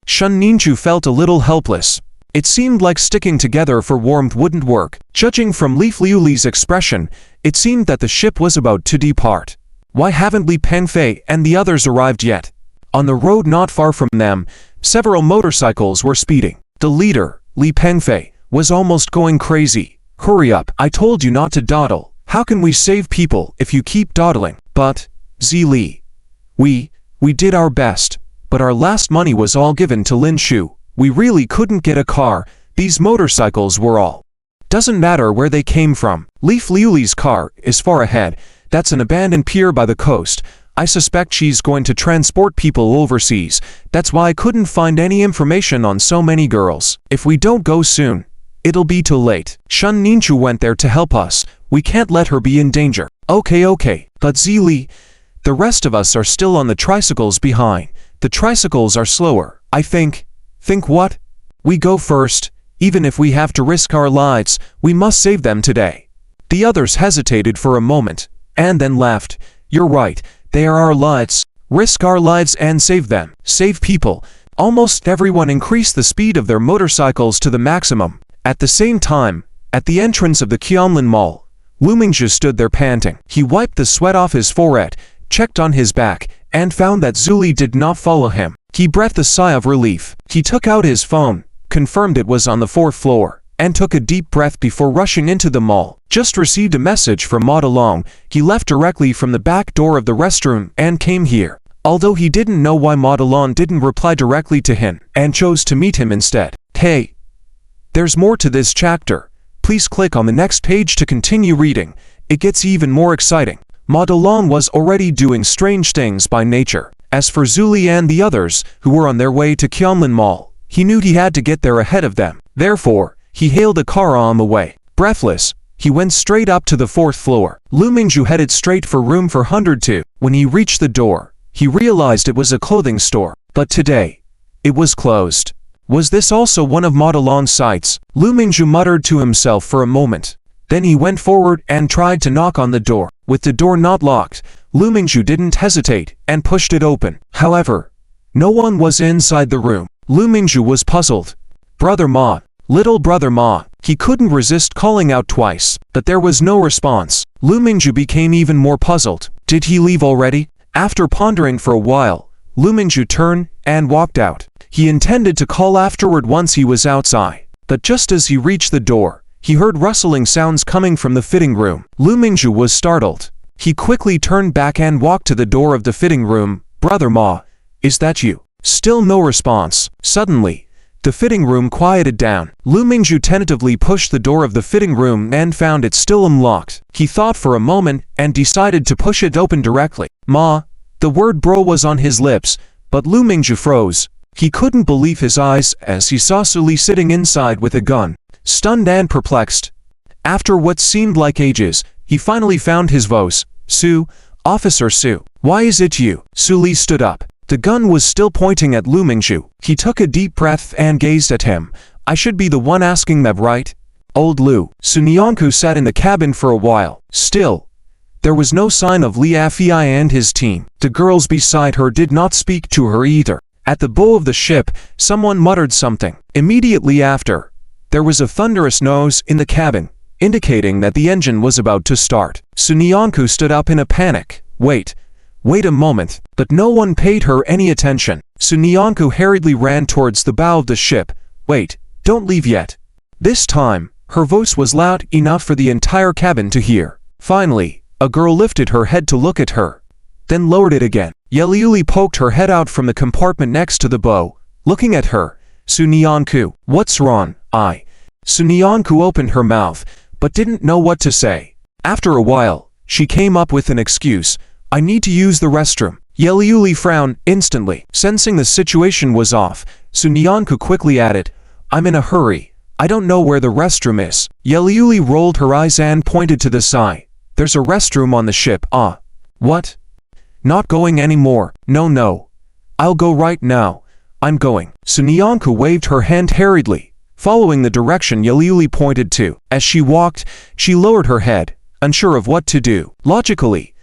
Shun Ninju felt a little helpless. It seemed like sticking together for warmth wouldn't work. Judging from Li Liuli's expression, it seemed that the ship was about to depart. Why haven't Li Pengfei and the others arrived yet? On the road not far from them, several motorcycles were speeding. The leader, Li Pengfei, was almost going crazy. Hurry up, I told you not to dawdle. How can we save people if you keep dawdling? But, Li, we did our best, but our last money was all given to Lin Shu. We really couldn't get a car. These motorcycles were all. Doesn't matter where they came from. Li Liuli's car is far ahead. That's an abandoned pier by the coast. I suspect she's going to transport people overseas. That's why I couldn't find any information on so many girls. If we don't go soon, it'll be too late. Shun Ninju went there to help us. We can't let her be in danger. Okay, but Li, the rest of us are still on the tricycles behind. The tricycles are slower. I think what? We go first. Even if we have to risk our lives, we must save them today. The others hesitated for a moment, and then laughed. You're right, they are our lives. Risk our lives and save them. Save people. Almost everyone increased the speed of their motorcycles to the maximum. At the same time, at the entrance of the Qianlin Mall, Lu Mingzhu stood there panting. He wiped the sweat off his forehead, checked on his back, and found that Li did not follow him. He breathed a sigh of relief. He took out his phone, confirmed it was on the 4th floor, and took a deep breath before rushing into the mall. Just received a message from Ma Delong. He left directly from the back door of the restroom and came here. Although he didn't know why Ma Delong didn't reply directly to him and chose to meet him instead. Hey, there's more to this chapter. Please click on the next page to continue reading. It gets even more exciting. Ma Delong was already doing strange things by nature. As for Li and the others, who were on their way to Qianlin Mall, he knew he had to get there ahead of them. Therefore, he hailed a car on the way. Breathless, he went straight up to the 4th floor. Lu Mingzhu headed straight for room 402. When he reached the door, he realized it was a clothing store. But today, it was closed. Was this also one of Ma Delong's sites? Lu Mingzhu muttered to himself for a moment. Then he went forward and tried to knock on the door. With the door not locked, Lu Mingzhu didn't hesitate and pushed it open. However, no one was inside the room. Lu Mingzhu was puzzled. Brother Ma, little brother Ma. He couldn't resist calling out twice, but there was no response. Lu Mingzhu became even more puzzled. Did he leave already? After pondering for a while, Lu Mingzhu turned and walked out. He intended to call afterward once he was outside, but just as he reached the door, he heard rustling sounds coming from the fitting room. Lu Mingzhu was startled. He quickly turned back and walked to the door of the fitting room. Brother Ma, is that you? Still no response. Suddenly, the fitting room quieted down. Lu Mingzhu tentatively pushed the door of the fitting room and found it still unlocked. He thought for a moment and decided to push it open directly. Ma, the word bro was on his lips, but Lu Mingzhu froze. He couldn't believe his eyes as he saw Li sitting inside with a gun. Stunned and perplexed, after what seemed like ages, he finally found his voice. Su, Officer Su, why is it you? Li stood up. The gun was still pointing at Lu Mingzhu. He took a deep breath and gazed at him. I should be the one asking that, right? Old Lu. Su Nianku sat in the cabin for a while. Still, there was no sign of Li Afei and his team. The girls beside her did not speak to her either. At the bow of the ship, someone muttered something. Immediately after, there was a thunderous noise in the cabin, indicating that the engine was about to start. Su Nianku stood up in a panic. Wait a moment. But no one paid her any attention. Su Nianku hurriedly ran towards the bow of the ship. Wait, don't leave yet. This time, her voice was loud enough for the entire cabin to hear. Finally, a girl lifted her head to look at her, then lowered it again. Yeliuli poked her head out from the compartment next to the bow, looking at her. Su Nianku, what's wrong? Su Nianku opened her mouth, but didn't know what to say. After a while, she came up with an excuse. I need to use the restroom. Yeliuli frowned instantly. Sensing the situation was off, Su Nianku quickly added, I'm in a hurry. I don't know where the restroom is. Yeliuli rolled her eyes and pointed to the side. There's a restroom on the ship. What? Not going anymore. No. I'll go right now. I'm going. Su Nianku waved her hand hurriedly, following the direction Yeliuli pointed to. As she walked, she lowered her head, unsure of what to do. Logically,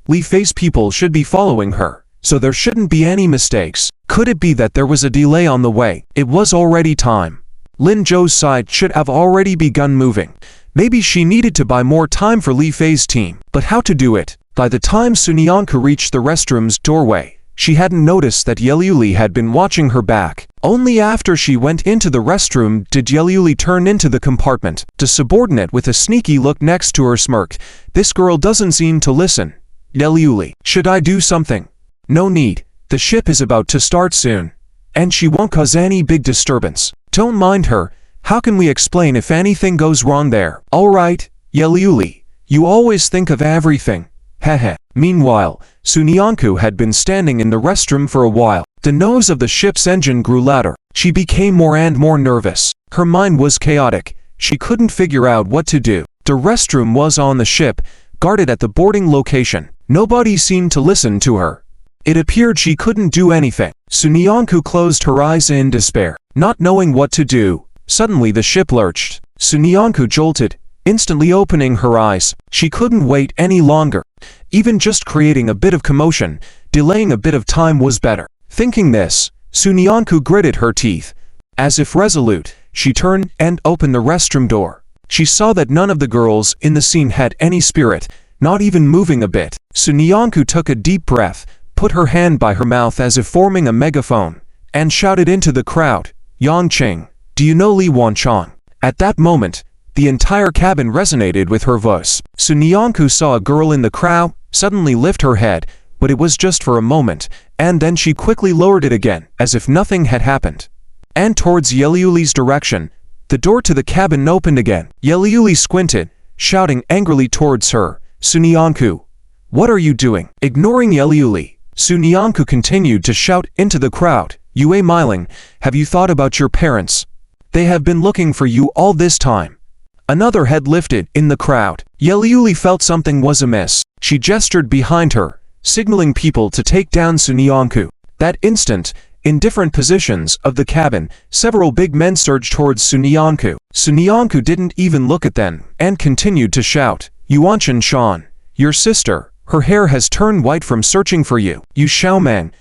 Li Fei's people should be following her. so there shouldn't be any mistakes. Could it be that there was a delay on the way? It was already time. Lin Zhou's side should have already begun moving. Maybe she needed to buy more time for Li Fei's team. But how to do it? By the time Sun Yanku reached the restroom's doorway, she hadn't noticed that Yeliuli had been watching her back. Only after she went into the restroom did Yeliuli turn into the compartment. The subordinate with a sneaky look next to her smirked. This girl doesn't seem to listen. Yeliuli, should I do something? No need. The ship is about to start soon. And she won't cause any big disturbance. Don't mind her. How can we explain if anything goes wrong there? Alright, Yeliuli. You always think of everything. Heh. Meanwhile, Sun Yanku had been standing in the restroom for a while. The nose of the ship's engine grew louder. She became more and more nervous. Her mind was chaotic. She couldn't figure out what to do. The restroom was on the ship, guarded at the boarding location. Nobody seemed to listen to her. It appeared she couldn't do anything. Sun Yanku closed her eyes in despair. Not knowing what to do, suddenly the ship lurched. Sun Yanku jolted, instantly opening her eyes. She couldn't wait any longer. Even just creating a bit of commotion, delaying a bit of time was better. Thinking this, Sun Yanku gritted her teeth. As if resolute, she turned and opened the restroom door. She saw that none of the girls in the scene had any spirit, not even moving a bit. Sun Yanku took a deep breath, put her hand by her mouth as if forming a megaphone, and shouted into the crowd, Yangqing, do you know Li Wanchang? At that moment, the entire cabin resonated with her voice. Sun Yanku saw a girl in the crowd suddenly lift her head, but it was just for a moment, and then she quickly lowered it again, as if nothing had happened. And towards Yeliuli's direction, the door to the cabin opened again. Yeliuli squinted, shouting angrily towards her, Sun Yanku, what are you doing? Ignoring Yeliuli, Sun Yanku continued to shout into the crowd, Yue Miling, have you thought about your parents? They have been looking for you all this time. Another head lifted in the crowd. Yeliuli felt something was amiss. She gestured behind her, signaling people to take down Sun Yanku. That instant, in different positions of the cabin, several big men surged towards Sun Yanku. Sun Yanku didn't even look at them, and continued to shout, Yuanshan Shan, your sister, her hair has turned white from searching for you. Yu Xiaomeng,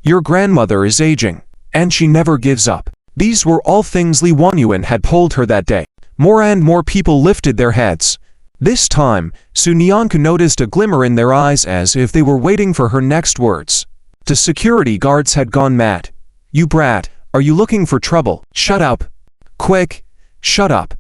your grandmother is aging, and she never gives up. These were all things Li Wanyuan had told her that day. More and more people lifted their heads. This time, Sun Yanku noticed a glimmer in their eyes as if they were waiting for her next words. The security guards had gone mad. You brat, are you looking for trouble? Shut up. Quick, shut up.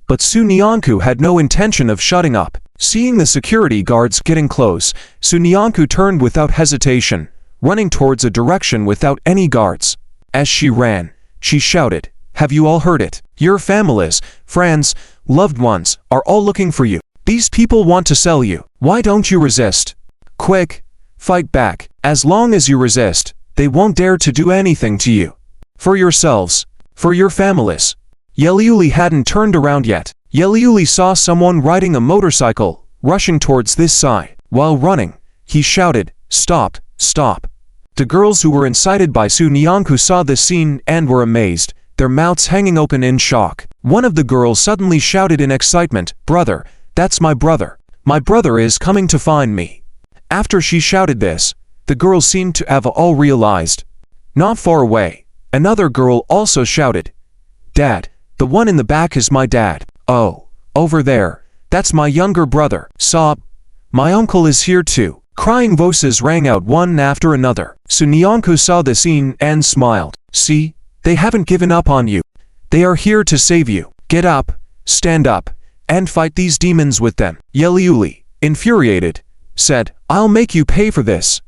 But Sun Yanku had no intention of shutting up. Seeing the security guards getting close, Sun Yanku turned without hesitation, running towards a direction without any guards. As she ran, she shouted, have you all heard it? Your families, friends, loved ones, are all looking for you. These people want to sell you. Why don't you resist? Quick, fight back. As long as you resist, they won't dare to do anything to you. For yourselves, for your families. Yeliuli hadn't turned around yet. Yeliuli saw someone riding a motorcycle, rushing towards this side. While running, he shouted, stop, stop. The girls who were incited by Sun Yanku saw this scene and were amazed, their mouths hanging open in shock. One of the girls suddenly shouted in excitement, brother, that's my brother. My brother is coming to find me. After she shouted this, the girls seemed to have all realized. Not far away, another girl also shouted, Dad, the one in the back is my dad. Oh, over there, that's my younger brother. Sob, my uncle is here too. Crying voices rang out one after another. Sun Yanku saw the scene and smiled. See, they haven't given up on you. They are here to save you. Get up, stand up, and fight these demons with them. Yeliuli, infuriated, said, I'll make you pay for this.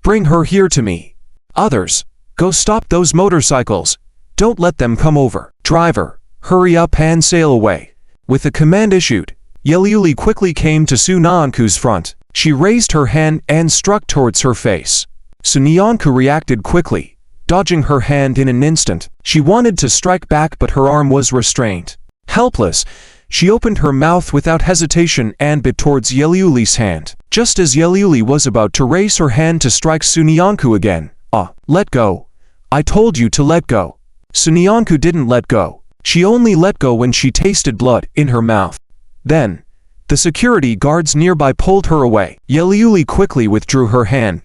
Bring her here to me. Others, go stop those motorcycles. Don't let them come over. Driver, hurry up and sail away. With the command issued, Yeliuli quickly came to Sun Yanku's front. She raised her hand and struck towards her face. Sun Yanku reacted quickly, dodging her hand in an instant. She wanted to strike back but her arm was restrained. Helpless, she opened her mouth without hesitation and bit towards Yeliuli's hand. Just as Yeliuli was about to raise her hand to strike Sun Yanku again, let go. I told you to let go. Sun Yanku didn't let go. She only let go when she tasted blood in her mouth. Then, the security guards nearby pulled her away. Yeliuli quickly withdrew her hand,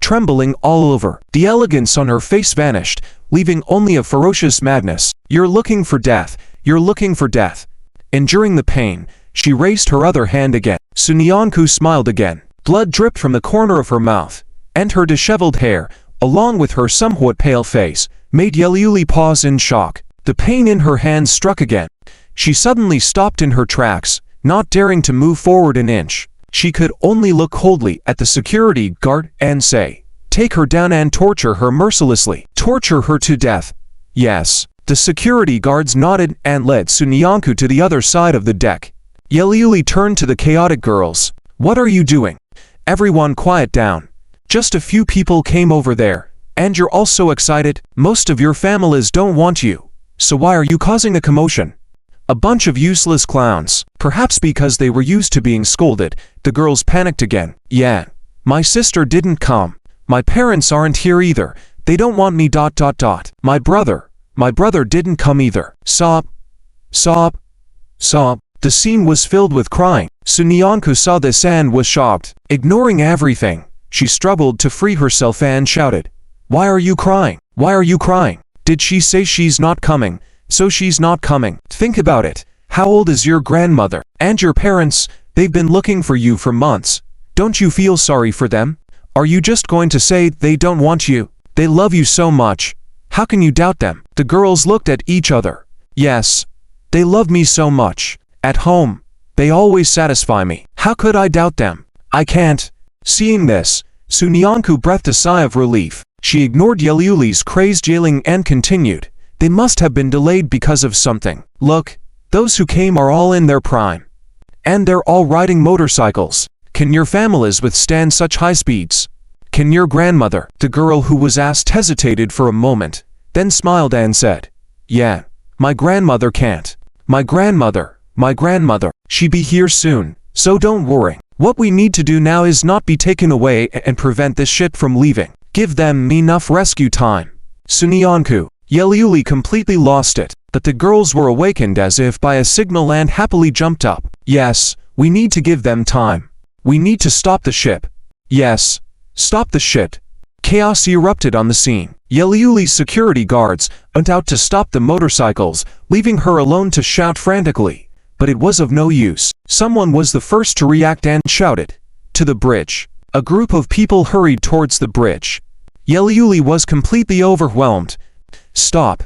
trembling all over. The elegance on her face vanished, leaving only a ferocious madness. "You're looking for death. You're looking for death." Enduring the pain, she raised her other hand again. Sunyanku smiled again. Blood dripped from the corner of her mouth, and her disheveled hair, along with her somewhat pale face, made Yeliuli pause in shock. The pain in her hands struck again. She suddenly stopped in her tracks, not daring to move forward an inch. She could only look coldly at the security guard and say, "Take her down and torture her mercilessly. Torture her to death." "Yes." The security guards nodded and led Sunyanku to the other side of the deck. Yeliuli turned to the chaotic girls. "What are you doing? Everyone quiet down. Just a few people came over there, and you're all so excited. Most of your families don't want you, so why are you causing a commotion? A bunch of useless clowns." Perhaps because they were used to being scolded, the girls panicked again. "Yeah, my sister didn't come. My parents aren't here either. They don't want me ... My brother didn't come either." Sob, sob, sob. The scene was filled with crying. Sunyanku saw this and was shocked. Ignoring everything, she struggled to free herself and shouted, "Why are you crying? Why are you crying? Did she say she's not coming? So she's not coming. Think about it. How old is your grandmother? And your parents? They've been looking for you for months. Don't you feel sorry for them? Are you just going to say they don't want you? They love you so much. How can you doubt them?" The girls looked at each other. "Yes, they love me so much. At home, they always satisfy me. How could I doubt them? I can't." Seeing this, Sunyanku breathed a sigh of relief. She ignored Yeliuli's crazed yelling and continued, "They must have been delayed because of something. Look, those who came are all in their prime. And they're all riding motorcycles. Can your families withstand such high speeds? Can your grandmother?" The girl who was asked hesitated for a moment, then smiled and said, "Yeah, my grandmother can't. My grandmother. She'll be here soon, so don't worry. What we need to do now is not be taken away and prevent this ship from leaving. Give them enough rescue time." Sunyanku, Yeliuli completely lost it, but the girls were awakened as if by a signal and happily jumped up. "Yes, we need to give them time. We need to stop the ship. Yes, stop the ship." Chaos erupted on the scene. Yeliuli's security guards went out to stop the motorcycles, leaving her alone to shout frantically. But it was of no use. Someone was the first to react and shouted, "To the bridge." A group of people hurried towards the bridge. Yeliuli was completely overwhelmed. "Stop!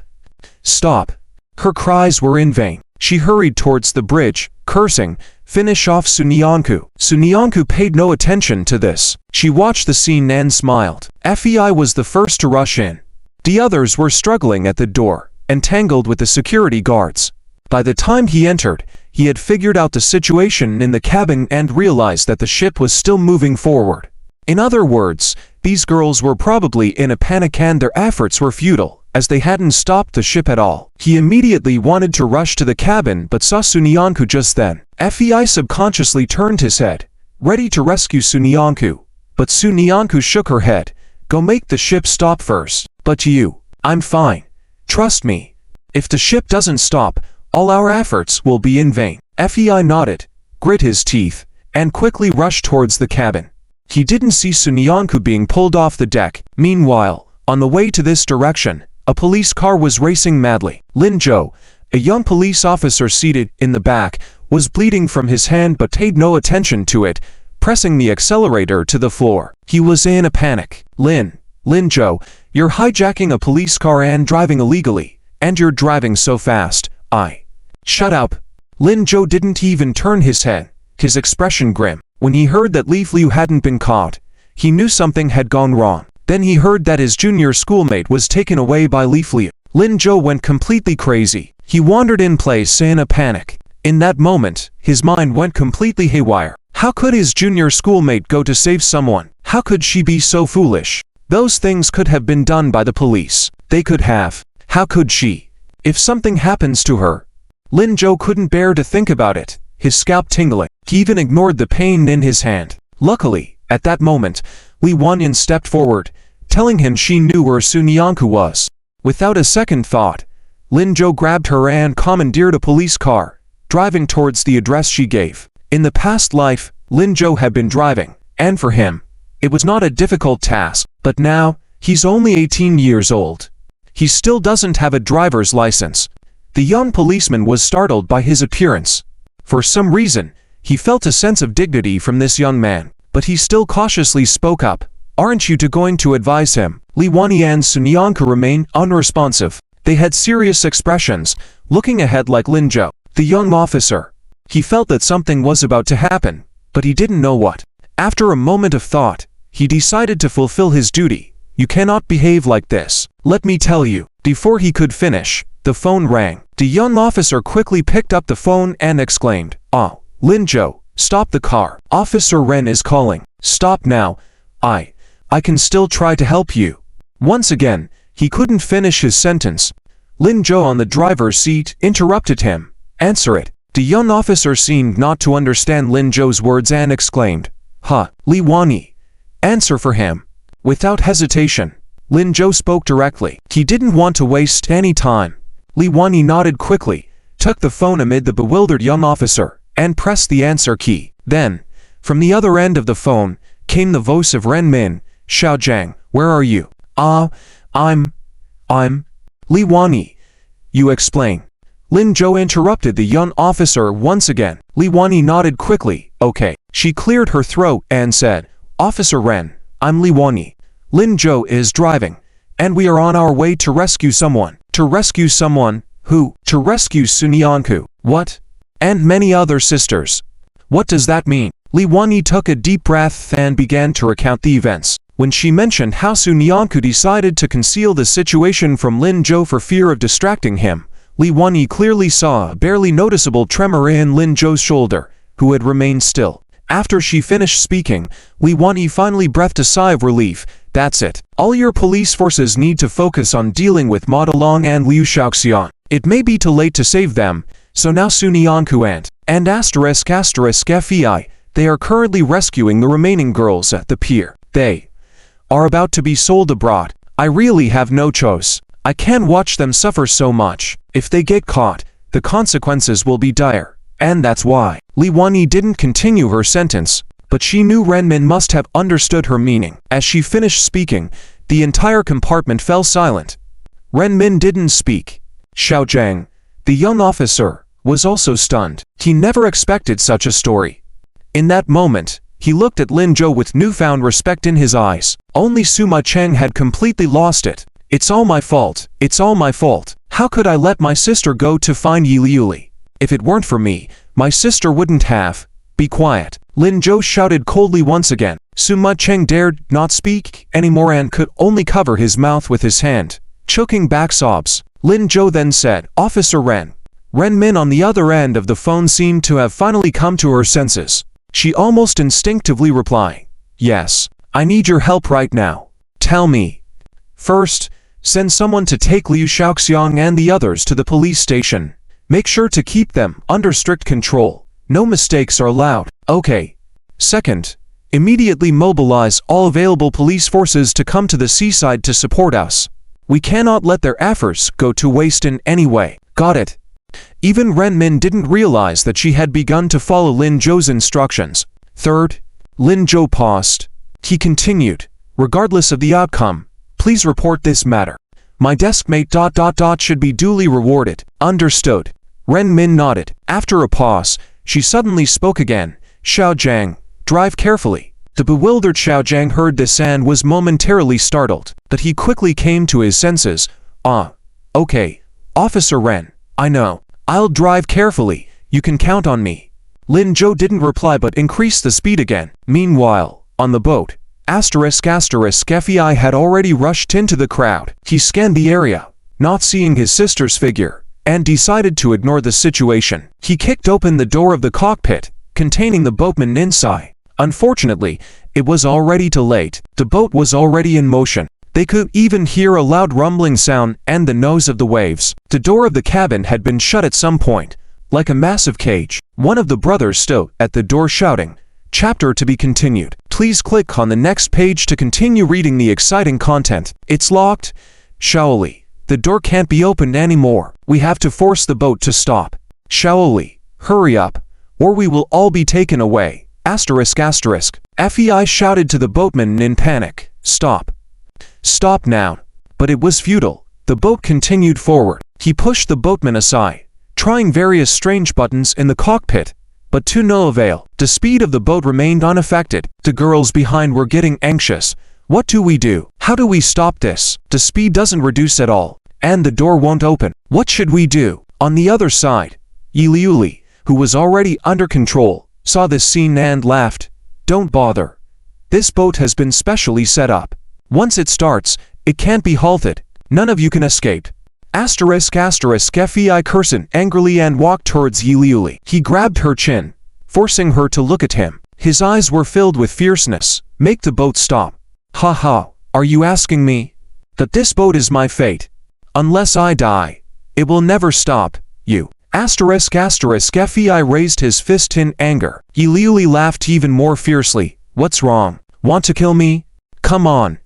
Stop!" Her cries were in vain. She hurried towards the bridge, cursing, "Finish off Sunyanku." Sunyanku paid no attention to this. She watched the scene and smiled. Fei was the first to rush in. The others were struggling at the door, entangled with the security guards. By the time he entered, he had figured out the situation in the cabin and realized that the ship was still moving forward. In other words, these girls were probably in a panic and their efforts were futile, as they hadn't stopped the ship at all. He immediately wanted to rush to the cabin but saw Sunyanku just then. Fei subconsciously turned his head, ready to rescue Sunyanku. But Sunyanku shook her head. "Go make the ship stop first." "But you." "I'm fine. Trust me. If the ship doesn't stop, all our efforts will be in vain." Fei nodded, grit his teeth, and quickly rushed towards the cabin. He didn't see Sunyanku being pulled off the deck. Meanwhile, on the way to this direction, a police car was racing madly. Lin Zhou, a young police officer seated in the back, was bleeding from his hand but paid no attention to it, pressing the accelerator to the floor. He was in a panic. Lin Zhou, you're hijacking a police car and driving illegally, and you're driving so fast. Shut up." Lin Zhou didn't even turn his head, his expression grim. When he heard that Li Fliu hadn't been caught, he knew something had gone wrong. Then he heard that his junior schoolmate was taken away by Li Fliu. Lin Zhou went completely crazy. He wandered in place in a panic. In that moment, his mind went completely haywire. How could his junior schoolmate go to save someone? How could she be so foolish? Those things could have been done by the police. They could have. How could she? If something happens to her. Lin Zhou couldn't bear to think about it, his scalp tingling. He even ignored the pain in his hand. Luckily, at that moment, Li Wanyan stepped forward, telling him she knew where Sunyanku was. Without a second thought, Lin Zhou grabbed her and commandeered a police car, driving towards the address she gave. In the past life, Lin Zhou had been driving, and for him, it was not a difficult task. But now, he's only 18 years old. He still doesn't have a driver's license. The young policeman was startled by his appearance. For some reason, he felt a sense of dignity from this young man, but he still cautiously spoke up. Aren't you two going to advise him? Liwani and Sunyanku remained unresponsive. They had serious expressions, looking ahead like Linzhou, the young officer. He felt that something was about to happen, but he didn't know what. After a moment of thought, he decided to fulfill his duty. You cannot behave like this. Let me tell you. Before he could finish, the phone rang. The young officer quickly picked up the phone and exclaimed, "Oh, Linzhou, stop the car. Officer Ren is calling. Stop now. I can still try to help you." Once again, he couldn't finish his sentence. Linzhou on the driver's seat interrupted him. "Answer it." The young officer seemed not to understand Linzhou's words and exclaimed, Liwani, answer for him." Without hesitation, Linzhou spoke directly. He didn't want to waste any time. Liwani nodded quickly, took the phone amid the bewildered young officer, and pressed the answer key. Then, from the other end of the phone, came the voice of Renmin. "Xiaojiang, where are you?" I'm Liwani. You explain." Linzhou interrupted the young officer once again. Liwani nodded quickly. "Okay." She cleared her throat and said, "Officer Ren, I'm Liwani. Linzhou is driving, and we are on our way to rescue someone." "To rescue someone? Who?" "To rescue Sunyanku." "What?" "And many other sisters." "What does that mean?" Liwani took a deep breath and began to recount the events. When she mentioned how Sunyanku decided to conceal the situation from Linzhou for fear of distracting him, Liwani clearly saw a barely noticeable tremor in Linzhou's shoulder, who had remained still. After she finished speaking, Liwani finally breathed a sigh of relief. "That's it. All your police forces need to focus on dealing with Ma Delong and Liu Shaoxian. It may be too late to save them, so now Sunyanku and FEI, they are currently rescuing the remaining girls at the pier. They are about to be sold abroad. I really have no choice. I can't watch them suffer so much. If they get caught, the consequences will be dire. And that's why." Liwani didn't continue her sentence, but she knew Renmin must have understood her meaning. As she finished speaking, the entire compartment fell silent. Renmin didn't speak. Xiaojiang, the young officer, was also stunned. He never expected such a story. In that moment, he looked at Linzhou with newfound respect in his eyes. Only Sima Cheng had completely lost it. "It's all my fault. It's all my fault. How could I let my sister go to find Yili? If it weren't for me, my sister wouldn't have." "Be quiet." Linzhou shouted coldly once again. Sima Cheng dared not speak anymore and could only cover his mouth with his hand, choking back sobs. Linzhou then said, "Officer Ren." Renmin on the other end of the phone seemed to have finally come to her senses. She almost instinctively replied, "Yes, I need your help right now. Tell me." "First, send someone to take Liu Shaoxiang and the others to the police station. Make sure to keep them under strict control. No mistakes are allowed." "Okay." "Second, immediately mobilize all available police forces to come to the seaside to support us. We cannot let their efforts go to waste in any way." "Got it." Even Renmin didn't realize that she had begun to follow Linzhou's instructions. "Third," Linzhou paused. He continued, "Regardless of the outcome, please report this matter. My deskmate ... should be duly rewarded." "Understood." Renmin nodded. After a pause, she suddenly spoke again. "Xiaojiang, drive carefully." The bewildered Xiaojiang heard this and was momentarily startled, but he quickly came to his senses. Okay, Officer Ren, I know. I'll drive carefully. You can count on me." Linzhou didn't reply but increased the speed again. Meanwhile, on the boat, FEI had already rushed into the crowd. He scanned the area, not seeing his sister's figure, and decided to ignore the situation. He kicked open the door of the cockpit, containing the boatman inside. Unfortunately, it was already too late. The boat was already in motion. They could even hear a loud rumbling sound and the noise of the waves. The door of the cabin had been shut at some point, like a massive cage. One of the brothers stood at the door shouting, "Chapter to be continued. Please click on the next page to continue reading the exciting content." "It's locked. Shaoli, the door can't be opened anymore. We have to force the boat to stop. Shaoli, hurry up, or we will all be taken away." ****. FEI shouted to the boatman in panic. "Stop. Stop now. But it was futile. The boat continued forward. He pushed the boatman aside, trying various strange buttons in the cockpit, but to no avail. The speed of the boat remained unaffected. The girls behind were getting anxious. What do we do? How do we stop this? The speed doesn't reduce at all, and the door won't open. What should we do? On the other side, Yuli, who was already under control, saw this scene and laughed. Don't bother. This boat has been specially set up. Once it starts, it can't be halted. None of you can escape. Fei cursed angrily and walked towards Yuli. He grabbed her chin, forcing her to look at him. His eyes were filled with fierceness. Make the boat stop. Ha ha, are you asking me? That this boat is my fate. Unless I die, it will never stop, you. Fei raised his fist in anger. Yuli laughed even more fiercely. What's wrong? Want to kill me? Come on,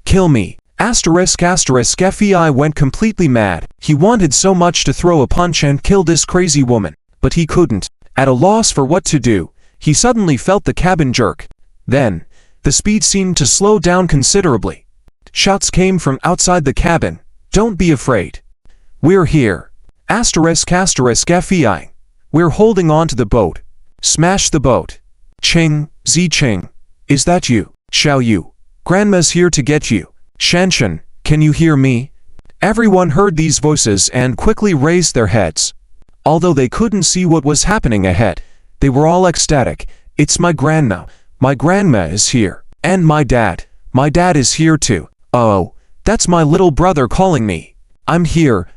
kill me. Fei went completely mad. He wanted so much to throw a punch and kill this crazy woman, but he couldn't. At a loss for what to do, he suddenly felt the cabin jerk. Then, the speed seemed to slow down considerably. Shouts came from outside the cabin. Don't be afraid. We're here. Fei. We're holding on to the boat. Smash the boat. Ching, Ching. Is that you? Xiao Yu. Grandma's here to get you. Shanshan, can you hear me? Everyone heard these voices and quickly raised their heads. Although they couldn't see what was happening ahead, they were all ecstatic. It's my grandma. My grandma is here. And my dad. My dad is here too. Oh, that's my little brother calling me. I'm here.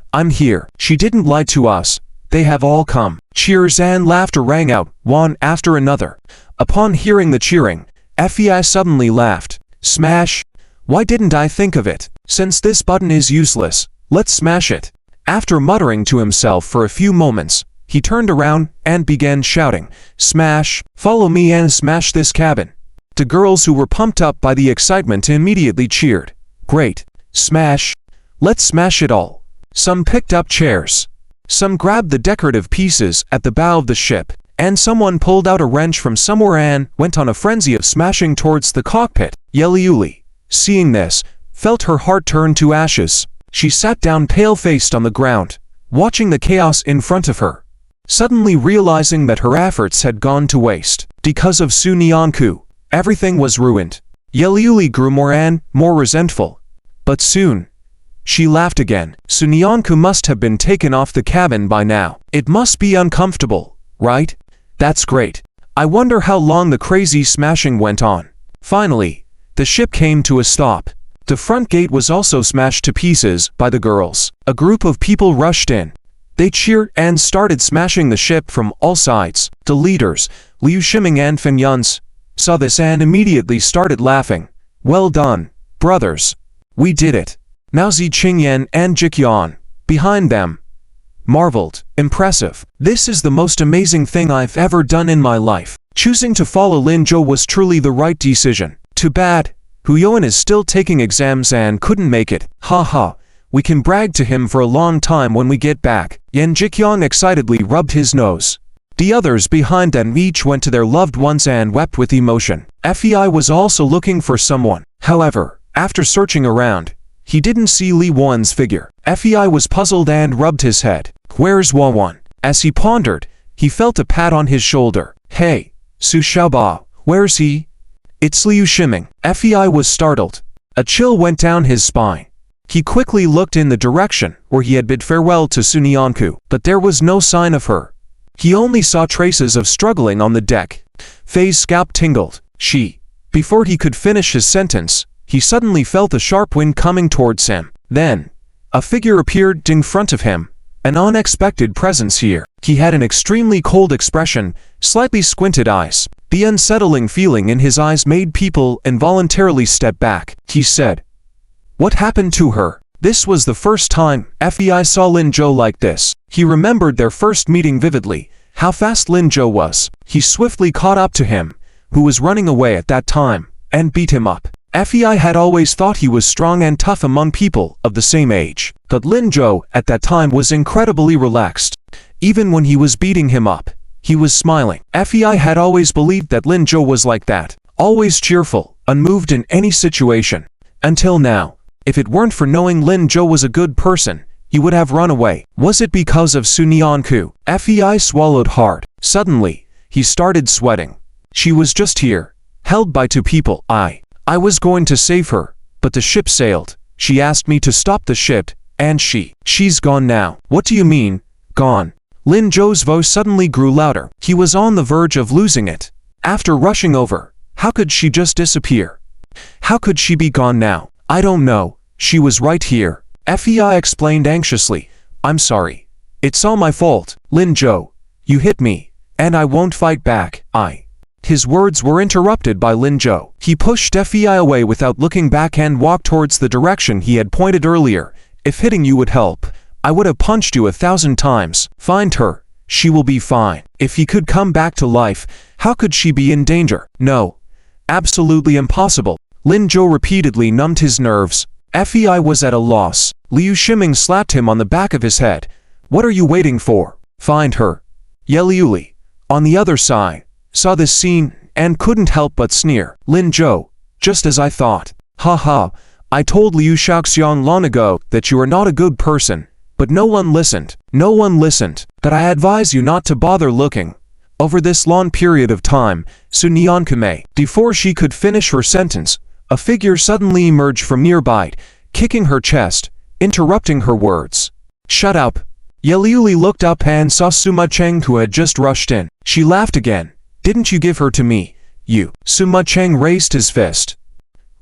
She didn't lie to us. They have all come. Cheers and laughter rang out, one after another. Upon hearing the cheering, Fei suddenly laughed. Smash! Why didn't I think of it? Since this button is useless, let's smash it. After muttering to himself for a few moments, he turned around and began shouting, Smash! Follow me and smash this cabin. The girls who were pumped up by the excitement immediately cheered. Great! Smash! Let's smash it all. Some picked up chairs. Some grabbed the decorative pieces at the bow of the ship, and someone pulled out a wrench from somewhere and went on a frenzy of smashing towards the cockpit. Yuli, seeing this, felt her heart turn to ashes. She sat down pale-faced on the ground, watching the chaos in front of her, suddenly realizing that her efforts had gone to waste. Because of Su Nianku, everything was ruined. Yuli grew more and more resentful. But soon, she laughed again. Su Nianku must have been taken off the cabin by now. It must be uncomfortable, right? That's great. I wonder how long the crazy smashing went on. Finally, the ship came to a stop. The front gate was also smashed to pieces by the girls. A group of people rushed in. They cheered and started smashing the ship from all sides. The leaders, Liu Shiming and Fen Yuns, saw this and immediately started laughing. Well done, brothers. We did it. Now Zi Qingyan and Jikyuan, behind them, marveled. Impressive. This is the most amazing thing I've ever done in my life. Choosing to follow Lin Zhou was truly the right decision. Too bad, Hu Yuan is still taking exams and couldn't make it. Ha ha. We can brag to him for a long time when we get back. Yan Jikyong excitedly rubbed his nose. The others behind them each went to their loved ones and wept with emotion. Fei was also looking for someone. However, after searching around, he didn't see Li Wan's figure. Fei was puzzled and rubbed his head. Where's Wan? As he pondered, he felt a pat on his shoulder. Hey, Su Xiaoba, where's he? It's Liu Shiming. Fei was startled. A chill went down his spine. He quickly looked in the direction where he had bid farewell to Su Nianku, but there was no sign of her. He only saw traces of struggling on the deck. Fei's scalp tingled. Before he could finish his sentence, he suddenly felt a sharp wind coming towards him. Then, a figure appeared in front of him, an unexpected presence here. He had an extremely cold expression, slightly squinted eyes. The unsettling feeling in his eyes made people involuntarily step back. He said, "What happened to her?" This was the first time Fei saw Lin Zhou like this. He remembered their first meeting vividly, how fast Lin Zhou was. He swiftly caught up to him, who was running away at that time, and beat him up. Fei had always thought he was strong and tough among people of the same age, but Lin Zhou at that time was incredibly relaxed. Even when he was beating him up, he was smiling. Fei had always believed that Lin Zhou was like that, always cheerful, unmoved in any situation. Until now, If it weren't for knowing Lin Zhou was a good person, he would have run away. Was it because of Su Nianku? Fei swallowed hard. Suddenly, he started sweating. She was just here, held by two people. I was going to save her, but the ship sailed. She asked me to stop the ship, and she's gone now. What do you mean, gone? Lin Zhou's voice suddenly grew louder. He was on the verge of losing it. After rushing over, how could she just disappear? How could she be gone now? I don't know. She was right here. Fei explained anxiously. I'm sorry. It's all my fault. Lin Zhou, you hit me, and I won't fight back. His words were interrupted by Lin Zhou. He pushed Fei away without looking back and walked towards the direction he had pointed earlier. If hitting you would help, I would have punched you 1,000 times. Find her. She will be fine. If he could come back to life, how could she be in danger? No. Absolutely impossible. Lin Zhou repeatedly numbed his nerves. Fei was at a loss. Liu Shiming slapped him on the back of his head. What are you waiting for? Find her. Ye Liuli, on the other side, saw this scene and couldn't help but sneer. Lin Zhou, just as I thought. Ha ha, I told Liu Shaoxiang long ago that you are not a good person, but no one listened. No one listened. That I advise you not to bother looking. Over this long period of time, Su Nianku. Before she could finish her sentence, a figure suddenly emerged from nearby, kicking her chest, interrupting her words. Shut up. Ye Liuli looked up and saw Sima Cheng, who had just rushed in. She laughed again. Didn't you give her to me, you? Sima Cheng raised his fist,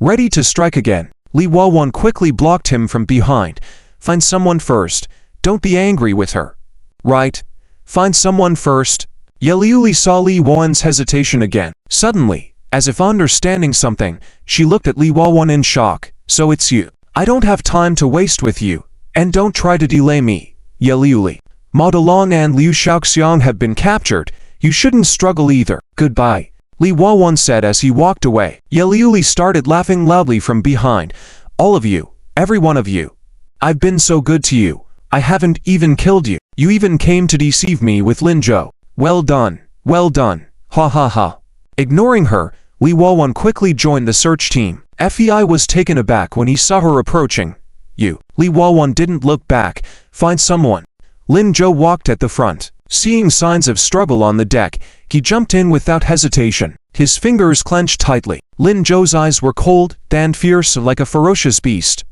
ready to strike again. Li Wawan quickly blocked him from behind. Find someone first. Don't be angry with her. Right. Find someone first. Ye Liuli saw Li Wawan's hesitation again. Suddenly, as if understanding something, she looked at Li Wawan in shock. So it's you. I don't have time to waste with you, and don't try to delay me. Ye Liuli. Ma Delong and Liu Shaoxiang have been captured. You shouldn't struggle either. Goodbye. Li Wawan said as he walked away. Ye Liuli started laughing loudly from behind. All of you. Every one of you. I've been so good to you. I haven't even killed you. You even came to deceive me with Lin Zhou. Well done. Well done. Ha ha ha. Ignoring her, Li Wawan quickly joined the search team. Fei was taken aback when he saw her approaching. You. Li Wawan didn't look back. Find someone. Lin Zhou walked at the front. Seeing signs of struggle on the deck, he jumped in without hesitation. His fingers clenched tightly. Lin Zhou's eyes were cold and fierce like a ferocious beast.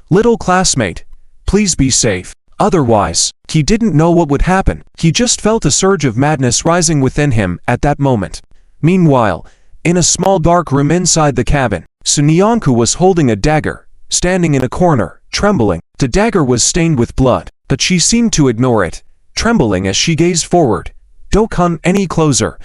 Little classmate, please be safe. Otherwise, he didn't know what would happen. He just felt a surge of madness rising within him at that moment. Meanwhile, in a small dark room inside the cabin, Su Nianku was holding a dagger, standing in a corner, trembling. The dagger was stained with blood, but she seemed to ignore it, trembling as she gazed forward. Don't come any closer.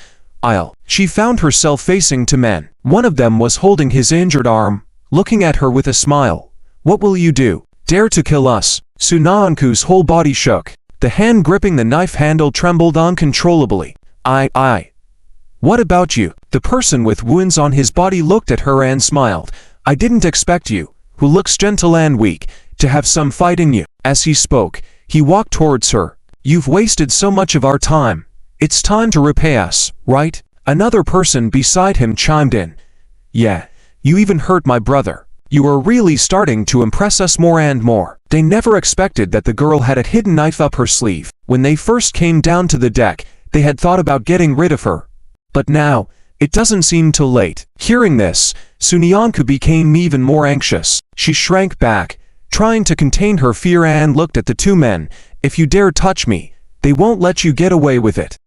She found herself facing two men. One of them was holding his injured arm, looking at her with a smile. What will you do? Dare to kill us? Su Nianku's whole body shook. The hand gripping the knife handle trembled uncontrollably. What about you? The person with wounds on his body looked at her and smiled. I didn't expect you, who looks gentle and weak, to have some fight in you. As he spoke, he walked towards her. You've wasted so much of our time. It's time to repay us, right? Another person beside him chimed in. Yeah, you even hurt my brother. You are really starting to impress us more and more. They never expected that the girl had a hidden knife up her sleeve. When they first came down to the deck, they had thought about getting rid of her. But now, it doesn't seem too late. Hearing this, Su Nianku became even more anxious. She shrank back, trying to contain her fear, and looked at the two men. If you dare touch me, they won't let you get away with it.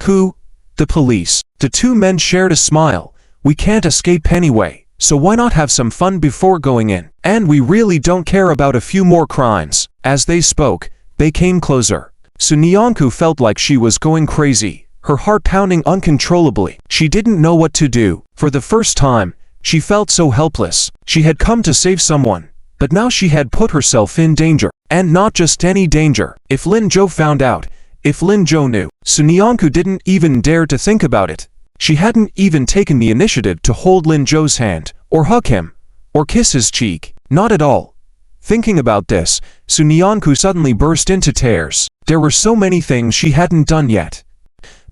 Who? The police. The two men shared a smile. We can't escape anyway, so why not have some fun before going in? And we really don't care about a few more crimes. As they spoke, they came closer. Su Nianku felt like she was going crazy, her heart pounding uncontrollably. She didn't know what to do. For the first time, she felt so helpless. She had come to save someone, but now she had put herself in danger. And not just any danger. If Lin Zhou found out, if Lin Zhou knew, Su Nianku didn't even dare to think about it. She hadn't even taken the initiative to hold Lin Zhou's hand, or hug him, or kiss his cheek. Not at all. Thinking about this, Su Nianku suddenly burst into tears. There were so many things she hadn't done yet.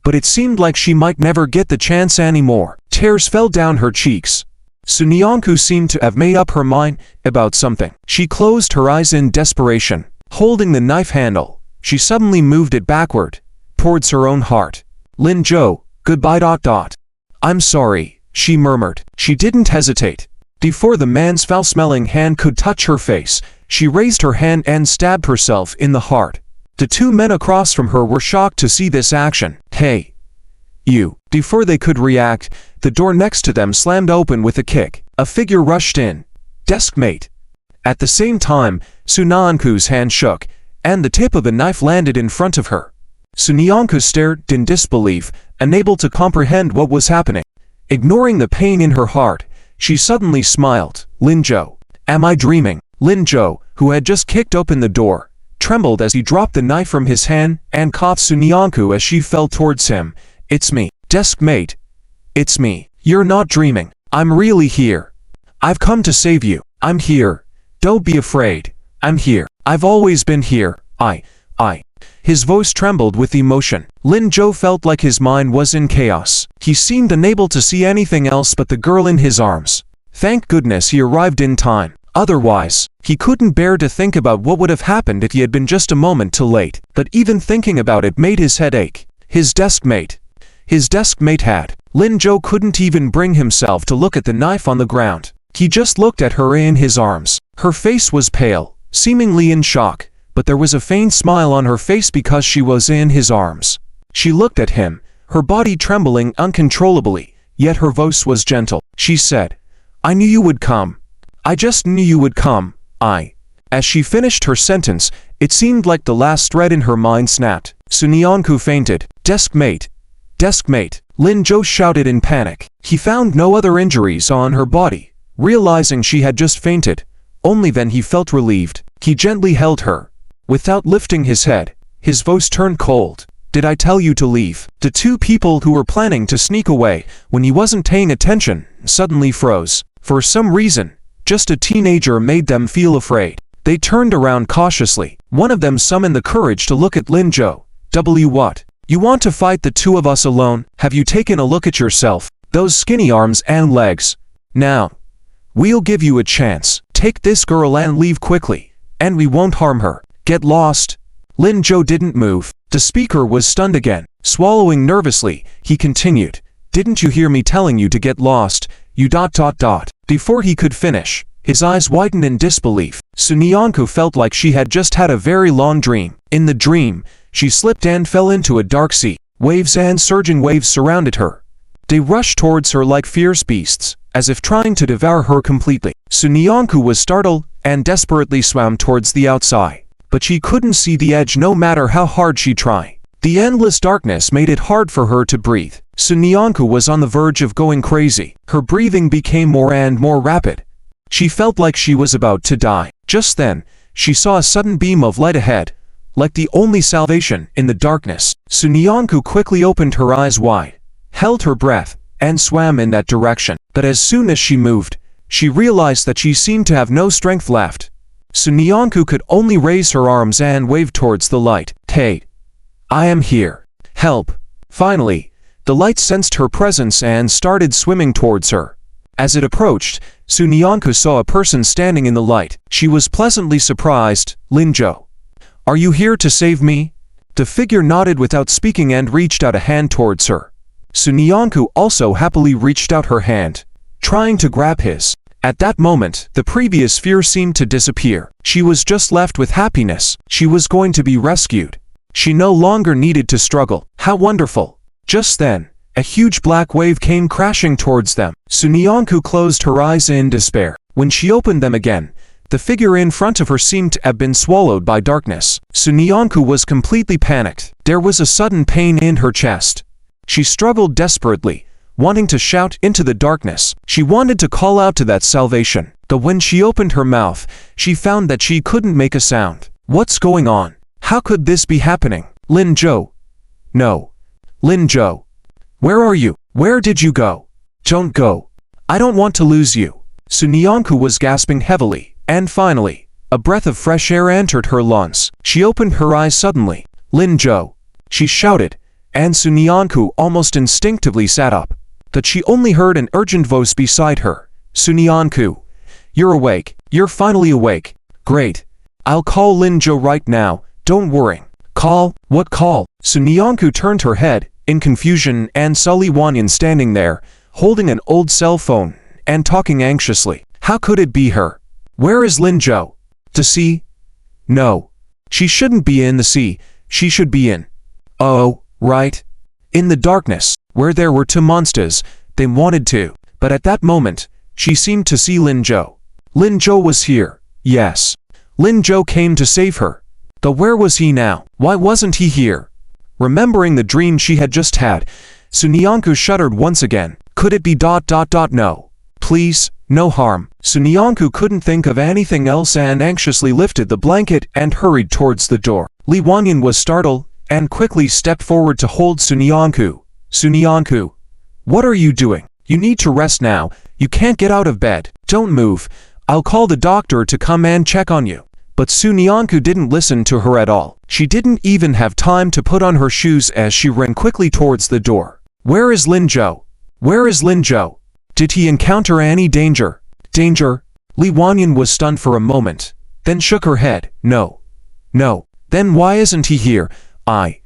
But it seemed like she might never get the chance anymore. Tears fell down her cheeks. Sunyanku seemed to have made up her mind about something. She closed her eyes in desperation. Holding the knife handle, she suddenly moved it backward, towards her own heart. Lin Zhou, goodbye. I'm sorry, she murmured. She didn't hesitate. Before the man's foul-smelling hand could touch her face, she raised her hand and stabbed herself in the heart. The two men across from her were shocked to see this action. Hey, you. Before they could react, the door next to them slammed open with a kick. A figure rushed in. Deskmate. At the same time, Sunyanku's hand shook, and the tip of the knife landed in front of her. Sunyanku stared in disbelief, unable to comprehend what was happening. Ignoring the pain in her heart, she suddenly smiled. Lin Zhou. Am I dreaming? Lin Zhou, who had just kicked open the door, trembled as he dropped the knife from his hand and caught Sunyanku as she fell towards him. It's me, Deskmate. It's me. You're not dreaming. I'm really here. I've come to save you. I'm here. Don't be afraid. I'm here. I've always been here. I. His voice trembled with emotion. Lin Zhou felt like his mind was in chaos. He seemed unable to see anything else but the girl in his arms. Thank goodness he arrived in time. Otherwise, he couldn't bear to think about what would have happened if he had been just a moment too late. But even thinking about it made his head ache. His deskmate had. Lin Zhou couldn't even bring himself to look at the knife on the ground. He just looked at her in his arms. Her face was pale, seemingly in shock, but there was a faint smile on her face because she was in his arms. She looked at him, her body trembling uncontrollably, yet her voice was gentle. She said, I knew you would come. I just knew you would come. As she finished her sentence, it seemed like the last thread in her mind snapped. Sunyanku fainted. Deskmate. Lin Zhou shouted in panic. He found no other injuries on her body. Realizing she had just fainted, only then he felt relieved. He gently held her. Without lifting his head, his voice turned cold. Did I tell you to leave? The two people who were planning to sneak away when he wasn't paying attention suddenly froze. For some reason, just a teenager made them feel afraid. They turned around cautiously. One of them summoned the courage to look at Lin Zhou. What? You want to fight the two of us alone? Have you taken a look at yourself? Those skinny arms and legs. Now, we'll give you a chance. Take this girl and leave quickly, and we won't harm her. Get lost. Lin Zhou didn't move. The speaker was stunned again. Swallowing nervously, he continued. Didn't you hear me telling you to get lost? You ... Before he could finish, his eyes widened in disbelief. Sunyanku felt like she had just had a very long dream. In the dream, she slipped and fell into a dark sea. Waves and surging waves surrounded her. They rushed towards her like fierce beasts, as if trying to devour her completely. Sunyanku was startled and desperately swam towards the outside. But she couldn't see the edge no matter how hard she tried. The endless darkness made it hard for her to breathe. Sunyanku was on the verge of going crazy. Her breathing became more and more rapid. She felt like she was about to die. Just then, she saw a sudden beam of light ahead, like the only salvation in the darkness. Sunyanku quickly opened her eyes wide, held her breath, and swam in that direction. But as soon as she moved, she realized that she seemed to have no strength left. Sunyanku could only raise her arms and wave towards the light. Hey, I am here. Help. Finally, the light sensed her presence and started swimming towards her. As it approached, Sunyanku saw a person standing in the light. She was pleasantly surprised. Lin Zhou. Are you here to save me? The figure nodded without speaking and reached out a hand towards her. Sunyanku also happily reached out her hand, trying to grab his. At that moment, the previous fear seemed to disappear. She was just left with happiness. She was going to be rescued. She no longer needed to struggle. How wonderful. Just then, a huge black wave came crashing towards them. Sunyanku closed her eyes in despair. When she opened them again, the figure in front of her seemed to have been swallowed by darkness. Sunyanku was completely panicked. There was a sudden pain in her chest. She struggled desperately, wanting to shout into the darkness. She wanted to call out to that salvation. But when she opened her mouth, she found that she couldn't make a sound. What's going on? How could this be happening? Lin Zhou. No. Lin Zhou. Where are you? Where did you go? Don't go. I don't want to lose you. Sunyanku was gasping heavily, and finally, a breath of fresh air entered her lungs. She opened her eyes suddenly. Lin Zhou. She shouted, and Sunyanku almost instinctively sat up. But she only heard an urgent voice beside her. Sunyanku. You're awake. You're finally awake. Great. I'll call Lin Zhou right now, don't worry. Call? What call? Sunyanku turned her head, in confusion, and saw Li Wanyan standing there, holding an old cell phone, and talking anxiously. How could it be her? Where is Lin Zhou? To sea? No. She shouldn't be in the sea, she should be in. Oh, right. In the darkness, where there were two monsters, they wanted to. But at that moment, she seemed to see Lin Zhou. Lin Zhou was here, yes. Lin Zhou came to save her. But where was he now? Why wasn't he here? Remembering the dream she had just had, Sunyanku shuddered once again. Could it be ... No. Please, no harm. Sunyanku couldn't think of anything else and anxiously lifted the blanket and hurried towards the door. Li Wanyan was startled and quickly stepped forward to hold Sunyanku. Sunyanku, what are you doing? You need to rest now. You can't get out of bed. Don't move. I'll call the doctor to come and check on you. But Sunyanku didn't listen to her at all. She didn't even have time to put on her shoes as she ran quickly towards the door. Where is Lin Zhou? Where is Lin Zhou? Did he encounter any danger? Danger? Li Wanyan was stunned for a moment, then shook her head. No. No. Then why isn't he here? I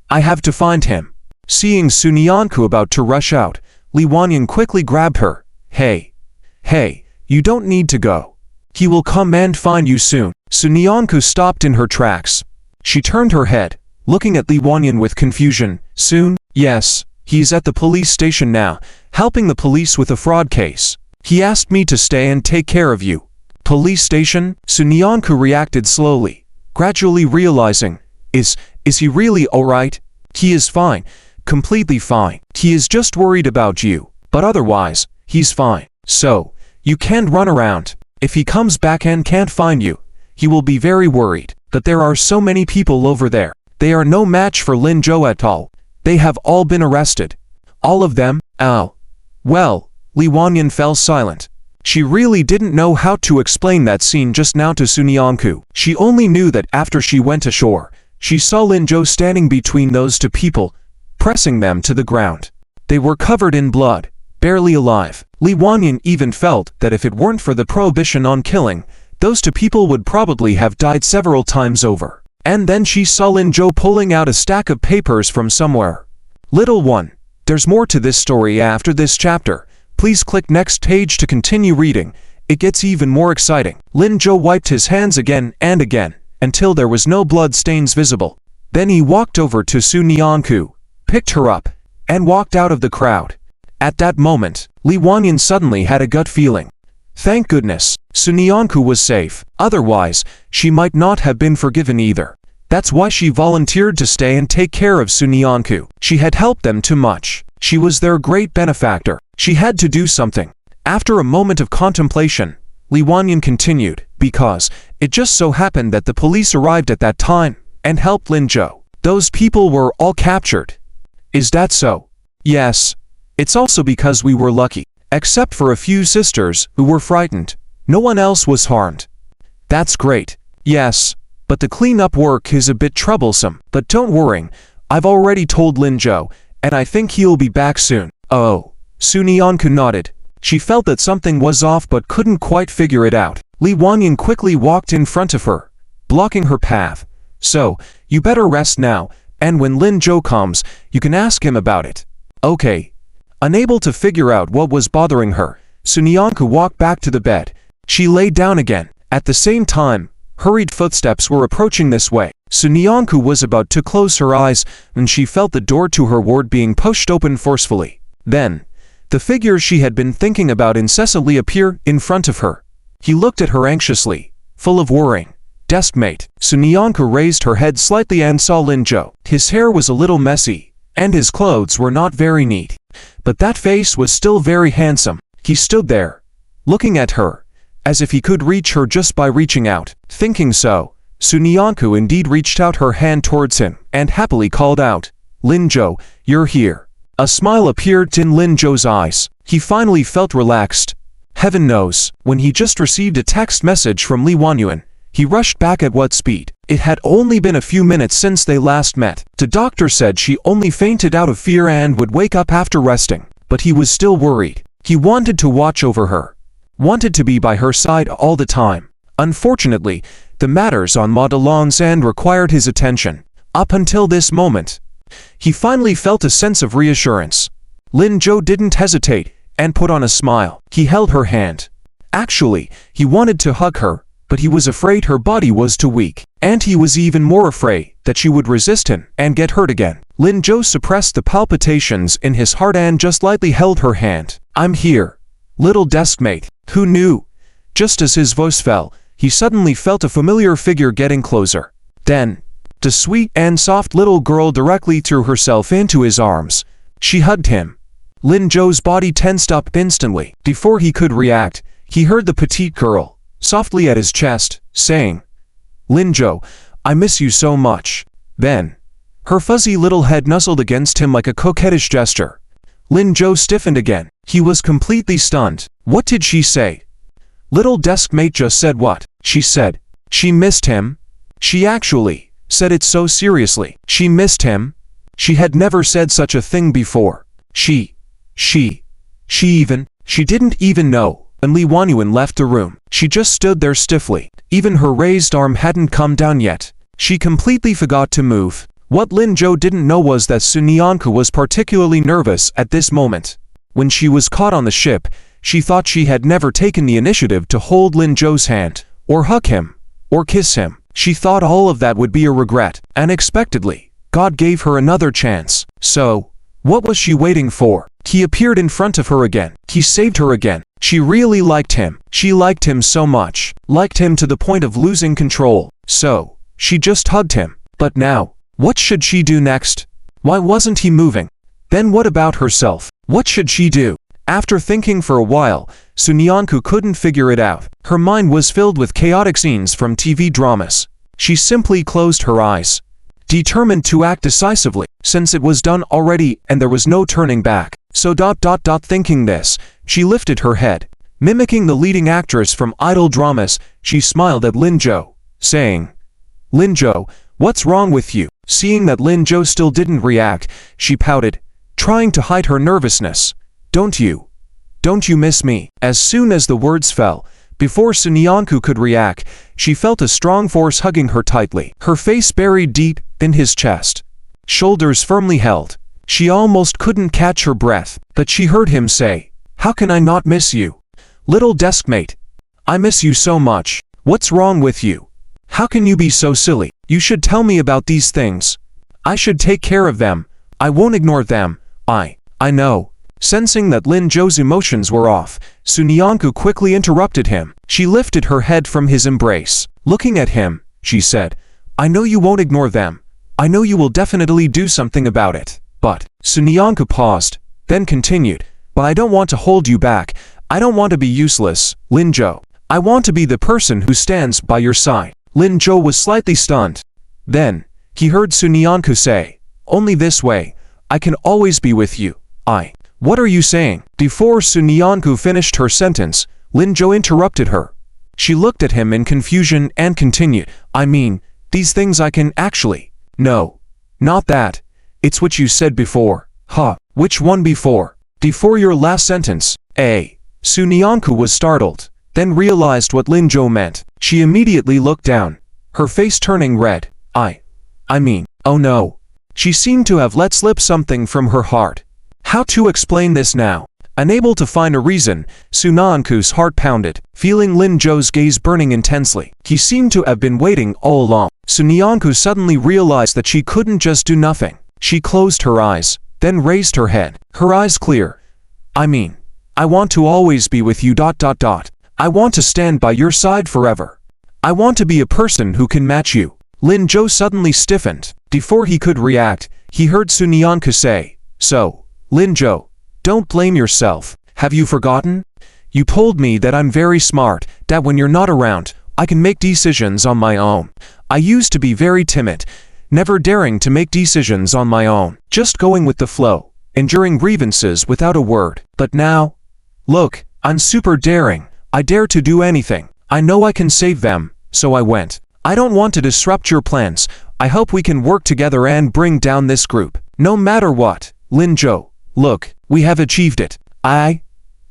have to find him. Seeing Sunyanku about to rush out, Li Wanyan quickly grabbed her. Hey, you don't need to go. He will come and find you soon. Sunyanku stopped in her tracks. She turned her head, looking at Li Wanyan with confusion. Soon? Yes, he's at the police station now, helping the police with a fraud case. He asked me to stay and take care of you. Police station? Sunyanku reacted slowly, gradually realizing, is he really alright? He is fine, completely fine. He is just worried about you, but otherwise, he's fine. So, you can't run around. If he comes back and can't find you, he will be very worried. But there are so many people over there. They are no match for Lin Zhou at all. They have all been arrested. All of them? Oh. Well, Li Wanyan fell silent. She really didn't know how to explain that scene just now to Sunyanku. She only knew that after she went ashore, she saw Lin Zhou standing between those two people, pressing them to the ground. They were covered in blood, barely alive. Li Wanyan even felt that if it weren't for the prohibition on killing, those two people would probably have died several times over. And then she saw Lin Zhou pulling out a stack of papers from somewhere. Little one, there's more to this story after this chapter. Please click next page to continue reading. It gets even more exciting. Lin Zhou wiped his hands again and again, until there was no blood stains visible. Then he walked over to Sunyanku, picked her up, and walked out of the crowd. At that moment, Li Wanyan suddenly had a gut feeling. Thank goodness, Sunyanku was safe. Otherwise, she might not have been forgiven either. That's why she volunteered to stay and take care of Sunyanku. She had helped them too much. She was their great benefactor. She had to do something. After a moment of contemplation, Li Wanyan continued, because it just so happened that the police arrived at that time and helped Lin Zhou. Those people were all captured. Is that so? Yes. It's also because we were lucky. Except for a few sisters who were frightened, no one else was harmed. That's great. Yes, but the cleanup work is a bit troublesome. But don't worry, I've already told Lin Zhou, and I think he'll be back soon. Oh. Sunyanku nodded. She felt that something was off but couldn't quite figure it out. Li Wanyan quickly walked in front of her, blocking her path. So, you better rest now, and when Lin Zhou comes, you can ask him about it. Okay. Unable to figure out what was bothering her, Sunyanku walked back to the bed. She lay down again. At the same time, hurried footsteps were approaching this way. Sunyanku was about to close her eyes when she felt the door to her ward being pushed open forcefully. Then, the figure she had been thinking about incessantly appeared in front of her. He looked at her anxiously, full of worrying. Deskmate. Sunyanku raised her head slightly and saw Lin Zhou. His hair was a little messy, and his clothes were not very neat. But that face was still very handsome. He stood there, looking at her, as if he could reach her just by reaching out. Thinking so, Sunyanku indeed reached out her hand towards him and happily called out, Lin Zhou, you're here. A smile appeared in Lin Zhou's eyes. He finally felt relaxed. Heaven knows, when he just received a text message from Li Wanyan, he rushed back at what speed. It had only been a few minutes since they last met. The doctor said she only fainted out of fear and would wake up after resting. But he was still worried. He wanted to watch over her. wanted to be by her side all the time. Unfortunately, the matters on Madelon's end required his attention. Up until this moment, he finally felt a sense of reassurance. Lin Zhou didn't hesitate and put on a smile. He held her hand. Actually, he wanted to hug her, but he was afraid her body was too weak. And he was even more afraid that she would resist him and get hurt again. Lin Zhou suppressed the palpitations in his heart and just lightly held her hand. "I'm here, little deskmate." Who knew? Just as his voice fell, he suddenly felt a familiar figure getting closer. Then, the sweet and soft little girl directly threw herself into his arms. She hugged him. Lin Zhou's body tensed up instantly. Before he could react, he heard the petite girl, softly at his chest, saying, "Lin Zhou, I miss you so much." Then, her fuzzy little head nuzzled against him like a coquettish gesture. Lin Zhou stiffened again. He was completely stunned. What did she say? Little deskmate just said what? She said she missed him. She actually said it so seriously. She missed him. She had never said such a thing before. She didn't even know. When Li Wanyuan left the room, she just stood there stiffly. Even her raised arm hadn't come down yet. She completely forgot to move. What Lin Zhou didn't know was that Sun Yanku was particularly nervous at this moment. When she was caught on the ship, she thought she had never taken the initiative to hold Lin Zhou's hand, or hug him, or kiss him. She thought all of that would be a regret. Unexpectedly, God gave her another chance. So, what was she waiting for? He appeared in front of her again. He saved her again. She really liked him. She liked him so much. Liked him to the point of losing control. So, she just hugged him. But now, what should she do next? Why wasn't he moving? Then what about herself? What should she do? After thinking for a while, Sun Yanku couldn't figure it out. Her mind was filled with chaotic scenes from TV dramas. She simply closed her eyes, determined to act decisively, since it was done already and there was no turning back. So thinking this, she lifted her head. Mimicking the leading actress from idol dramas, she smiled at Lin Zhou, saying, "Lin Zhou, what's wrong with you?" Seeing that Lin Zhou still didn't react, she pouted, trying to hide her nervousness. Don't you miss me?" As soon as the words fell, before Sun Yanku could react, she felt a strong force hugging her tightly. Her face buried deep in his chest, shoulders firmly held. She almost couldn't catch her breath, but she heard him say, "How can I not miss you? Little deskmate, I miss you so much. What's wrong with you? How can you be so silly? You should tell me about these things. I should take care of them. I won't ignore them. I know." Sensing that Lin Zhou's emotions were off, Sun Yanku quickly interrupted him. She lifted her head from his embrace. Looking at him, she said, "I know you won't ignore them. I know you will definitely do something about it." But Sun Yanku paused, then continued, "But I don't want to hold you back. I don't want to be useless, Lin Zhou. I want to be the person who stands by your side." Lin Zhou was slightly stunned. Then, he heard Sun Yanku say, "Only this way, I can always be with you. What are you saying?" Before Sun Yanku finished her sentence, Lin Zhou interrupted her. She looked at him in confusion and continued, "I mean, these things I can actually." "No, not that. It's what you said before." "Huh? Which one before?" "Before your last sentence." Sun Yanku was startled, then realized what Lin Zhou meant. She immediately looked down, her face turning red. I mean, oh no. She seemed to have let slip something from her heart. How to explain this now? Unable to find a reason, Sun Yanku's heart pounded, feeling Lin Zhou's gaze burning intensely. He seemed to have been waiting all along. Sun Yanku suddenly realized that she couldn't just do nothing. She closed her eyes, then raised her head, her eyes clear. "I mean, I want to always be with you. I want to stand by your side forever. I want to be a person who can match you." Lin Zhou suddenly stiffened. Before he could react, he heard Sun Yanku say, "So, Lin Zhou, don't blame yourself. Have you forgotten? You told me that I'm very smart, that when you're not around, I can make decisions on my own. I used to be very timid, never daring to make decisions on my own, just going with the flow, enduring grievances without a word. But now, look, I'm super daring. I dare to do anything. I know I can save them, so I went. I don't want to disrupt your plans. I hope we can work together and bring down this group. No matter what, Lin Zhou. Look, we have achieved it. I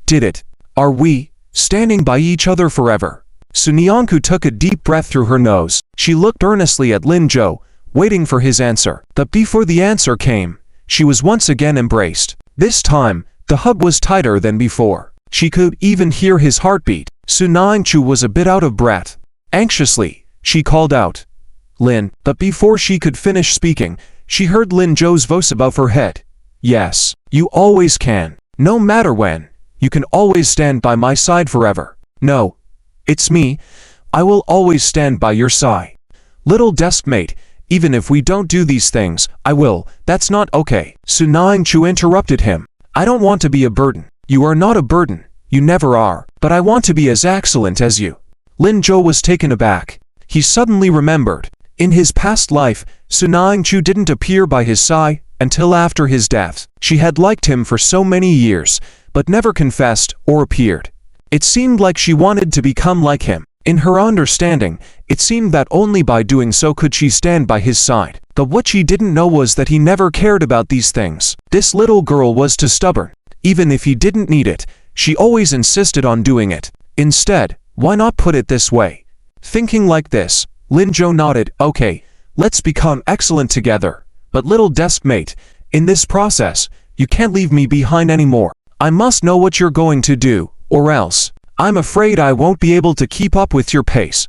did it. Are we standing by each other forever. Sunyanku took a deep breath through her nose. She looked earnestly at Lin Zhou, waiting for his answer. But before the answer came, she was once again embraced. This time, the hug was tighter than before. She could even hear his heartbeat. Sunyanku was a bit out of breath. Anxiously, she called out, "Lin," but before she could finish speaking, she heard Lin Zhou's voice above her head. "Yes, you always can. No matter when, you can always stand by my side forever." "No, it's me. I will always stand by your side. Little Deskmate, even if we don't do these things, I will." "That's not okay," Sunyanku interrupted him. "I don't want to be a burden." "You are not a burden. You never are. But I want to be as excellent as you." Lin Zhou was taken aback. He suddenly remembered. In his past life, Sunyanku didn't appear by his side until after his death. She had liked him for so many years, but never confessed or appeared. It seemed like she wanted to become like him. In her understanding, it seemed that only by doing so could she stand by his side. But what she didn't know was that he never cared about these things. This little girl was too stubborn. Even if he didn't need it, she always insisted on doing it. Instead, why not put it this way? Thinking like this, Lin Zhou nodded. "Okay, let's become excellent together. But little Deskmate, in this process, you can't leave me behind anymore. I must know what you're going to do, or else, I'm afraid I won't be able to keep up with your pace."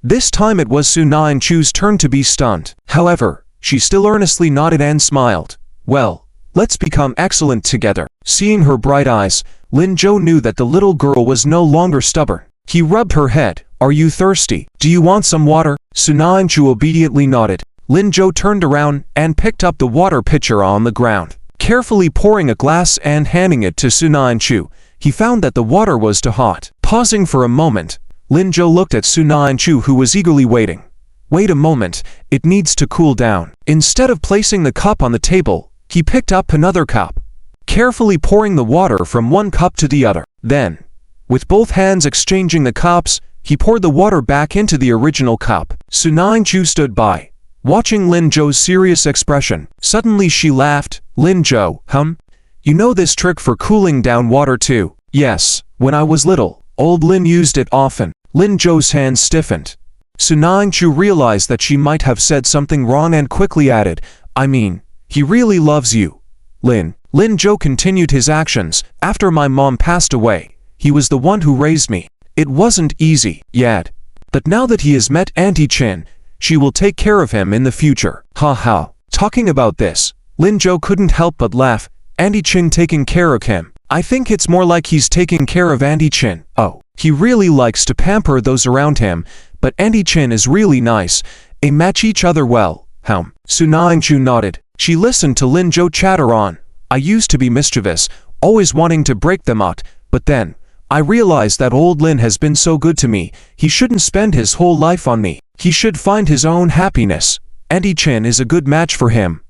This time it was Sunyanku's turn to be stunned. However, she still earnestly nodded and smiled. "Well, let's become excellent together." Seeing her bright eyes, Lin Zhou knew that the little girl was no longer stubborn. He rubbed her head. "Are you thirsty? Do you want some water?" Sunyanku obediently nodded. Lin Zhou turned around and picked up the water pitcher on the ground. Carefully pouring a glass and handing it to Sunyanku, he found that the water was too hot. Pausing for a moment, Lin Zhou looked at Sunyanku, who was eagerly waiting. "Wait a moment, it needs to cool down." Instead of placing the cup on the table, he picked up another cup, carefully pouring the water from one cup to the other. Then, with both hands exchanging the cups, he poured the water back into the original cup. Sunyanku stood by, watching Lin Zhou's serious expression. Suddenly she laughed. "Lin Zhou, you know this trick for cooling down water too?" "Yes, when I was little, old Lin used it often." Lin Zhou's hands stiffened. Sunyanku realized that she might have said something wrong and quickly added, "I mean, he really loves you, Lin." Lin Zhou continued his actions. "After my mom passed away, he was the one who raised me. It wasn't easy, yet. But now that he has met Auntie Chin, she will take care of him in the future." Ha ha. Talking about this, Lin Zhou couldn't help but laugh. Auntie Chin taking care of him. I think it's more like he's taking care of Auntie Chin. Oh, he really likes to pamper those around him, but Auntie Chin is really nice. They match each other well. Sunyanku nodded. She listened to Lin Zhou chatter on. "I used to be mischievous, always wanting to break them out, but then, I realized that old Lin has been so good to me, he shouldn't spend his whole life on me. He should find his own happiness. Auntie Chin is a good match for him."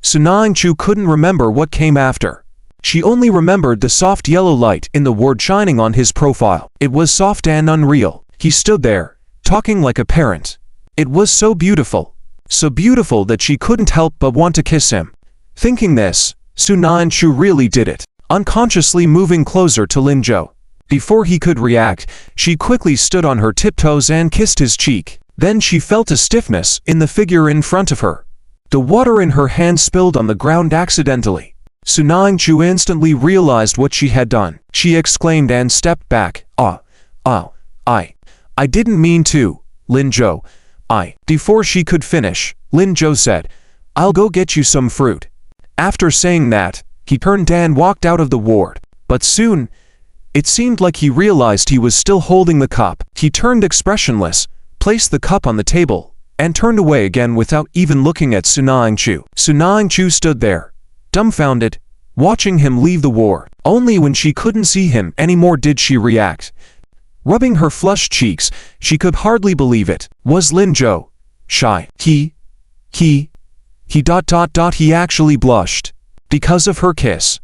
Sunyanku couldn't remember what came after. She only remembered the soft yellow light in the word shining on his profile. It was soft and unreal. He stood there, talking like a parent. It was so beautiful that she couldn't help but want to kiss him. Thinking this, Sunyanku really did it, unconsciously moving closer to Lin Zhou. Before he could react, she quickly stood on her tiptoes and kissed his cheek. Then she felt a stiffness in the figure in front of her. The water in her hand spilled on the ground accidentally. Sunyanku instantly realized what she had done. She exclaimed and stepped back. I didn't mean to, Lin Zhou. Before she could finish, Lin Zhou said, "I'll go get you some fruit." After saying that, he turned and walked out of the ward. But soon, it seemed like he realized he was still holding the cup. He turned expressionless, placed the cup on the table, and turned away again without even looking at Sunyanku. Sunyanku stood there, dumbfounded, watching him leave the ward. Only when she couldn't see him anymore did she react. Rubbing her flushed cheeks, she could hardly believe it. Was Lin Zhou shy? He actually blushed because of her kiss.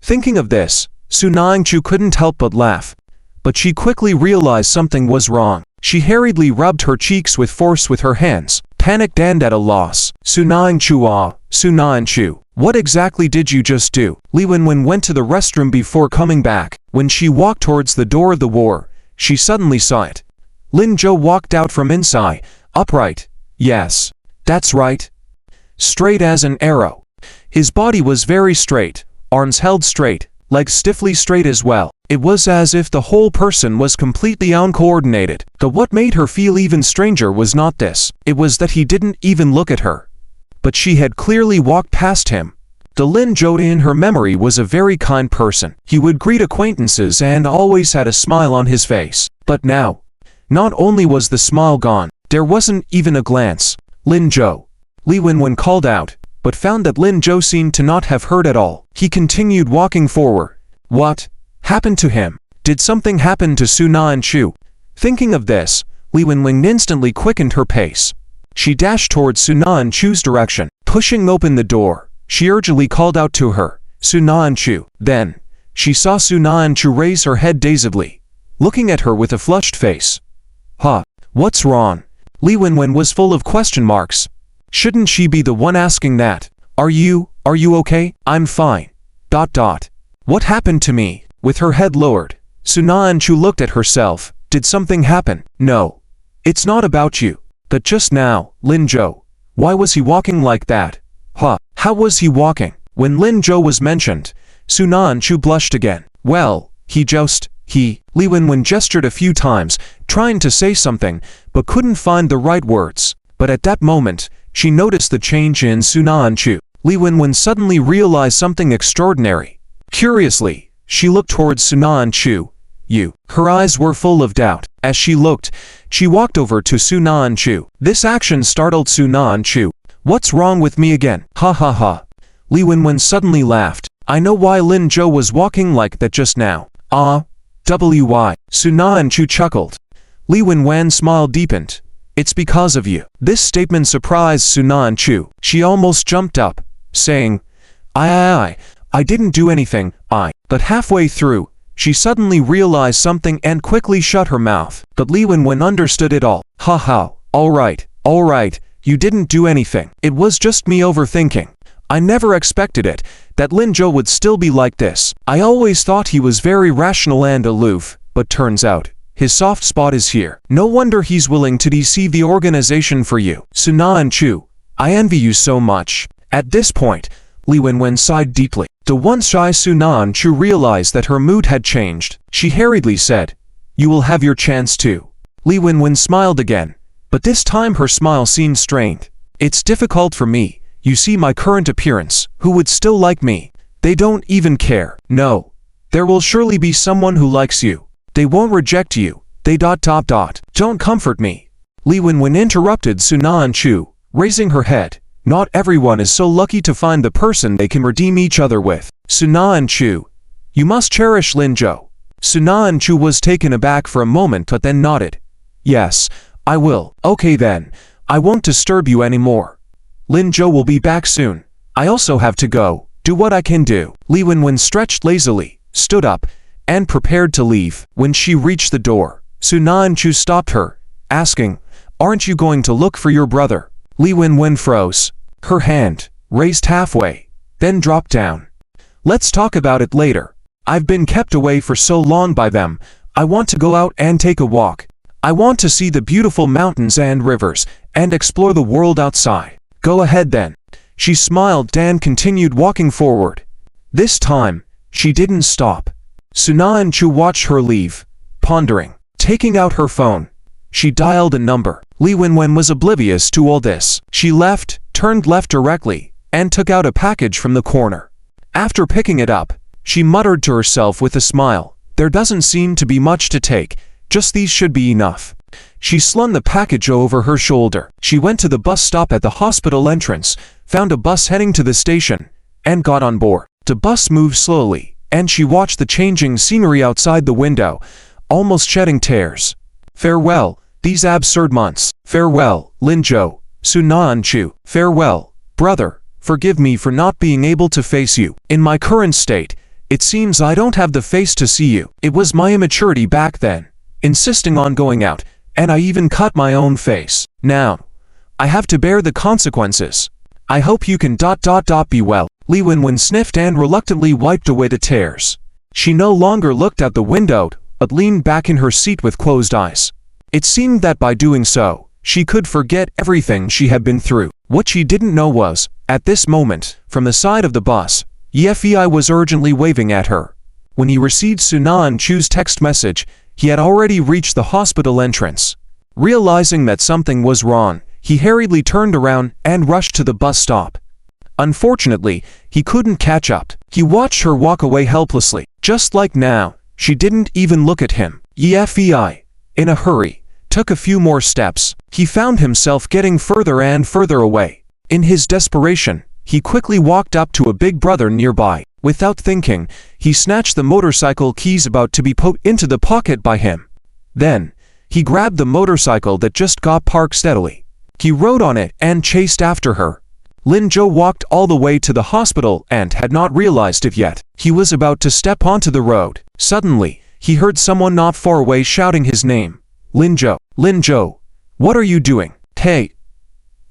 Thinking of this, Sunyanku couldn't help but laugh. But she quickly realized something was wrong. She hurriedly rubbed her cheeks with force with her hands, panicked and at a loss. Sunyanku, what exactly did you just do?" Li Wenwen went to the restroom before coming back. When she walked towards the door of the war, she suddenly saw it. Lin Zhou walked out from inside, upright. Yes, that's right. Straight as an arrow. His body was very straight, arms held straight, legs stiffly straight as well. It was as if the whole person was completely uncoordinated. But what made her feel even stranger was not this. It was that he didn't even look at her. But she had clearly walked past him. The Lin Zhou in her memory was a very kind person. He would greet acquaintances and always had a smile on his face. But now, not only was the smile gone, there wasn't even a glance. Lin Zhou. Li Wenwen called out, but found that Lin Zhou seemed to not have heard at all. He continued walking forward. What happened to him? Did something happen to Su Na and Chu? Thinking of this, Li Wenwen instantly quickened her pace. She dashed towards Su Na and Chu's direction. Pushing open the door, she urgently called out to her, Su Na and Chu. Then, she saw Su Na and Chu raise her head dazedly, looking at her with a flushed face. Huh, what's wrong? Li Wenwen was full of question marks. Shouldn't she be the one asking that? Are you okay? I'm fine. ... What happened to me? With her head lowered, Su Na and Chu looked at herself. Did something happen? No. It's not about you. But just now, Lin Zhou. Why was he walking like that? Huh, how was he walking? When Lin Zhou was mentioned, Su Na and Chu blushed again. Well, Li Wenwen gestured a few times, trying to say something, but couldn't find the right words. But at that moment, she noticed the change in Su Na and Chu. Li Wenwen suddenly realized something extraordinary. Curiously, she looked towards Su Na and Chu. Her eyes were full of doubt. As she looked, she walked over to Su Na and Chu. This action startled Su Na and Chu. What's wrong with me again? Ha ha ha. Li Wenwen suddenly laughed. I know why Lin Zhou was walking like that just now. Why? Su Na and Chu chuckled. Li Wenwen's smile deepened. It's because of you. This statement surprised Su Na and Chu. She almost jumped up, saying, I didn't do anything, But halfway through, she suddenly realized something and quickly shut her mouth. But Li Wenwen understood it all. Ha ha, all right, you didn't do anything. It was just me overthinking. I never expected it, that Lin Zhou would still be like this. I always thought he was very rational and aloof, but turns out, his soft spot is here. No wonder he's willing to deceive the organization for you. Su Na and Chu, I envy you so much. At this point, Li Wenwen sighed deeply. The once shy Su Na and Chu realized that her mood had changed. She hurriedly said, You will have your chance too. Li Wenwen smiled again, but this time her smile seemed strained. It's difficult for me. You see my current appearance. Who would still like me? They don't even care. No. There will surely be someone who likes you. They won't reject you. They ... Don't comfort me. Li Wenwen interrupted Su Na and Chu, raising her head. Not everyone is so lucky to find the person they can redeem each other with. Su Na and Chu. You must cherish Lin Zhou. Su Na and Chu was taken aback for a moment but then nodded. Yes, I will. Okay then. I won't disturb you anymore. Lin Zhou will be back soon. I also have to go. Do what I can do. Li Wenwen stretched lazily, stood up, and prepared to leave. When she reached the door, Su Na and Chu stopped her, asking, Aren't you going to look for your brother? Li Wenwen froze. Her hand, raised halfway, then dropped down. Let's talk about it later. I've been kept away for so long by them. I want to go out and take a walk. I want to see the beautiful mountains and rivers, and explore the world outside. Go ahead then. She smiled and continued walking forward. This time, she didn't stop. Su Na and Chu watched her leave, pondering. Taking out her phone, she dialed a number. Li Wenwen was oblivious to all this. She turned left directly, and took out a package from the corner. After picking it up, she muttered to herself with a smile, There doesn't seem to be much to take, just these should be enough. She slung the package over her shoulder. She went to the bus stop at the hospital entrance, found a bus heading to the station, and got on board. The bus moved slowly, and she watched the changing scenery outside the window, almost shedding tears. Farewell, these absurd months. Farewell, Lin Zhou, Su Na and Chu. Farewell, brother. Forgive me for not being able to face you. In my current state, it seems I don't have the face to see you. It was my immaturity back then, insisting on going out, and I even cut my own face. Now, I have to bear the consequences. I hope you can ... be well. Li Wenwen sniffed and reluctantly wiped away the tears. She no longer looked out the window, but leaned back in her seat with closed eyes. It seemed that by doing so, she could forget everything she had been through. What she didn't know was, at this moment, from the side of the bus, Yefei was urgently waving at her. When he received Sunan Chu's text message, he had already reached the hospital entrance. Realizing that something was wrong, he hurriedly turned around and rushed to the bus stop. Unfortunately, he couldn't catch up. He watched her walk away helplessly. Just like now, she didn't even look at him. Yefei, in a hurry, took a few more steps. He found himself getting further and further away. In his desperation, he quickly walked up to a big brother nearby. Without thinking, he snatched the motorcycle keys about to be put into the pocket by him. Then, he grabbed the motorcycle that just got parked steadily. He rode on it and chased after her. Lin Zhou walked all the way to the hospital and had not realized it yet. He was about to step onto the road. Suddenly, he heard someone not far away shouting his name. Lin Zhou. Lin Zhou. What are you doing? Hey.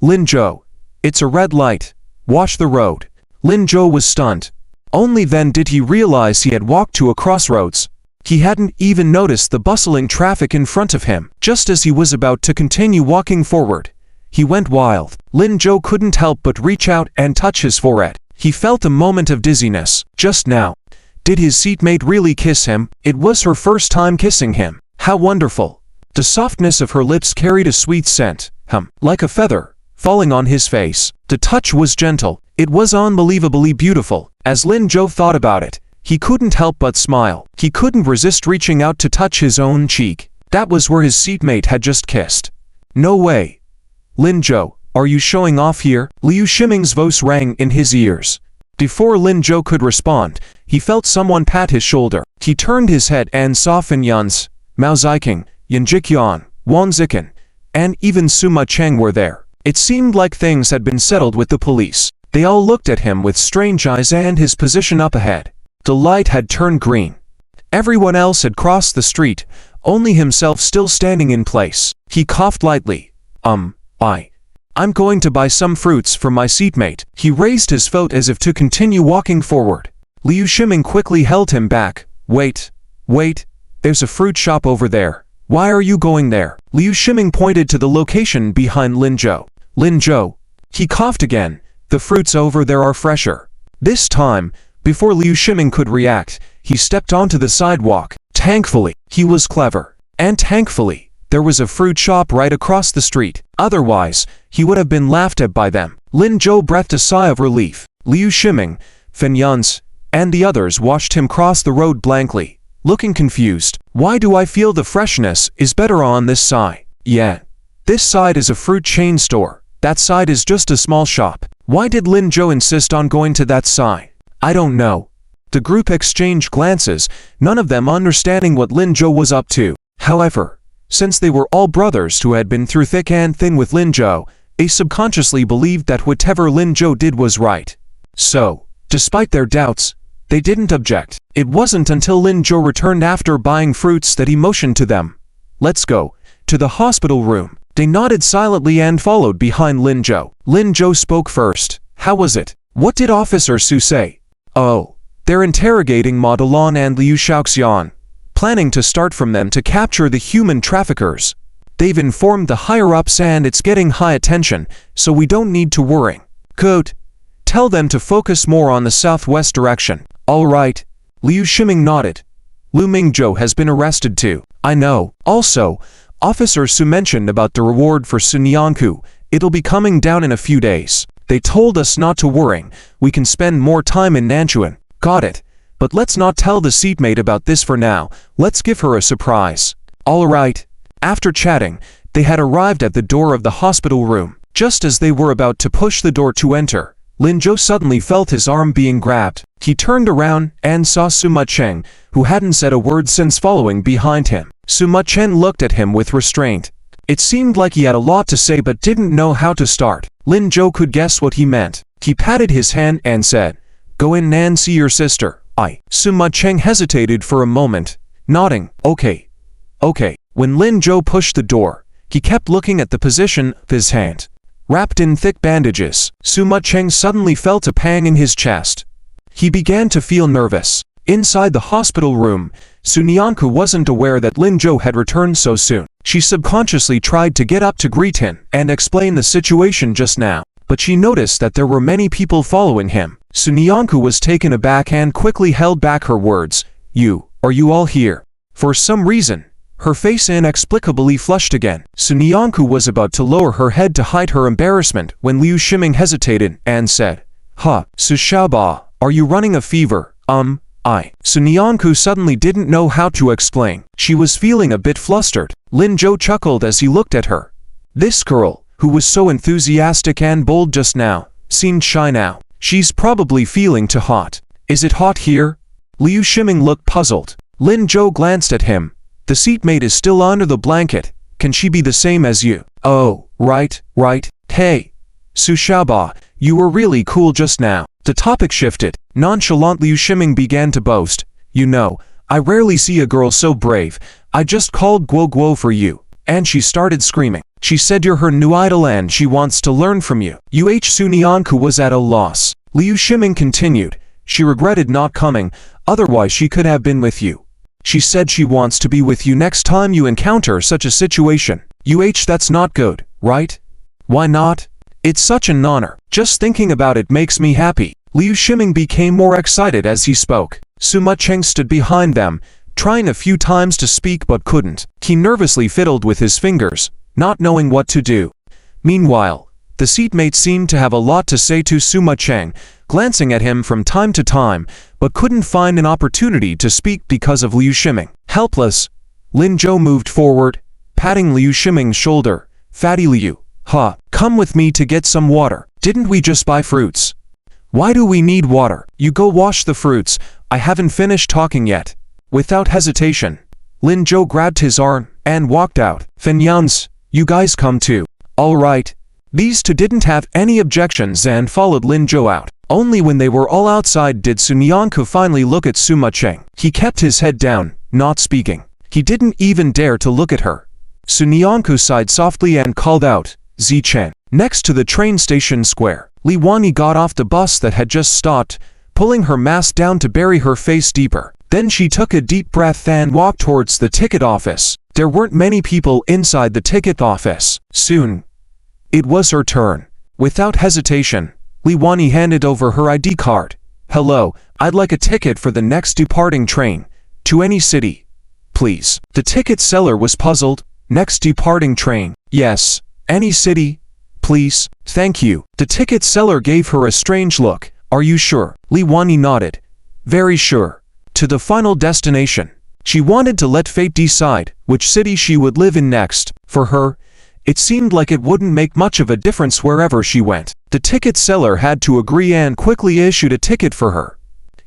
Lin Zhou. It's a red light. Watch the road. Lin Zhou was stunned. Only then did he realize he had walked to a crossroads. He hadn't even noticed the bustling traffic in front of him. Just as he was about to continue walking forward, he went wild. Lin Zhou couldn't help but reach out and touch his forehead. He felt a moment of dizziness. Just now, did his seatmate really kiss him? It was her first time kissing him. How wonderful. The softness of her lips carried a sweet scent, like a feather, falling on his face. The touch was gentle. It was unbelievably beautiful. As Lin Zhou thought about it, he couldn't help but smile. He couldn't resist reaching out to touch his own cheek. That was where his seatmate had just kissed. No way. Lin Zhou, are you showing off here? Liu Shiming's voice rang in his ears. Before Lin Zhou could respond, he felt someone pat his shoulder. He turned his head and saw Fin Yan's, Mao Ziking, Yan Jiqian, Wang Zikan, and even Sima Cheng were there. It seemed like things had been settled with the police. They all looked at him with strange eyes and his position up ahead. The light had turned green. Everyone else had crossed the street, only himself still standing in place. He coughed lightly. I'm going to buy some fruits for my seatmate. He raised his foot as if to continue walking forward. Liu Shiming quickly held him back. Wait, there's a fruit shop over there. Why are you going there? Liu Shiming pointed to the location behind Lin Zhou. Lin Zhou. He coughed again. The fruits over there are fresher. This time, before Liu Shiming could react, he stepped onto the sidewalk. Thankfully, he was clever. And thankfully, there was a fruit shop right across the street. Otherwise, he would have been laughed at by them. Lin Zhou breathed a sigh of relief. Liu Shiming, Fin Yan's, and the others watched him cross the road blankly, looking confused. Why do I feel the freshness is better on this side? Yeah. This side is a fruit chain store. That side is just a small shop. Why did Lin Zhou insist on going to that side? I don't know. The group exchanged glances, none of them understanding what Lin Zhou was up to. However, since they were all brothers who had been through thick and thin with Lin Zhou, they subconsciously believed that whatever Lin Zhou did was right. So, despite their doubts, they didn't object. It wasn't until Lin Zhou returned after buying fruits that he motioned to them. Let's go to the hospital room. They nodded silently and followed behind Lin Zhou. Lin Zhou spoke first. How was it? What did Officer Su say? Oh, they're interrogating Ma Dalon and Liu Shaoxian, planning to start from them to capture the human traffickers. They've informed the higher-ups and it's getting high attention, so we don't need to worry. Good. Tell them to focus more on the southwest direction. All right. Liu Shiming nodded. Lu Mingzhou has been arrested too. I know. Also, Officer Su mentioned about the reward for Sun Yanku. It'll be coming down in a few days. They told us not to worry. We can spend more time in Nanchuan. Got it. But let's not tell the seatmate about this for now. Let's give her a surprise. All right. After chatting, they had arrived at the door of the hospital room. Just as they were about to push the door to enter, Lin Zhou suddenly felt his arm being grabbed. He turned around and saw Sima Cheng, who hadn't said a word since following behind him. Sima Cheng looked at him with restraint. It seemed like he had a lot to say but didn't know how to start. Lin Zhou could guess what he meant. He patted his hand and said, "Go in and see your sister." Sima Cheng hesitated for a moment, nodding. Okay. When Lin Zhou pushed the door, he kept looking at the position of his hand, wrapped in thick bandages. Sima Cheng suddenly felt a pang in his chest. He began to feel nervous. Inside the hospital room, Sunyanku wasn't aware that Lin Zhou had returned so soon. She subconsciously tried to get up to greet him and explain the situation just now, but she noticed that there were many people following him. Sunyanku was taken aback and quickly held back her words. Are you all here? For some reason, her face inexplicably flushed again. Sunyanku was about to lower her head to hide her embarrassment when Liu Shiming hesitated and said, Sushaba, are you running a fever? Sunyanku suddenly didn't know how to explain. She was feeling a bit flustered. Lin Zhou chuckled as he looked at her. This girl, who was so enthusiastic and bold just now, seemed shy now. She's probably feeling too hot. Is it hot here? Liu Shiming looked puzzled. Lin Zhou glanced at him. The seatmate is still under the blanket. Can she be the same as you? Oh, right. Hey, Sushaba, you were really cool just now. The topic shifted. Nonchalant Liu Shiming began to boast. I rarely see a girl so brave. I just called Guo Guo for you. And she started screaming. She said you're her new idol and she wants to learn from you. Sunyanku was at a loss. Liu Shiming continued. She regretted not coming, otherwise she could have been with you. She said she wants to be with you next time you encounter such a situation. That's not good, right? Why not? It's such an honor. Just thinking about it makes me happy. Liu Shiming became more excited as he spoke. Sima Cheng stood behind them, trying a few times to speak but couldn't. He nervously fiddled with his fingers, not knowing what to do. Meanwhile, the seatmate seemed to have a lot to say to Sima Cheng, glancing at him from time to time, but couldn't find an opportunity to speak because of Liu Shiming. Helpless, Lin Zhou moved forward, patting Liu Shiming's shoulder. Fatty Liu, come with me to get some water. Didn't we just buy fruits? Why do we need water? You go wash the fruits. I haven't finished talking yet. Without hesitation, Lin Zhou grabbed his arm and walked out. Fenyans, you guys come too. All right. These two didn't have any objections and followed Lin Zhou out. Only when they were all outside did Sunyanku finally look at Sima Cheng. He kept his head down, not speaking. He didn't even dare to look at her. Sunyanku sighed softly and called out, Zichen. Next to the train station square, Li Wanyi got off the bus that had just stopped, pulling her mask down to bury her face deeper. Then she took a deep breath and walked towards the ticket office. There weren't many people inside the ticket office. Soon, it was her turn. Without hesitation, Li Wanyi handed over her ID card. Hello, I'd like a ticket for the next departing train. To any city, please. The ticket seller was puzzled. Next departing train. Yes, any city, please. Thank you. The ticket seller gave her a strange look. Are you sure? Li Wanyi nodded. Very sure. To the final destination. She wanted to let fate decide which city she would live in next. For her, it seemed like it wouldn't make much of a difference wherever she went. The ticket seller had to agree and quickly issued a ticket for her.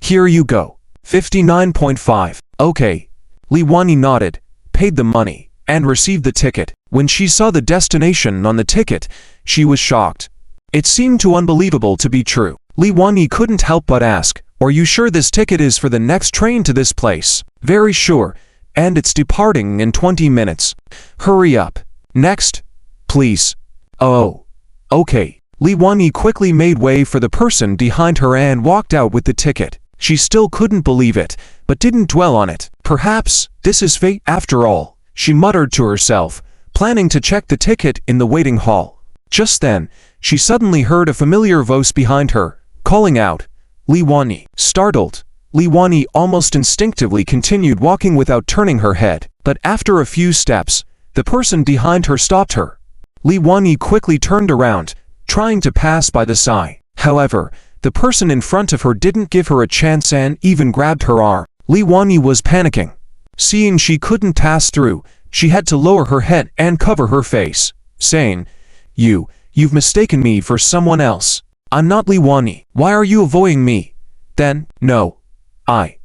Here you go. 59.5. Okay. Li Wanyi nodded, paid the money, and received the ticket. When she saw the destination on the ticket, she was shocked. It seemed too unbelievable to be true. Li Wanyi couldn't help but ask, are you sure this ticket is for the next train to this place? Very sure, and it's departing in 20 minutes. Hurry up. Next, please. Oh, okay. Li Wanyi quickly made way for the person behind her and walked out with the ticket. She still couldn't believe it, but didn't dwell on it. Perhaps this is fate after all, she muttered to herself, planning to check the ticket in the waiting hall. Just then, she suddenly heard a familiar voice behind her, calling out, Li Wanyi. Startled, Li Wanyi almost instinctively continued walking without turning her head, but after a few steps, the person behind her stopped her. Li Wanyi quickly turned around, trying to pass by the side. However, the person in front of her didn't give her a chance and even grabbed her arm. Li Wanyi was panicking. Seeing she couldn't pass through, she had to lower her head and cover her face, saying, You've mistaken me for someone else. I'm not Li Wanyi. Why are you avoiding me? Then, no. I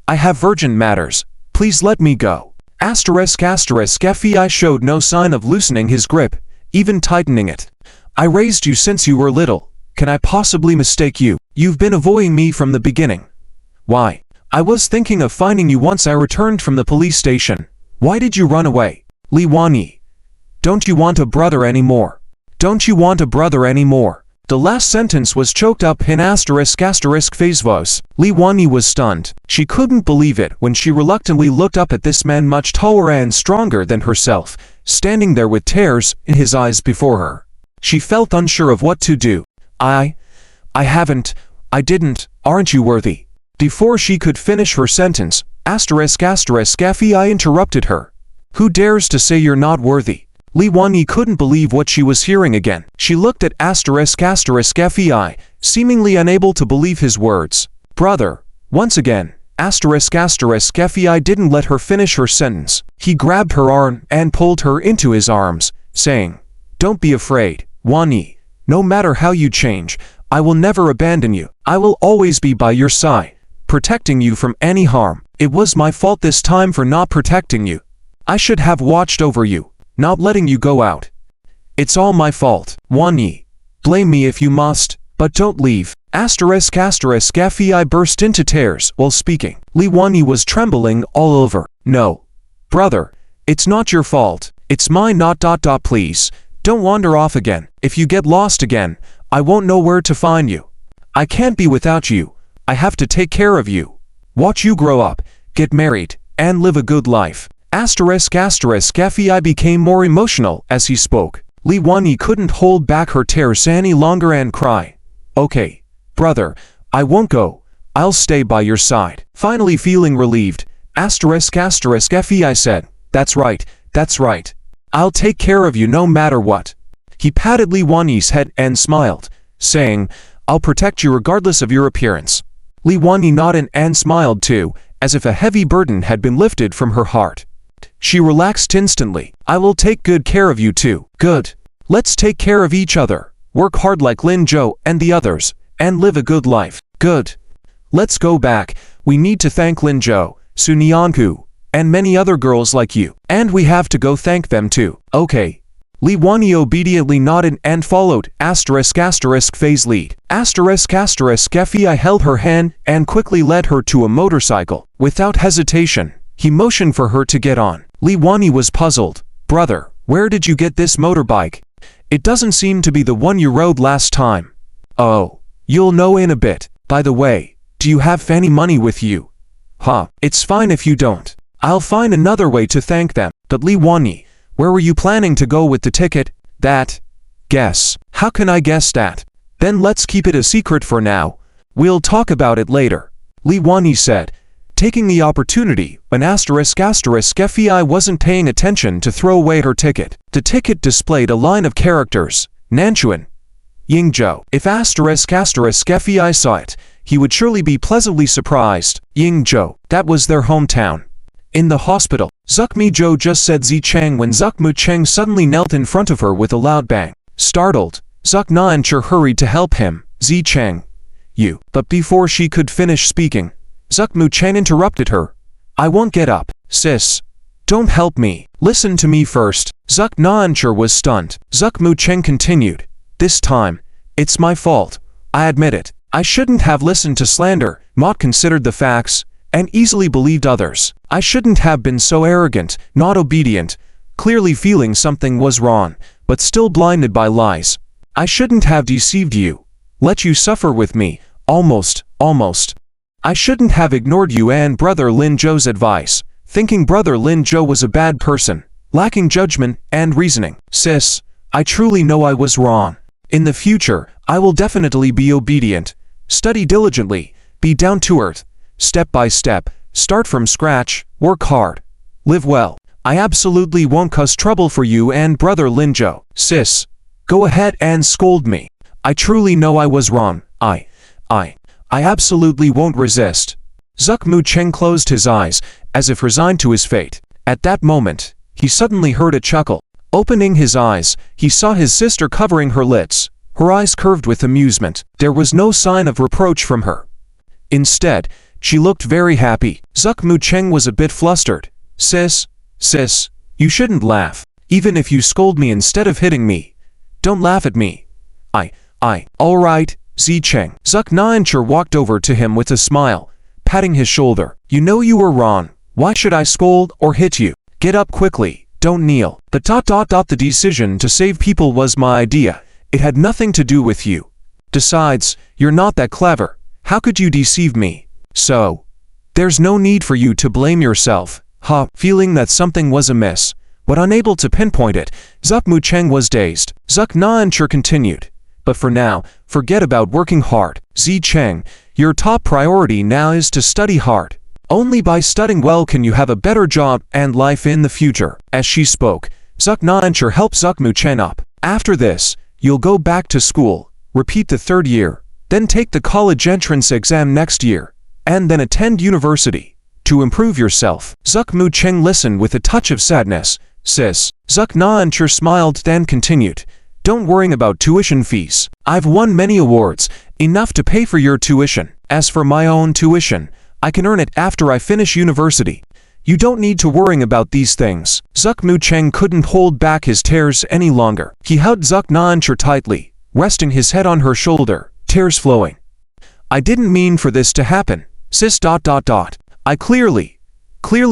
have urgent matters. Please let me go. ****FEI showed no sign of loosening his grip, even tightening it. I raised you since you were little. Can I possibly mistake you? You've been avoiding me from the beginning. Why? I was thinking of finding you once I returned from the police station. Why did you run away? Li Wanyi. Don't you want a brother anymore? Don't you want a brother anymore? The last sentence was choked up in **** phase voice. Li Wanyi was stunned. She couldn't believe it when she reluctantly looked up at this man much taller and stronger than herself, standing there with tears in his eyes before her. She felt unsure of what to do. I didn't, aren't you worthy? Before she could finish her sentence, **** interrupted her. Who dares to say you're not worthy? Li Wanyi couldn't believe what she was hearing again. She looked at ****, seemingly unable to believe his words. Brother, once again, **** didn't let her finish her sentence. He grabbed her arm and pulled her into his arms, saying, "Don't be afraid, Wanyi. No matter how you change, I will never abandon you. I will always be by your side, protecting you from any harm. It was my fault this time for not protecting you. I should have watched over you, not letting you go out. It's all my fault, Wanyi. Blame me if you must, but don't leave." **** burst into tears while speaking. Li Wanyi was trembling all over. "No, brother, it's not your fault. It's mine. Please, don't wander off again. If you get lost again, I won't know where to find you. I can't be without you. I have to take care of you. Watch you grow up, get married, and live a good life." **** became more emotional as he spoke. Li Wanyi couldn't hold back her tears any longer and cry, "Okay, brother, I won't go. I'll stay by your side." Finally feeling relieved, **** said, That's right. I'll take care of you no matter what." He patted Li Wanyi's head and smiled, saying, "I'll protect you regardless of your appearance." Li Wanyi nodded and smiled too, as if a heavy burden had been lifted from her heart. She relaxed instantly. "I will take good care of you too." "Good. Let's take care of each other, work hard like Lin Zhou and the others, and live a good life." "Good. Let's go back. We need to thank Lin Zhou, Su Nianku, and many other girls like you. And we have to go thank them too." "Okay." Li Wanyi obediently nodded and followed ****phase lead. **** held her hand and quickly led her to a motorcycle. Without hesitation, he motioned for her to get on. Li Wanyi was puzzled. "Brother, where did you get this motorbike? It doesn't seem to be the one you rode last time." "Oh, you'll know in a bit. By the way, do you have any money with you?" "Huh, it's fine if you don't. I'll find another way to thank them." "But Li Wanyi, where were you planning to go with the ticket?" Guess. How can I guess that? Then let's keep it a secret for now. We'll talk about it later," Li Wanyi said, taking the opportunity when **** wasn't paying attention to throw away her ticket. The ticket displayed a line of characters, Nanchuan, Yingzhou. If **** saw it, he would surely be pleasantly surprised. Yingzhou, that was their hometown. In the hospital, Zukmi Zhou just said Zicheng when Zukmu Cheng suddenly knelt in front of her with a loud bang. Startled, Zuk Naancher hurried to help him. "Zicheng, you." But before she could finish speaking, Zukmu Cheng interrupted her. "I won't get up. Sis, don't help me. Listen to me first." Zuk Naancher was stunned. Zukmu Cheng continued, "This time, it's my fault. I admit it. I shouldn't have listened to slander, not considered the facts, and easily believed others. I shouldn't have been so arrogant, not obedient, clearly feeling something was wrong, but still blinded by lies. I shouldn't have deceived you, let you suffer with me, almost. I shouldn't have ignored you and Brother Lin Zhou's advice, thinking Brother Lin Zhou was a bad person, lacking judgment and reasoning. Sis, I truly know I was wrong. In the future, I will definitely be obedient, study diligently, be down to earth, step by step, start from scratch, work hard, live well. I absolutely won't cause trouble for you and Brother Lin Zhou. Sis, go ahead and scold me. I truly know I was wrong. I absolutely won't resist." Zukmu Cheng closed his eyes, as if resigned to his fate. At that moment, he suddenly heard a chuckle. Opening his eyes, he saw his sister covering her lids, her eyes curved with amusement. There was no sign of reproach from her. Instead, she looked very happy. Zukmu Cheng was a bit flustered. Sis, you shouldn't laugh. Even if you scold me instead of hitting me, don't laugh at me. All right, Zicheng. Zuk Naancher walked over to him with a smile, patting his shoulder. "You know you were wrong. Why should I scold or hit you? Get up quickly, don't kneel." The decision to save people was my idea. It had nothing to do with you. Besides, you're not that clever. How could you deceive me? So, there's no need for you to blame yourself. Feeling that something was amiss, but unable to pinpoint it, Zuck Mucheng was dazed. Zuck Naancher continued. But for now, forget about working hard. Zi Cheng, your top priority now is to study hard. Only by studying well can you have a better job and life in the future. As she spoke, Zuck Naancher helped Zuck Mucheng up. After this, you'll go back to school, repeat the 3rd year, then take the college entrance exam next year, and then attend university. To improve yourself. Zuck Mucheng listened with a touch of sadness. Sis. Zuck Naancher smiled then continued. Don't worry about tuition fees. I've won many awards, enough to pay for your tuition. As for my own tuition, I can earn it after I finish university. You don't need to worry about these things. Zuck Mucheng couldn't hold back his tears any longer. He hugged Zuck Naancher tightly, resting his head on her shoulder, tears flowing. I didn't mean for this to happen, sis. I clearly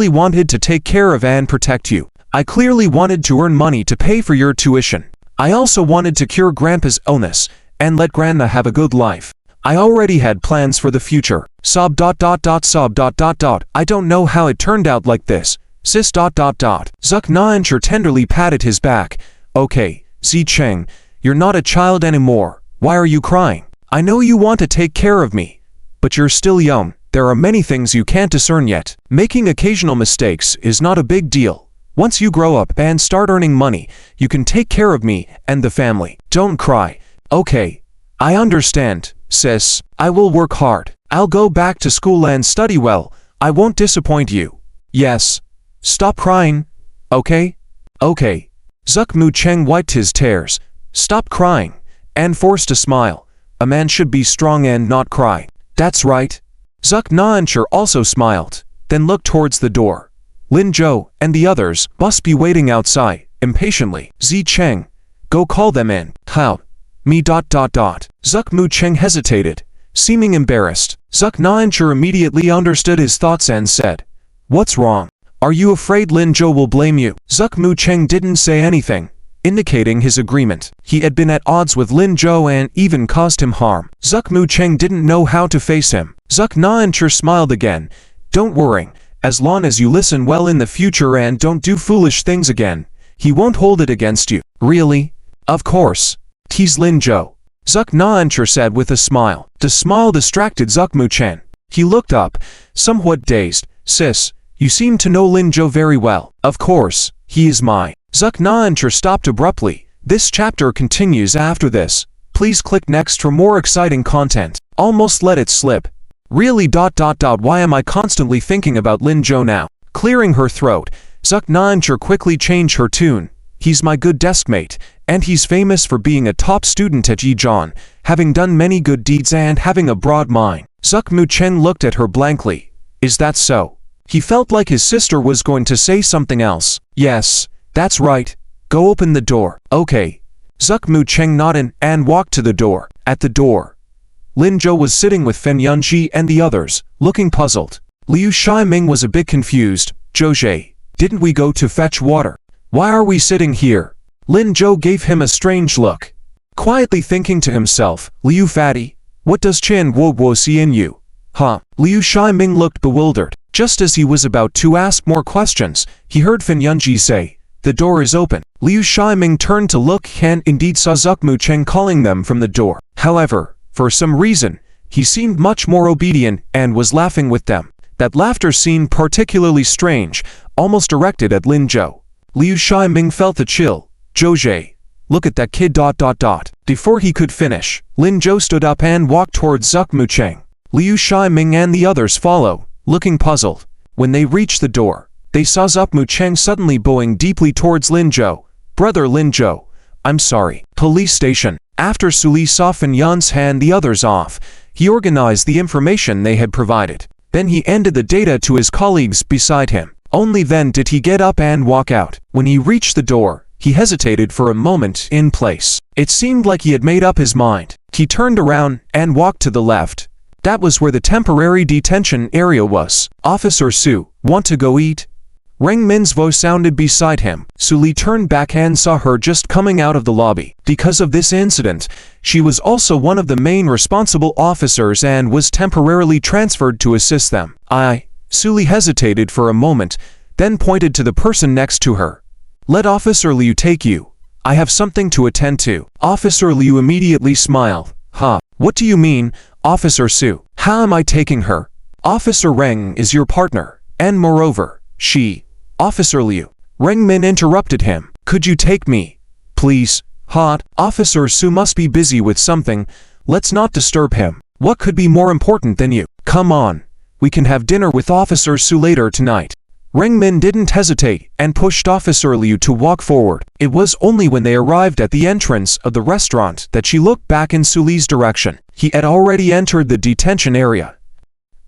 wanted to take care of and protect you. I clearly wanted to earn money to pay for your tuition. I also wanted to cure Grandpa's illness and let Grandma have a good life. I already had plans for the future. Sob. I don't know how it turned out like this, sis. Zuck Naancher tenderly patted his back. Okay, Zi Cheng, you're not a child anymore. Why are you crying? I know you want to take care of me, but you're still young. There are many things you can't discern yet. Making occasional mistakes is not a big deal. Once you grow up and start earning money, you can take care of me and the family. Don't cry. Okay, I understand, sis. I will work hard. I'll go back to school and study well. I won't disappoint you. Yes. Stop crying. Okay? Okay. Zuck Mucheng wiped his tears, stopped crying, and forced a smile. A man should be strong and not cry. That's right. Zuck Naancher also smiled, then looked towards the door. Lin Zhou and the others must be waiting outside, impatiently. Zi Cheng, go call them in. How? Me. Zuck Mucheng hesitated, seeming embarrassed. Zuck Naancher immediately understood his thoughts and said, What's wrong? Are you afraid Lin Zhou will blame you? Zuck Mucheng didn't say anything, indicating his agreement. He had been at odds with Lin Zhou and even caused him harm. Zuck Mucheng didn't know how to face him. Zuck Naancher smiled again. Don't worry. As long as you listen well in the future and don't do foolish things again, he won't hold it against you. Really? Of course. Tease Lin Zhou. Zuck Naancher said with a smile. The smile distracted Zuck Mucheng. He looked up, somewhat dazed. Sis, you seem to know Lin Zhou very well. Of course, he is my. Zuck Naancher stopped abruptly. This chapter continues after this. Please click next for more exciting content. Almost let it slip. Really. Why am I constantly thinking about Lin Zhou now? Clearing her throat, Zuck Naancher quickly changed her tune. He's my good deskmate, and he's famous for being a top student at Yijian, having done many good deeds and having a broad mind. Zuck Mucheng looked at her blankly. Is that so? He felt like his sister was going to say something else. Yes, that's right. Go open the door. Okay. Zuck Mucheng nodded and walked to the door. At the door, Lin Zhou was sitting with Fen Yunji and the others, looking puzzled. Liu Shiming was a bit confused. Zhou, didn't we go to fetch water? Why are we sitting here? Lin Zhou gave him a strange look. Quietly thinking to himself, Liu Fatty, what does Chen Guoguo see in you? Liu Shiming looked bewildered. Just as he was about to ask more questions, he heard Fen Yunji say, the door is open. Liu Shiming turned to look and indeed saw Zuck Mucheng calling them from the door. However, for some reason, he seemed much more obedient and was laughing with them. That laughter seemed particularly strange, almost directed at Lin Zhou. Liu Shiming felt a chill. Zhou, look at that kid. Before he could finish, Lin Zhou stood up and walked towards Zuck Mucheng. Liu Shiming and the others followed, looking puzzled. When they reached the door, they saw Zuck Mucheng suddenly bowing deeply towards Lin Zhou. Brother Lin Zhou, I'm sorry. Police station. After Suli saw Fen Yan's hand the others off, he organized the information they had provided. Then he handed the data to his colleagues beside him. Only then did he get up and walk out. When he reached the door, he hesitated for a moment in place. It seemed like he had made up his mind. He turned around and walked to the left. That was where the temporary detention area was. Officer Su, want to go eat? Reng Min's voice sounded beside him. Suli turned back and saw her just coming out of the lobby. Because of this incident, she was also one of the main responsible officers and was temporarily transferred to assist them. Suli hesitated for a moment, then pointed to the person next to her. Let Officer Liu take you. I have something to attend to. Officer Liu immediately smiled. What do you mean, Officer Su? How am I taking her? Officer Reng is your partner, and moreover, she. Officer Liu. Reng Min interrupted him. Could you take me? Please. Officer Su must be busy with something. Let's not disturb him. What could be more important than you? Come on. We can have dinner with Officer Su later tonight. Reng Min didn't hesitate and pushed Officer Liu to walk forward. It was only when they arrived at the entrance of the restaurant that she looked back in Suli's direction. He had already entered the detention area.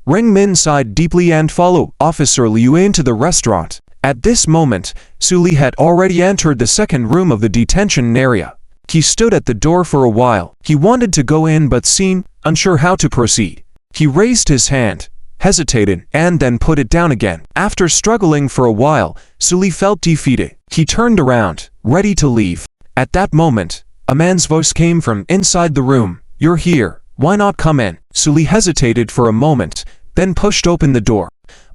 Reng Min sighed deeply and followed Officer Liu into the restaurant. At this moment, Suli had already entered the second room of the detention area. He stood at the door for a while. He wanted to go in but seemed unsure how to proceed. He raised his hand, hesitated, and then put it down again. After struggling for a while, Suli felt defeated. He turned around, ready to leave. At that moment, a man's voice came from inside the room. You're here. Why not come in? Suli hesitated for a moment, then pushed open the door.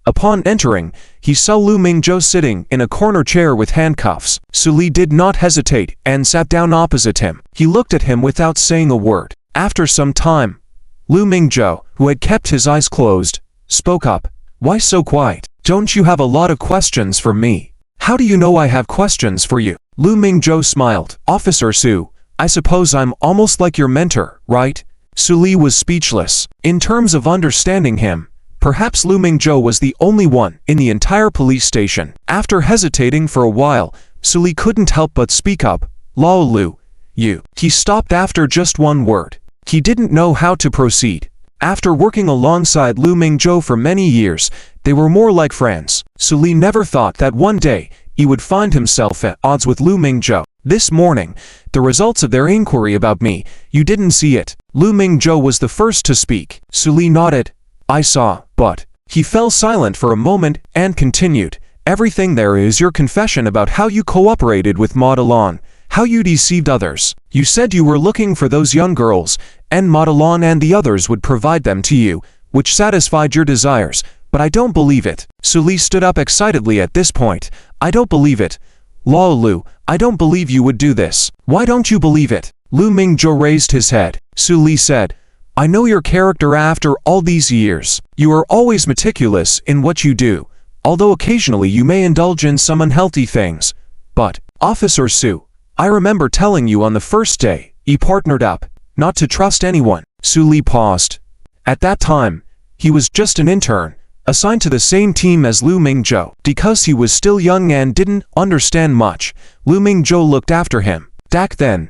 Upon entering, he saw Lu Mingzhou sitting in a corner chair with handcuffs. Suli did not hesitate and sat down opposite him. He looked at him without saying a word. After some time, Lu Mingzhou, who had kept his eyes closed, spoke up. Why so quiet? Don't you have a lot of questions for me? How do you know I have questions for you? Lu Mingzhou smiled. Officer Su, I suppose I'm almost like your mentor, right? Suli was speechless. In terms of understanding him, perhaps Lu Mingzhou was the only one in the entire police station. After hesitating for a while, Suli couldn't help but speak up. Lao Lu, you. He stopped after just one word. He didn't know how to proceed. After working alongside Lu Mingzhou for many years, they were more like friends. Suli never thought that one day he would find himself at odds with Lu Mingzhou. This morning, the results of their inquiry about me, you didn't see it. Lu Mingzhou was the first to speak. Suli nodded. I saw, but he fell silent for a moment and continued. Everything there is your confession about how you cooperated with Madelon, how you deceived others. You said you were looking for those young girls, and Madelon and the others would provide them to you, which satisfied your desires, but I don't believe it. Suli stood up excitedly at this point. I don't believe it. Lao Lu, I don't believe you would do this. Why don't you believe it? Lu Mingzhou raised his head. Suli said, I know your character after all these years. You are always meticulous in what you do, although occasionally you may indulge in some unhealthy things. But, Officer Su, I remember telling you on the first day you partnered up, not to trust anyone. Suli paused. At that time, he was just an intern, assigned to the same team as Lu Mingzhou. Because he was still young and didn't understand much, Lu Mingzhou looked after him. Back then,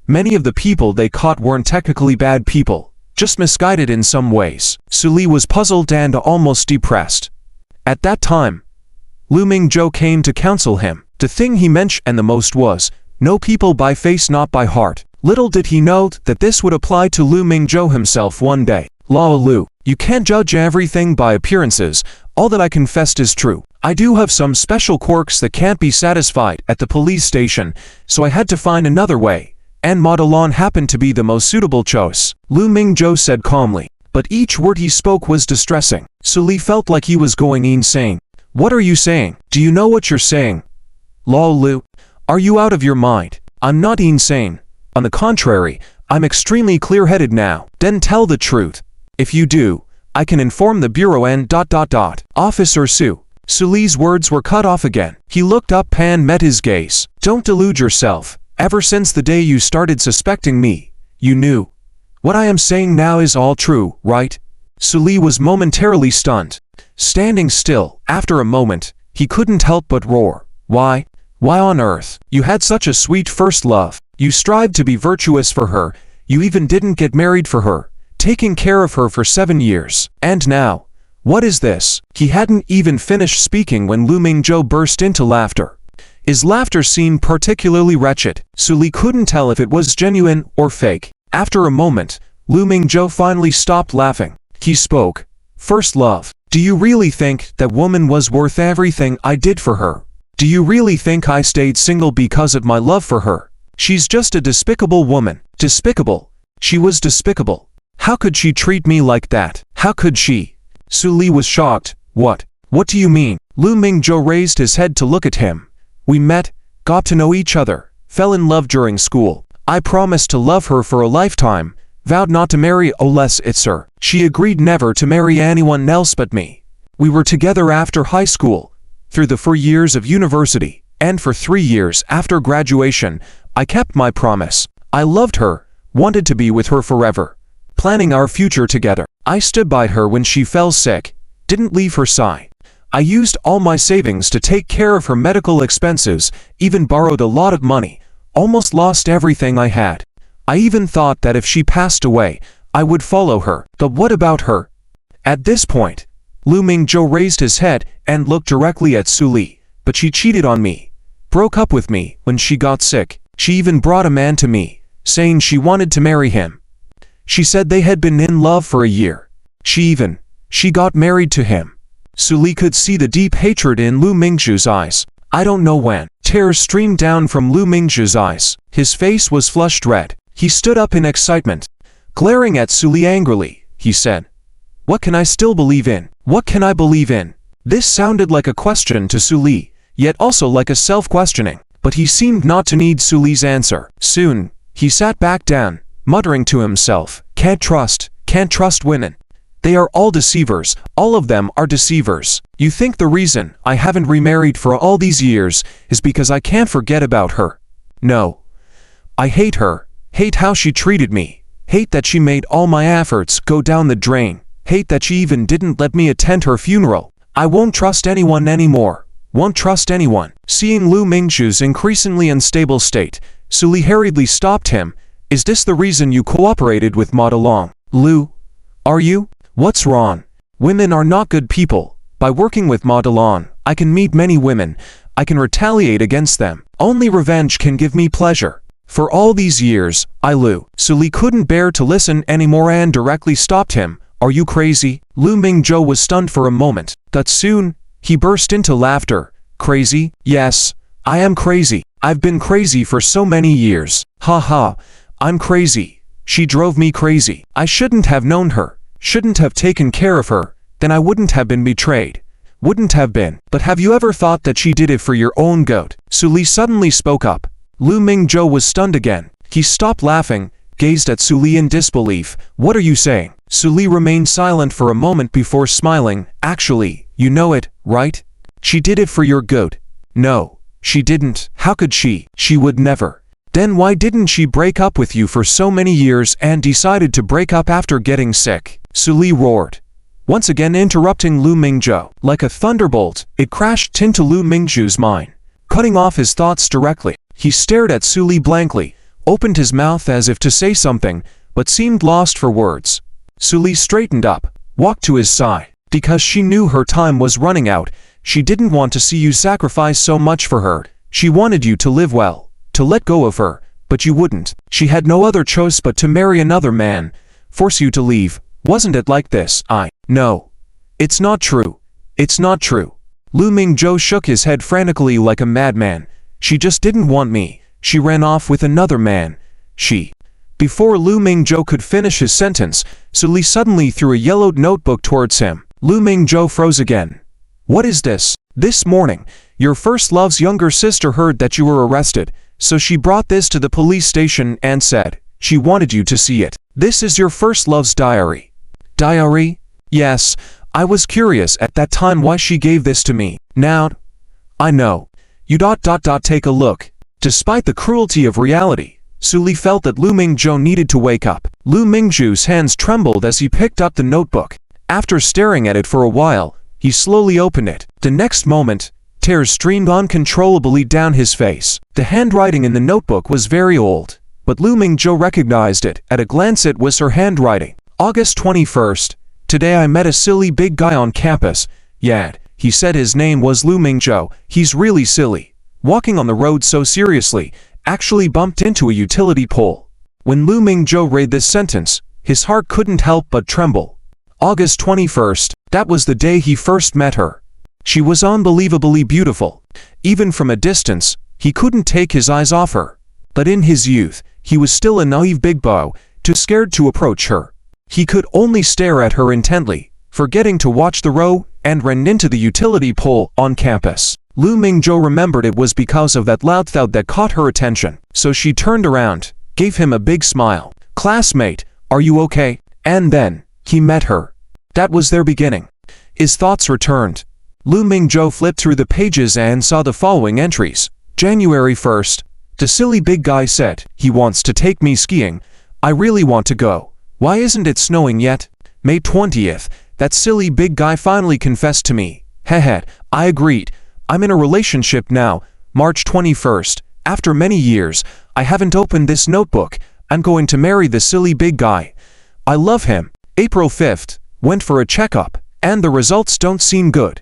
many of the people they caught weren't technically bad people, just misguided in some ways. Suli was puzzled and almost depressed. At that time, Lu Mingzhou came to counsel him. The thing he mentioned the most was, know people by face not by heart. Little did he know that this would apply to Lu Mingzhou himself one day. Lao Lu, you can't judge everything by appearances. All that I confessed is true. I do have some special quirks that can't be satisfied at the police station, so I had to find another way, and Madelon happened to be the most suitable choice. Lu Mingzhou said calmly, but each word he spoke was distressing. Suli felt like he was going insane. What are you saying? Do you know what you're saying? Lao Lu, are you out of your mind? I'm not insane. On the contrary, I'm extremely clear-headed now. Then tell the truth. If you do, I can inform the bureau and ... Officer Su. Suli's words were cut off again. He looked up and met his gaze. Don't delude yourself. Ever since the day you started suspecting me, you knew. What I am saying now is all true, right? Suli was momentarily stunned. Standing still, after a moment, he couldn't help but roar. Why? Why on earth? You had such a sweet first love. You strived to be virtuous for her. You even didn't get married for her, taking care of her for 7 years. And now, what is this? He hadn't even finished speaking when Lu Mingzhou burst into laughter. His laughter seemed particularly wretched. Suli couldn't tell if it was genuine or fake. After a moment, Lu Mingzhou finally stopped laughing. He spoke. First love. Do you really think that woman was worth everything I did for her? Do you really think I stayed single because of my love for her? She's just a despicable woman. Despicable. She was despicable. How could she treat me like that? How could she? Su Li was shocked. What? What do you mean? Lu Mingzhou raised his head to look at him. We met, got to know each other, fell in love during school. I promised to love her for a lifetime, vowed not to marry unless it's her. She agreed never to marry anyone else but me. We were together after high school, through the 4 years of university, and for 3 years after graduation. I kept my promise. I loved her, wanted to be with her forever, planning our future together. I stood by her when she fell sick, didn't leave her side. I used all my savings to take care of her medical expenses, even borrowed a lot of money, almost lost everything I had. I even thought that if she passed away, I would follow her. But what about her? At this point, Lu Mingzhou raised his head and looked directly at Su Li. But she cheated on me, broke up with me when she got sick. She even brought a man to me, saying she wanted to marry him. She said they had been in love for a year. She got married to him. Su Li could see the deep hatred in Lu Mingzhou's eyes. I don't know when. Tears streamed down from Lu Mingzhou's eyes. His face was flushed red. He stood up in excitement. Glaring at Su Li angrily, he said, "What can I still believe in? What can I believe in?" This sounded like a question to Su Li, yet also like a self-questioning. But he seemed not to need Su Li's answer. Soon, he sat back down, muttering to himself, can't trust women. They are all deceivers, all of them are deceivers. You think the reason I haven't remarried for all these years is because I can't forget about her? No. I hate her, hate how she treated me, hate that she made all my efforts go down the drain, hate that she even didn't let me attend her funeral. I won't trust anyone anymore, won't trust anyone. Seeing Lu Mingzhou's increasingly unstable state, Su Li hurriedly stopped him. Is this the reason you cooperated with Ma Delong? Lu, are you? What's wrong? Women are not good people. By working with Ma Delong, I can meet many women. I can retaliate against them. Only revenge can give me pleasure. For all these years, Su Li couldn't bear to listen anymore and directly stopped him. Are you crazy? Lu Mingzhou was stunned for a moment. But soon, he burst into laughter. Crazy? Yes, I am crazy. I've been crazy for so many years. Ha ha, I'm crazy. She drove me crazy. I shouldn't have known her. Shouldn't have taken care of her, then I wouldn't have been betrayed. Wouldn't have been. But have you ever thought that she did it for your own good? Su Li suddenly spoke up. Lu Mingzhou was stunned again. He stopped laughing, gazed at Su Li in disbelief. What are you saying? Su Li remained silent for a moment before smiling. Actually, you know it, right? She did it for your good. No, she didn't. How could she? She would never. Then why didn't she break up with you for so many years and decided to break up after getting sick? Su Li roared, once again interrupting Lu Mingzhou. Like a thunderbolt, it crashed into Lu Mingzhou's mind, cutting off his thoughts directly. He stared at Su Li blankly, opened his mouth as if to say something, but seemed lost for words. Su Li straightened up, walked to his side. Because she knew her time was running out, she didn't want to see you sacrifice so much for her. She wanted you to live well, to let go of her, but you wouldn't. She had no other choice but to marry another man, force you to leave. Wasn't it like this? No. It's not true. It's not true. Lu Mingzhou shook his head frantically like a madman. She just didn't want me. She ran off with another man. Before Lu Mingzhou could finish his sentence, Su Li suddenly threw a yellowed notebook towards him. Lu Mingzhou froze again. What is this? This morning, your first love's younger sister heard that you were arrested, so she brought this to the police station and said she wanted you to see it. This is your first love's diary. Diary? Yes, I was curious at that time why she gave this to me. Now, I know. You take a look. Despite the cruelty of reality, Su Li felt that Lu Mingzhou needed to wake up. Lu Mingzhou's hands trembled as he picked up the notebook. After staring at it for a while, he slowly opened it. The next moment, tears streamed uncontrollably down his face. The handwriting in the notebook was very old, but Lu Mingzhou recognized it. At a glance it was her handwriting. August 21st. Today I met a silly big guy on campus. He said his name was Lu Mingzhou. He's really silly. Walking on the road so seriously, actually bumped into a utility pole. When Lu Mingzhou read this sentence, his heart couldn't help but tremble. August 21st, that was the day he first met her. She was unbelievably beautiful. Even from a distance, he couldn't take his eyes off her. But in his youth, he was still a naive big boy, too scared to approach her. He could only stare at her intently, forgetting to watch the row and ran into the utility pole on campus. Lu Mingzhou remembered it was because of that loud thud that caught her attention, so she turned around, gave him a big smile. "Classmate, are you okay?" And then, he met her. That was their beginning. His thoughts returned. Lu Mingzhou flipped through the pages and saw the following entries. January 1st. The silly big guy said, he wants to take me skiing. I really want to go. Why isn't it snowing yet? May 20th. That silly big guy finally confessed to me. Hehe, I agreed. I'm in a relationship now. March 21st. After many years, I haven't opened this notebook. I'm going to marry the silly big guy. I love him. April 5th. Went for a checkup, and the results don't seem good.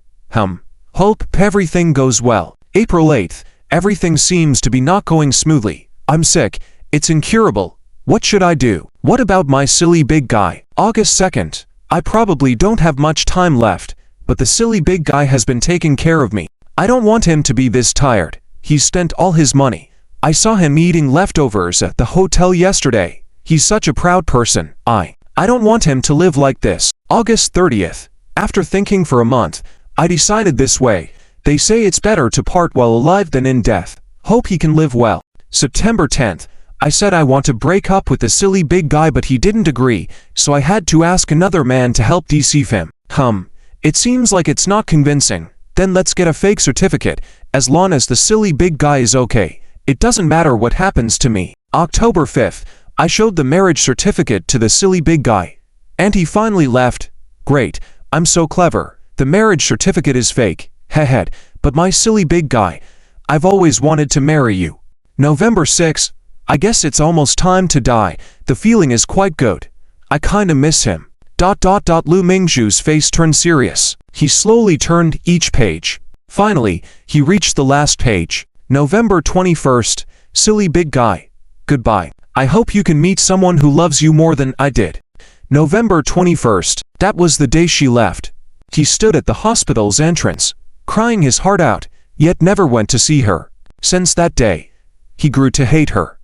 Hope everything goes well. April 8th. Everything seems to be not going smoothly. I'm sick. It's incurable. What should I do? What about my silly big guy? August 2nd. I probably don't have much time left, but the silly big guy has been taking care of me. I don't want him to be this tired. He's spent all his money. I saw him eating leftovers at the hotel yesterday. He's such a proud person. I don't want him to live like this. August 30th. After thinking for a month, I decided this way. They say it's better to part while alive than in death. Hope he can live well. September 10th. I said I want to break up with the silly big guy, but he didn't agree, so I had to ask another man to help deceive him. It seems like it's not convincing. Then let's get a fake certificate. As long as the silly big guy is okay, it doesn't matter what happens to me. October 5th. I showed the marriage certificate to the silly big guy, and he finally left. Great, I'm so clever. The marriage certificate is fake. Hehe, but my silly big guy, I've always wanted to marry you. November 6th. I guess it's almost time to die. The feeling is quite good. I kinda miss him. Lu Mingzhou's face turned serious. He slowly turned each page. Finally, he reached the last page. November 21st. Silly big guy. Goodbye. I hope you can meet someone who loves you more than I did. November 21st. That was the day she left. He stood at the hospital's entrance, crying his heart out, yet never went to see her. Since that day, he grew to hate her.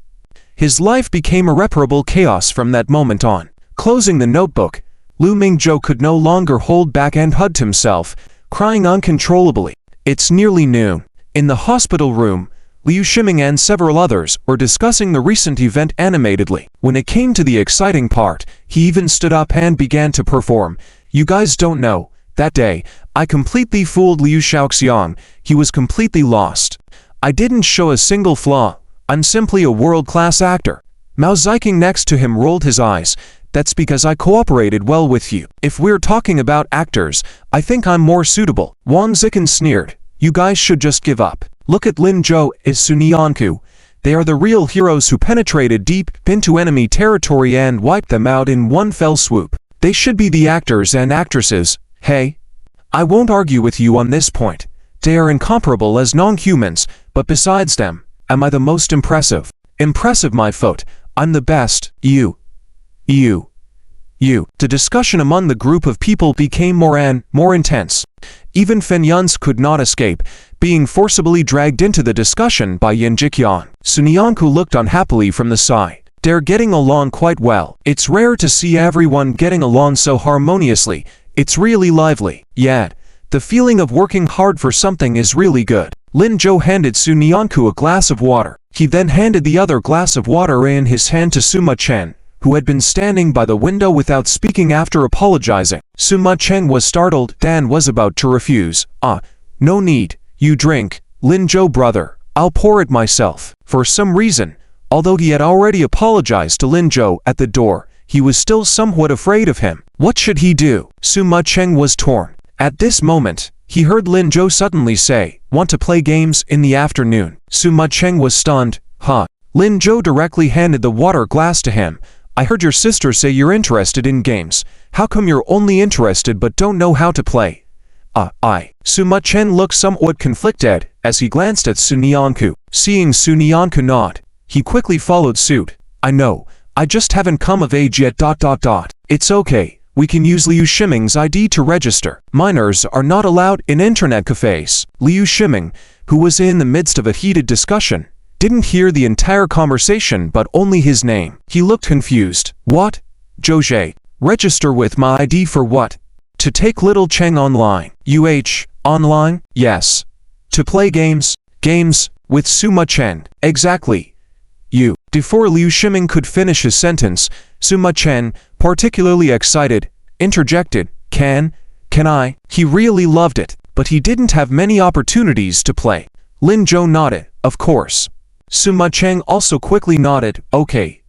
His life became irreparable chaos from that moment on. Closing the notebook, Lu Mingzhou could no longer hold back and hugged himself, crying uncontrollably. It's nearly noon. In the hospital room, Liu Shiming and several others were discussing the recent event animatedly. When it came to the exciting part, he even stood up and began to perform. You guys don't know, that day, I completely fooled Liu Shaoxiang. He was completely lost. I didn't show a single flaw. I'm simply a world-class actor. Mao Ziking next to him rolled his eyes. That's because I cooperated well with you. If we're talking about actors, I think I'm more suitable. Wang Zikin sneered. You guys should just give up. Look at Lin Zhou and Sun Yanku. They are the real heroes who penetrated deep into enemy territory and wiped them out in one fell swoop. They should be the actors and actresses. Hey, I won't argue with you on this point. They are incomparable as non-humans, but besides them, am I the most impressive? Impressive, my foot. I'm the best. You. The discussion among the group of people became more and more intense. Even Fen Yun's could not escape, being forcibly dragged into the discussion by Yin Jiqian. Sun Yanku looked unhappily from the side. They're getting along quite well. It's rare to see everyone getting along so harmoniously. It's really lively. Yet, the feeling of working hard for something is really good. Lin Zhou handed Sun Yanku a glass of water. He then handed the other glass of water in his hand to Sima Chen, who had been standing by the window without speaking after apologizing. Sima Chen was startled and was about to refuse. No need. You drink. Lin Zhou brother. I'll pour it myself. For some reason, although he had already apologized to Lin Zhou at the door, he was still somewhat afraid of him. What should he do? Sima Chen was torn. At this moment, he heard Lin Zhou suddenly say, "Want to play games in the afternoon?" Sima Chen was stunned. Lin Zhou directly handed the water glass to him. I heard your sister say you're interested in games. How come you're only interested but don't know how to play? Sima Chen looked somewhat conflicted as he glanced at Sun Yanku. Seeing Sun Yanku nod, he quickly followed suit. I know, I just haven't come of age yet. It's okay. We can use Liu Shiming's ID to register. Minors are not allowed in internet cafes. Liu Shiming, who was in the midst of a heated discussion, didn't hear the entire conversation but only his name. He looked confused. What? Zhou, register with my ID for what? To take Little Cheng online. Online? Yes. To play games? Games? With Sima Chen. Exactly. You. Before Liu Shiming could finish his sentence, Sima Chen, particularly excited, interjected, Can I? He really loved it, but he didn't have many opportunities to play. Lin Zhou nodded, of course. Sima Chen also quickly nodded, okay.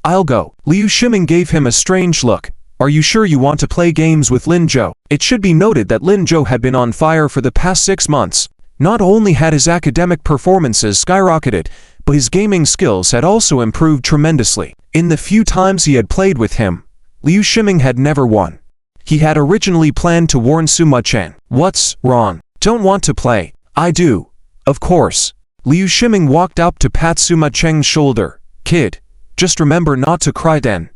I'll go. Liu Shiming gave him a strange look. Are you sure you want to play games with Lin Zhou? It should be noted that Lin Zhou had been on fire for the past 6 months. Not only had his academic performances skyrocketed, but his gaming skills had also improved tremendously. In the few times he had played with him, Liu Shiming had never won. He had originally planned to warn Sima Chen. What's wrong? Don't want to play? I do. Of course. Liu Shiming walked up to pat Sima Chen's shoulder. Kid, just remember not to cry then.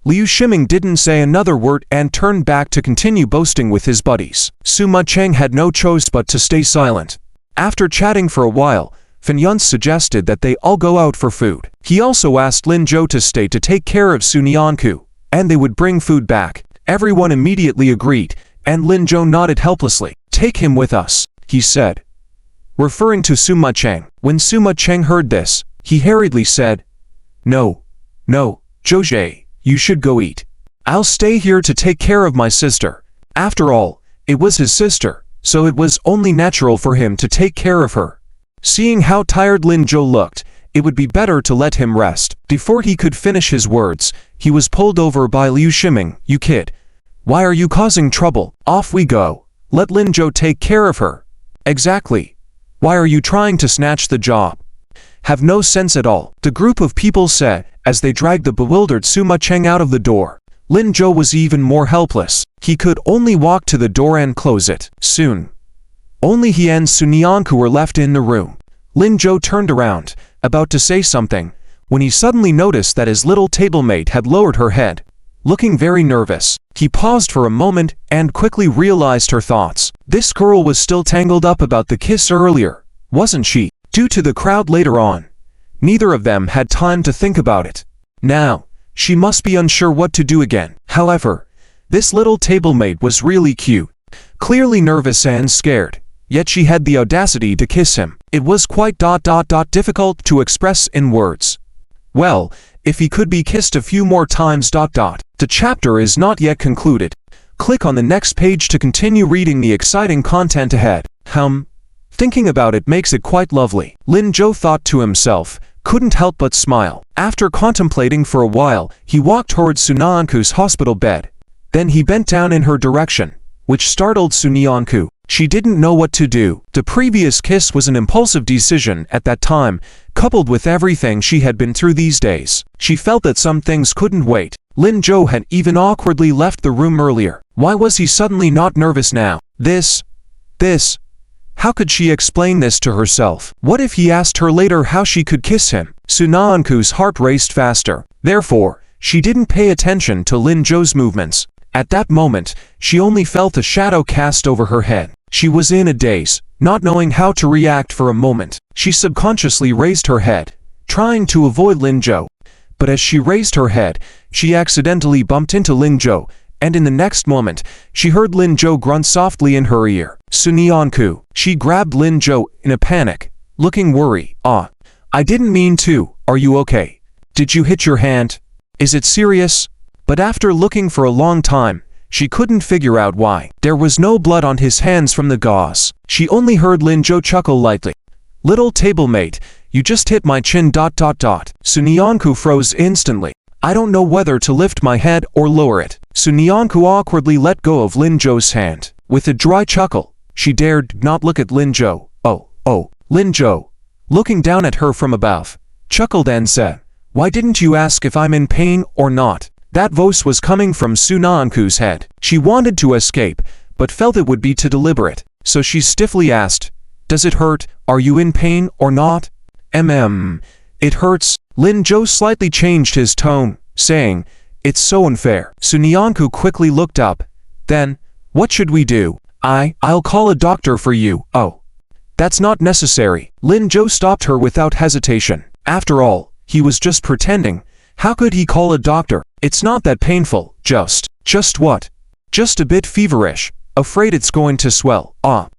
Liu Shiming didn't say another word and turned back to continue boasting with his buddies. Sima Chen had no choice but to stay silent. After chatting for a while, Fan Yunce suggested that they all go out for food. He also asked Lin Zhou to stay to take care of Sun Yanku, and they would bring food back. Everyone immediately agreed, and Lin Zhou nodded helplessly. Take him with us, he said, referring to Sima Chen. When Sima Chen heard this, he hurriedly said, No, Zhou, you should go eat. I'll stay here to take care of my sister. After all, it was his sister, so it was only natural for him to take care of her. Seeing how tired Lin Zhou looked, it would be better to let him rest. Before he could finish his words, he was pulled over by Liu Shiming. You kid. Why are you causing trouble? Off we go. Let Lin Zhou take care of her. Exactly. Why are you trying to snatch the job? Have no sense at all, the group of people said, as they dragged the bewildered Sima Chen out of the door. Lin Zhou was even more helpless. He could only walk to the door and close it. Soon, only he and Sun Yanku were left in the room. Lin Zhou turned around, about to say something, when he suddenly noticed that his little tablemate had lowered her head. Looking very nervous, he paused for a moment and quickly realized her thoughts. This girl was still tangled up about the kiss earlier, wasn't she? Due to the crowd later on, neither of them had time to think about it. Now, she must be unsure what to do again. However, this little tablemate was really cute, clearly nervous and scared, yet she had the audacity to kiss him. It was quite difficult to express in words. Well, if he could be kissed a few more times. The chapter is not yet concluded. Click on the next page to continue reading the exciting content ahead. Thinking about it makes it quite lovely. Lin Zhou thought to himself, couldn't help but smile. After contemplating for a while, he walked towards Sun Yanku's hospital bed. Then he bent down in her direction, which startled Sun Yanku. She didn't know what to do. The previous kiss was an impulsive decision at that time, coupled with everything she had been through these days. She felt that some things couldn't wait. Lin Zhou had even awkwardly left the room earlier. Why was he suddenly not nervous now? This. How could she explain this to herself? What if he asked her later how she could kiss him? Sun Yanku's heart raced faster. Therefore, she didn't pay attention to Lin Zhou's movements. At that moment, she only felt a shadow cast over her head. She was in a daze, not knowing how to react for a moment. She subconsciously raised her head, trying to avoid Lin Zhou. But as she raised her head, she accidentally bumped into Lin Zhou, and in the next moment, she heard Lin Zhou grunt softly in her ear. Sun Yanku. She grabbed Lin Zhou in a panic, looking worried. I didn't mean to. Are you okay? Did you hit your hand? Is it serious? But after looking for a long time, she couldn't figure out why. There was no blood on his hands from the gauze. She only heard Lin Zhou chuckle lightly. Little tablemate, you just hit my chin. Sun Yanku froze instantly. I don't know whether to lift my head or lower it. Sun Yanku awkwardly let go of Lin Zhou's hand. With a dry chuckle, she dared not look at Lin Zhou. Oh, Lin Zhou, looking down at her from above, chuckled and said, why didn't you ask if I'm in pain or not? That voice was coming from Sun Yanku's head. She wanted to escape, but felt it would be too deliberate, so she stiffly asked, does it hurt? Are you in pain or not? It hurts. Lin Zhou slightly changed his tone, saying, It's so unfair. Sunyanku quickly looked up. Then, what should we do? I'll call a doctor for you. Oh. That's not necessary. Lin Zhou stopped her without hesitation. After all, he was just pretending. How could he call a doctor? It's not that painful. Just what? Just a bit feverish. Afraid it's going to swell.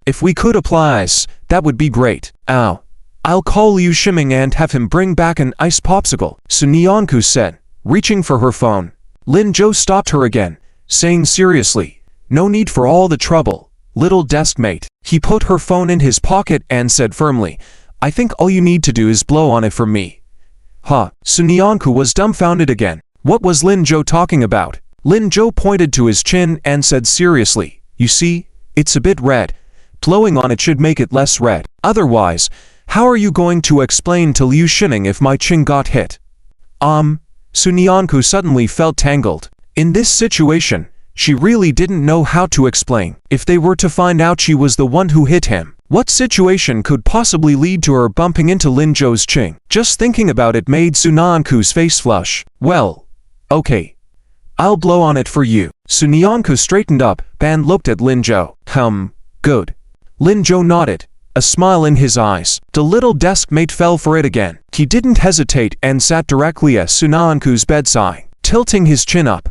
If we could apply ice, that would be great. Ow. I'll call Liu Shiming and have him bring back an ice popsicle, Sunyanku said, reaching for her phone. Lin Zhou stopped her again, saying seriously, no need for all the trouble, little deskmate. He put her phone in his pocket and said firmly, I think all you need to do is blow on it for me. Sunyanku was dumbfounded again. What was Lin Zhou talking about? Lin Zhou pointed to his chin and said seriously, you see, it's a bit red. Blowing on it should make it less red. Otherwise, how are you going to explain to Liu Shiming if my chin got hit? Sunyanku suddenly felt tangled. In this situation, she really didn't know how to explain. If they were to find out she was the one who hit him, what situation could possibly lead to her bumping into Lin Zhou's chin? Just thinking about it made Sunyanku's face flush. Well, okay. I'll blow on it for you. Sunyanku straightened up and looked at Lin Zhou. Good. Lin Zhou nodded, a smile in his eyes. The little deskmate fell for it again. He didn't hesitate and sat directly at Sunyanku's bedside, tilting his chin up.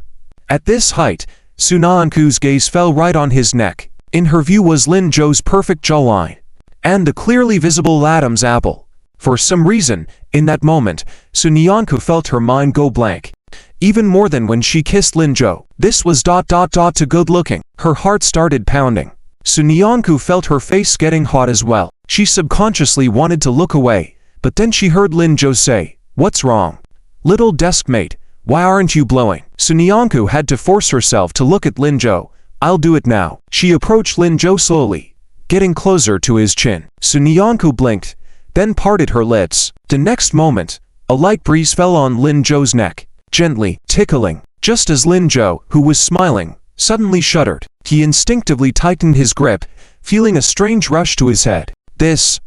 At this height, Sunyanku's gaze fell right on his neck. In her view was Lin Zhou's perfect jawline, and the clearly visible Adam's apple. For some reason, in that moment, Sunyanku felt her mind go blank. Even more than when she kissed Lin Zhou. This was too good looking. Her heart started pounding. Sunyanku felt her face getting hot as well. She subconsciously wanted to look away, but then she heard Lin Zhou say, what's wrong? Little deskmate, why aren't you blowing? Sunyanku had to force herself to look at Lin Zhou. I'll do it now. She approached Lin Zhou slowly, getting closer to his chin. Sunyanku blinked, then parted her lips. The next moment, a light breeze fell on Lin Zhou's neck, gently tickling, just as Lin Zhou, who was smiling, suddenly shuddered. He instinctively tightened his grip, feeling a strange rush to his head. This,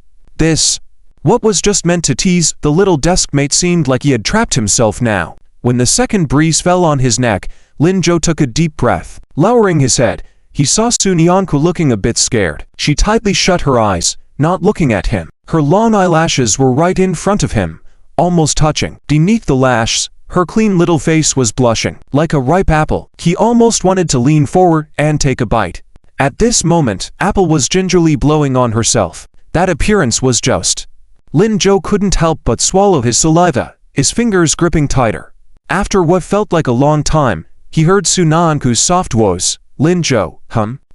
what was just meant to tease the little deskmate seemed like he had trapped himself now. When the second breeze fell on his neck, Lin Zhou took a deep breath. Lowering his head, he saw Sunyanku looking a bit scared. She tightly shut her eyes, not looking at him. Her long eyelashes were right in front of him, almost touching. Beneath the lashes, her clean little face was blushing, like a ripe apple. He almost wanted to lean forward and take a bite. At this moment, Apple was gingerly blowing on herself. That appearance was just. Lin Zhou couldn't help but swallow his saliva, his fingers gripping tighter. After what felt like a long time, he heard Sunyanku's soft woes. Lin Zhou,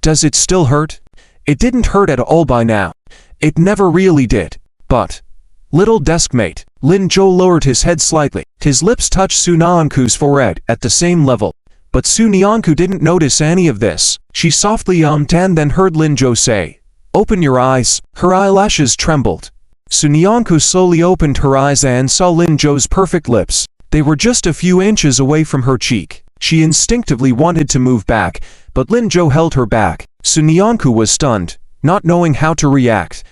does it still hurt? It didn't hurt at all by now. It never really did. But, little deskmate, Lin Zhou lowered his head slightly. His lips touched Sunyanku's forehead at the same level. But Sunyanku didn't notice any of this. She softly ummed and then heard Lin Zhou say, open your eyes. Her eyelashes trembled. Sunyanku slowly opened her eyes and saw Lin Zhou's perfect lips. They were just a few inches away from her cheek. She instinctively wanted to move back, but Lin Zhou held her back. Sunyanku was stunned, not knowing how to react.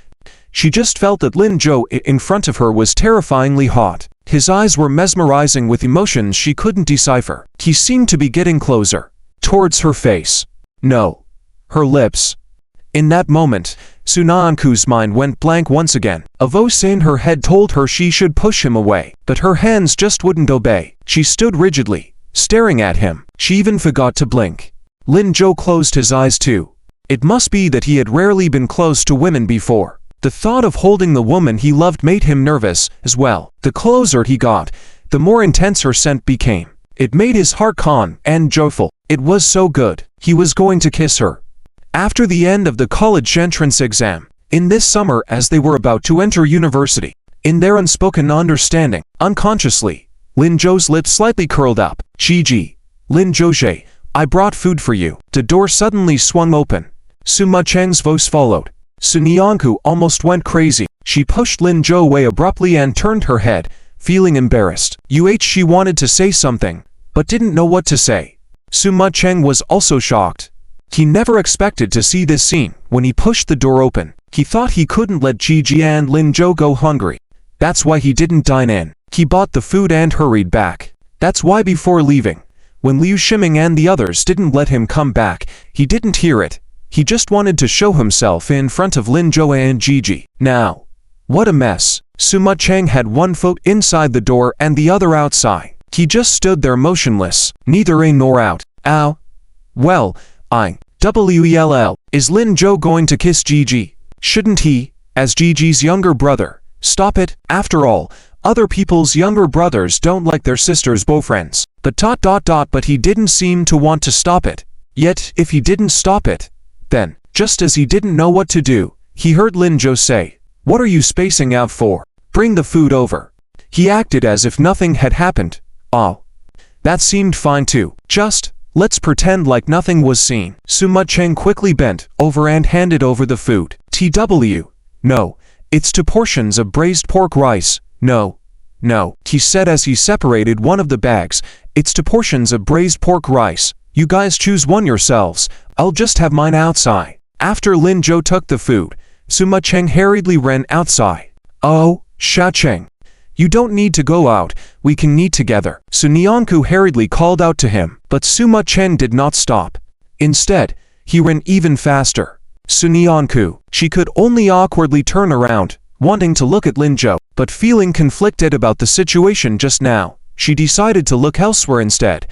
She just felt that Lin Zhou in front of her was terrifyingly hot. His eyes were mesmerizing with emotions she couldn't decipher. He seemed to be getting closer, towards her face. No. Her lips. In that moment, Sunyanku's mind went blank once again. A voice in her head told her she should push him away, but her hands just wouldn't obey. She stood rigidly, staring at him. She even forgot to blink. Lin Zhou closed his eyes too. It must be that he had rarely been close to women before. The thought of holding the woman he loved made him nervous as well. The closer he got, the more intense her scent became. It made his heart calm and joyful. It was so good. He was going to kiss her. After the end of the college entrance exam, in this summer as they were about to enter university, in their unspoken understanding, unconsciously, Lin Zhou's lips slightly curled up. Gigi, Lin Zhouxie, I brought food for you. The door suddenly swung open. Sima Cheng's voice followed. Sunyanku almost went crazy. She pushed Lin Zhou away abruptly and turned her head, feeling embarrassed. She wanted to say something, but didn't know what to say. Sima Cheng was also shocked. He never expected to see this scene. When he pushed the door open, he thought he couldn't let Gigi and Lin Zhou go hungry. That's why he didn't dine in. He bought the food and hurried back. That's why before leaving, When Liu Shiming and the others didn't let him come back, he didn't hear it. He just wanted to show himself in front of Lin Zhou and Gigi. Now, what a mess. Sima Cheng had one foot inside the door and the other outside. He just stood there motionless, neither in nor out. Ow. Well, WELL, is Lin Zhou going to kiss Gigi? Shouldn't he, as Gigi's younger brother? Stop it. After all, other people's younger brothers don't like their sisters' boyfriends. But he didn't seem to want to stop it. Yet, if he didn't stop it, then, just as he didn't know what to do, he heard Lin Zhou say, "What are you spacing out for? Bring the food over." He acted as if nothing had happened. Oh, that seemed fine too. Just, let's pretend like nothing was seen. Sima Cheng quickly bent over and handed over the food. No, it's 2 portions of braised pork rice. No, he said as he separated one of the bags. It's 2 portions of braised pork rice. You guys choose one yourselves. I'll just have mine outside. After Lin Zhou took the food, Sima Cheng hurriedly ran outside. Oh, Xiao Cheng, you don't need to go out, we can eat together. Sun Yanku hurriedly called out to him, but Sima Cheng did not stop. Instead, he ran even faster. Sun Yanku, she could only awkwardly turn around, wanting to look at Lin Zhou, but feeling conflicted about the situation just now, she decided to look elsewhere instead.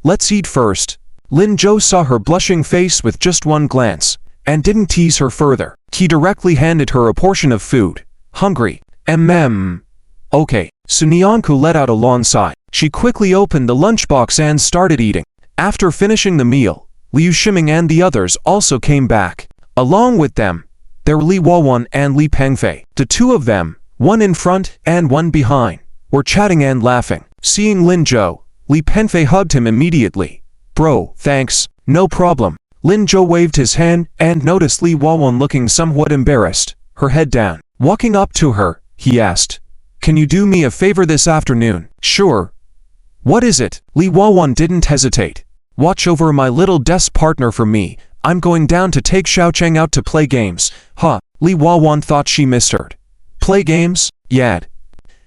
Let's eat first. Lin Zhou saw her blushing face with just one glance, and didn't tease her further. He directly handed her a portion of food. Hungry. Okay. Sun Yanku let out a long sigh. She quickly opened the lunchbox and started eating. After finishing the meal, Liu Shiming and the others also came back. Along with them, there were Li Wawan and Li Pengfei. The 2 of them, one in front and one behind, were chatting and laughing. Seeing Lin Zhou, Li Pengfei hugged him immediately. Bro, thanks, no problem. Lin Zhou waved his hand and noticed Li Wawan looking somewhat embarrassed, her head down. Walking up to her, he asked, "Can you do me a favor this afternoon?" "Sure." "What is it?" Li Wawan didn't hesitate. "Watch over my little desk partner for me. I'm going down to take Xiao Cheng out to play games." Li Wawan thought she misheard. "Play games? Yad.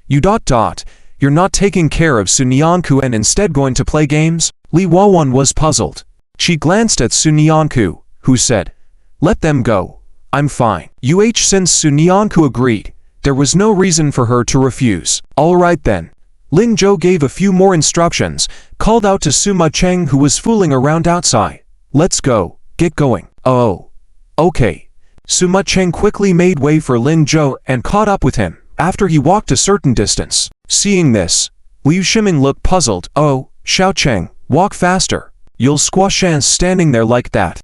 You're not taking care of Sun Yanku and instead going to play games?" Li Wawan was puzzled. She glanced at Sun Yanku, who said, "Let them go. I'm fine." Since Sun Yanku agreed, there was no reason for her to refuse. All right then. Lin Zhou gave a few more instructions, called out to Sima Cheng who was fooling around outside. "Let's go. Get going." "Oh. Okay." Sima Cheng quickly made way for Lin Zhou and caught up with him, after he walked a certain distance. Seeing this, Liu Shiming looked puzzled. "Oh, Xiao Cheng, walk faster. You'll squash ants standing there like that."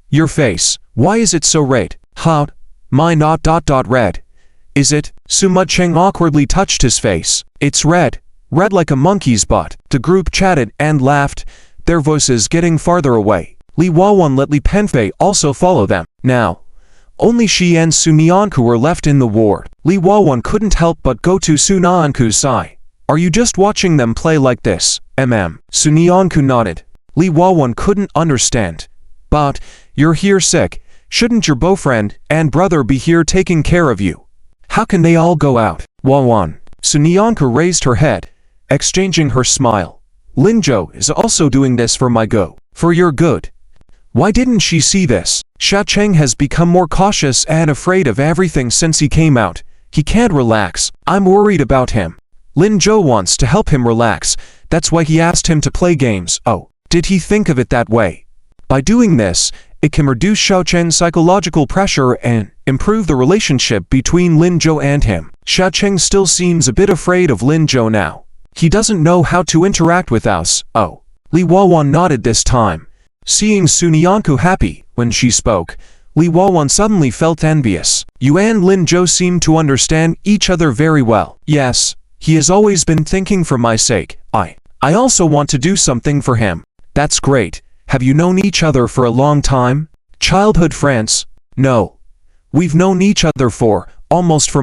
Your face, why is it so red?" My red. Is it?" Sima Cheng awkwardly touched his face. "It's red like a monkey's butt." The group chatted and laughed, their voices getting farther away. Li Wawan let Li Pengfei also follow them. Now, only she and Sun Yanku were left in the ward. Li Wawan couldn't help but go to Sun Yanku's side. "Are you just watching them play like this?" Sun Yanku nodded. Li Wawan couldn't understand. "But, you're here sick. Shouldn't your boyfriend and brother be here taking care of you? How can they all go out?" "Wawan." Sun Yanku raised her head, exchanging her smile. "Lin Zhou is also doing this for my for your good. Why didn't she see this?" Xiao Cheng has become more cautious and afraid of everything since he came out. He can't relax. I'm worried about him. Lin Zhou wants to help him relax. That's why he asked him to play games. Oh, did he think of it that way? By doing this, it can reduce Xiao Cheng's psychological pressure and improve the relationship between Lin Zhou and him. Xiao Cheng still seems a bit afraid of Lin Zhou now. He doesn't know how to interact with us. Oh. Li Wawan nodded this time. Seeing Sun Yanku happy when she spoke, Li Wawan suddenly felt envious. You and Lin Zhou seem to understand each other very well. Yes, he has always been thinking for my sake. I also want to do something for him. That's great. Have you known each other for a long time? Childhood friends? No. We've known each other for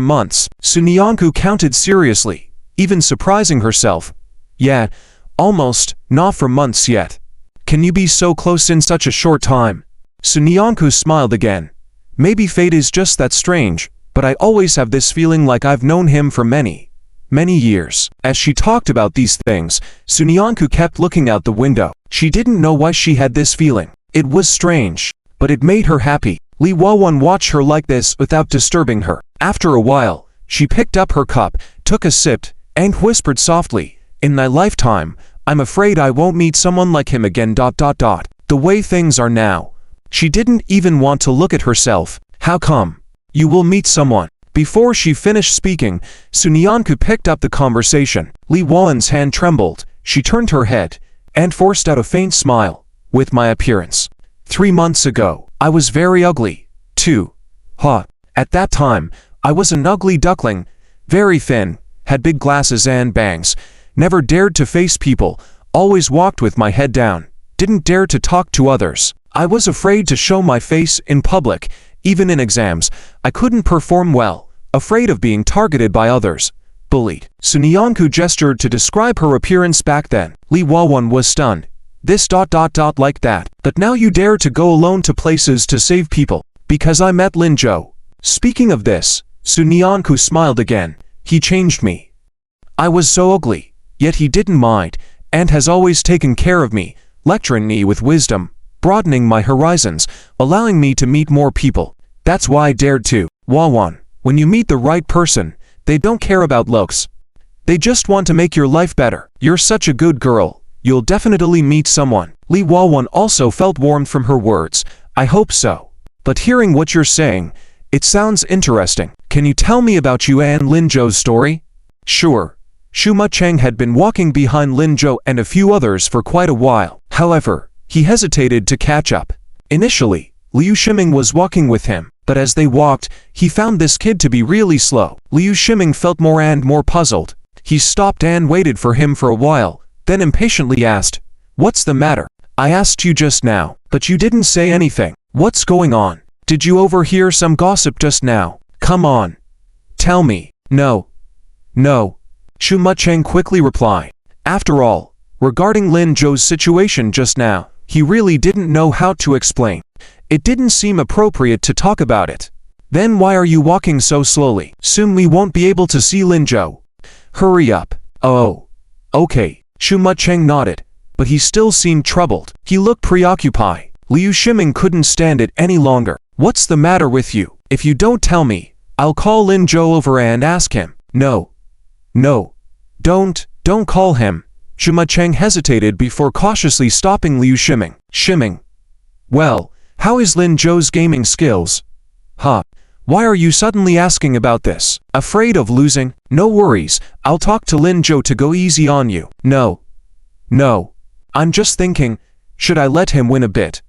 months. Sun Yanku counted seriously, even surprising herself. Yeah, almost, not for months yet. Can you be so close in such a short time? Sun Yanku smiled again. Maybe fate is just that strange, but I always have this feeling like I've known him for many many years. As she talked about these things, Sunyanku kept looking out the window. She didn't know why she had this feeling. It was strange, but it made her happy. Li Wawan watched her like this without disturbing her. After a while, she picked up her cup, took a sip, and whispered softly, "In my lifetime, I'm afraid I won't meet someone like him again. The way things are now." She didn't even want to look at herself. "How come? You will meet someone." Before she finished speaking, Sunyanku picked up the conversation. Li Wawan's hand trembled. She turned her head and forced out a faint smile. "With my appearance. 3 months ago, I was very ugly, too. At that time, I was an ugly duckling, very thin, had big glasses and bangs, never dared to face people, always walked with my head down, didn't dare to talk to others. I was afraid to show my face in public, even in exams. I couldn't perform well, afraid of being targeted by others, bullied." Sunyanku gestured to describe her appearance back then. Li Wawan was stunned. "This like that. But now you dare to go alone to places to save people. Because I met Lin Zhou." Speaking of this, Sunyanku smiled again. "He changed me. I was so ugly, yet he didn't mind, and has always taken care of me, lecturing me with wisdom, broadening my horizons, allowing me to meet more people. That's why I dared to." Wawan, when you meet the right person, they don't care about looks. They just want to make your life better. You're such a good girl. You'll definitely meet someone. Li Wawan also felt warmed from her words. "I hope so. But hearing what you're saying, it sounds interesting. Can you tell me about you and Lin Zhou's story?" "Sure." Shuma Cheng had been walking behind Lin Zhou and a few others for quite a while. However, he hesitated to catch up. Initially, Liu Shiming was walking with him, but as they walked, he found this kid to be really slow. Liu Shiming felt more and more puzzled. He stopped and waited for him for a while, then impatiently asked, "What's the matter? I asked you just now, but you didn't say anything. What's going on? Did you overhear some gossip just now? Come on. Tell me." No. Shuma Cheng quickly replied. After all, regarding Lin Zhou's situation just now, he really didn't know how to explain. It didn't seem appropriate to talk about it. "Then why are you walking so slowly? Soon we won't be able to see Lin Zhou. Hurry up." "Oh. Okay." Shuma Cheng nodded, but he still seemed troubled. He looked preoccupied. Liu Shiming couldn't stand it any longer. "What's the matter with you? If you don't tell me, I'll call Lin Zhou over and ask him." No. Don't call him." Shuma Cheng hesitated before cautiously stopping Liu Shiming. "Shiming. Well, how is Lin Zhou's gaming skills?" Why are you suddenly asking about this? Afraid of losing? No worries, I'll talk to Lin Zhou to go easy on you." No. I'm just thinking, should I let him win a bit?"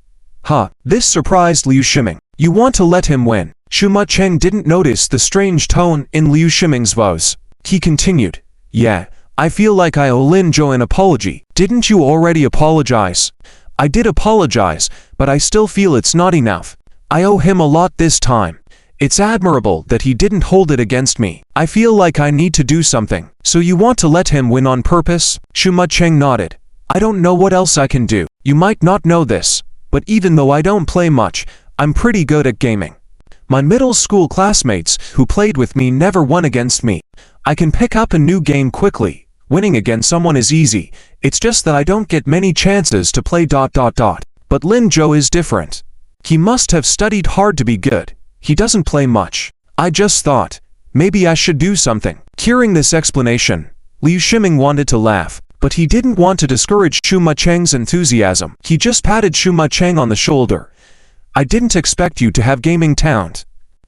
This surprised Liu Shiming. "You want to let him win?" Shuma Cheng didn't notice the strange tone in Liu Shiming's voice. He continued, "Yeah, I feel like I owe Lin Zhou an apology." "Didn't you already apologize?" "I did apologize, but I still feel it's not enough. I owe him a lot this time. It's admirable that he didn't hold it against me. I feel like I need to do something." "So you want to let him win on purpose?" Shuma Cheng nodded. "I don't know what else I can do. You might not know this, but even though I don't play much, I'm pretty good at gaming. My middle school classmates who played with me never won against me. I can pick up a new game quickly. Winning against someone is easy. It's just that I don't get many chances to play ... But Lin Zhou is different. He must have studied hard to be good. He doesn't play much. I just thought, maybe I should do something." Hearing this explanation, Liu Shiming wanted to laugh, but he didn't want to discourage Shuma Cheng's enthusiasm. He just patted Shuma Cheng on the shoulder. "I didn't expect you to have gaming talent,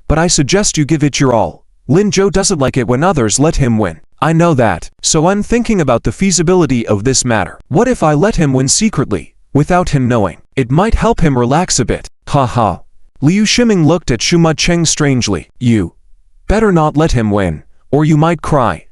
but I suggest you give it your all. Lin Zhou doesn't like it when others let him win. I know that, so I'm thinking about the feasibility of this matter. What if I let him win secretly, without him knowing? It might help him relax a bit." Liu Shiming looked at Shuma Cheng strangely. "You better not let him win, or you might cry."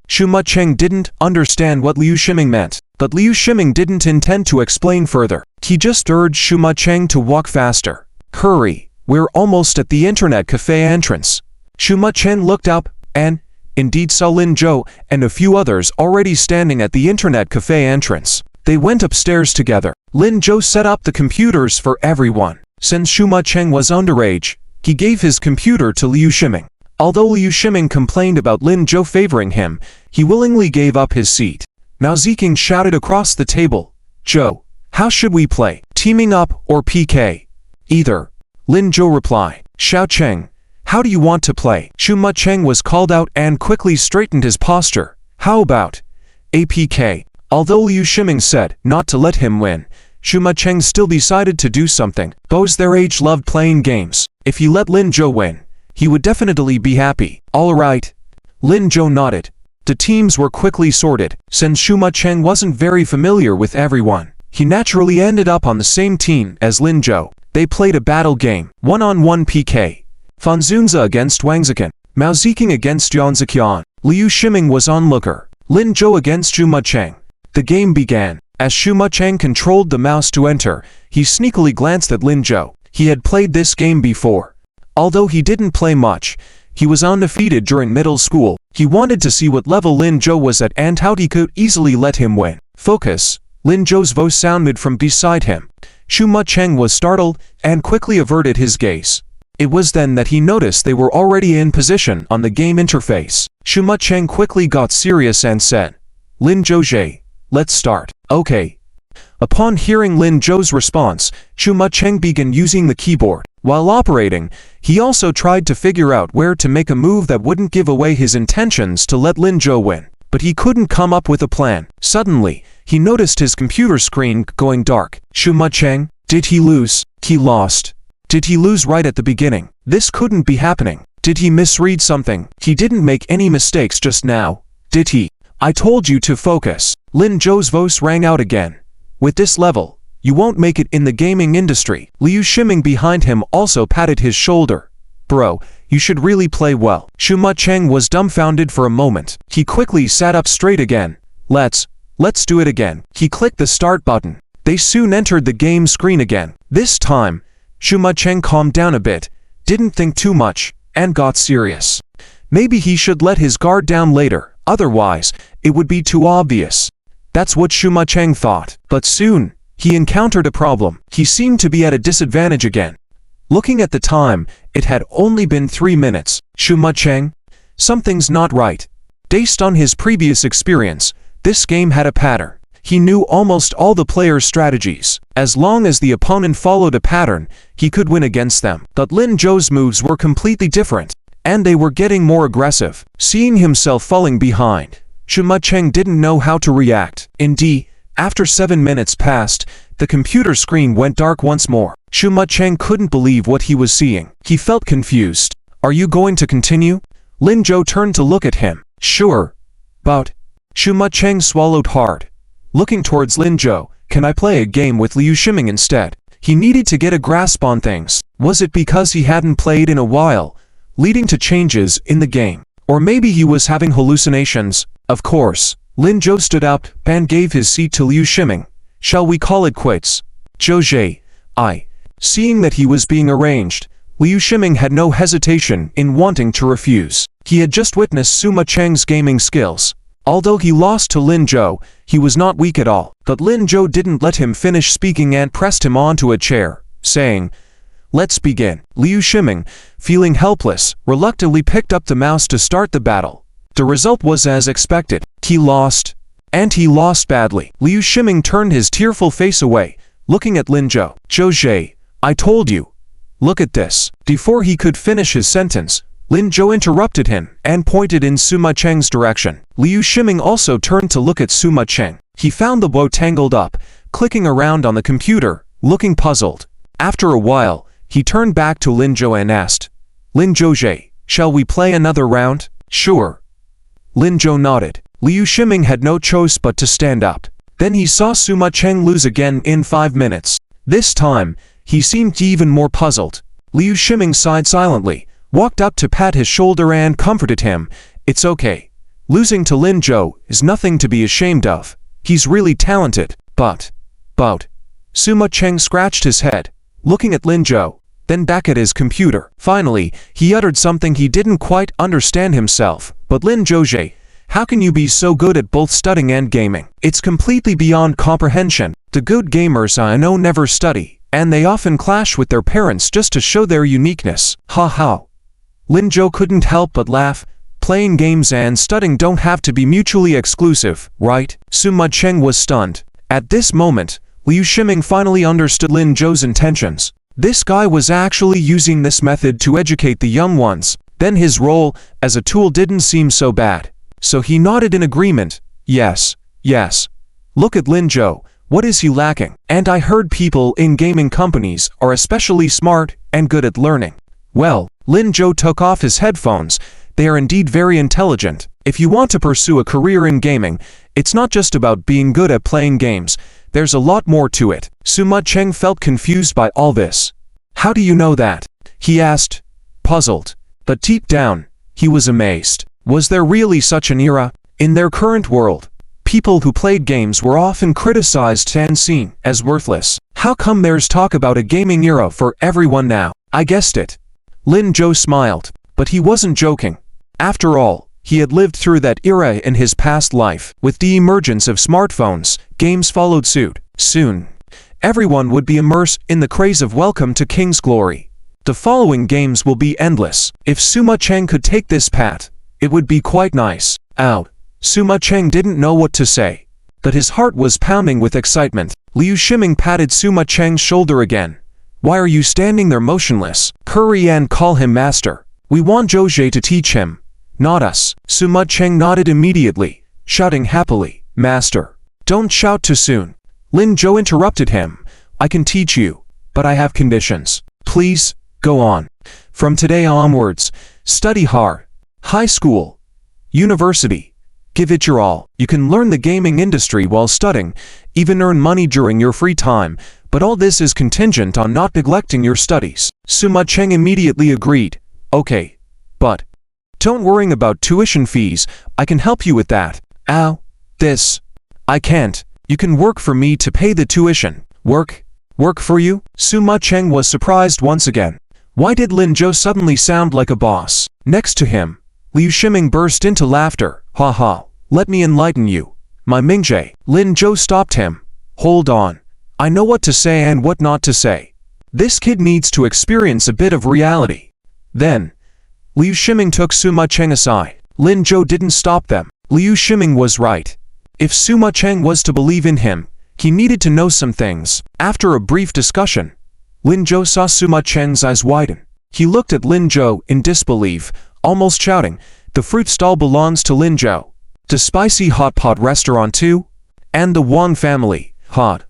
Shuma Cheng didn't understand what Liu Shiming meant, but Liu Shiming didn't intend to explain further. He just urged Shuma Cheng to walk faster. "Hurry, we're almost at the internet cafe entrance." Shuma Cheng looked up, and indeed saw Lin Zhou and a few others already standing at the internet cafe entrance. They went upstairs together. Lin Zhou set up the computers for everyone. Since Shuma Cheng was underage, he gave his computer to Liu Shiming. Although Liu Shiming complained about Lin Zhou favoring him, he willingly gave up his seat. Mao Ziking shouted across the table, "Zhou, how should we play? Teaming up or PK?" "Either." Lin Zhou replied. "Xiao Cheng, how do you want to play?" Xu Cheng was called out and quickly straightened his posture. "How about APK?" Although Liu Shiming said not to let him win, Xu Cheng still decided to do something. Both their age loved playing games. If he let Lin Zhou win, he would definitely be happy. "All right." Lin Zhou nodded. The teams were quickly sorted. Since Xu Cheng wasn't very familiar with everyone, he naturally ended up on the same team as Lin Zhou. They played a battle game, one-on-one PK. Fan Zunze against Wang Zikin, Mao Ziking against Yan Ziqian. Liu Shiming was onlooker. Lin Zhou against Xu Cheng. The game began. As Xu Cheng controlled the mouse to enter, he sneakily glanced at Lin Zhou. He had played this game before. Although he didn't play much, he was undefeated during middle school. He wanted to see what level Lin Zhou was at and how he could easily let him win. "Focus." Lin Zhou's voice sounded from beside him. Xu Cheng was startled and quickly averted his gaze. It was then that he noticed they were already in position on the game interface. Xu Cheng quickly got serious and said, "Lin Zhou, let's start." "Okay." Upon hearing Lin Zhou's response, Xu Cheng began using the keyboard. While operating, he also tried to figure out where to make a move that wouldn't give away his intentions to let Lin Zhou win. But he couldn't come up with a plan. Suddenly, he noticed his computer screen going dark. Xu Cheng, did he lose? He lost. Did he lose right at the beginning? This couldn't be happening. Did he misread something? He didn't make any mistakes just now, did he? "I told you to focus." Lin Zhou's voice rang out again. "With this level, you won't make it in the gaming industry." Liu Shiming behind him also patted his shoulder. "Bro, you should really play well." Xu Cheng was dumbfounded for a moment. He quickly sat up straight again. Let's do it again." He clicked the start button. They soon entered the game screen again. This time, Xu Cheng calmed down a bit, didn't think too much, and got serious. Maybe he should let his guard down later, otherwise, it would be too obvious. That's what Xu Cheng thought. But soon, he encountered a problem. He seemed to be at a disadvantage again. Looking at the time, it had only been 3 minutes. "Xu Cheng? Something's not right." Based on his previous experience, this game had a pattern. He knew almost all the players' strategies. As long as the opponent followed a pattern, he could win against them. But Lin Zhou's moves were completely different, and they were getting more aggressive. Seeing himself falling behind, Xu Cheng didn't know how to react. Indeed, after 7 minutes passed, the computer screen went dark once more. Xu Cheng couldn't believe what he was seeing. He felt confused. "Are you going to continue?" Lin Zhou turned to look at him. "Sure. But..." Xu Cheng swallowed hard. Looking towards Lin Zhou, "Can I play a game with Liu Shiming instead?" He needed to get a grasp on things. Was it because he hadn't played in a while, leading to changes in the game? Or maybe he was having hallucinations? Of course. Lin Zhou stood up and gave his seat to Liu Shiming. "Shall we call it quits?" "Zhou, Seeing that he was being arranged, Liu Shiming had no hesitation in wanting to refuse. He had just witnessed Xu Cheng's gaming skills. Although he lost to Lin Zhou, he was not weak at all. But Lin Zhou didn't let him finish speaking and pressed him onto a chair, saying, "Let's begin." Liu Shiming, feeling helpless, reluctantly picked up the mouse to start the battle. The result was as expected. He lost. And he lost badly. Liu Shiming turned his tearful face away, looking at Lin Zhou. "Zhou, I told you. Look at this." Before he could finish his sentence, Lin Zhou interrupted him and pointed in Xu Cheng's direction. Liu Shiming also turned to look at Xu Cheng. He found the bow tangled up, clicking around on the computer, looking puzzled. After a while, he turned back to Lin Zhou and asked, "Lin Zhou, shall we play another round?" "Sure." Lin Zhou nodded. Liu Shiming had no choice but to stand up. Then he saw Xu Cheng lose again in 5 minutes. This time, he seemed even more puzzled. Liu Shiming sighed silently, walked up to pat his shoulder and comforted him. "It's okay. Losing to Lin Zhou is nothing to be ashamed of. He's really talented." But, Xu Cheng scratched his head, looking at Lin Zhou, then back at his computer. Finally, he uttered something he didn't quite understand himself. "But Lin Zhou, how can you be so good at both studying and gaming? It's completely beyond comprehension. The good gamers I know never study, and they often clash with their parents just to show their uniqueness." "Ha ha." Lin Zhou couldn't help but laugh. Playing games and studying don't have to be mutually exclusive, right? Sima Cheng was stunned. At this moment, Liu Shiming finally understood Lin Zhou's intentions. This guy was actually using this method to educate the young ones. Then his role as a tool didn't seem so bad. So he nodded in agreement. Yes, yes. Look at Lin Zhou. What is he lacking? And I heard people in gaming companies are especially smart and good at learning. Well, Lin Zhou took off his headphones. They are indeed very intelligent. If you want to pursue a career in gaming, it's not just about being good at playing games. There's a lot more to it. Sima Cheng felt confused by all this. How do you know that? He asked, puzzled. But deep down, he was amazed. Was there really such an era? In their current world, people who played games were often criticized and seen as worthless. How come there's talk about a gaming era for everyone now? I guessed it. Lin Zhou smiled, but he wasn't joking. After all, he had lived through that era in his past life. With the emergence of smartphones, games followed suit. Soon, everyone would be immersed in the craze of Welcome to King's Glory. The following games will be endless. If Sima Cheng could take this path, it would be quite nice. Ow. Sima Cheng didn't know what to say, but his heart was pounding with excitement. Liu Shiming patted Sima Cheng's shoulder again. Why are you standing there motionless? Hurry and call him master. We want Zhou to teach him, not us. Sima Cheng nodded immediately, shouting happily, Master. Don't shout too soon. Lin Zhou interrupted him. I can teach you, but I have conditions. Please, go on. From today onwards, study hard. High school, university. Give it your all. You can learn the gaming industry while studying, even earn money during your free time, but all this is contingent on not neglecting your studies. Sima Cheng immediately agreed. Okay, but don't worry about tuition fees. I can help you with that. Ow, this. I can't. You can work for me to pay the tuition. Work? Work for you? Sima Cheng was surprised once again. Why did Lin Zhou suddenly sound like a boss? Next to him, Liu Shiming burst into laughter. Ha ha. Let me enlighten you. My Mingjie. Lin Zhou stopped him. Hold on. I know what to say and what not to say. This kid needs to experience a bit of reality. Then, Liu Shiming took Sima Cheng aside. Lin Zhou didn't stop them. Liu Shiming was right. If Sima Cheng was to believe in him, he needed to know some things. After a brief discussion, Lin Zhou saw Sima Cheng's eyes widen. He looked at Lin Zhou in disbelief, almost shouting, the fruit stall belongs to Lin Zhou. The spicy hot pot restaurant too? And the Wang family, hot.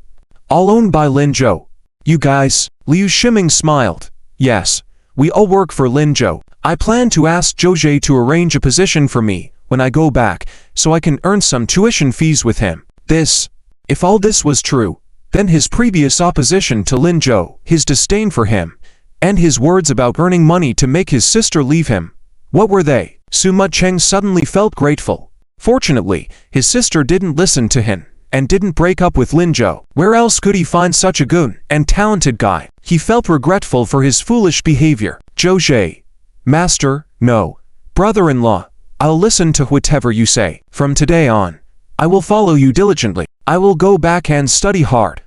All owned by Lin Zhou. You guys, Liu Shiming smiled. Yes, we all work for Lin Zhou. I plan to ask Zhou to arrange a position for me when I go back, so I can earn some tuition fees with him. If all this was true, then his previous opposition to Lin Zhou, his disdain for him, and his words about earning money to make his sister leave him, what were they? Sima Cheng suddenly felt grateful. Fortunately, his sister didn't listen to him, and didn't break up with Lin Zhou. Where else could he find such a good and talented guy? He felt regretful for his foolish behavior. Zhou, Master, no. Brother-in-law, I'll listen to whatever you say. From today on, I will follow you diligently. I will go back and study hard.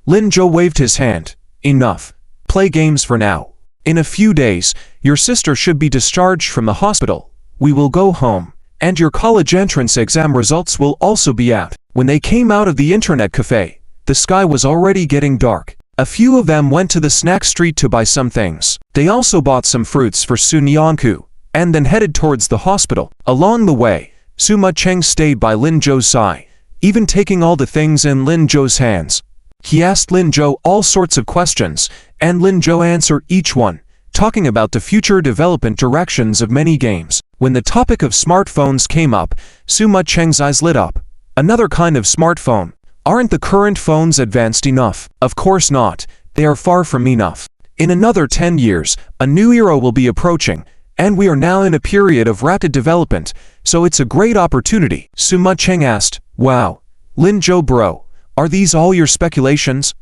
Lin Zhou waved his hand. Enough. Play games for now. In a few days, your sister should be discharged from the hospital. We will go home, and your college entrance exam results will also be out. When they came out of the internet cafe, the sky was already getting dark. A few of them went to the snack street to buy some things. They also bought some fruits for Sun Yanku, and then headed towards the hospital. Along the way, Sima Cheng stayed by Lin Zhou's side, even taking all the things in Lin Zhou's hands. He asked Lin Zhou all sorts of questions, and Lin Zhou answered each one, talking about the future development directions of many games. When the topic of smartphones came up, Sima Cheng's eyes lit up. Another kind of smartphone. Aren't the current phones advanced enough? Of course not. They are far from enough. In another 10 years, a new era will be approaching, and we are now in a period of rapid development, so it's a great opportunity. Sima Cheng asked, Wow. Lin Zhou bro, are these all your speculations?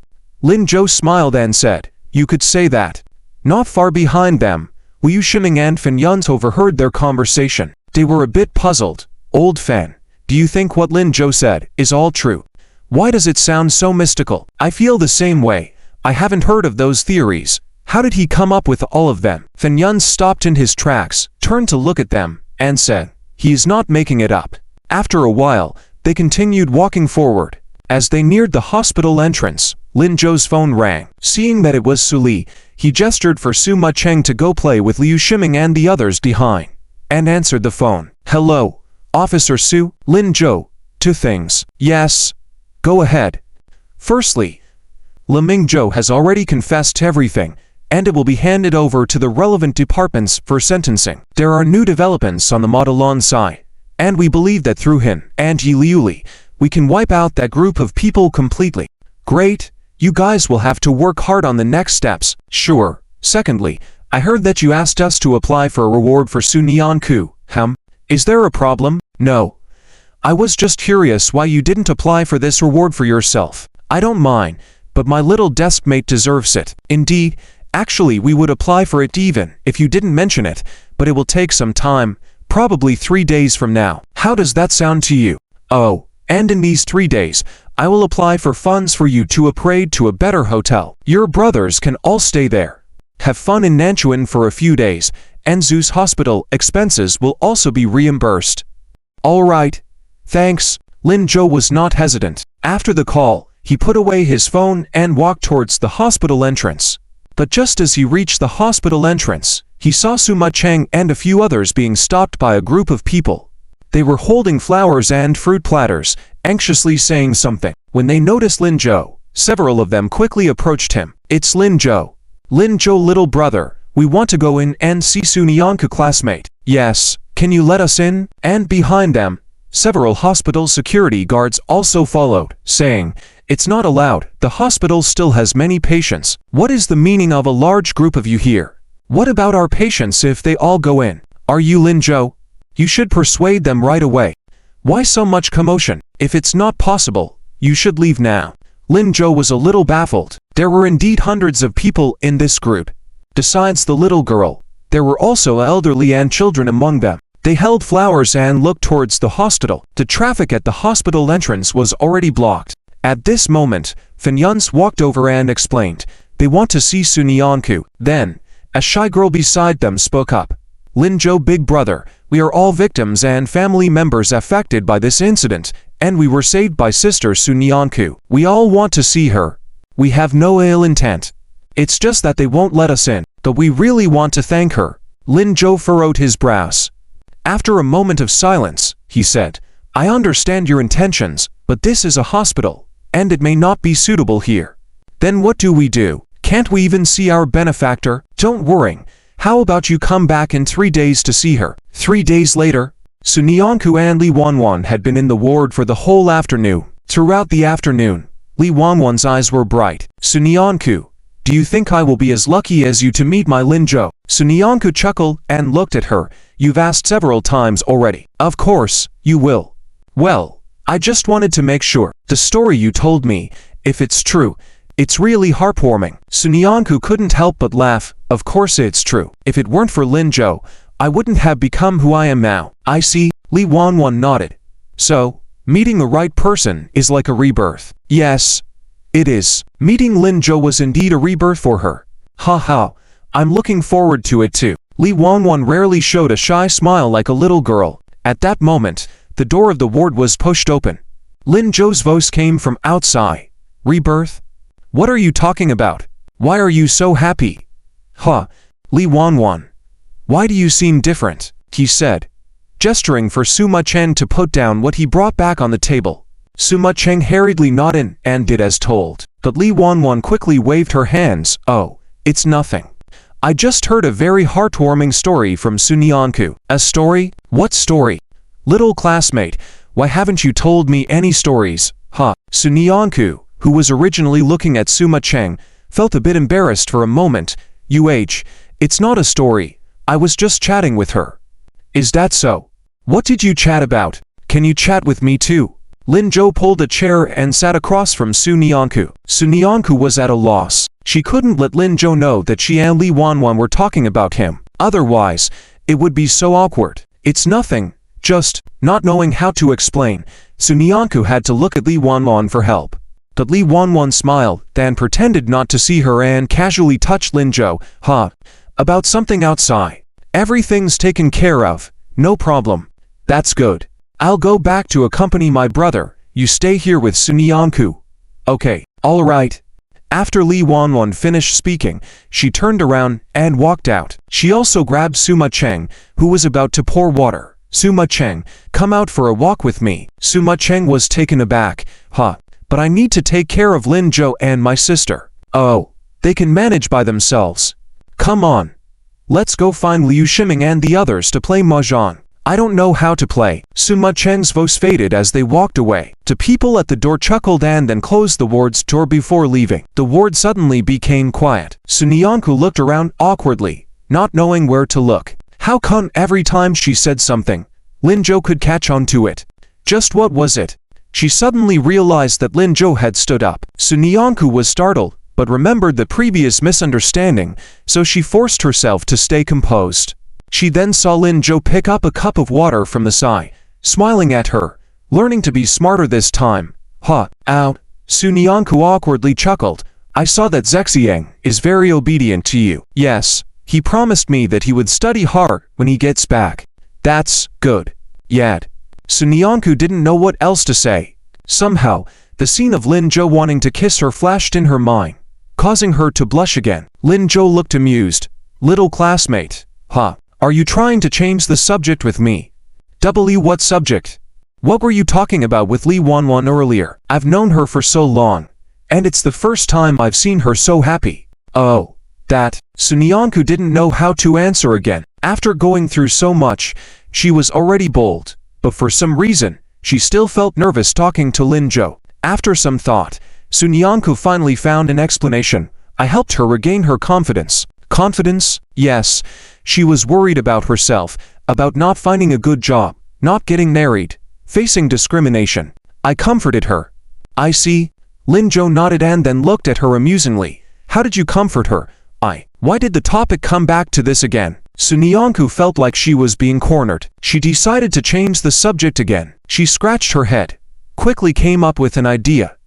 Lin Zhou smiled and said, You could say that. Not far behind them, Liu Shiming and Fan Yun's overheard their conversation. They were a bit puzzled. Old Fan, do you think what Lin Zhou said is all true? Why does it sound so mystical? I feel the same way. I haven't heard of those theories. How did he come up with all of them? Fan Yun stopped in his tracks, turned to look at them, and said, he is not making it up. After a while, they continued walking forward. As they neared the hospital entrance, Lin Zhou's phone rang. Seeing that it was Su Li, he gestured for Su Ma Cheng to go play with Liu Shiming and the others behind, and answered the phone. Hello, Officer Su, Lin Zhou. Two things. Yes. Go ahead. Firstly, Le Ming Zhou has already confessed to everything, and it will be handed over to the relevant departments for sentencing. There are new developments on the Modelon side, and we believe that through him and Yi Liuli, we can wipe out that group of people completely. Great, you guys will have to work hard on the next steps. Sure. Secondly, I heard that you asked us to apply for a reward for Su Nianku. Is there a problem? No. I was just curious why you didn't apply for this reward for yourself. I don't mind, but my little deskmate deserves it. Indeed, actually we would apply for it even if you didn't mention it, but it will take some time, probably 3 days from now. How does that sound to you? Oh, and in these 3 days, I will apply for funds for you to upgrade to a better hotel. Your brothers can all stay there. Have fun in Nanchuan for a few days, and Zhu's hospital expenses will also be reimbursed. All right. Thanks. Lin Zhou was not hesitant. After the call, he put away his phone and walked towards the hospital entrance. But just as he reached the hospital entrance, he saw Su Ma Cheng and a few others being stopped by a group of people. They were holding flowers and fruit platters, anxiously saying something. When they noticed Lin Zhou, several of them quickly approached him. It's Lin Zhou. Lin Zhou, little brother, we want to go in and see Su Nianku classmate. Yes, can you let us in? And behind them, several hospital security guards also followed, saying, it's not allowed, the hospital still has many patients. What is the meaning of a large group of you here? What about our patients if they all go in? Are you Lin Zhou? You should persuade them right away. Why so much commotion? If it's not possible, you should leave now. Lin Zhou was a little baffled. There were indeed hundreds of people in this group. Besides the little girl, there were also elderly and children among them. They held flowers and looked towards the hospital. The traffic at the hospital entrance was already blocked. At this moment, Fan Yun walked over and explained, they want to see Su Nianku. Then, a shy girl beside them spoke up. Lin Zhou, big brother, we are all victims and family members affected by this incident, and we were saved by Sister Su Nianku. We all want to see her. We have no ill intent. It's just that they won't let us in, but we really want to thank her. Lin Zhou furrowed his brows. After a moment of silence, he said, I understand your intentions, but this is a hospital, and it may not be suitable here. Then what do we do? Can't we even see our benefactor? Don't worry. How about you come back in 3 days to see her? 3 days later, Su Nianku and Li Wanwan had been in the ward for the whole afternoon. Throughout the afternoon, Li Wanwan's eyes were bright. Su Nianku, do you think I will be as lucky as you to meet my Lin Zhou? Su Nianku chuckled and looked at her. You've asked several times already. Of course, you will. Well, I just wanted to make sure. The story you told me, if it's true, it's really heartwarming. Su Nianku couldn't help but laugh. Of course it's true. If it weren't for Lin Zhou, I wouldn't have become who I am now. I see. Li Wanwan nodded. So, meeting the right person is like a rebirth. Yes, it is. Meeting Lin Zhou was indeed a rebirth for her. Ha ha, I'm looking forward to it too. Li Wanwan rarely showed a shy smile like a little girl. At that moment, the door of the ward was pushed open. Lin Zhou's voice came from outside. Rebirth? What are you talking about? Why are you so happy? Huh, Li Wanwan. Why do you seem different? He said, gesturing for Su Ma Cheng to put down what he brought back on the table. Su Ma Cheng hurriedly nodded and did as told. But Li Wanwan quickly waved her hands. Oh, it's nothing. I just heard a very heartwarming story from Su Nianku. A story? What story? Little classmate, why haven't you told me any stories? Huh. Su Nianku, who was originally looking at Su Ma Cheng, felt a bit embarrassed for a moment. It's not a story. I was just chatting with her. Is that so? What did you chat about? Can you chat with me too? Lin Zhou pulled a chair and sat across from Su Nianku. Su Nianku was at a loss. She couldn't let Lin Zhou know that she and Li Wanwan were talking about him. Otherwise, it would be so awkward. It's nothing. Just, not knowing how to explain, Su Nianku had to look at Li Wanwan for help. But Li Wanwan smiled, then pretended not to see her and casually touched Lin Zhou. About something outside. Everything's taken care of. No problem. That's good. I'll go back to accompany my brother. You stay here with Sunyanku. Okay, all right. After Li Wanwan finished speaking, she turned around and walked out. She also grabbed Suma Cheng, who was about to pour water. Suma Cheng, come out for a walk with me. Suma Cheng was taken aback. But I need to take care of Lin Zhou and my sister. Oh, they can manage by themselves. Come on. Let's go find Liu Shiming and the others to play mahjong. I don't know how to play. Suma Cheng's voice faded as they walked away. The people at the door chuckled and then closed the ward's door before leaving. The ward suddenly became quiet. Sunyanku looked around awkwardly, not knowing where to look. How come every time she said something, Lin Zhou could catch on to it? Just what was it? She suddenly realized that Lin Zhou had stood up. Sunyanku was startled, but remembered the previous misunderstanding, so she forced herself to stay composed. She then saw Lin Zhou pick up a cup of water from the side, smiling at her, learning to be smarter this time. Out. Sunyanku awkwardly chuckled. I saw that Zexiang is very obedient to you. Yes, he promised me that he would study hard when he gets back. That's good. Yet. Sunyanku didn't know what else to say. Somehow, the scene of Lin Zhou wanting to kiss her flashed in her mind, causing her to blush again. Lin Zhou looked amused. Little classmate. Are you trying to change the subject with me? What subject? What were you talking about with Li Wanwan earlier? I've known her for so long, and it's the first time I've seen her so happy. Oh, that. Sunyanku didn't know how to answer again. After going through so much, she was already bold. But for some reason, she still felt nervous talking to Lin Zhou. After some thought, Sunyanku finally found an explanation. I helped her regain her confidence. Confidence? Yes. She was worried about herself, about not finding a good job, not getting married, facing discrimination. I comforted her. I see. Lin Zhou nodded and then looked at her amusingly. How did you comfort her? Why did the topic come back to this again? Sunyanku felt like she was being cornered. She decided to change the subject again. She scratched her head, quickly came up with an idea.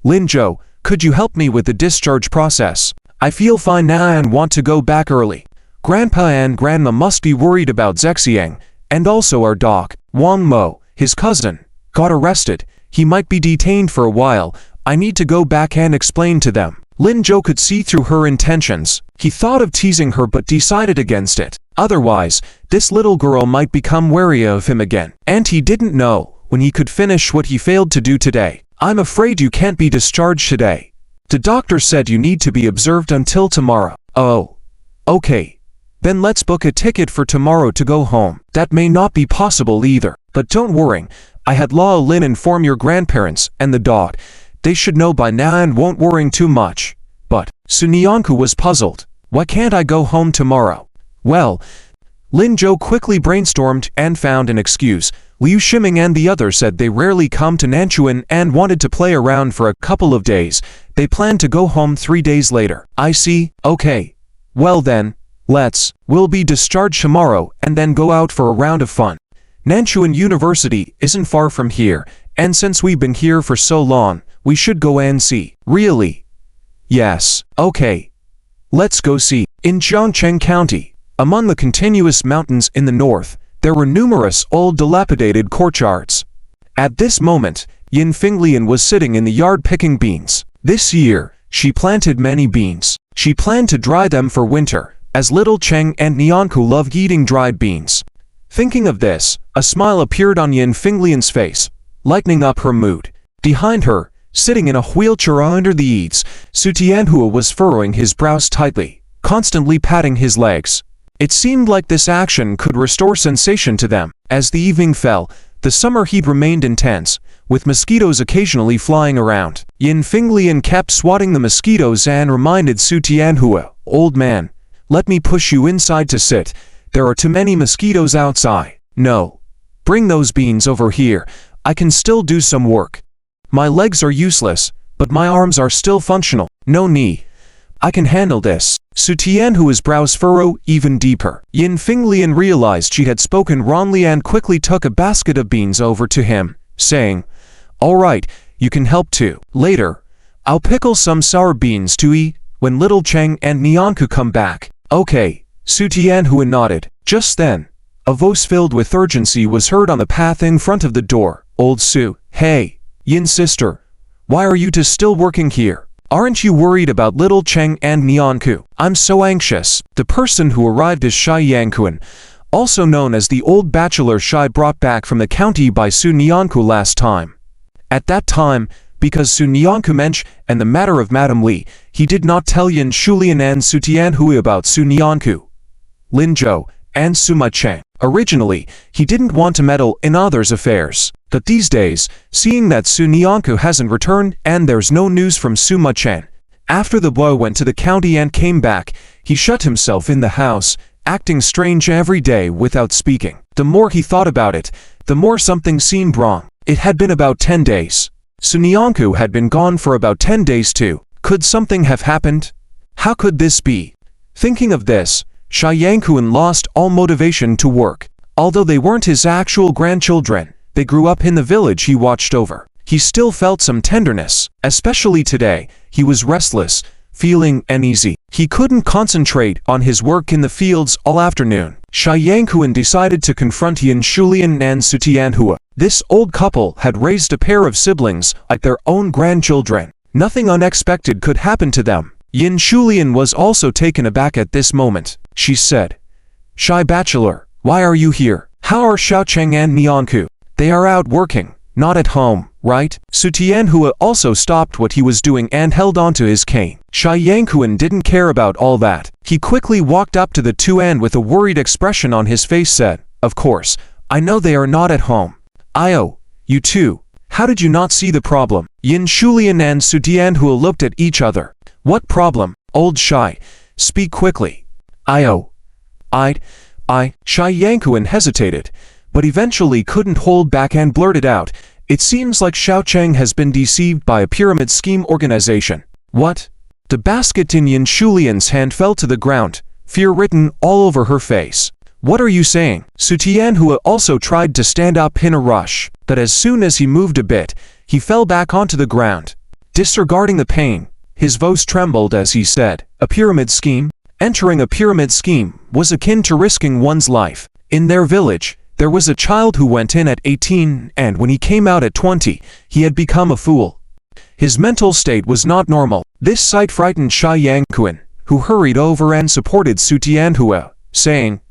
Lin Zhou, could you help me with the discharge process? I feel fine now and want to go back early. Grandpa and Grandma must be worried about Zexiang, and also our dog, Wang Mo, his cousin, got arrested. He might be detained for a while. I need to go back and explain to them. Lin Zhou could see through her intentions. He thought of teasing her but decided against it. Otherwise, this little girl might become wary of him again. And he didn't know when he could finish what he failed to do today. I'm afraid you can't be discharged today. The doctor said you need to be observed until tomorrow. Oh. Okay. Then let's book a ticket for tomorrow to go home. That may not be possible either. But don't worry. I had Lao Lin inform your grandparents and the dog. They should know by now and won't worry too much. But Sunyanku was puzzled. Why can't I go home tomorrow? Well, Lin Zhou quickly brainstormed and found an excuse. Liu Shiming and the others said they rarely come to Nanchuan and wanted to play around for a couple of days. They planned to go home 3 days later. I see. Okay. Well then, we'll be discharged tomorrow and then go out for a round of fun. Nanchuan University isn't far from here, and since we've been here for so long, we should go and see. Really? Yes. Okay. Let's go see. In Jiangcheng County, among the continuous mountains in the north, there were numerous old dilapidated courtyards. At this moment, Yin Finglian was sitting in the yard picking beans. This year, she planted many beans. She planned to dry them for winter, as little Cheng and Nyanku loved eating dried beans. Thinking of this, a smile appeared on Yin Finglian's face, lightening up her mood. Behind her, sitting in a wheelchair under the eaves, Su Tianhua was furrowing his brows tightly, constantly patting his legs. It seemed like this action could restore sensation to them. As the evening fell, the summer heat remained intense, with mosquitoes occasionally flying around. Yin Finglian kept swatting the mosquitoes and reminded Su Tianhua, "Old man, let me push you inside to sit. There are too many mosquitoes outside." "No. Bring those beans over here. I can still do some work. My legs are useless, but my arms are still functional. No need. I can handle this." Su Tianhua's brows furrowed even deeper. Yin Finglian realized she had spoken wrongly and quickly took a basket of beans over to him, saying, "All right, you can help too." Later, I'll pickle some sour beans to eat when little Cheng and Nyanku come back. Okay, Su Tianhua nodded. Just then, a voice filled with urgency was heard on the path in front of the door. Old Su, hey, Yin's sister, why are you two still working here? Aren't you worried about little Cheng and Nyanku? I'm so anxious. The person who arrived is Shai Yankuan, also known as the old bachelor Shai brought back from the county by Su Nyanku last time. At that time, because Su Nyanku mentioned and the matter of Madame Li, he did not tell Yin Shulian and Su Tianhui about Su Nyanku, Lin Zhou, and Suma Cheng. Originally, he didn't want to meddle in others' affairs, but these days, seeing that Su Nyanku hasn't returned and there's no news from Suma Cheng, after the boy went to the county and came back, he shut himself in the house, acting strange every day without speaking. The more he thought about it, the more something seemed wrong. It had been about 10 days. Su Nyanku had been gone for about 10 days too. Could something have happened? How could this be? Thinking of this, Shai Yankuan lost all motivation to work. Although they weren't his actual grandchildren, they grew up in the village he watched over. He still felt some tenderness, especially today. He was restless, feeling uneasy. He couldn't concentrate on his work in the fields all afternoon. Shai Yankuan decided to confront Yin Shulian and Su Tianhua. This old couple had raised a pair of siblings like their own grandchildren. Nothing unexpected could happen to them. Yin Shulian was also taken aback at this moment. She said, Shai Bachelor, why are you here? How are Xiaocheng and Nyanku? They are out working, not at home, right? Su Tianhua also stopped what he was doing and held onto his cane. Shai Yankuan didn't care about all that. He quickly walked up to the two and with a worried expression on his face said, Of course, I know they are not at home. Io, you too. How did you not see the problem? Yin Shulian and Su Tianhua looked at each other. What problem? Old Shai, speak quickly. Io. Shai Yankuan hesitated, but eventually couldn't hold back and blurted out, It seems like Xiaocheng has been deceived by a pyramid scheme organization. What? The basket in Yin Shulian's hand fell to the ground, fear written all over her face. What are you saying? Su Tianhua also tried to stand up in a rush, but as soon as he moved a bit, he fell back onto the ground. Disregarding the pain, his voice trembled as he said, A pyramid scheme? Entering a pyramid scheme was akin to risking one's life. In their village, there was a child who went in at 18 and when he came out at 20, he had become a fool. His mental state was not normal. This sight frightened Shai Yankuan, who hurried over and supported Su Tianhua, saying,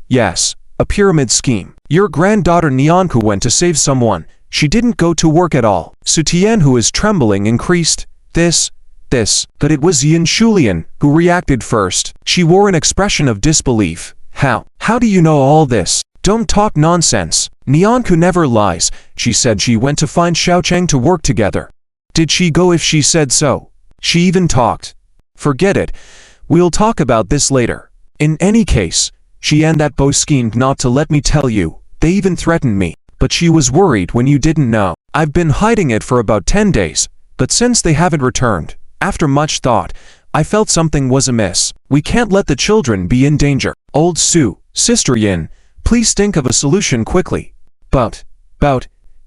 Yes, a pyramid scheme. Your granddaughter Nyanku went to save someone. She didn't go to work at all. Su Tianhua's trembling increased. But it was Yin Shulian who reacted first. She wore an expression of disbelief. How do you know all this? Don't talk nonsense. Nyanku never lies. She said she went to find Xiaocheng to work together. Did she go if she said so? She even talked. Forget it. We'll talk about this later. In any case, she and that boy schemed not to let me tell you. They even threatened me. But she was worried when you didn't know. I've been hiding it for about 10 days. But since they haven't returned, after much thought, I felt something was amiss. We can't let the children be in danger. Old Su, Sister Yin, please think of a solution quickly. But,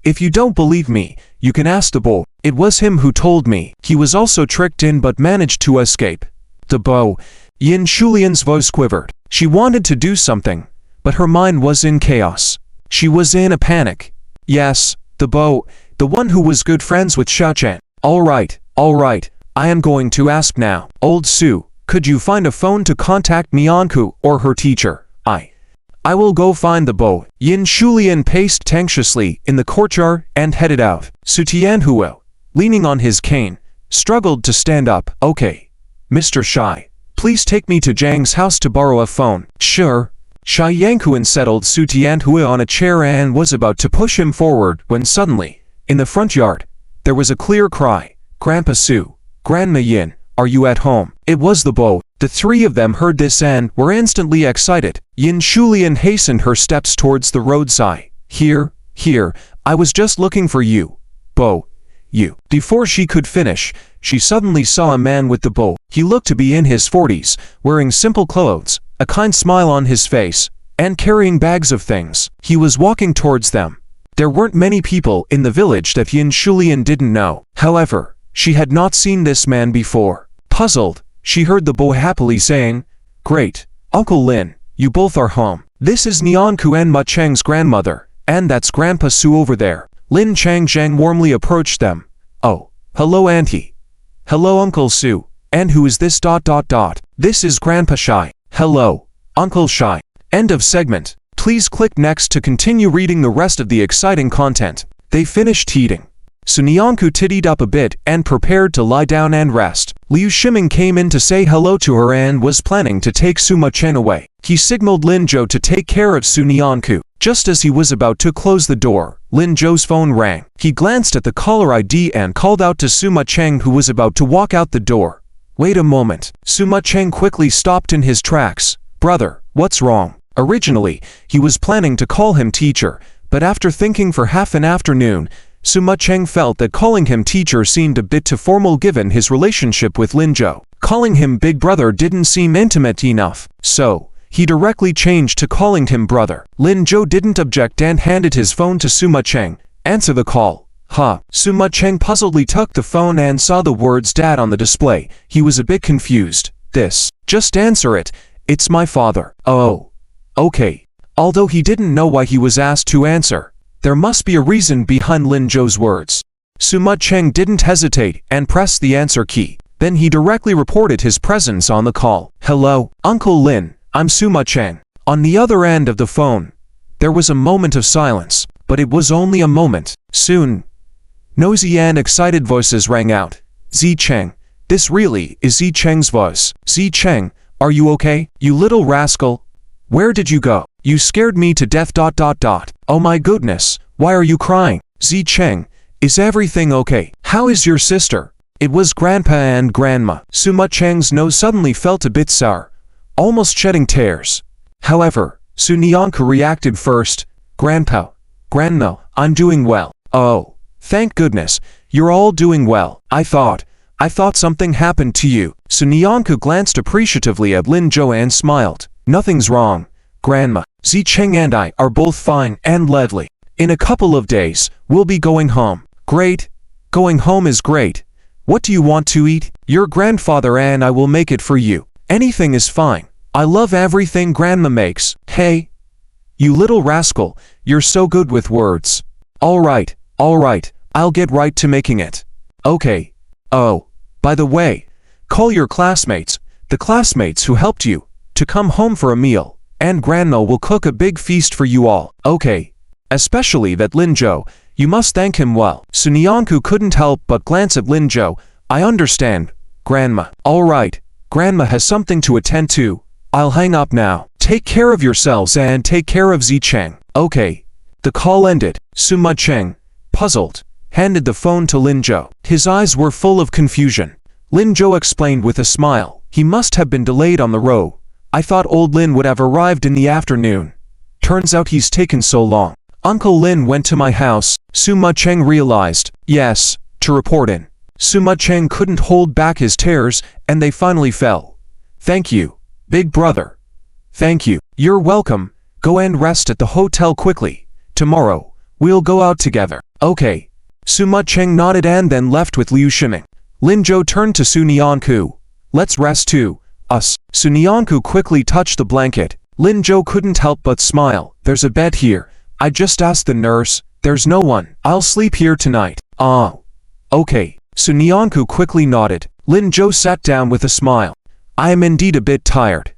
if you don't believe me, you can ask the boy. It was him who told me. He was also tricked in but managed to escape. The boy. Yin Shulian's voice quivered. She wanted to do something, but her mind was in chaos. She was in a panic. Yes, the boy, the one who was good friends with Xiaocheng. All right, I am going to ask now. Old Su, could you find a phone to contact Nyanku or her teacher? I will go find the boy. Yin Shulian paced anxiously in the courtyard and headed out. Su Tianhua, leaning on his cane, struggled to stand up. Okay, Mr. Shai, please take me to Zhang's house to borrow a phone. Sure. Shai Yankuan settled Su Tianhua on a chair and was about to push him forward when suddenly, in the front yard, there was a clear cry. Grandpa Su, Grandma Yin, are you at home? It was the boy. The three of them heard this and were instantly excited. Yin Shulian hastened her steps towards the roadside. Here, I was just looking for you. Bo, you. Before she could finish, she suddenly saw a man with the bow. He looked to be in his 40s, wearing simple clothes, a kind smile on his face, and carrying bags of things. He was walking towards them. There weren't many people in the village that Yin Shulian didn't know. However, She had not seen this man before. Puzzled, she heard the boy happily saying, "Great, Uncle Lin, you both are home. This is Nyanku and Ma Cheng's grandmother, and that's Grandpa Su over there." Lin Chang Zhang warmly approached them. "Oh, hello Auntie. Hello Uncle Su. And who is this ... This is Grandpa Shai. Hello, Uncle Shai." End of segment. Please click next to continue reading the rest of the exciting content. They finished eating. So Nyanku tittied up a bit and prepared to lie down and rest. Liu Shiming came in to say hello to her and was planning to take Suma Chen away. He signaled Lin Zhou to take care of Su Nyanku. Just as he was about to close the door, Lin Zhou's phone rang. He glanced at the caller ID and called out to Suma Cheng, who was about to walk out the door. "Wait a moment." Suma Cheng quickly stopped in his tracks. "Brother, what's wrong?" Originally, he was planning to call him teacher, but after thinking for half an afternoon, Suma Cheng felt that calling him teacher seemed a bit too formal given his relationship with Lin Zhou. Calling him big brother didn't seem intimate enough, so he directly changed to calling him brother. Lin Zhou didn't object and handed his phone to Suma Cheng. "Answer the call." "Huh." Suma Cheng puzzledly took the phone and saw the words dad on the display. He was a bit confused. "This. Just answer it. It's my father." "Oh. Okay." Although he didn't know why he was asked to answer, there must be a reason behind Lin Zhou's words. Suma Cheng didn't hesitate and pressed the answer key. Then he directly reported his presence on the call. "Hello, Uncle Lin, I'm Suma Cheng." On the other end of the phone, there was a moment of silence, but it was only a moment. Soon, nosy and excited voices rang out. "Zi Cheng, this really is Zi Cheng's voice." "Zi Cheng, are you okay? You little rascal. Where did you go? You scared me to death ... Oh my goodness, why are you crying?" "Zi Cheng, is everything okay? How is your sister?" It was Grandpa and Grandma. Suma Cheng's nose suddenly felt a bit sour, almost shedding tears. However, Su Nyanku reacted first. "Grandpa, Grandma, I'm doing well." "Oh, thank goodness, you're all doing well. I thought something happened to you." Su Nyanku glanced appreciatively at Lin Zhou and smiled. "Nothing's wrong, Grandma. Zi Cheng and I are both fine and lovely. In a couple of days, we'll be going home." "Great. Going home is great. What do you want to eat?" "Your grandfather and I will make it for you. Anything is fine. I love everything Grandma makes." "Hey, you little rascal, you're so good with words." All right, I'll get right to making it." "Okay. Oh, by the way, call your classmates, the classmates who helped you, to come home for a meal, and Grandma will cook a big feast for you all." "Okay. Especially that Lin Zhou, you must thank him well." Su Nyanku couldn't help but glance at Lin Zhou. "I understand, Grandma." "All right, Grandma has something to attend to. I'll hang up now. Take care of yourselves and take care of Zi Cheng." "Okay." The call ended. Suma Cheng, puzzled, handed the phone to Lin Zhou. His eyes were full of confusion. Lin Zhou explained with a smile. "He must have been delayed on the road. I thought old Lin would have arrived in the afternoon. Turns out he's taken so long." "Uncle Lin went to my house," Suma Cheng realized. "Yes, to report in." Suma Cheng couldn't hold back his tears, and they finally fell. "Thank you, big brother." "Thank you." "You're welcome. Go and rest at the hotel quickly. Tomorrow, we'll go out together." "Okay." Suma Cheng nodded and then left with Liu Shiming. Lin Zhou turned to Su Nyanku. "Let's rest too. Us." Su Nyanku quickly touched the blanket. Lin Zhou couldn't help but smile. "There's a bed here. I just asked the nurse. There's no one. I'll sleep here tonight." "Ah. Okay." Su Nyanku quickly nodded. Lin Zhou sat down with a smile. "I am indeed a bit tired.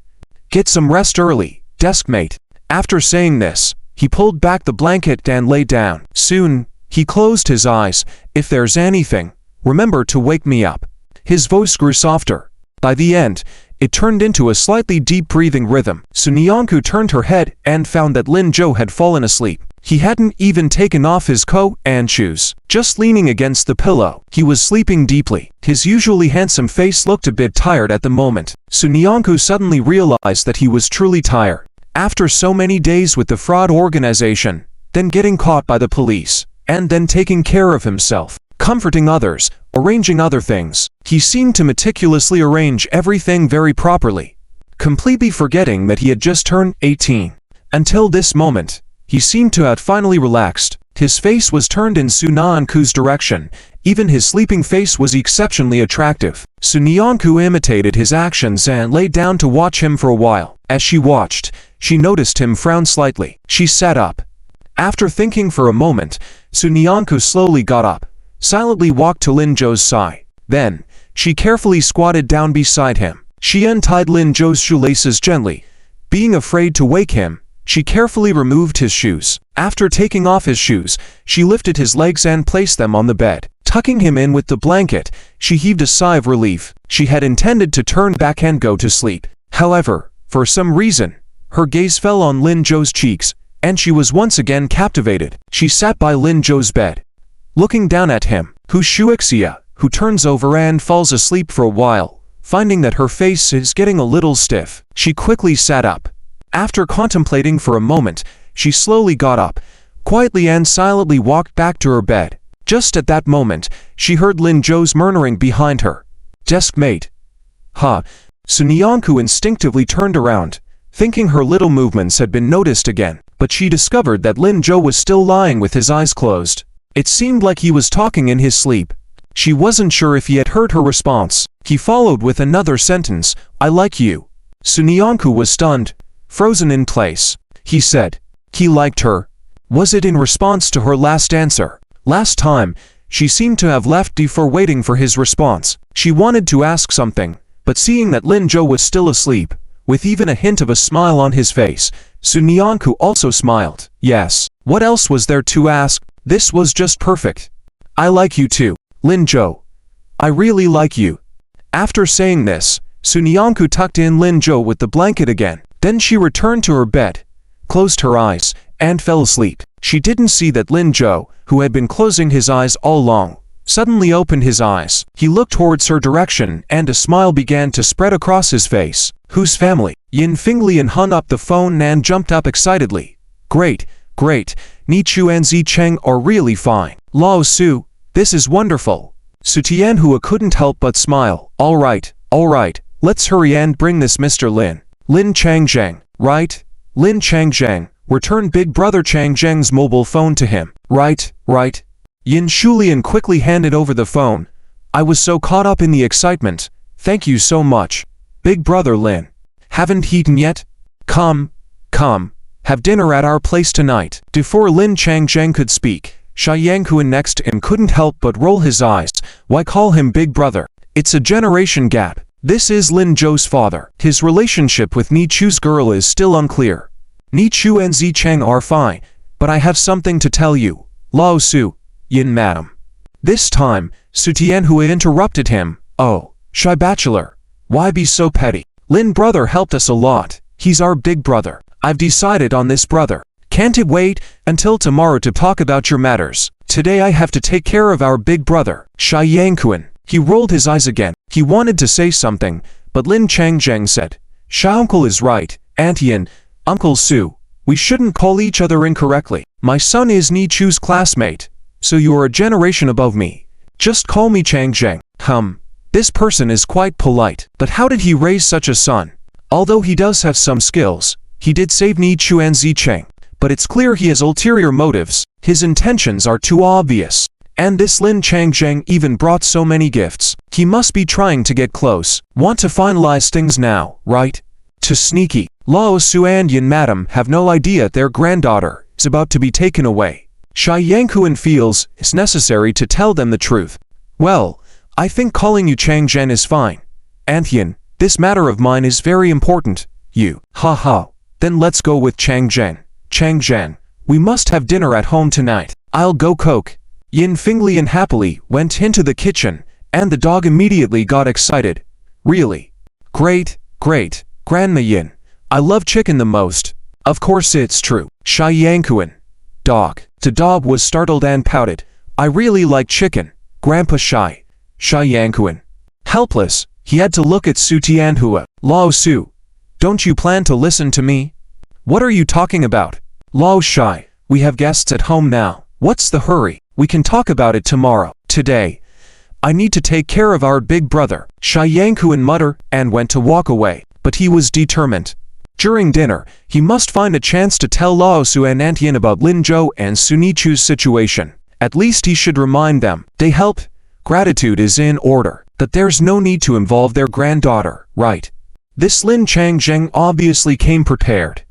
Get some rest early, Deskmate." After saying this, he pulled back the blanket and lay down. Soon, he closed his eyes. "If there's anything, remember to wake me up." His voice grew softer. By the end, it turned into a slightly deep breathing rhythm. Su Nyanku turned her head and found that Lin Zhou had fallen asleep. He hadn't even taken off his coat and shoes. Just leaning against the pillow, he was sleeping deeply. His usually handsome face looked a bit tired at the moment. Su Nyanku suddenly realized that he was truly tired. After so many days with the fraud organization, then getting caught by the police, and then taking care of himself, comforting others, arranging other things, he seemed to meticulously arrange everything very properly, completely forgetting that he had just turned 18. Until this moment, he seemed to have finally relaxed. His face was turned in Su Nyanku's direction, Even his sleeping face was exceptionally attractive. Sunyanku imitated his actions and lay down to watch him for a while. As she watched, she noticed him frown slightly. She sat up. After thinking for a moment, Sunyanku slowly got up, silently walked to Lin Zhou's side. Then, she carefully squatted down beside him. She untied Lin Zhou's shoelaces gently. Being afraid to wake him, she carefully removed his shoes. After taking off his shoes, she lifted his legs and placed them on the bed. Tucking him in with the blanket, she heaved a sigh of relief. She had intended to turn back and go to sleep. However, for some reason, her gaze fell on Lin Zhou's cheeks, and she was once again captivated. She sat by Lin Zhou's bed, looking down at him. Shuixia, who turns over and falls asleep for a while, finding that her face is getting a little stiff. She quickly sat up. After contemplating for a moment, she slowly got up, quietly and silently walked back to her bed. Just at that moment, she heard Lin Zhou's murmuring behind her. "Deskmate." "Huh." Sunyanku instinctively turned around, thinking her little movements had been noticed again, but she discovered that Lin Zhou was still lying with his eyes closed. It seemed like he was talking in his sleep. She wasn't sure if he had heard her response. He followed with another sentence, "I like you." Sunyanku was stunned, frozen in place. He said, he liked her. Was it in response to her last answer? Last time, she seemed to have left before waiting for his response. She wanted to ask something, but seeing that Lin Zhou was still asleep, with even a hint of a smile on his face, Sunyanku also smiled. Yes, what else was there to ask? This was just perfect. "I like you too, Lin Zhou. I really like you." After saying this, Sunyanku tucked in Lin Zhou with the blanket again. Then she returned to her bed, closed her eyes, and fell asleep. She didn't see that Lin Zhou, who had been closing his eyes all along, suddenly opened his eyes. He looked towards her direction and a smile began to spread across his face. "Whose family?" Yin Finglian hung up the phone and jumped up excitedly. "Great, great, Ni Chu and Zi Cheng are really fine. Lao Su, this is wonderful." Su Tianhua couldn't help but smile. All right, let's hurry and bring this Mr. Lin. Lin Changzheng, right? Lin Changzheng, returned Big Brother Changzheng's mobile phone to him. Right. Yin Shulian quickly handed over the phone. "I was so caught up in the excitement. Thank you so much. Big Brother Lin. Haven't eaten yet? Come. Have dinner at our place tonight." Before Lin Changzheng could speak, Sha Yanghuan next to him couldn't help but roll his eyes. Why call him Big Brother? It's a generation gap. This is Lin Zhou's father. His relationship with Ni Chu's girl is still unclear. Ni Chu and Zi Cheng are fine, but I have something to tell you. Lao Su, Yin madam. This time, Su Tianhua interrupted him. "Oh, shy bachelor. Why be so petty? Lin brother helped us a lot. He's our big brother. I've decided on this brother. Can't it wait until tomorrow to talk about your matters? Today I have to take care of our big brother, Sha Yanghuan." He rolled his eyes again. He wanted to say something, but Lin Changzheng said, "Sha uncle is right, Aunt Yin, Uncle Su. We shouldn't call each other incorrectly. My son is Ni Chu's classmate, so you are a generation above me. Just call me Changzheng." This person is quite polite, but how did he raise such a son? Although he does have some skills, he did save Ni Chu and Zi Cheng, but it's clear he has ulterior motives. His intentions are too obvious. And this Lin Changzheng even brought so many gifts. He must be trying to get close. Want to finalize things now, right? Too sneaky. Lao Su and Yin madam have no idea their granddaughter is about to be taken away. Sha Yanghuan feels it's necessary to tell them the truth. "Well, I think calling you Changzhen is fine. Aunt Yin, this matter of mine is very important. You, then let's go with Changzhen. Changzhen, we must have dinner at home tonight. I'll go cook." Yin Finglian happily went into the kitchen, and the dog immediately got excited. "Really? Great, Grandma Yin. I love chicken the most." "Of course it's true. Sha Yanghuan." "Dog." The dog was startled and pouted. "I really like chicken, Grandpa Sha Yanghuan." Helpless, he had to look at Su Tianhua. "Lao Su, don't you plan to listen to me?" "What are you talking about?" "Lao Shai, we have guests at home now. What's the hurry? We can talk about it tomorrow. Today, I need to take care of our big brother." Sha Yanghuan muttered and went to walk away, but he was determined. During dinner, he must find a chance to tell Lao Su and Aunt Yin about Lin Zhou and Su Nichu's situation. At least he should remind them. They helped Gratitude is in order, that there's no need to involve their granddaughter, right? This Lin Changjing obviously came prepared.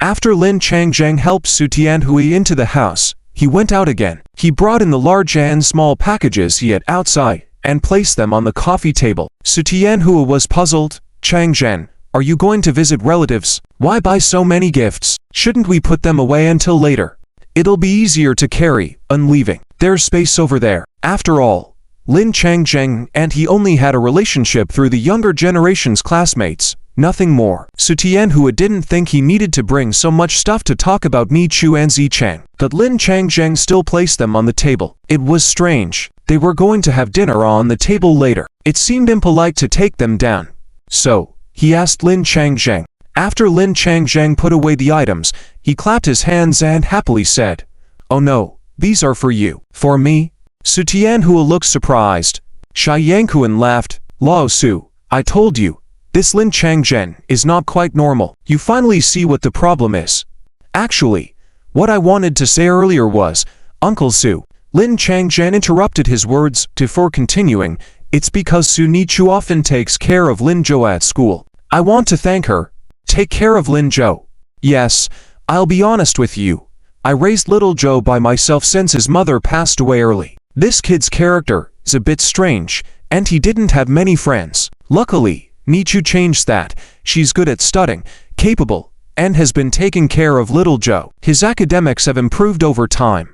After Lin Changjing helped Su Tianhui into the house, he went out again. He brought in the large and small packages he had outside and placed them on the coffee table. Su Tianhui was puzzled. Changjing, are you going to visit relatives? Why buy so many gifts? Shouldn't we put them away until later? It'll be easier to carry, leaving. There's space over there. After all, Lin Changjing and he only had a relationship through the younger generation's classmates, nothing more. Su Tianhui didn't think he needed to bring so much stuff to talk about Mi Chu and Zichang, but Lin Changjing still placed them on the table. It was strange. They were going to have dinner on the table later. It seemed impolite to take them down. So, he asked Lin Changjing. After Lin Changjing put away the items, he clapped his hands and happily said, "Oh no, these are for you." "For me?" Su Tianhui looked surprised. Shi Yankuan laughed. "Lao Su, I told you, this Lin Changjing is not quite normal. You finally see what the problem is." "Actually, what I wanted to say earlier was, Uncle Su." Lin Changjing interrupted his words before continuing, "It's because Su Nichu often takes care of Lin Zhou at school. I want to thank her." "Take care of Lin Zhou?" "Yes, I'll be honest with you. I raised little Zhou by myself since his mother passed away early. This kid's character is a bit strange, and he didn't have many friends. Luckily, Nichu changed that. She's good at studying, capable, and has been taking care of little Zhou. His academics have improved over time."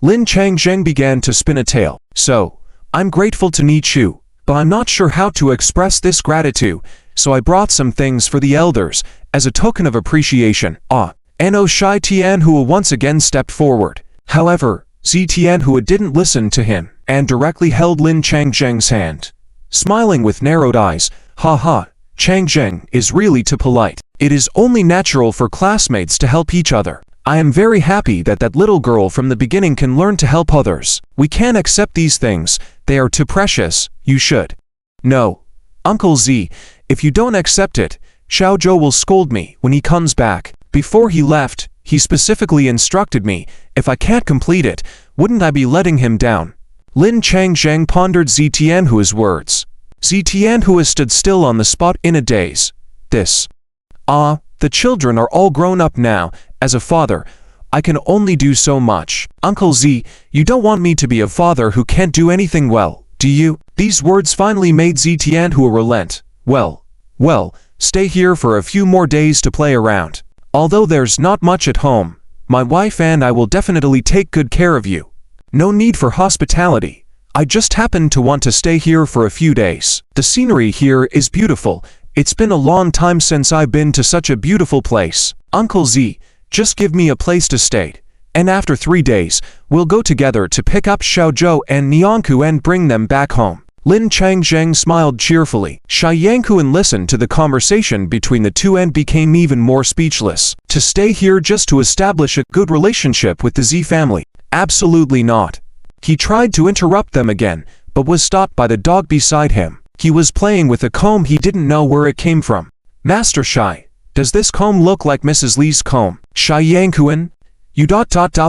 Lin Changjing began to spin a tale. "So, I'm grateful to Nichu, but I'm not sure how to express this gratitude, so I brought some things for the elders, as a token of appreciation." No Shi Tianhui once again stepped forward. However, Zi Tianhui didn't listen to him, and directly held Lin Changjing's hand. Smiling with narrowed eyes, "Ha, Changjing is really too polite. It is only natural for classmates to help each other. I am very happy that that little girl from the beginning can learn to help others. We can't accept these things, they are too precious, you should." "No, Uncle Z, if you don't accept it, Xiao Zhou will scold me when he comes back. Before he left, he specifically instructed me, if I can't complete it, wouldn't I be letting him down?" Lin Changjing pondered Zi Tianhui's words. Zi Tianhui stood still on the spot in a daze. The children are all grown up now. As a father, I can only do so much. Uncle Z, you don't want me to be a father who can't do anything well, do you?" These words finally made Zi Tianhui relent. Well, stay here for a few more days to play around. Although there's not much at home, my wife and I will definitely take good care of you. No need for hospitality. I just happen to want to stay here for a few days. The scenery here is beautiful. It's been a long time since I've been to such a beautiful place. Uncle Z, just give me a place to stay. And after 3 days, we'll go together to pick up Xiao Zhou and Nianku and bring them back home." Lin Changjing smiled cheerfully. Shi Yankuan listened to the conversation between the two and became even more speechless. To stay here just to establish a good relationship with the Z family? Absolutely not. He tried to interrupt them again, but was stopped by the dog beside him. He was playing with a comb he didn't know where it came from. "Master Shi, does this comb look like Mrs. Li's comb?" "Shi Yankuan, you ...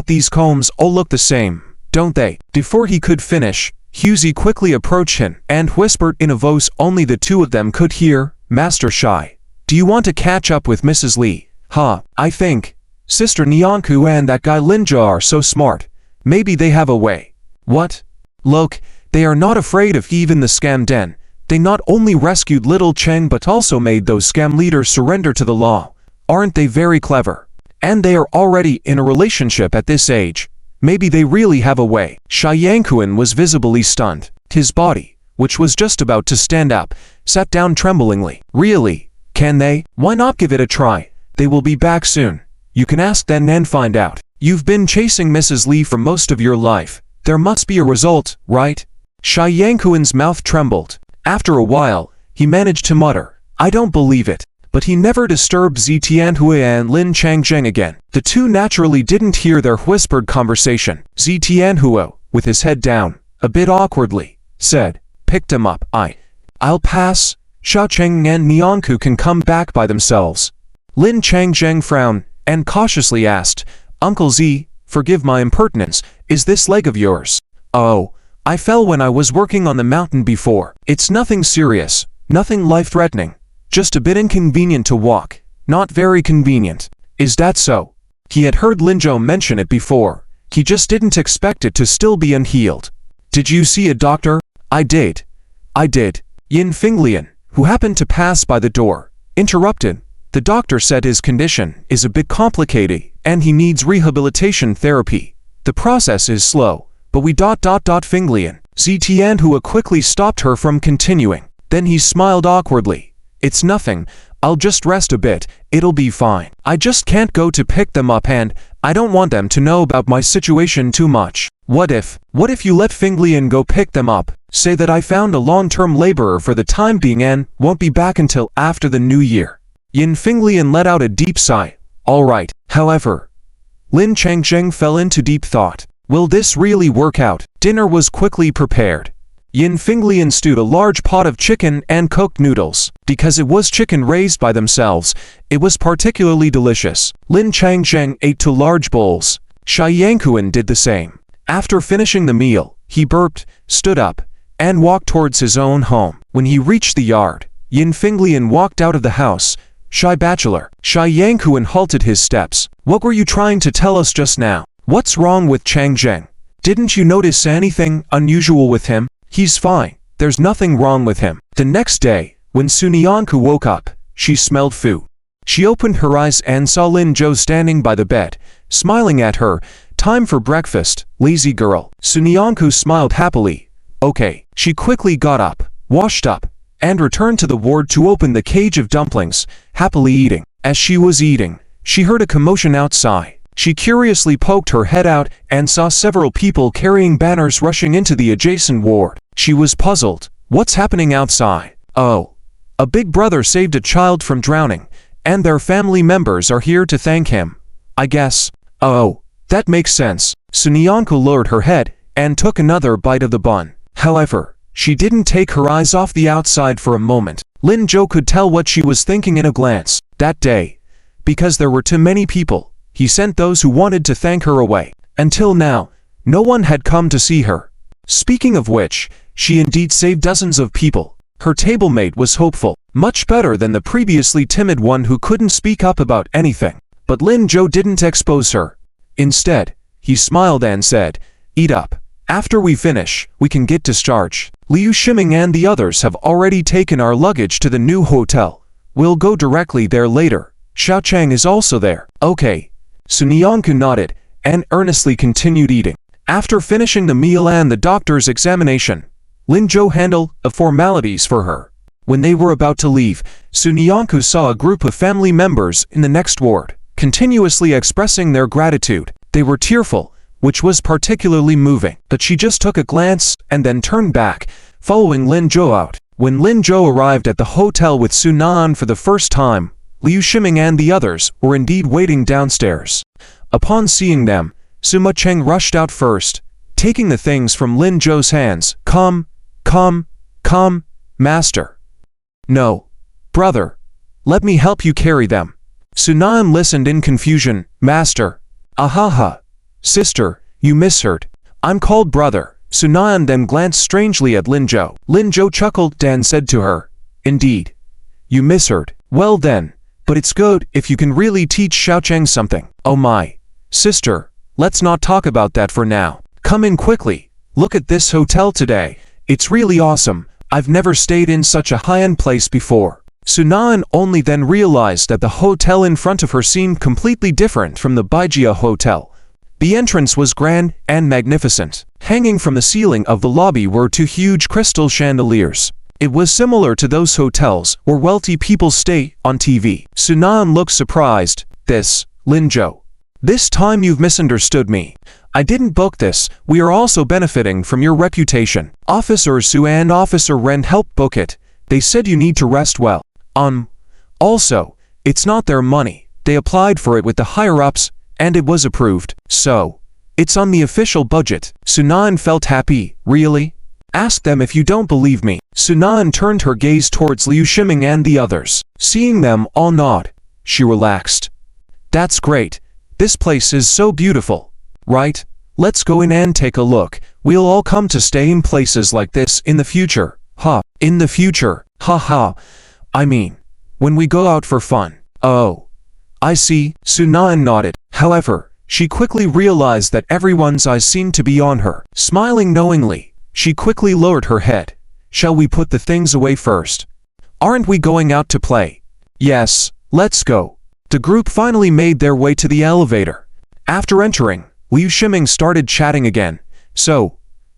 these combs all look the same, don't they?" Before he could finish, Huzi quickly approached him and whispered in a voice only the two of them could hear, "Master Shi, do you want to catch up with Mrs. Li? I think Sister Nianku and that guy Linja are so smart. Maybe they have a way." "What?" "Look, they are not afraid of even the scam den. They not only rescued little Cheng but also made those scam leaders surrender to the law. Aren't they very clever? And they are already in a relationship at this age. Maybe they really have a way." Shi Yankuan was visibly stunned. His body, which was just about to stand up, sat down tremblingly. "Really? Can they? Why not give it a try? They will be back soon. You can ask them and find out. You've been chasing Mrs. Li for most of your life. There must be a result, right?" Shi Yankuan's mouth trembled. After a while, he managed to mutter, "I don't believe it." But he never disturbed Zi Tianhui and Lin Changjing again. The two naturally didn't hear their whispered conversation. Zi Tianhui, with his head down, a bit awkwardly, said, "Picked him up. I'll pass. Xiao Cheng and Nianku can come back by themselves." Lin Changjing frowned and cautiously asked, "Uncle Z, forgive my impertinence, is this leg of yours?" "Oh, I fell when I was working on the mountain before. It's nothing serious, nothing life-threatening, just a bit inconvenient to walk, not very convenient. Is that so? He had heard Linjo mention it before. He just didn't expect it to still be unhealed. Did you see a doctor? I did. Yin Finglian, who happened to pass by the door, interrupted. The doctor said his condition is a bit complicated and he needs rehabilitation therapy. The process is slow, but we ... Finglian. Ztianhua quickly stopped her from continuing. Then he smiled awkwardly. It's nothing, I'll just rest a bit, it'll be fine. I just can't go to pick them up and I don't want them to know about my situation too much. What if you let Finglian go pick them up? Say that I found a long-term laborer for the time being and won't be back until after the new year. Yin Finglian let out a deep sigh. All right. However, Lin Changzheng fell into deep thought. Will this really work out? Dinner was quickly prepared. Yin Finglian stewed a large pot of chicken and cooked noodles. Because it was chicken raised by themselves, it was particularly delicious. Lin Changzheng ate 2 large bowls. Shi Yankuan did the same. After finishing the meal, he burped, stood up, and walked towards his own home. When he reached the yard, Yin Finglian walked out of the house. Shy bachelor. Shi Yankuan halted his steps. What were you trying to tell us just now? What's wrong with Changzheng? Didn't you notice anything unusual with him? He's fine. There's nothing wrong with him. The next day, when Sunyanku woke up, she smelled food. She opened her eyes and saw Lin Zhou standing by the bed, smiling at her. Time for breakfast, lazy girl. Sunyanku smiled happily. Okay. She quickly got up, washed up, and returned to the ward to open the cage of dumplings, happily eating. As she was eating, she heard a commotion outside. She curiously poked her head out and saw several people carrying banners rushing into the adjacent ward. She was puzzled. What's happening outside? Oh. A big brother saved a child from drowning, and their family members are here to thank him. I guess. Oh. That makes sense. Sunyanku lowered her head and took another bite of the bun. However, she didn't take her eyes off the outside for a moment. Lin Zhou could tell what she was thinking in a glance. That day, because there were too many people, he sent those who wanted to thank her away. Until now, no one had come to see her. Speaking of which, she indeed saved dozens of people. Her table mate was hopeful, much better than the previously timid one who couldn't speak up about anything. But Lin Zhou didn't expose her. Instead, he smiled and said, "Eat up. After we finish, we can get discharged. Liu Shiming and the others have already taken our luggage to the new hotel. We'll go directly there later. Xiao Chang is also there." Okay. Sunyanku nodded and earnestly continued eating. After finishing the meal and the doctor's examination, Lin Zhou handled the formalities for her. When they were about to leave, Sunyanku saw a group of family members in the next ward, continuously expressing their gratitude. They were tearful, which was particularly moving, but she just took a glance and then turned back, following Lin Zhou out. When Lin Zhou arrived at the hotel with Su Nan for the first time, Liu Shiming and the others were indeed waiting downstairs. Upon seeing them, Sima Cheng rushed out first, taking the things from Lin Zhou's hands. Come, master. No, brother, let me help you carry them. Sunan listened in confusion. Master. Ahaha. Sister, you misheard. I'm called brother. Sunan then glanced strangely at Lin Zhou. Lin Zhou chuckled and said to her, Indeed. You misheard. Well then, but it's good if you can really teach Xiaocheng something. Oh my. Sister, let's not talk about that for now. Come in quickly. Look at this hotel today. It's really awesome. I've never stayed in such a high-end place before. Sunan only then realized that the hotel in front of her seemed completely different from the Baijia Hotel. The entrance was grand and magnificent. Hanging from the ceiling of the lobby were 2 huge crystal chandeliers. It was similar to those hotels where wealthy people stay on TV. Sunan looked surprised. This, Lin Zhou. This time you've misunderstood me. I didn't book this. We are also benefiting from your reputation. Officer Su and Officer Ren helped book it. They said you need to rest well. Also, it's not their money. They applied for it with the higher-ups, and it was approved. So, it's on the official budget. Sunan felt happy. Really? Ask them if you don't believe me. Sunan turned her gaze towards Liu Shiming and the others. Seeing them all nod, she relaxed. That's great. This place is so beautiful. Right? Let's go in and take a look. We'll all come to stay in places like this in the future. Ha, in the future. Ha ha. I mean, when we go out for fun. Oh, I see. Sunan nodded. However, she quickly realized that everyone's eyes seemed to be on her. Smiling knowingly, she quickly lowered her head. Shall we put the things away first? Aren't we going out to play? Yes, let's go. The group finally made their way to the elevator. After entering, Liu Shiming started chatting again. So,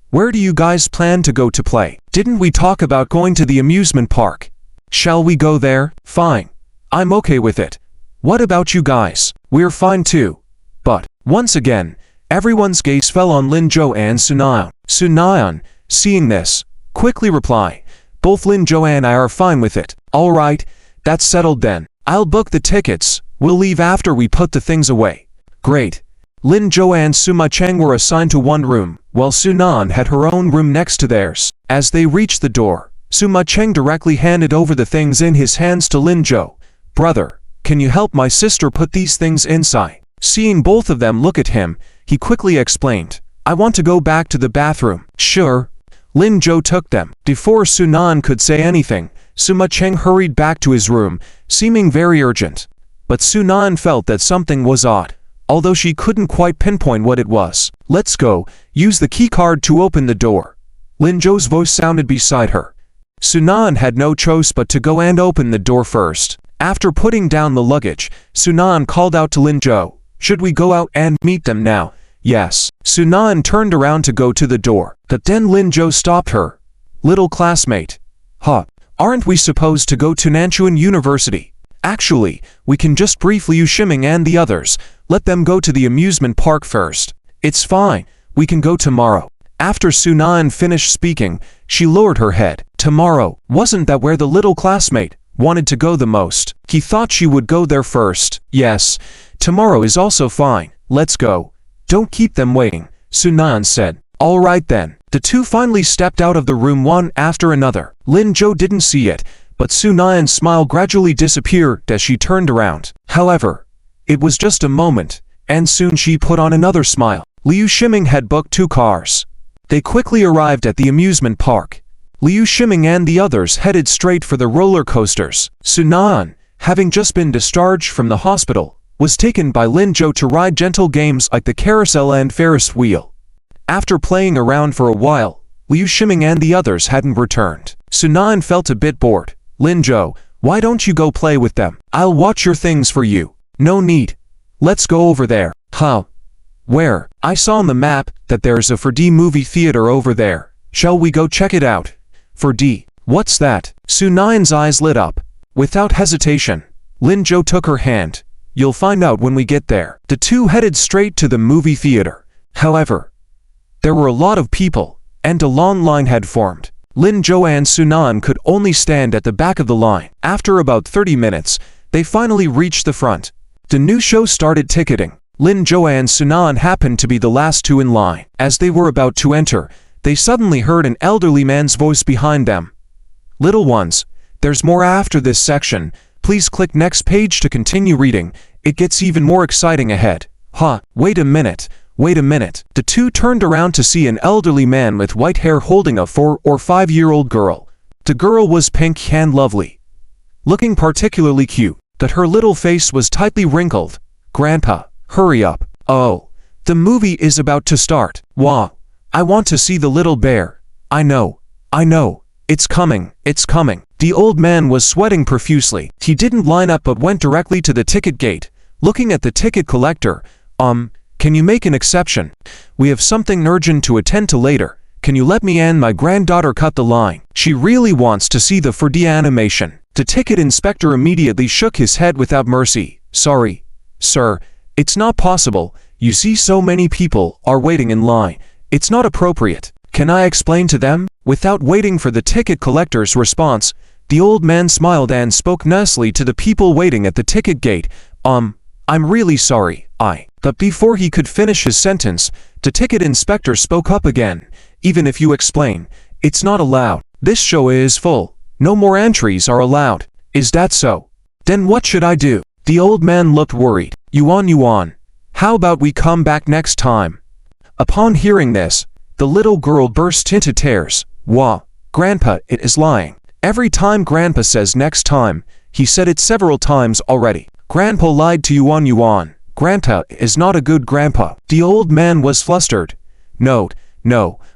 where do you guys plan to go to play? Didn't we talk about going to the amusement park? Shall we go there? Fine. I'm okay with it. What about you guys? We're fine too. But, once again, everyone's gaze fell on Lin Zhou and Sunayan. Sunayan, seeing this, quickly replied, both Lin Zhou and I are fine with it. Alright, that's settled then. I'll book the tickets. We'll leave after we put the things away. Great. Lin Zhou and Sima Cheng were assigned to one room, while Sunan had her own room next to theirs. As they reached the door, Sima Cheng directly handed over the things in his hands to Lin Zhou. Brother, can you help my sister put these things inside? Seeing both of them look at him, he quickly explained, I want to go back to the bathroom. Sure. Lin Zhou took them. Before Sunan could say anything, Sima Cheng hurried back to his room, seeming very urgent. But Sunan felt that something was odd, although she couldn't quite pinpoint what it was. Let's go, use the keycard to open the door. Lin Zhou's voice sounded beside her. Sunan had no choice but to go and open the door first. After putting down the luggage, Sunan called out to Lin Zhou, should we go out and meet them now? Yes. Sunan turned around to go to the door, but then Lin Zhou stopped her. Little classmate. Huh, aren't we supposed to go to Nanchuan University? Actually, we can just brief Liu Shiming and the others, let them go to the amusement park first. It's fine, we can go tomorrow. After Sunan finished speaking, she lowered her head. Tomorrow, wasn't that where the little classmate wanted to go the most? He thought she would go there first. Yes, tomorrow is also fine, let's go. Don't keep them waiting, Sunan said. Alright then. The two finally stepped out of the room one after another. Lin Zhou didn't see it, but Sunayan's smile gradually disappeared as she turned around. However, it was just a moment, and soon she put on another smile. Liu Shiming had booked 2 cars. They quickly arrived at the amusement park. Liu Shiming and the others headed straight for the roller coasters. Sunan, having just been discharged from the hospital, was taken by Lin Zhou to ride gentle games like the carousel and Ferris wheel. After playing around for a while, Liu Shiming and the others hadn't returned. Sunan felt a bit bored. Lin Zhou, why don't you go play with them? I'll watch your things for you. No need. Let's go over there. Huh? Where? I saw on the map that there's a 4D movie theater over there. Shall we go check it out? 4D. What's that? Sunayan's eyes lit up. Without hesitation, Lin Zhou took her hand. You'll find out when we get there. The two headed straight to the movie theater. However, there were a lot of people, and a long line had formed. Lin Zhou and Sunan could only stand at the back of the line. After about 30 minutes, they finally reached the front. The new show started ticketing. Lin Zhou and Sunan happened to be the last 2 in line. As they were about to enter, they suddenly heard an elderly man's voice behind them. Little ones, there's more after this section. Please click next page to continue reading. It gets even more exciting ahead. Huh, wait a minute. Wait a minute. The two turned around to see an elderly man with white hair holding a 4 or 5-year-old girl. The girl was pink and lovely, looking particularly cute, but her little face was tightly wrinkled. Grandpa, hurry up. Oh, the movie is about to start. Wow, I want to see the little bear. I know. It's coming. The old man was sweating profusely. He didn't line up but went directly to the ticket gate. Looking at the ticket collector, can you make an exception? We have something urgent to attend to later. Can you let me and my granddaughter cut the line? She really wants to see the 4D animation. The ticket inspector immediately shook his head without mercy. Sorry, sir, it's not possible. You see, so many people are waiting in line. It's not appropriate. Can I explain to them? Without waiting for the ticket collector's response, the old man smiled and spoke nicely to the people waiting at the ticket gate. I'm really sorry, But before he could finish his sentence, the ticket inspector spoke up again. Even if you explain, it's not allowed. This show is full. No more entries are allowed. Is that so? Then what should I do? The old man looked worried. Yuan. How about we come back next time? Upon hearing this, the little girl burst into tears. Wah, Grandpa, it is lying. Every time Grandpa says next time, he said it several times already. Grandpa lied to Yuan. Grandpa is not a good grandpa. The old man was flustered. No,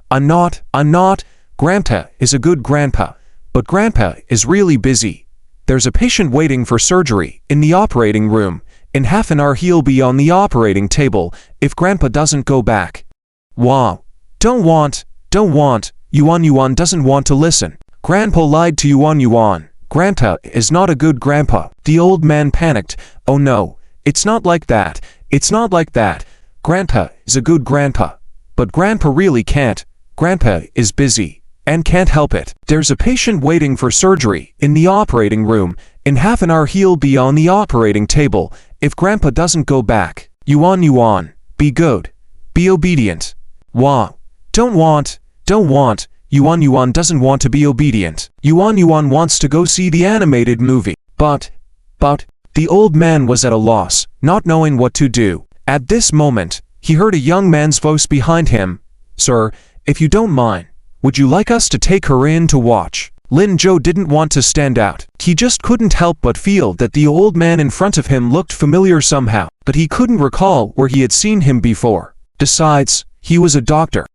I'm not. Grandpa is a good grandpa, but Grandpa is really busy. There's a patient waiting for surgery in the operating room. In half an hour he'll be on the operating table if Grandpa doesn't go back. Wow. Don't want. Yuan doesn't want to listen. Grandpa lied to Yuan. Grandpa is not a good grandpa. The old man panicked. Oh no, it's not like that. Grandpa is a good grandpa. But Grandpa really can't. Grandpa is busy and can't help it. There's a patient waiting for surgery in the operating room. In half an hour he'll be on the operating table if Grandpa doesn't go back. Yuan, be good. Be obedient. Wow. Don't want. Yuan doesn't want to be obedient. Yuan wants to go see the animated movie. But, the old man was at a loss, not knowing what to do. At this moment, he heard a young man's voice behind him. Sir, if you don't mind, would you like us to take her in to watch? Lin Zhou didn't want to stand out. He just couldn't help but feel that the old man in front of him looked familiar somehow, but he couldn't recall where he had seen him before. Besides, he was a doctor.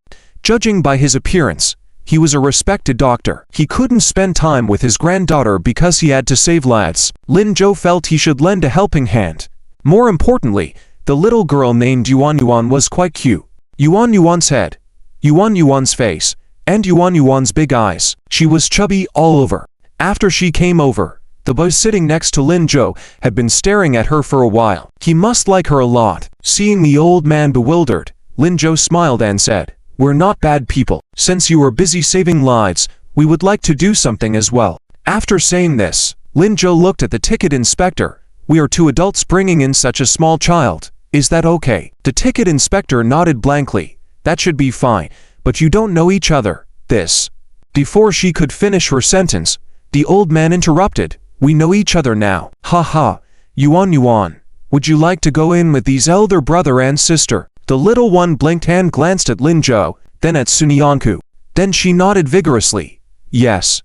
Judging by his appearance, he was a respected doctor. He couldn't spend time with his granddaughter because he had to save lives. Lin Zhou felt he should lend a helping hand. More importantly, the little girl named Yuan was quite cute. Yuan's head, Yuan's face, and Yuan's big eyes. She was chubby all over. After she came over, the boy sitting next to Lin Zhou had been staring at her for a while. He must like her a lot. Seeing the old man bewildered, Lin Zhou smiled and said, "We're not bad people. Since you are busy saving lives, we would like to do something as well." After saying this, Lin Zhou looked at the ticket inspector. "We are two adults bringing in such a small child. Is that okay?" The ticket inspector nodded blankly. "That should be fine, but you don't know each other." This. Before she could finish her sentence, the old man interrupted. "We know each other now. Ha. Yuan, would you like to go in with these elder brother and sister?" The little one blinked and glanced at Lin Zhou, then at Sunyanku. Then she nodded vigorously. Yes,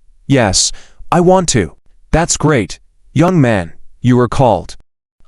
I want to." "That's great. Young man, you are called."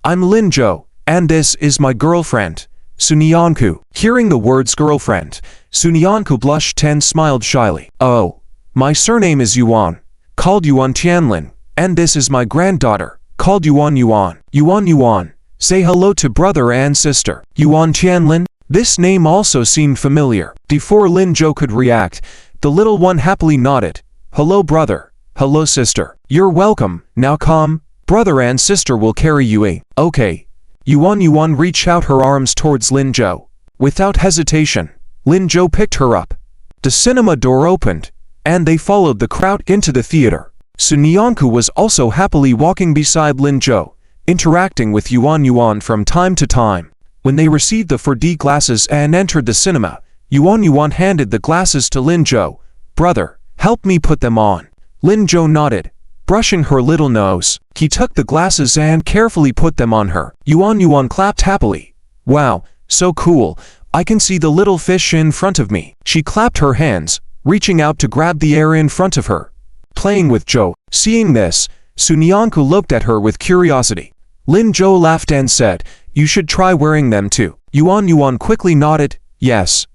"I'm Lin Zhou, and this is my girlfriend, Sunyanku." Hearing the words girlfriend, Sunyanku blushed and smiled shyly. "Oh, my surname is Yuan, called Yuan Tianlin, and this is my granddaughter, called Yuan. Yuan, say hello to brother and sister." Yuan Tianlin? This name also seemed familiar. Before Lin Zhou could react, the little one happily nodded. "Hello brother, hello sister. You're welcome. Now come, brother and sister will carry you in." "Okay." Yuan reached out her arms towards Lin Zhou. Without hesitation, Lin Zhou picked her up. The cinema door opened, and they followed the crowd into the theater. Sunyanku was also happily walking beside Lin Zhou, interacting with Yuan from time to time. When they received the 4D glasses and entered the cinema, Yuan handed the glasses to Lin Zhou. "Brother, help me put them on." Lin Zhou nodded, brushing her little nose. He took the glasses and carefully put them on her. Yuan clapped happily. "Wow, so cool. I can see the little fish in front of me." She clapped her hands, reaching out to grab the air in front of her. Playing with Zhou. Seeing this, Sunyanku looked at her with curiosity. Lin Zhou laughed and said, "You should try wearing them too." Yuan quickly nodded. Yes.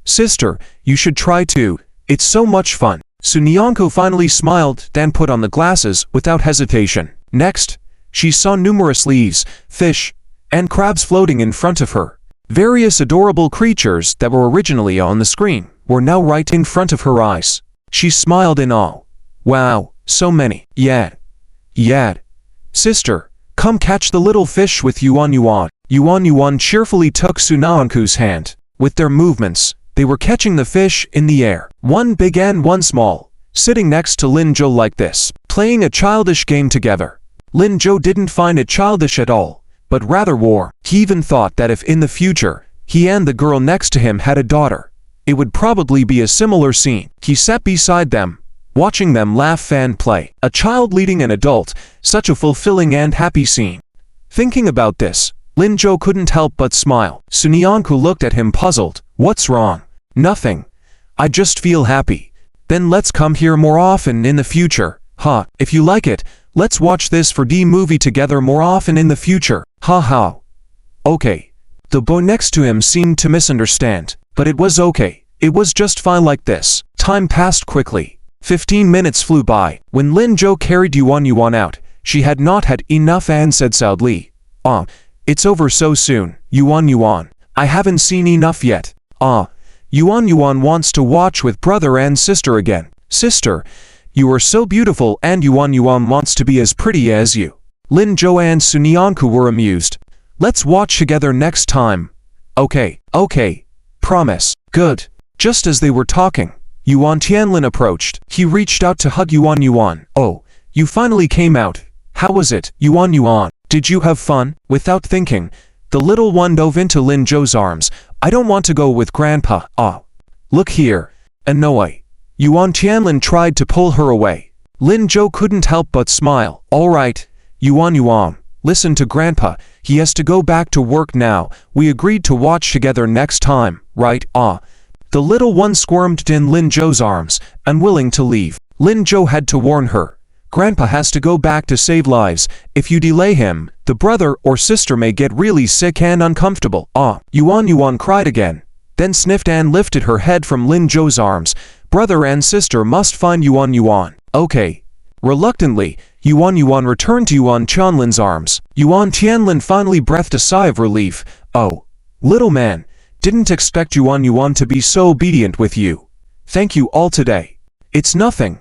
Sister, you should try too. It's so much fun." Sunyanku finally smiled, then put on the glasses without hesitation. Next, she saw numerous leaves, fish, and crabs floating in front of her. Various adorable creatures that were originally on the screen were now right in front of her eyes. She smiled in awe. "Wow, so many." Yeah. "Sister, come catch the little fish with Yuan." Yuan cheerfully took Sunyanku's hand. With their movements, they were catching the fish in the air, one big and one small, sitting next to Lin Zhou like this, playing a childish game together. Lin Zhou didn't find it childish at all, but rather warm. He even thought that if in the future, he and the girl next to him had a daughter, it would probably be a similar scene. He sat beside them, watching them laugh and play. A child leading an adult, such a fulfilling and happy scene. Thinking about this, Lin Jo couldn't help but smile. Sunyanku looked at him puzzled. What's wrong? Nothing. I just feel happy. Then let's come here more often in the future. Ha, if you like it, let's watch this 4D movie together more often in the future. Ha ha. Okay. The boy next to him seemed to misunderstand, but it was okay. It was just fine like this. Time passed quickly. 15 minutes flew by. When Lin Jo carried Yuan out, she had not had enough and said sadly, it's over so soon. Yuan, I haven't seen enough yet. Yuan wants to watch with brother and sister again. Sister, you are so beautiful and Yuan wants to be as pretty as you. Lin Jo and Sunyanku were amused. Let's watch together next time. Okay. Promise. Good. Just as they were talking, Yuan Tianlin approached. He reached out to hug Yuan. Oh, you finally came out. How was it, Yuan? Did you have fun? Without thinking, the little one dove into Lin Jo's arms. I don't want to go with Grandpa. Look here. Annoy. Yuan Tianlin tried to pull her away. Lin Jo couldn't help but smile. All right, Yuan, listen to Grandpa. He has to go back to work now. We agreed to watch together next time, right? The little one squirmed in Lin Jo's arms, unwilling to leave. Lin Jo had to warn her. Grandpa has to go back to save lives. If you delay him, the brother or sister may get really sick and uncomfortable. Yuan cried again, then sniffed and lifted her head from Lin Jo's arms. Brother and sister must find Yuan. Okay. Reluctantly, Yuan returned to Yuan Tianlin's arms. Yuan Tianlin finally breathed a sigh of relief. Oh, little man, didn't expect Yuan to be so obedient with you. Thank you all today. It's nothing.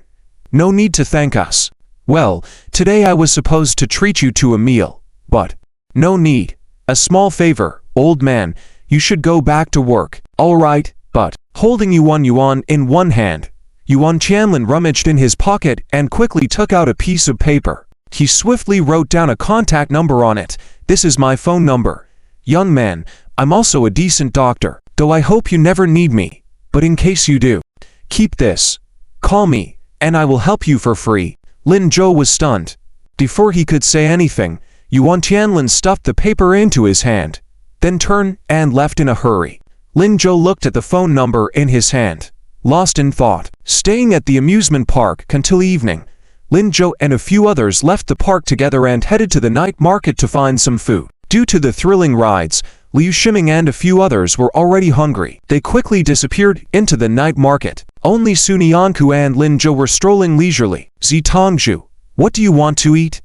No need to thank us. Well, today I was supposed to treat you to a meal, but no need. A small favor, old man, you should go back to work. All right, but holding Yuan in one hand, Yuan Tianlin rummaged in his pocket and quickly took out a piece of paper. He swiftly wrote down a contact number on it. This is my phone number. Young man, I'm also a decent doctor, though I hope you never need me. But in case you do, keep this. Call me, and I will help you for free. Lin Jo was stunned. Before he could say anything, Yuan Tianlin stuffed the paper into his hand, then turned and left in a hurry. Lin Jo looked at the phone number in his hand, lost in thought. Staying at the amusement park until evening, Lin Jo and a few others left the park together and headed to the night market to find some food. Due to the thrilling rides, Liu Shiming and a few others were already hungry. They quickly disappeared into the night market. Only Sunyanku and Lin Jo were strolling leisurely. Zitongju, what do you want to eat?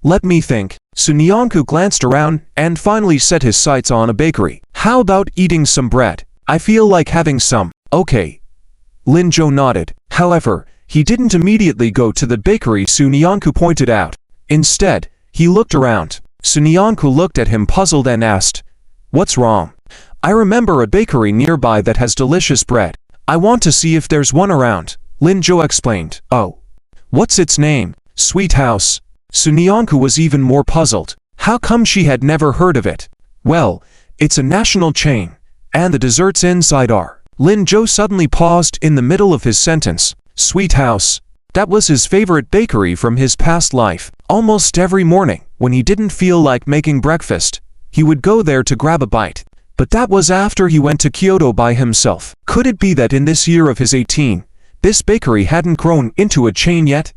Let me think. Sunyanku glanced around and finally set his sights on a bakery. How about eating some bread? I feel like having some. Okay. Lin Jo nodded. However, he didn't immediately go to the bakery Sunyanku pointed out. Instead, he looked around. Sunyanku looked at him puzzled and asked, What's wrong? I remember a bakery nearby that has delicious bread. I want to see if there's one around. Lin Jo explained. Oh. What's its name? Sweet House. Sunyanku was even more puzzled. How come she had never heard of it? Well, it's a national chain, and the desserts inside are. Lin Jo suddenly paused in the middle of his sentence. Sweet House. That was his favorite bakery from his past life. Almost every morning, when he didn't feel like making breakfast, he would go there to grab a bite. But that was after he went to Kyoto by himself. Could it be that in this year of his 18, this bakery hadn't grown into a chain yet?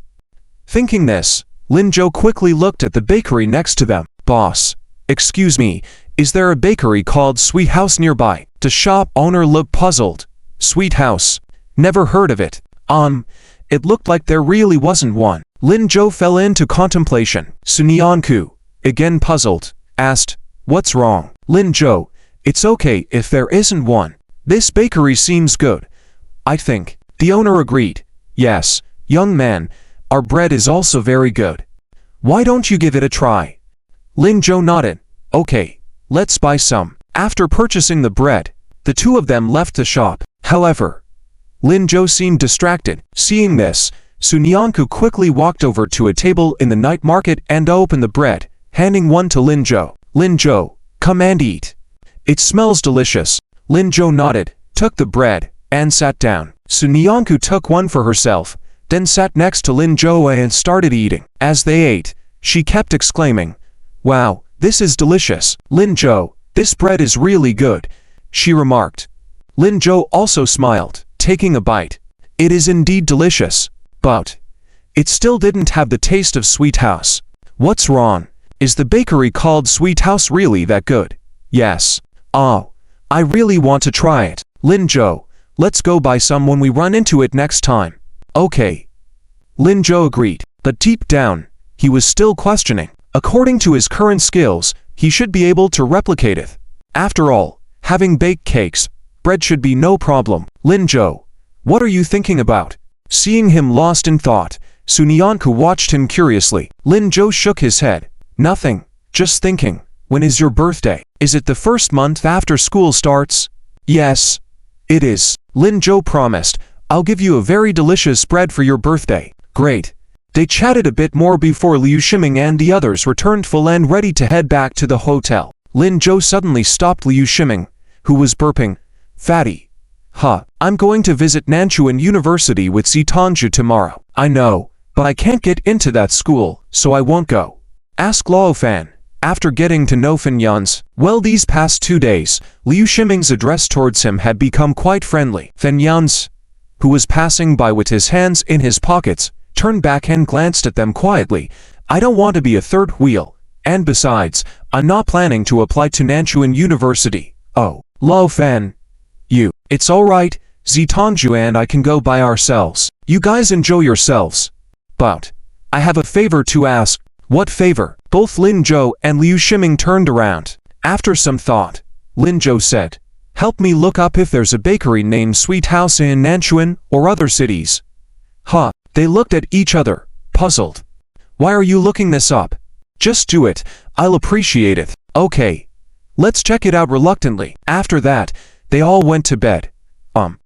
Thinking this, Lin Jo quickly looked at the bakery next to them. Boss, excuse me, is there a bakery called Sweet House nearby? The shop owner looked puzzled. Sweet House. Never heard of it. It looked like there really wasn't one. Lin Jo fell into contemplation. Sunyanku, again puzzled, asked, What's wrong? Lin Jo, it's okay if there isn't one. This bakery seems good, I think. The owner agreed. Yes, young man, our bread is also very good. Why don't you give it a try? Lin Jo nodded. Okay, let's buy some. After purchasing the bread, the two of them left the shop. However, Lin Jo seemed distracted. Seeing this, Sunyanku quickly walked over to a table in the night market and opened the bread, handing one to Lin Jo. Lin Jo, come and eat. It smells delicious. Lin Jo nodded, took the bread, and sat down. Sunyanku took one for herself, then sat next to Lin Jo and started eating. As they ate, she kept exclaiming, Wow, This is delicious. Lin Zhou, this bread is really good, she remarked. Lin Zhou also smiled, taking a bite. It is indeed delicious, but it still didn't have the taste of Sweet House. What's wrong? Is the bakery called Sweet House really that good? Yes. Oh, I really want to try it. Lin Zhou, let's go buy some when we run into it next time. Okay. Lin Zhou agreed, but deep down, he was still questioning. According to his current skills, he should be able to replicate it. After all, having baked cakes, bread should be no problem. Lin Zhou, what are you thinking about? Seeing him lost in thought, Sunyanku watched him curiously. Lin Zhou shook his head. Nothing, just thinking. When is your birthday? Is it the first month after school starts? Yes, it is. Lin Zhou promised, I'll give you a very delicious bread for your birthday. Great. They chatted a bit more before Liu Shiming and the others returned full and ready to head back to the hotel. Lin Zhou suddenly stopped Liu Shiming, who was burping. Fatty. I'm going to visit Nanchuan University with Zitanju tomorrow. I know, but I can't get into that school, so I won't go. Ask Lao Fan. After getting to know Fenyan's, these past 2 days, Liu Shiming's address towards him had become quite friendly. Fenyan's, who was passing by with his hands in his pockets, turned back and glanced at them quietly. I don't want to be a third wheel, and besides, I'm not planning to apply to Nanchuan University. Oh, Lao Fan. It's alright, Zitanju and I can go by ourselves. You guys enjoy yourselves. But I have a favor to ask. What favor? Both Lin Zhou and Liu Shiming turned around. After some thought, Lin Zhou said, help me look up if there's a bakery named Sweet House in Nanchuan or other cities. They looked at each other, puzzled. Why are you looking this up? Just do it, I'll appreciate it. Okay. Let's check it out reluctantly. After that, they all went to bed.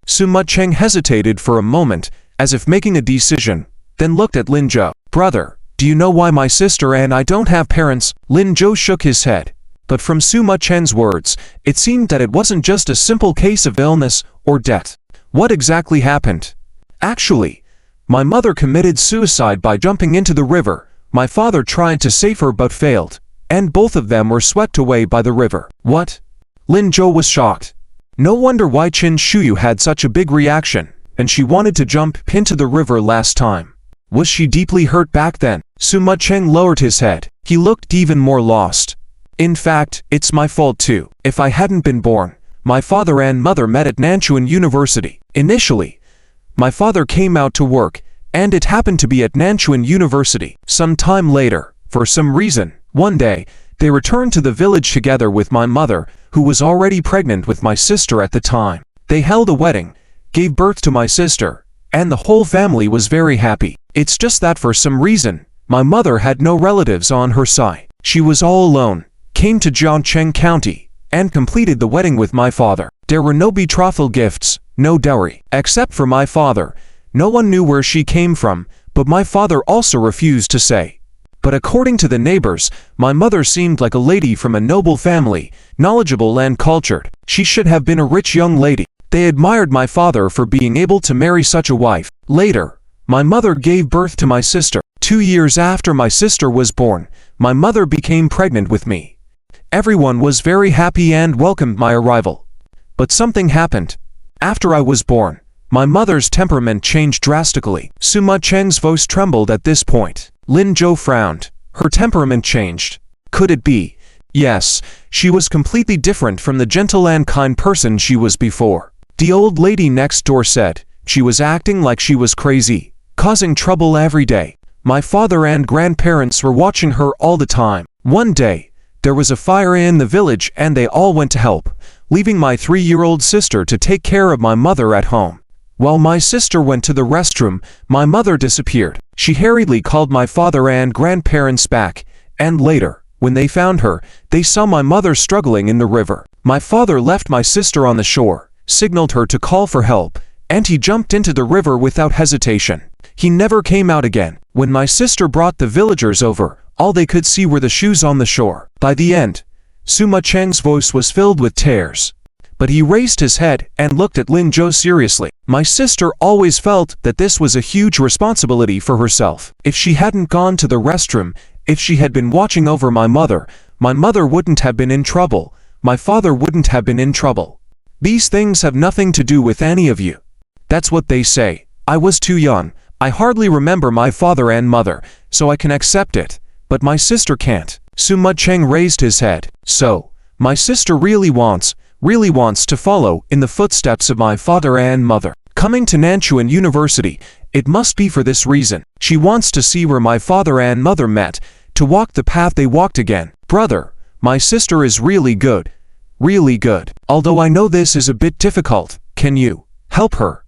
Suma Cheng hesitated for a moment, as if making a decision, then looked at Lin Zhou. Brother, do you know why my sister and I don't have parents? Lin Zhou shook his head. But from Suma Chen's words, it seemed that it wasn't just a simple case of illness or death. What exactly happened? Actually, my mother committed suicide by jumping into the river. My father tried to save her but failed, and both of them were swept away by the river. What? Lin Zhou was shocked. No wonder why Qin Shuyu had such a big reaction, and she wanted to jump into the river last time. Was she deeply hurt back then? Suma Cheng lowered his head. He looked even more lost. In fact, it's my fault too. If I hadn't been born, my father and mother met at Nanchuan University. Initially, my father came out to work, and it happened to be at Nanchuan University. Some time later, for some reason, one day, they returned to the village together with my mother, who was already pregnant with my sister at the time. They held a wedding, gave birth to my sister, and the whole family was very happy. It's just that for some reason, my mother had no relatives on her side. She was all alone, came to Jiangcheng County, and completed the wedding with my father. There were no betrothal gifts, no dowry. Except for my father, no one knew where she came from, but my father also refused to say. But according to the neighbors, my mother seemed like a lady from a noble family, knowledgeable and cultured. She should have been a rich young lady. They admired my father for being able to marry such a wife. Later, my mother gave birth to my sister. 2 years after my sister was born, my mother became pregnant with me. Everyone was very happy and welcomed my arrival. But something happened. After I was born, my mother's temperament changed drastically. Suma Cheng's voice trembled at this point. Lin Zhou frowned. Her temperament changed. Could it be? Yes, she was completely different from the gentle and kind person she was before. The old lady next door said, she was acting like she was crazy, causing trouble every day. My father and grandparents were watching her all the time. One day, there was a fire in the village and they all went to help, leaving my 3-year-old sister to take care of my mother at home. While my sister went to the restroom, my mother disappeared. She hurriedly called my father and grandparents back, and later, when they found her, they saw my mother struggling in the river. My father left my sister on the shore, signaled her to call for help, and he jumped into the river without hesitation. He never came out again. When my sister brought the villagers over, all they could see were the shoes on the shore. By the end, Suma Cheng's voice was filled with tears. But he raised his head and looked at Lin Zhou seriously. My sister always felt that this was a huge responsibility for herself. If she hadn't gone to the restroom, if she had been watching over my mother, my mother wouldn't have been in trouble, my father wouldn't have been in trouble. These things have nothing to do with any of you. That's what they say. I was too young. I hardly remember my father and mother, so I can accept it, but my sister can't. Suma Cheng raised his head. So, my sister really wants to follow in the footsteps of my father and mother. Coming to Nanchuan University, it must be for this reason. She wants to see where my father and mother met, to walk the path they walked again. Brother, my sister is really good. Really good. Although I know this is a bit difficult, can you help her?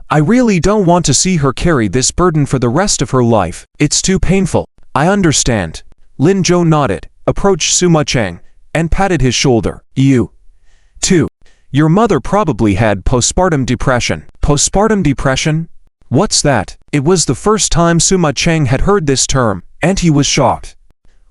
I really don't want to see her carry this burden for the rest of her life. It's too painful. I understand. Lin Zhou nodded, approached Suma Cheng, and patted his shoulder. You, too. Your mother probably had postpartum depression. Postpartum depression? What's that? It was the first time Suma Cheng had heard this term, and he was shocked.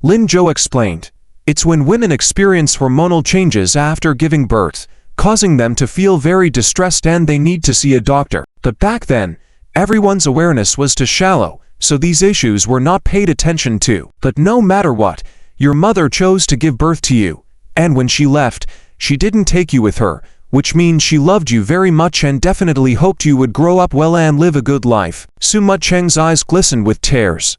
Lin Zhou explained. It's when women experience hormonal changes after giving birth, causing them to feel very distressed and they need to see a doctor. But back then, everyone's awareness was too shallow, so these issues were not paid attention to. But no matter what, your mother chose to give birth to you, and when she left, she didn't take you with her, which means she loved you very much and definitely hoped you would grow up well and live a good life. Suma Cheng's eyes glistened with tears.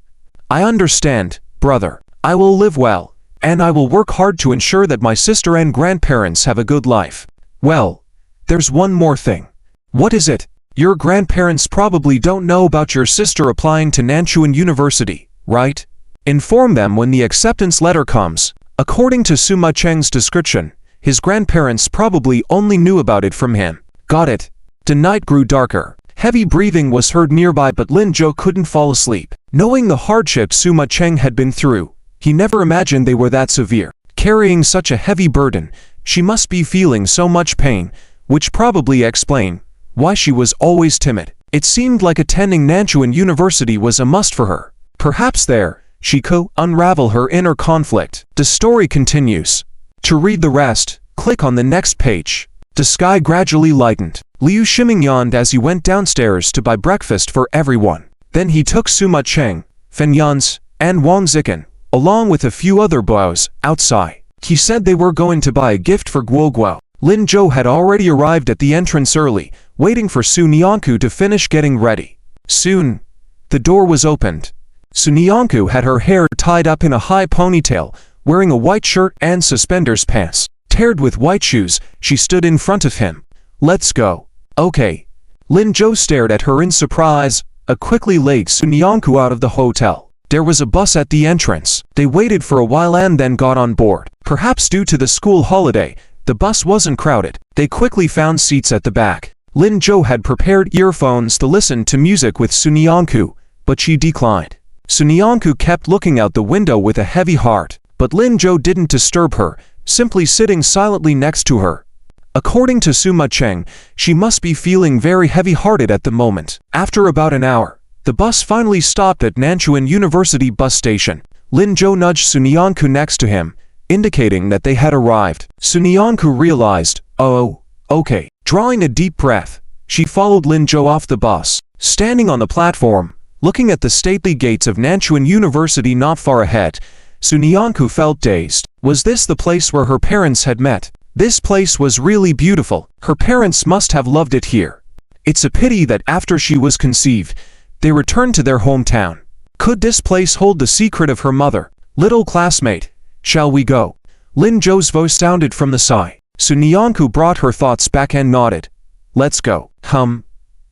I understand, brother. I will live well, and I will work hard to ensure that my sister and grandparents have a good life. Well, there's one more thing. What is it? Your grandparents probably don't know about your sister applying to Nanchuan University, right? Inform them when the acceptance letter comes. According to Suma Cheng's description, his grandparents probably only knew about it from him. Got it. The night grew darker. Heavy breathing was heard nearby, but Lin Zhou couldn't fall asleep. Knowing the hardships Suma Cheng had been through, he never imagined they were that severe. Carrying such a heavy burden, she must be feeling so much pain, which probably explained why she was always timid. It seemed like attending Nanchuan University was a must for her. Perhaps there, she could unravel her inner conflict. The story continues. To read the rest, click on the next page. The sky gradually lightened. Liu Shiming yawned as he went downstairs to buy breakfast for everyone. Then he took Suma Cheng, Fen Yan's, and Wang Zikan, along with a few other boys, outside. He said they were going to buy a gift for Guo Guo. Lin Zhou had already arrived at the entrance early, waiting for Su Nianku to finish getting ready. Soon, the door was opened. Su Nianku had her hair tied up in a high ponytail, wearing a white shirt and suspenders pants. Paired with white shoes, she stood in front of him. Let's go. Okay. Lin Zhou stared at her in surprise, quickly led Su Nianku out of the hotel. There was a bus at the entrance. They waited for a while and then got on board. Perhaps due to the school holiday, the bus wasn't crowded. They quickly found seats at the back. Lin Zhou had prepared earphones to listen to music with Su Nianku, but she declined. Su Nianku kept looking out the window with a heavy heart, but Lin Zhou didn't disturb her, simply sitting silently next to her. According to Suma Cheng, she must be feeling very heavy-hearted at the moment. After about an hour, the bus finally stopped at Nanchuan University bus station. Lin Zhou nudged Su Nianku next to him, indicating that they had arrived. Su Nianku realized, oh, okay. Drawing a deep breath, she followed Lin Zhou off the bus. Standing on the platform, looking at the stately gates of Nanchuan University not far ahead, Su Nianku felt dazed. Was this the place where her parents had met? This place was really beautiful. Her parents must have loved it here. It's a pity that after she was conceived, they returned to their hometown. Could this place hold the secret of her mother? Little classmate, shall we go? Lin Zhou's voice sounded from the side. Su Nianku brought her thoughts back and nodded. Let's go.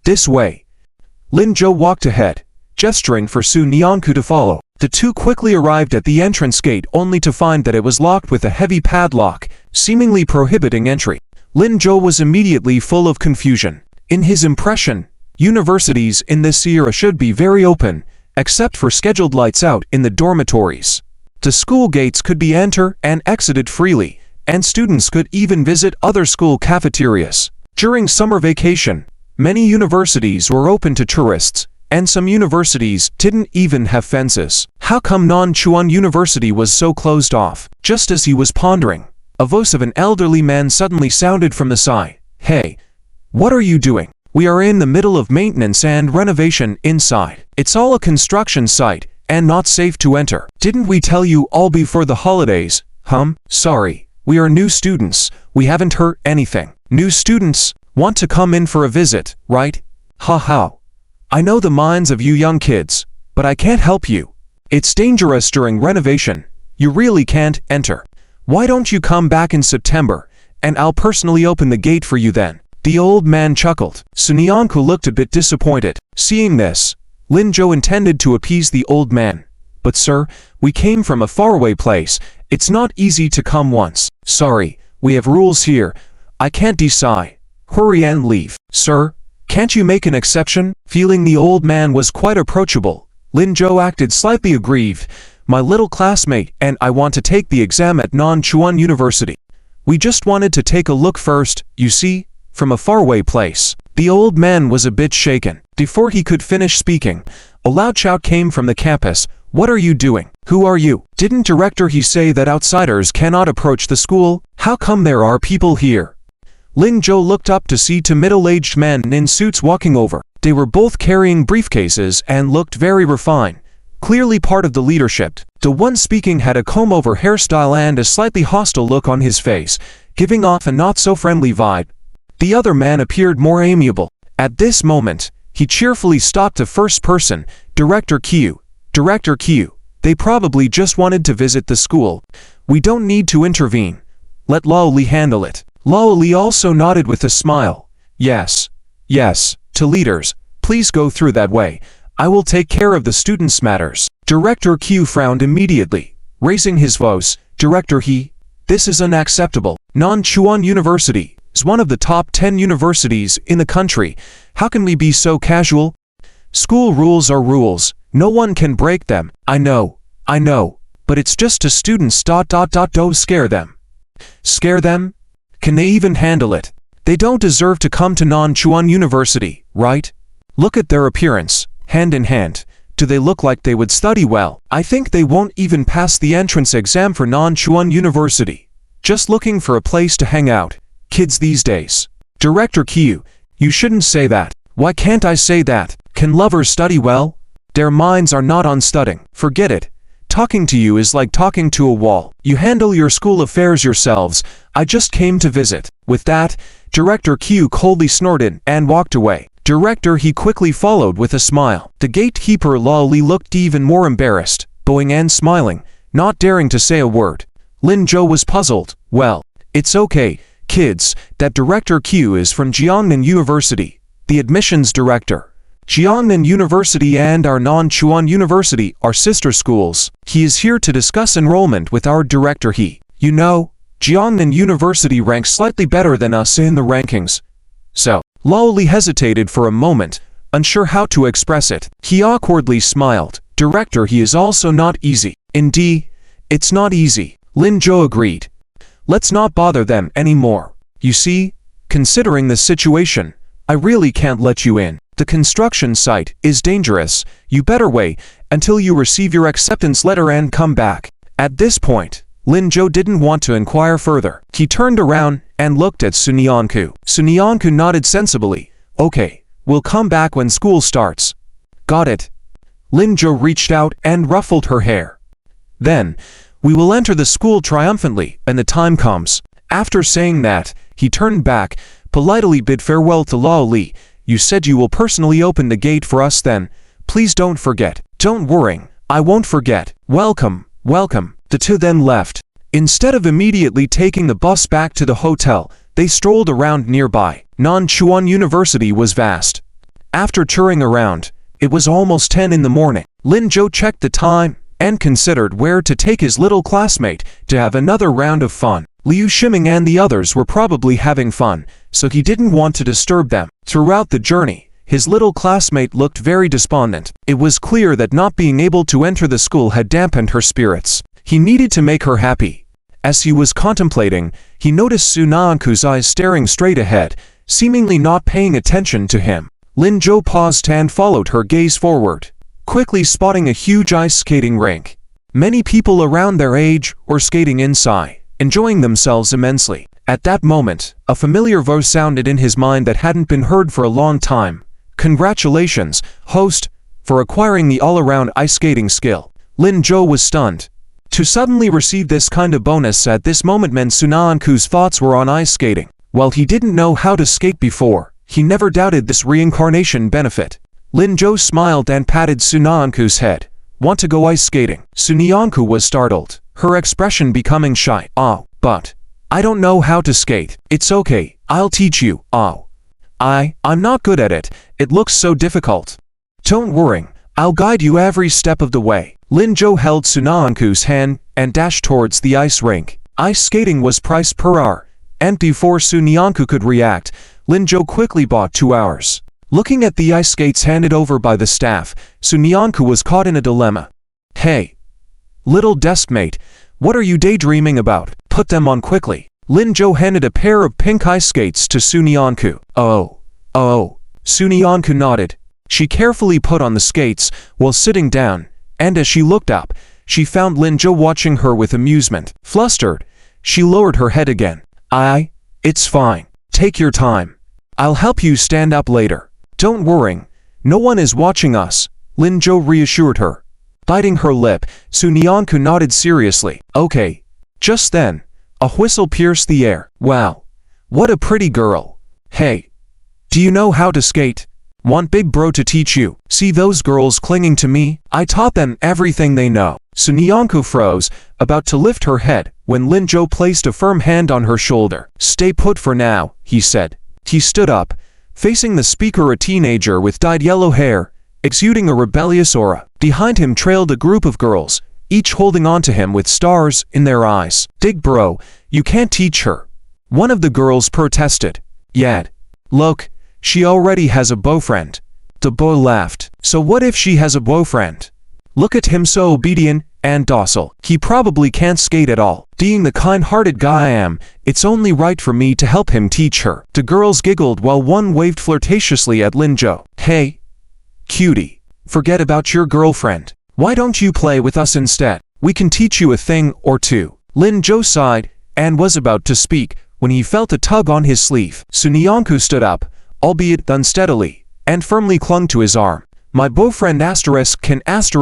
This way. Lin Zhou walked ahead, gesturing for Su Nianku to follow. The two quickly arrived at the entrance gate only to find that it was locked with a heavy padlock, seemingly prohibiting entry. Lin Zhou was immediately full of confusion. In his impression, universities in this era should be very open, except for scheduled lights out in the dormitories. The school gates could be entered and exited freely, and students could even visit other school cafeterias. During summer vacation, many universities were open to tourists, and some universities didn't even have fences. How come Nanchuan University was so closed off? Just as he was pondering, a voice of an elderly man suddenly sounded from the side. Hey, what are you doing? We are in the middle of maintenance and renovation inside. It's all a construction site, and not safe to enter. Didn't we tell you all before the holidays? Sorry. We are new students. We haven't heard anything. New students want to come in for a visit, right? Ha. I know the minds of you young kids, but I can't help you. It's dangerous during renovation. You really can't enter. Why don't you come back in September, and I'll personally open the gate for you then. The old man chuckled. Sunyanku looked a bit disappointed. Seeing this, Linjo intended to appease the old man. But sir, we came from a faraway place. It's not easy to come once. Sorry, we have rules here. I can't decide. Hurry and leave. Sir, can't you make an exception? Feeling the old man was quite approachable, Linjo acted slightly aggrieved. My little classmate and I want to take the exam at Nanchuan University. We just wanted to take a look first, you see, from a faraway place. The old man was a bit shaken. Before he could finish speaking, a loud shout came from the campus. What are you doing? Who are you? Didn't Director he say that outsiders cannot approach the school? How come there are people here? Linjo looked up to see two middle-aged men in suits walking over. They were both carrying briefcases and looked very refined, clearly part of the leadership. The one speaking had a comb-over hairstyle and a slightly hostile look on his face, giving off a not-so-friendly vibe. The other man appeared more amiable. At this moment, he cheerfully stopped the first person, Director Q. Director Q, they probably just wanted to visit the school. We don't need to intervene. Let Lao Li handle it. Lao Li also nodded with a smile. Yes, to leaders, please go through that way. I will take care of the students' matters. Director Q frowned immediately, raising his voice. Director He, this is unacceptable. Nanchuan University is one of the top 10 universities in the country. How can we be so casual? School rules are rules. No one can break them. I know, but it's just to students. Don't scare them. Scare them? Can they even handle it? They don't deserve to come to Nanchuan University, right? Look at their appearance, hand in hand. Do they look like they would study well? I think they won't even pass the entrance exam for Nanchuan University. Just looking for a place to hang out. Kids these days. Director Q, you shouldn't say that. Why can't I say that? Can lovers study well? Their minds are not on studying. Forget it. Talking to you is like talking to a wall. You handle your school affairs yourselves. I just came to visit. With that, Director Q coldly snorted and walked away. Director He quickly followed with a smile. The gatekeeper Lao Li looked even more embarrassed, bowing and smiling, not daring to say a word. Linjo was puzzled. Well, it's okay, kids, that Director Q is from Jiangnan University, the admissions director. Jiangnan University and our Nanchuan University are sister schools. He is here to discuss enrollment with our Director He. You know, Jiangnan University ranks slightly better than us in the rankings. So, Lao Li hesitated for a moment, unsure how to express it. He awkwardly smiled. Director He is also not easy. Indeed, it's not easy. Linjo agreed. Let's not bother them anymore. You see, considering the situation, I really can't let you in. The construction site is dangerous. You better wait until you receive your acceptance letter and come back. At this point, Linjo didn't want to inquire further. He turned around and looked at Sunyanku. Sunyanku nodded sensibly. Okay, we'll come back when school starts. Got it. Linjo reached out and ruffled her hair. Then, we will enter the school triumphantly when the time comes. After saying that, he turned back, politely bid farewell to Lao Li. You said you will personally open the gate for us then. Please don't forget. Don't worry, I won't forget. Welcome. The two then left. Instead of immediately taking the bus back to the hotel, they strolled around nearby. Nanchuan University was vast. After touring around, it was almost 10 in the morning. Linjo checked the time and considered where to take his little classmate to have another round of fun. Liu Shiming and the others were probably having fun, so he didn't want to disturb them. Throughout the journey, his little classmate looked very despondent. It was clear that not being able to enter the school had dampened her spirits. He needed to make her happy. As he was contemplating, he noticed Sunyanku's eyes staring straight ahead, seemingly not paying attention to him. Linjo paused and followed her gaze forward, quickly spotting a huge ice skating rink. Many people around their age were skating inside, enjoying themselves immensely. At that moment, a familiar voice sounded in his mind that hadn't been heard for a long time. Congratulations, host, for acquiring the all-around ice skating skill. Linjo was stunned. To suddenly receive this kind of bonus at this moment meant Sunanku's thoughts were on ice skating. While he didn't know how to skate before, he never doubted this reincarnation benefit. Linjo smiled and patted Sunanku's head. Want to go ice skating? Sunyanku was startled, her expression becoming shy. Oh, but I don't know how to skate. It's okay, I'll teach you. Oh, I'm not good at it. It looks so difficult. Don't worry, I'll guide you every step of the way. Linjo held Sunanku's hand and dashed towards the ice rink. Ice skating was priced per hour, and before Sunyanku could react, Linjo quickly bought 2 hours. Looking at the ice skates handed over by the staff, Sunyanku was caught in a dilemma. Hey, little deskmate, what are you daydreaming about? Put them on quickly. Linjo handed a pair of pink ice skates to Sunyanku. Oh. Sunyanku nodded. She carefully put on the skates while sitting down, and as she looked up, she found Linjo watching her with amusement. Flustered, she lowered her head again. It's fine. Take your time. I'll help you stand up later. Don't worry, no one is watching us, Linjo reassured her. Biting her lip, Sunyanku nodded seriously. Okay. Just then, a whistle pierced the air. Wow, what a pretty girl. Hey, do you know how to skate? Want big bro to teach you? See those girls clinging to me? I taught them everything they know. Sunyanku froze, about to lift her head, when Linjo placed a firm hand on her shoulder. Stay put for now, he said. He stood up, facing the speaker, a teenager with dyed yellow hair, exuding a rebellious aura. Behind him trailed a group of girls, each holding on to him with stars in their eyes. Dig bro, you can't teach her. One of the girls protested. Yet, look, she already has a boyfriend. The boy laughed. So what if she has a boyfriend? Look at him, so obedient and docile. He probably can't skate at all. Being the kind-hearted guy I am, it's only right for me to help him teach her. The girls giggled while one waved flirtatiously at Linjo. Hey, cutie, forget about your girlfriend. Why don't you play with us instead? We can teach you a thing or two. Linjo sighed and was about to speak when he felt a tug on his sleeve. Sunyanku stood up, albeit unsteadily, and firmly clung to his arm. My boyfriend can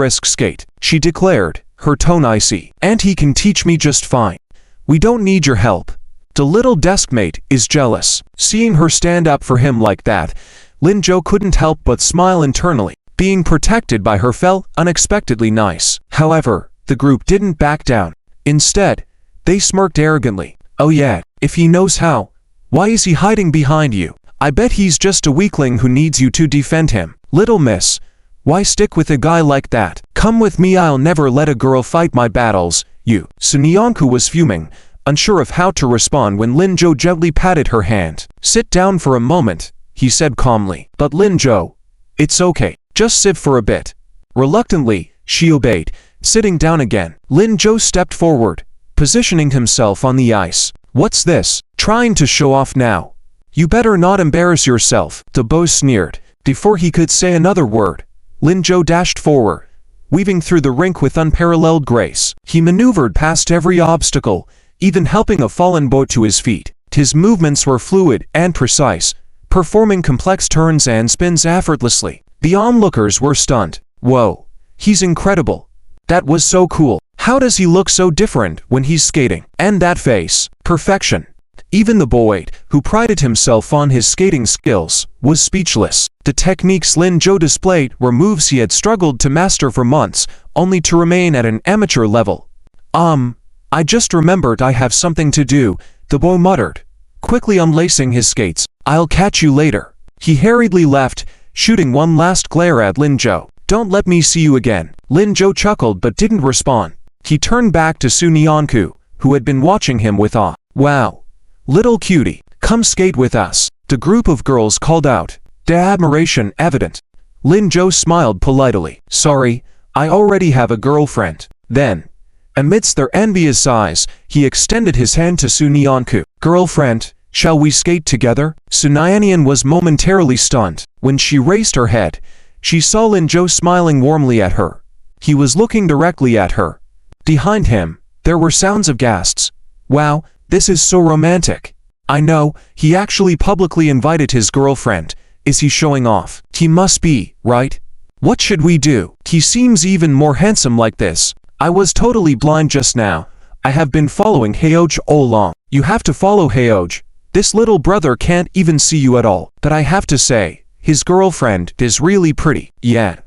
skate, she declared, her tone icy. And he can teach me just fine. We don't need your help. The little deskmate is jealous. Seeing her stand up for him like that, Linjo couldn't help but smile internally. Being protected by her felt unexpectedly nice. However, the group didn't back down. Instead, they smirked arrogantly. Oh yeah, if he knows how, why is he hiding behind you? I bet he's just a weakling who needs you to defend him. Little miss, why stick with a guy like that? Come with me, I'll never let a girl fight my battles, you. Sunyanku was fuming, unsure of how to respond when Linjo gently patted her hand. Sit down for a moment, he said calmly. But Linjo, it's okay, just sit for a bit. Reluctantly, she obeyed, sitting down again. Linjo stepped forward, positioning himself on the ice. What's this? Trying to show off now? You better not embarrass yourself, the boy sneered. Before he could say another word, Linjo dashed forward, weaving through the rink with unparalleled grace. He maneuvered past every obstacle, even helping a fallen boy to his feet. His movements were fluid and precise, performing complex turns and spins effortlessly. The onlookers were stunned. Whoa, he's incredible. That was so cool. How does he look so different when he's skating? And that face, perfection. Even the boy, who prided himself on his skating skills, was speechless. The techniques Linjo displayed were moves he had struggled to master for months, only to remain at an amateur level. I just remembered I have something to do, the boy muttered, quickly unlacing his skates. I'll catch you later. He hurriedly left, shooting one last glare at Linjo. Don't let me see you again. Linjo chuckled but didn't respond. He turned back to Sunyanku, who had been watching him with awe. Wow, little cutie, come skate with us, the group of girls called out, their admiration evident. Linjo smiled politely. Sorry, I already have a girlfriend. Then, amidst their envious eyes, he extended his hand to Sunyanku. Girlfriend, shall we skate together? Sunyanyan was momentarily stunned. When she raised her head, she saw Linjo smiling warmly at her. He was looking directly at her. Behind him, there were sounds of gasps. Wow, this is so romantic. I know, he actually publicly invited his girlfriend. Is he showing off? He must be, right? What should we do? He seems even more handsome like this. I was totally blind just now. I have been following Heoj all along. You have to follow Heoj. This little brother can't even see you at all. But I have to say, his girlfriend is really pretty. Yeah.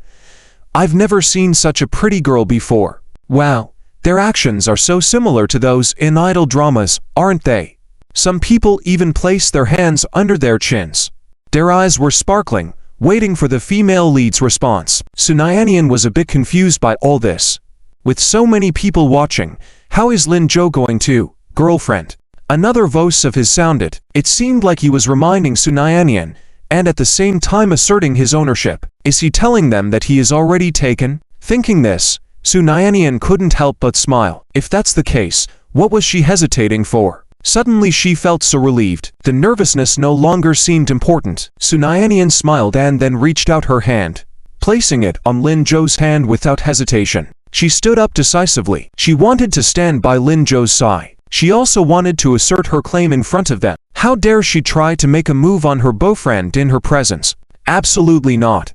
I've never seen such a pretty girl before. Wow. Their actions are so similar to those in idol dramas, aren't they? Some people even place their hands under their chins. Their eyes were sparkling, waiting for the female lead's response. Sunayanian was a bit confused by all this. With so many people watching, how is Lin Jo going to, girlfriend? Another voice of his sounded. It seemed like he was reminding Sunayanian, and at the same time asserting his ownership. Is he telling them that he is already taken? Thinking this, Sunayanian couldn't help but smile. If that's the case, what was she hesitating for? Suddenly she felt so relieved. The nervousness no longer seemed important. Sunayanian smiled and then reached out her hand, placing it on Lin Jo's hand without hesitation. She stood up decisively. She wanted to stand by Lin Jo's side. She also wanted to assert her claim in front of them. How dare she try to make a move on her boyfriend in her presence? Absolutely not.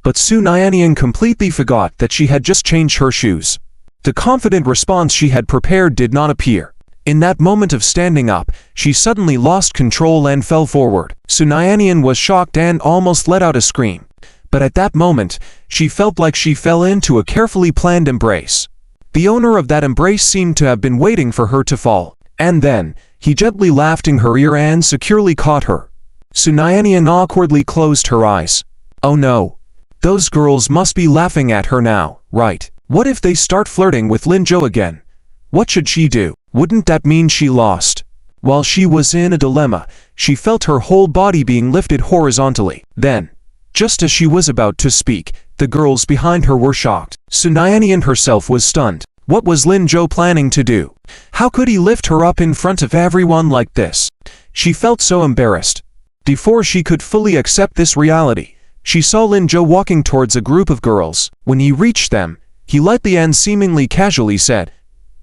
But Sunayanian completely forgot that she had just changed her shoes. The confident response she had prepared did not appear. In that moment of standing up, she suddenly lost control and fell forward. Sunayanian was shocked and almost let out a scream. But at that moment, she felt like she fell into a carefully planned embrace. The owner of that embrace seemed to have been waiting for her to fall. And then, he gently laughed in her ear and securely caught her. Sunayanian awkwardly closed her eyes. Oh no. Those girls must be laughing at her now, right? What if they start flirting with Lin Jo again? What should she do? Wouldn't that mean she lost? While she was in a dilemma, she felt her whole body being lifted horizontally. Then, just as she was about to speak, the girls behind her were shocked. Sunayanian herself was stunned. What was Lin Jo planning to do? How could he lift her up in front of everyone like this? She felt so embarrassed. Before she could fully accept this reality, she saw Lin Jo walking towards a group of girls. When he reached them, he lightly and seemingly casually said,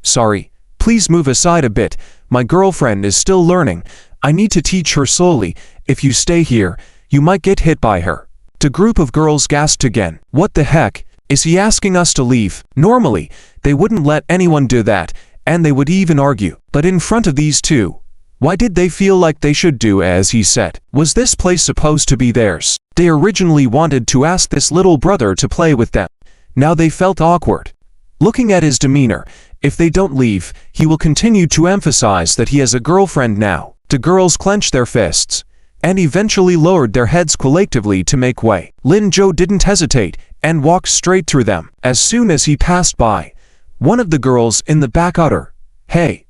"Sorry, please move aside a bit. My girlfriend is still learning. I need to teach her slowly. If you stay here, you might get hit by her." The group of girls gasped again. What the heck? Is he asking us to leave? Normally, they wouldn't let anyone do that, and they would even argue. But in front of these two, why did they feel like they should do as he said? Was this place supposed to be theirs? They originally wanted to ask this little brother to play with them. Now they felt awkward. Looking at his demeanor, if they don't leave, he will continue to emphasize that he has a girlfriend now. The girls clenched their fists, and eventually lowered their heads collectively to make way. Lin Jo didn't hesitate, and walked straight through them. As soon as he passed by, one of the girls in the back uttered, "Hey,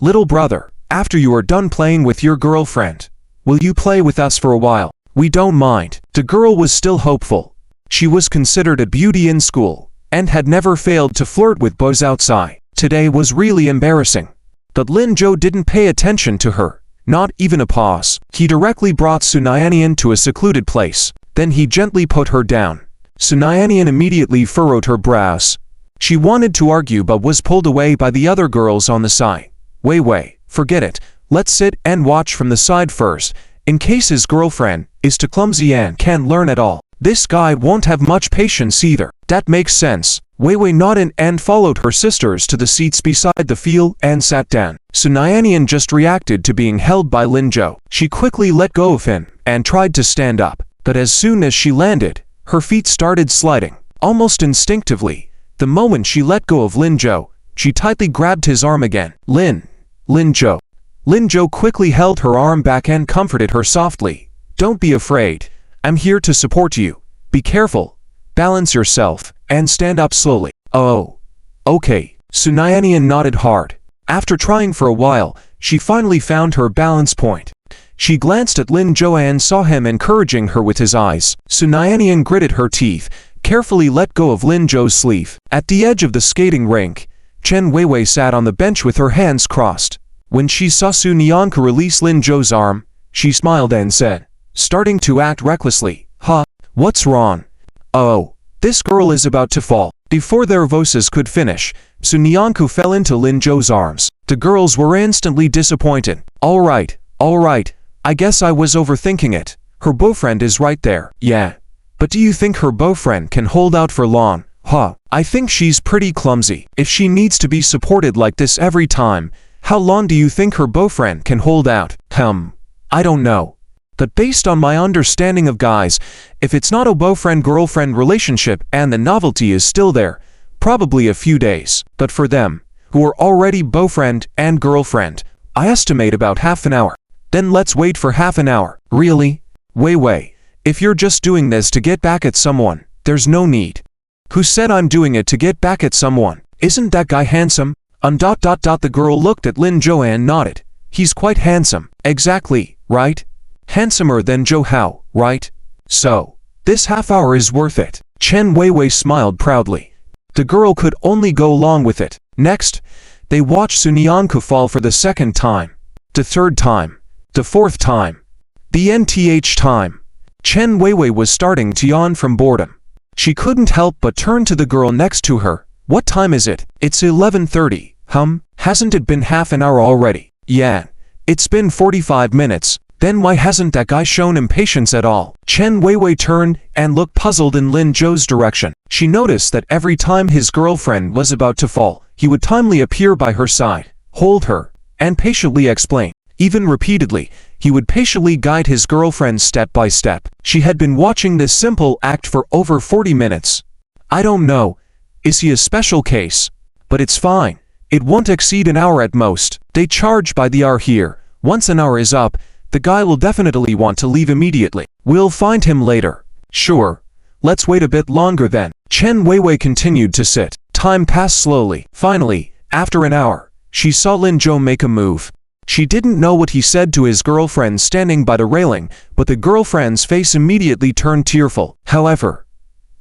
little brother, after you are done playing with your girlfriend, will you play with us for a while? We don't mind." The girl was still hopeful. She was considered a beauty in school, and had never failed to flirt with boys outside. Today was really embarrassing. But Lin Jo didn't pay attention to her, not even a pause. He directly brought Sunayanian to a secluded place. Then he gently put her down. Sunayanian immediately furrowed her brows. She wanted to argue but was pulled away by the other girls on the side. Wait, forget it. Let's sit and watch from the side first, in case his girlfriend is too clumsy and can't learn at all. This guy won't have much patience either. That makes sense. Wei nodded and followed her sisters to the seats beside the field and sat down. Sunayanian just reacted to being held by Lin Jo. She quickly let go of him and tried to stand up. But as soon as she landed, her feet started sliding. Almost instinctively, the moment she let go of Lin Jo, she tightly grabbed his arm again. Lin Jo. Lin Jo quickly held her arm back and comforted her softly. "Don't be afraid. I'm here to support you. Be careful. Balance yourself, and stand up slowly." "Oh. Okay." Sunayanian nodded hard. After trying for a while, she finally found her balance point. She glanced at Lin Jo and saw him encouraging her with his eyes. Sunayanian gritted her teeth, carefully let go of Lin Jo's sleeve. At the edge of the skating rink, Chen Weiwei sat on the bench with her hands crossed. When she saw Sunyanka release Lin Jo's arm, she smiled and said, starting to act recklessly, "Huh, what's wrong? Oh, this girl is about to fall." Before their voices could finish, Sunyanka fell into Lin Jo's arms. The girls were instantly disappointed. All right, I guess I was overthinking it. Her boyfriend is right there." "Yeah, but do you think her boyfriend can hold out for long? I think she's pretty clumsy. If she needs to be supported like this every time, how long do you think her boyfriend can hold out? I don't know. But based on my understanding of guys, if it's not a boyfriend-girlfriend relationship and the novelty is still there, probably a few days. But for them, who are already boyfriend and girlfriend, I estimate about half an hour. Then let's wait for half an hour. Really? Wait. If you're just doing this to get back at someone, there's no need. Who said I'm doing it to get back at someone? Isn't that guy handsome? The girl looked at Lin Zhou and nodded. He's quite handsome. Exactly, right? Handsomer than Zhou Hao, right? So, this half hour is worth it. Chen Weiwei smiled proudly. The girl could only go along with it. Next, they watched Sun Yanku fall for the second time, the third time, the fourth time, the nth time. Chen Weiwei was starting to yawn from boredom. She couldn't help but turn to the girl next to her. What time is it? It's 11:30. Hasn't it been half an hour already? Yeah, it's been 45 minutes. Then why hasn't that guy shown impatience at all? Chen Weiwei turned and looked puzzled in Lin Zhou's direction. She noticed that every time his girlfriend was about to fall, he would timely appear by her side, hold her, and patiently explain. Even repeatedly, he would patiently guide his girlfriend step by step. She had been watching this simple act for over 40 minutes. I don't know. Is he a special case? But it's fine. It won't exceed an hour at most. They charge by the hour here. Once an hour is up, the guy will definitely want to leave immediately. We'll find him later. Sure. Let's wait a bit longer then. Chen Weiwei continued to sit. Time passed slowly. Finally, after an hour, she saw Lin Zhou make a move. She didn't know what he said to his girlfriend standing by the railing, but the girlfriend's face immediately turned tearful. However,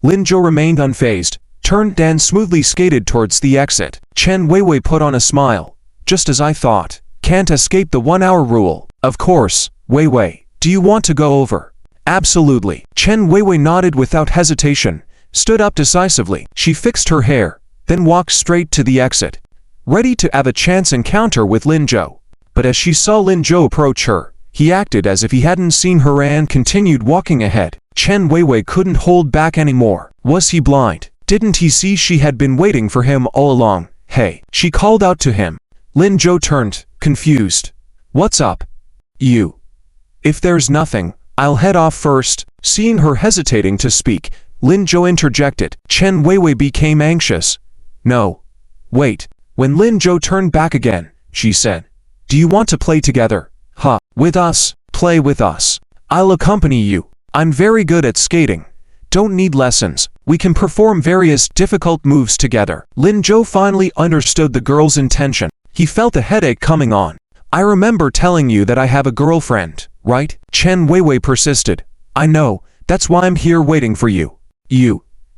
Lin Zhou remained unfazed, turned and smoothly skated towards the exit. Chen Weiwei put on a smile. Just as I thought. Can't escape the 1 hour rule. Of course, Weiwei. Do you want to go over? Absolutely. Chen Weiwei nodded without hesitation, stood up decisively. She fixed her hair, then walked straight to the exit, ready to have a chance encounter with Lin Zhou. But as she saw Lin Zhou approach her, he acted as if he hadn't seen her and continued walking ahead. Chen Weiwei couldn't hold back anymore. Was he blind? Didn't he see she had been waiting for him all along? Hey, she called out to him. Lin Zhou turned, confused. What's up? You. If there's nothing, I'll head off first. Seeing her hesitating to speak, Lin Zhou interjected. Chen Weiwei became anxious. No. Wait. When Lin Zhou turned back again, she said, do you want to play together? With us? Play with us. I'll accompany you. I'm very good at skating. Don't need lessons. We can perform various difficult moves together. Lin Zhou finally understood the girl's intention. He felt a headache coming on. I remember telling you that I have a girlfriend, right? Chen Weiwei persisted. I know, that's why I'm here waiting for you.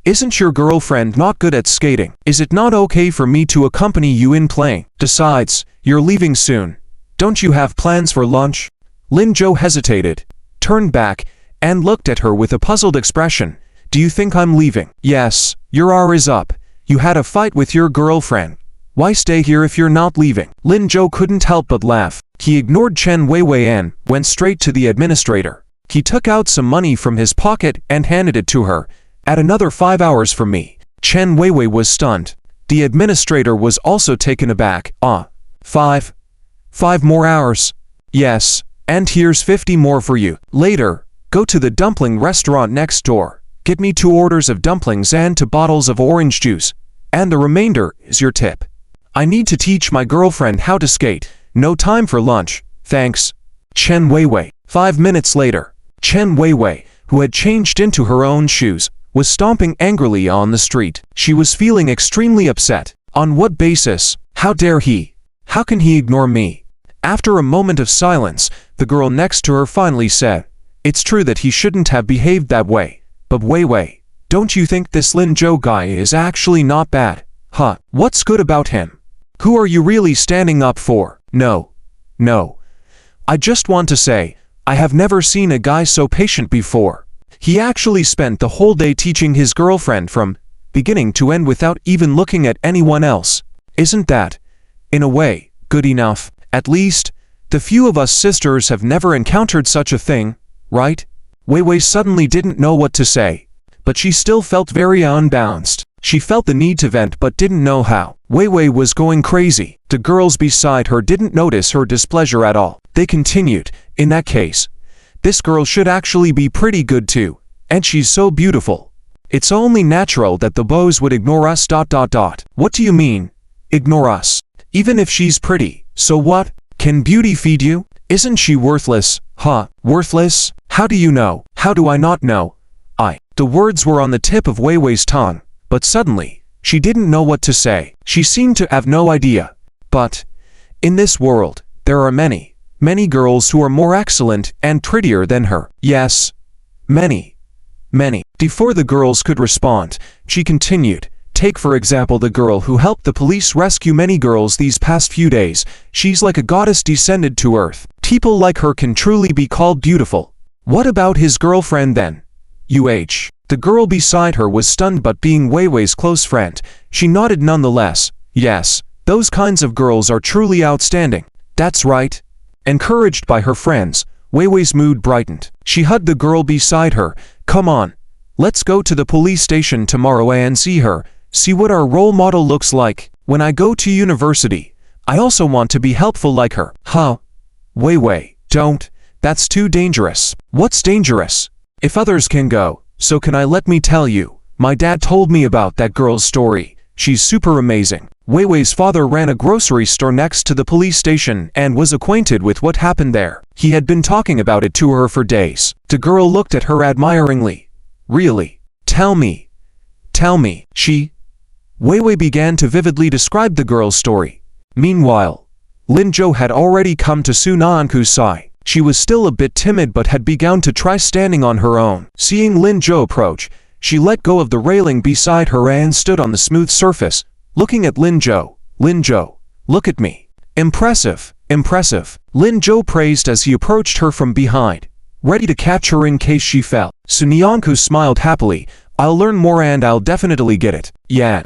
Isn't your girlfriend not good at skating? Is it not okay for me to accompany you in playing? Besides, you're leaving soon. Don't you have plans for lunch? Lin Zhou hesitated, turned back, and looked at her with a puzzled expression. Do you think I'm leaving? Yes, your hour is up. You had a fight with your girlfriend. Why stay here if you're not leaving? Lin Zhou couldn't help but laugh. He ignored Chen Weiwei and went straight to the administrator. He took out some money from his pocket and handed it to her. Add another 5 hours for me. Chen Weiwei was stunned. The administrator was also taken aback. 5 more hours? Yes, and here's 50 more for you. Later, go to the dumpling restaurant next door. Get me 2 orders of dumplings and 2 bottles of orange juice. And the remainder is your tip. I need to teach my girlfriend how to skate. No time for lunch. Thanks. Chen Weiwei. 5 minutes later, Chen Weiwei, who had changed into her own shoes, was stomping angrily on the street. She was feeling extremely upset. On what basis? How dare he? How can he ignore me? After a moment of silence, the girl next to her finally said, it's true that he shouldn't have behaved that way. But Weiwei, don't you think this Lin Zhou guy is actually not bad? What's good about him? Who are you really standing up for? No. I just want to say, I have never seen a guy so patient before. He actually spent the whole day teaching his girlfriend from beginning to end without even looking at anyone else. Isn't that, in a way, good enough? At least, the few of us sisters have never encountered such a thing, right? Weiwei suddenly didn't know what to say, but she still felt very unbalanced. She felt the need to vent but didn't know how. Wei Wei was going crazy. The girls beside her didn't notice her displeasure at all. They continued, in that case, this girl should actually be pretty good too. And she's so beautiful. It's only natural that the boys would ignore us. What do you mean? Ignore us? Even if she's pretty, so what? Can beauty feed you? Isn't she worthless? Huh? Worthless? How do you know? How do I not know? The words were on the tip of Wei Wei's tongue, but suddenly, she didn't know what to say. She seemed to have no idea. But, in this world, there are many, many girls who are more excellent and prettier than her. Yes. Many. Many. Before the girls could respond, she continued. Take for example the girl who helped the police rescue many girls these past few days. She's like a goddess descended to earth. People like her can truly be called beautiful. What about his girlfriend then? The girl beside her was stunned, but being Wei Wei's close friend, she nodded nonetheless. Yes, those kinds of girls are truly outstanding. That's right. Encouraged by her friends, Wei Wei's mood brightened. She hugged the girl beside her. Come on. Let's go to the police station tomorrow and see her. See what our role model looks like. When I go to university, I also want to be helpful like her. Huh? Wei Wei, don't. That's too dangerous. What's dangerous? If others can go, so can I. Let me tell you, my dad told me about that girl's story. She's super amazing. Wei Wei's father ran a grocery store next to the police station and was acquainted with what happened there. He had been talking about it to her for days. The girl looked at her admiringly. Really? Tell me. Tell me. Wei Wei began to vividly describe the girl's story. Meanwhile, Lin Zhou had already come to Su Naanku's side. She was still a bit timid but had begun to try standing on her own. Seeing Lin Zhou approach, she let go of the railing beside her and stood on the smooth surface, looking at Lin Zhou. Lin Zhou, look at me. Impressive, impressive. Lin Zhou praised as he approached her from behind, ready to catch her in case she fell. Su Naanku smiled happily. I'll learn more and I'll definitely get it. Yeah.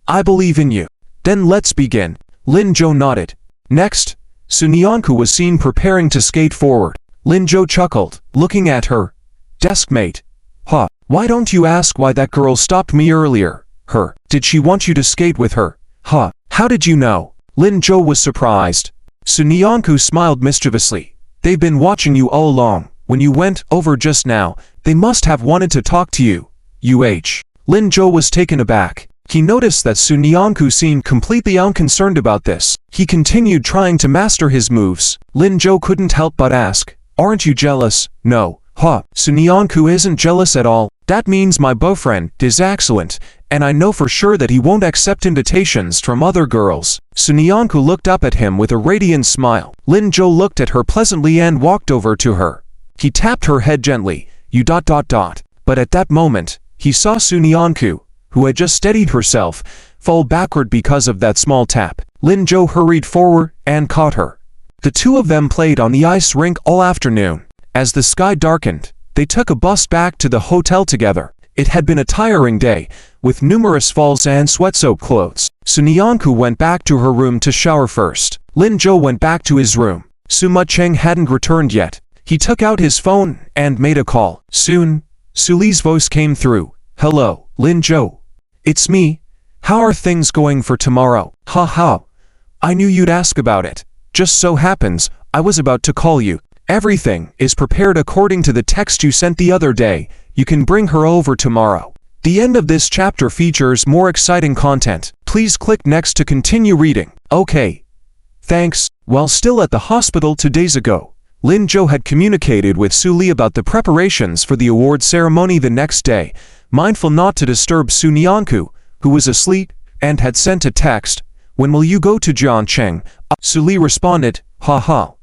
I believe in you. Then let's begin. Lin Zhou nodded. Next, Su Naanku was seen preparing to skate forward. Lin Zhou chuckled, looking at her. Deskmate. Huh, why don't you ask why that girl stopped me earlier? Her. Did she want you to skate with her? Huh, how did you know? Lin Zhou was surprised. Su Naanku smiled mischievously. They've been watching you all along. When you went over just now, they must have wanted to talk to you. Lin Zhou was taken aback. He noticed that Su Naanku seemed completely unconcerned about this. He continued trying to master his moves. Lin Zhou couldn't help but ask, aren't you jealous? No. Huh. Su Naanku isn't jealous at all. That means my boyfriend is excellent, and I know for sure that he won't accept invitations from other girls. Su Naanku looked up at him with a radiant smile. Lin Zhou looked at her pleasantly and walked over to her. He tapped her head gently. But at that moment, he saw Su Naanku, who had just steadied herself, fall backward because of that small tap. Lin Zhou hurried forward and caught her. The two of them played on the ice rink all afternoon. As the sky darkened, they took a bus back to the hotel together. It had been a tiring day, with numerous falls and sweat-soaked clothes. Su Naanku went back to her room to shower first. Lin Zhou went back to his room. Suma Cheng hadn't returned yet. He took out his phone and made a call. Soon, Su Li's voice came through. Hello, Lin Zhou. It's me. How are things going for tomorrow? Ha. I knew you'd ask about it. Just so happens, I was about to call you. Everything is prepared according to the text you sent the other day. You can bring her over tomorrow. The end of this chapter features more exciting content. Please click next to continue reading. Okay. Thanks. While still at the hospital 2 days ago, Lin Zhou had communicated with Su Li about the preparations for the award ceremony the next day, mindful not to disturb Su Naanku, who was asleep, and had sent a text. When will you go to Jiancheng? Su Li responded, Ha.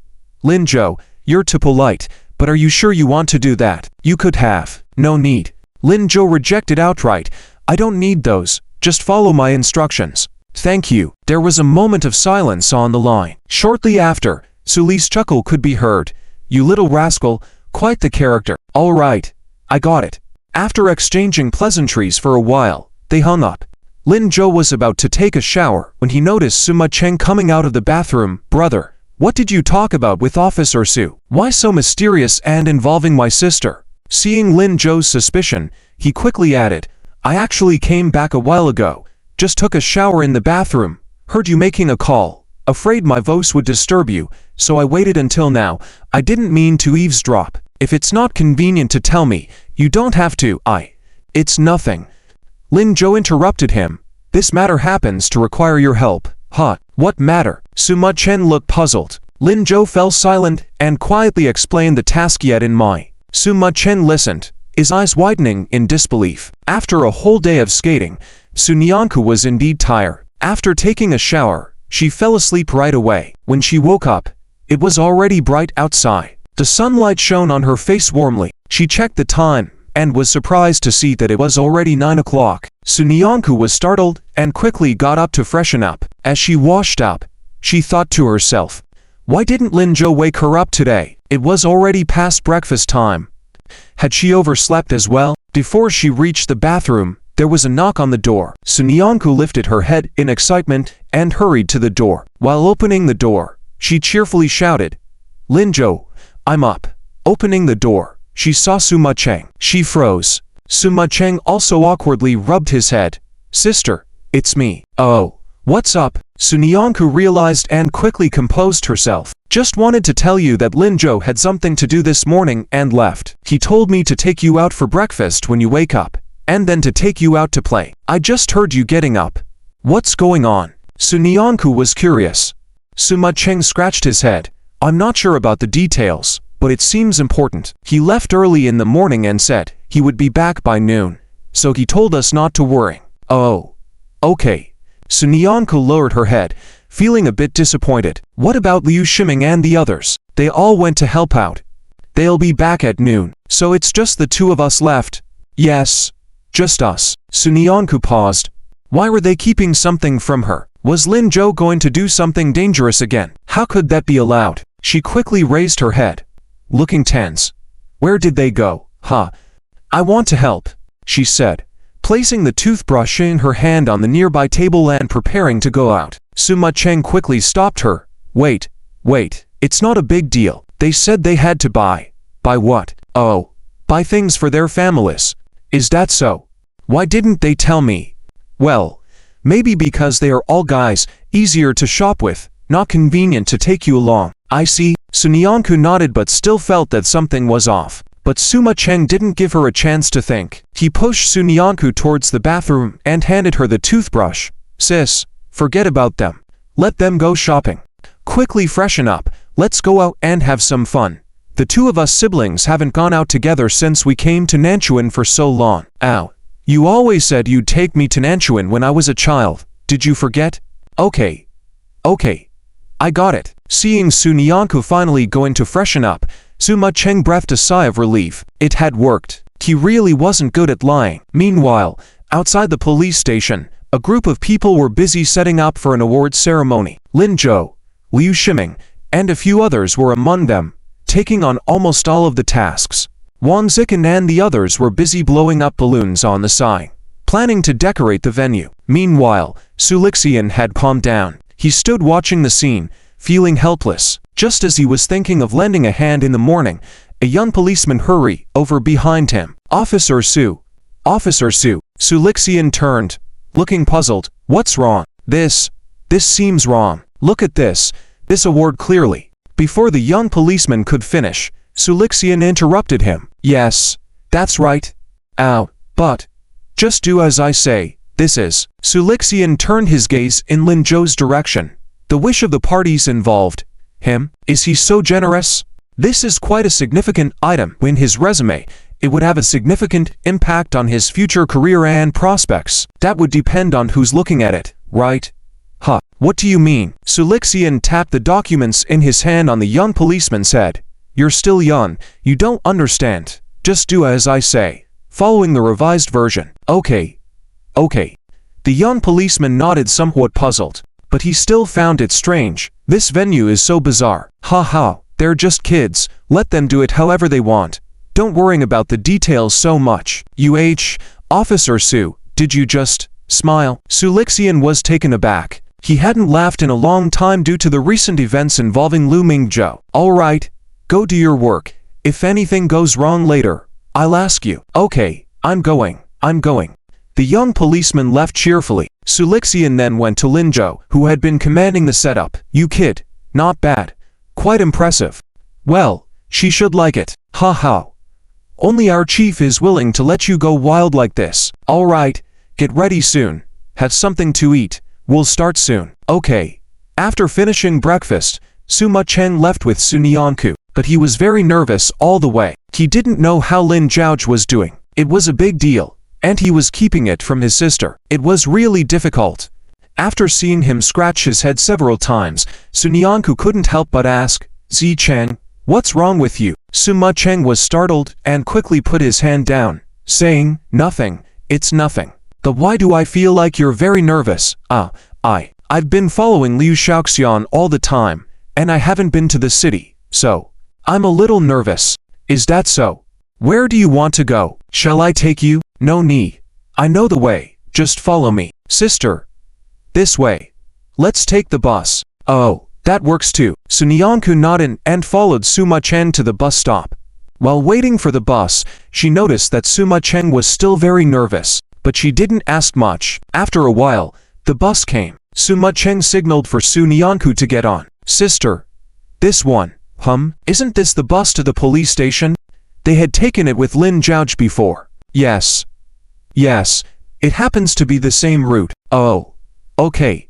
Lin Zhou, you're too polite, but are you sure you want to do that? You could have. No need. Lin Zhou rejected outright. I don't need those. Just follow my instructions. Thank you. There was a moment of silence on the line. Shortly after, Su Li's chuckle could be heard. You little rascal, quite the character. All right. I got it. After exchanging pleasantries for a while, they hung up. Lin Zhou was about to take a shower when he noticed Suma Cheng coming out of the bathroom. Brother, what did you talk about with Officer Su? Why so mysterious and involving my sister? Seeing Lin Zhou's suspicion, he quickly added, I actually came back a while ago. Just took a shower in the bathroom. Heard you making a call. Afraid my voice would disturb you, so I waited until now. I didn't mean to eavesdrop. If it's not convenient to tell me, you don't have to. It's nothing. Lin Zhou interrupted him. This matter happens to require your help. What matter? Sima Chen looked puzzled. Lin Zhou fell silent and quietly explained the task yet in mind. Sima Chen listened, his eyes widening in disbelief. After a whole day of skating, Sunyanku was indeed tired. After taking a shower, she fell asleep right away. When she woke up, it was already bright outside. The sunlight shone on her face warmly. She checked the time and was surprised to see that it was already 9 o'clock. Sunyanku was startled and quickly got up to freshen up. As she washed up, she thought to herself, why didn't Lin Zhou wake her up today? It was already past breakfast time. Had she overslept as well? Before she reached the bathroom, there was a knock on the door. Sunyanku lifted her head in excitement and hurried to the door. While opening the door, she cheerfully shouted, Lin Zhou, I'm up. Opening the door, she saw Sima Cheng. She froze. Sima Cheng also awkwardly rubbed his head. Sister, it's me. Oh, what's up? Sunyanku realized and quickly composed herself. Just wanted to tell you that Lin Zhou had something to do this morning and left. He told me to take you out for breakfast when you wake up, and then to take you out to play. I just heard you getting up. What's going on? Sunyanku was curious. Sima Cheng scratched his head. I'm not sure about the details, but it seems important. He left early in the morning and said he would be back by noon, so he told us not to worry. Oh, okay. Sunyanku lowered her head, feeling a bit disappointed. What about Liu Shiming and the others? They all went to help out. They'll be back at noon, so it's just the two of us left. Yes, just us. Sunyanku paused. Why were they keeping something from her? Was Lin Zhou going to do something dangerous again? How could that be allowed? She quickly raised her head, looking tense. Where did they go? I want to help, she said, placing the toothbrush in her hand on the nearby table and preparing to go out. Sima Cheng quickly stopped her. Wait, it's not a big deal. They said they had to buy. Buy what? Oh, buy things for their families. Is that so? Why didn't they tell me? Well, maybe because they are all guys, easier to shop with, not convenient to take you along. I see. Sunyanku nodded but still felt that something was off. But Sima Cheng didn't give her a chance to think. He pushed Sunyanku towards the bathroom and handed her the toothbrush. Sis, forget about them. Let them go shopping. Quickly freshen up. Let's go out and have some fun. The two of us siblings haven't gone out together since we came to Nanchuan for so long. Ow. You always said you'd take me to Nanchuan when I was a child. Did you forget? Okay. I got it. Seeing Sunyanku finally going to freshen up, Sima Cheng breathed a sigh of relief. It had worked. He really wasn't good at lying. Meanwhile, outside the police station, a group of people were busy setting up for an awards ceremony. Lin Zhou, Liu Shiming, and a few others were among them, taking on almost all of the tasks. Wang Zikan and the others were busy blowing up balloons on the side, planning to decorate the venue. Meanwhile, Sulixian had calmed down. He stood watching the scene, feeling helpless. Just as he was thinking of lending a hand in the morning, a young policeman hurried over behind him. Officer Su. Officer Su. Sulixian turned, looking puzzled. What's wrong? This seems wrong. Look at this award clearly. Before the young policeman could finish, Sulixian interrupted him. Yes, that's right. Ow, but just do as I say. This is. Sulixian turned his gaze in Lin Zhou's direction. The wish of the parties involved him. Is he so generous? This is quite a significant item in his resume. It would have a significant impact on his future career and prospects. That would depend on who's looking at it, right? What do you mean? Sulixian tapped the documents in his hand on the young policeman's head. You're still young. You don't understand. Just do as I say. Following the revised version. Okay. The young policeman nodded, somewhat puzzled, but he still found it strange. This venue is so bizarre. They're just kids. Let them do it however they want. Don't worry about the details so much. Officer Su, did you just smile? Sulixian was taken aback. He hadn't laughed in a long time due to the recent events involving Lu Mingzhou. All right, go do your work. If anything goes wrong later, I'll ask you. Okay, I'm going. The young policeman left cheerfully. Su Lixian then went to Lin Zhou, who had been commanding the setup. You kid. Not bad. Quite impressive. Well, she should like it. Ha ha. Only our chief is willing to let you go wild like this. All right, get ready soon. Have something to eat. We'll start soon. Okay. After finishing breakfast, Sima Cheng left with Su Nianku, but he was very nervous all the way. He didn't know how Lin Zhaoj was doing. It was a big deal, and he was keeping it from his sister. It was really difficult. After seeing him scratch his head several times, Su Nianku couldn't help but ask, Zi Cheng, what's wrong with you? Sima Cheng was startled and quickly put his hand down, saying, Nothing, it's nothing. But why do I feel like you're very nervous? I've been following Liu Shaoxian all the time, and I haven't been to the city, so I'm a little nervous. Is that so? Where do you want to go? Shall I take you? No need. I know the way, just follow me. Sister. This way. Let's take the bus. Oh, that works too. Su Nianku nodded and followed Sima Chen to the bus stop. While waiting for the bus, she noticed that Sima Chen was still very nervous, but she didn't ask much. After a while, the bus came. Sima Chen signaled for Su Nianku to get on. Sister. This one. Isn't this the bus to the police station? They had taken it with Lin Zhaoj before. Yes. Yes, it happens to be the same route. Oh. Okay.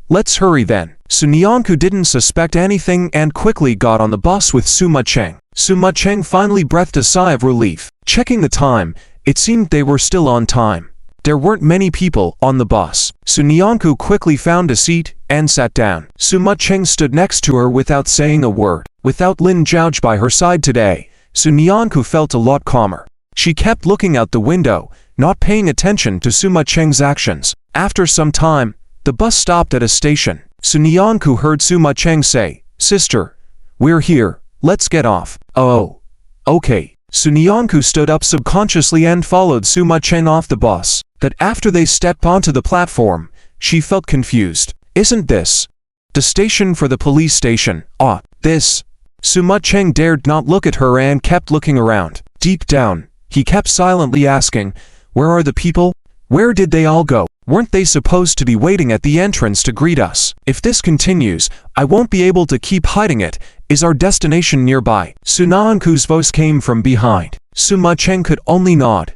Let's hurry then. Su Nianku didn't suspect anything and quickly got on the bus with Sima Cheng. Sima Cheng finally breathed a sigh of relief. Checking the time, it seemed they were still on time. There weren't many people on the bus. Su Nianku quickly found a seat and sat down. Sima Cheng stood next to her without saying a word. Without Lin Zhaoj by her side today, Su Nianku felt a lot calmer. She kept looking out the window, not paying attention to Sima Cheng's actions. After some time, the bus stopped at a station. Su Nianku heard Sima Cheng say, Sister, we're here, let's get off. Oh. Okay. Su Nianku stood up subconsciously and followed Sima Cheng off the bus. But after they stepped onto the platform, she felt confused. Isn't this the station for the police station? This. Sima Cheng dared not look at her and kept looking around. Deep down, he kept silently asking, Where are the people? Where did they all go? Weren't they supposed to be waiting at the entrance to greet us? If this continues, I won't be able to keep hiding it. Is our destination nearby? Su Nianku's voice came from behind. Sima Cheng could only nod.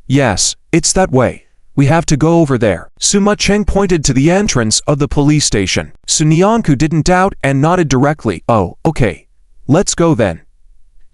Yes, it's that way. We have to go over there. Sima Cheng pointed to the entrance of the police station. Su Nianku didn't doubt and nodded directly. Oh, okay. Let's go then.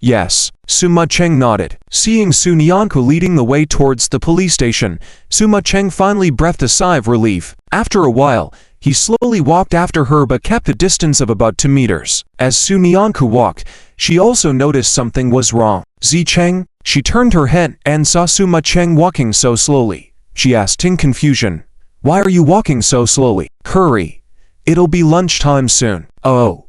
Yes. Sima Cheng nodded. Seeing Su Nianku leading the way towards the police station, Sima Cheng finally breathed a sigh of relief. After a while, he slowly walked after her but kept a distance of about 2 meters. As Su Nianku walked, she also noticed something was wrong. Zi Cheng? She turned her head and saw Sima Cheng walking so slowly. She asked in confusion, Why are you walking so slowly? Hurry. It'll be lunchtime soon. Oh.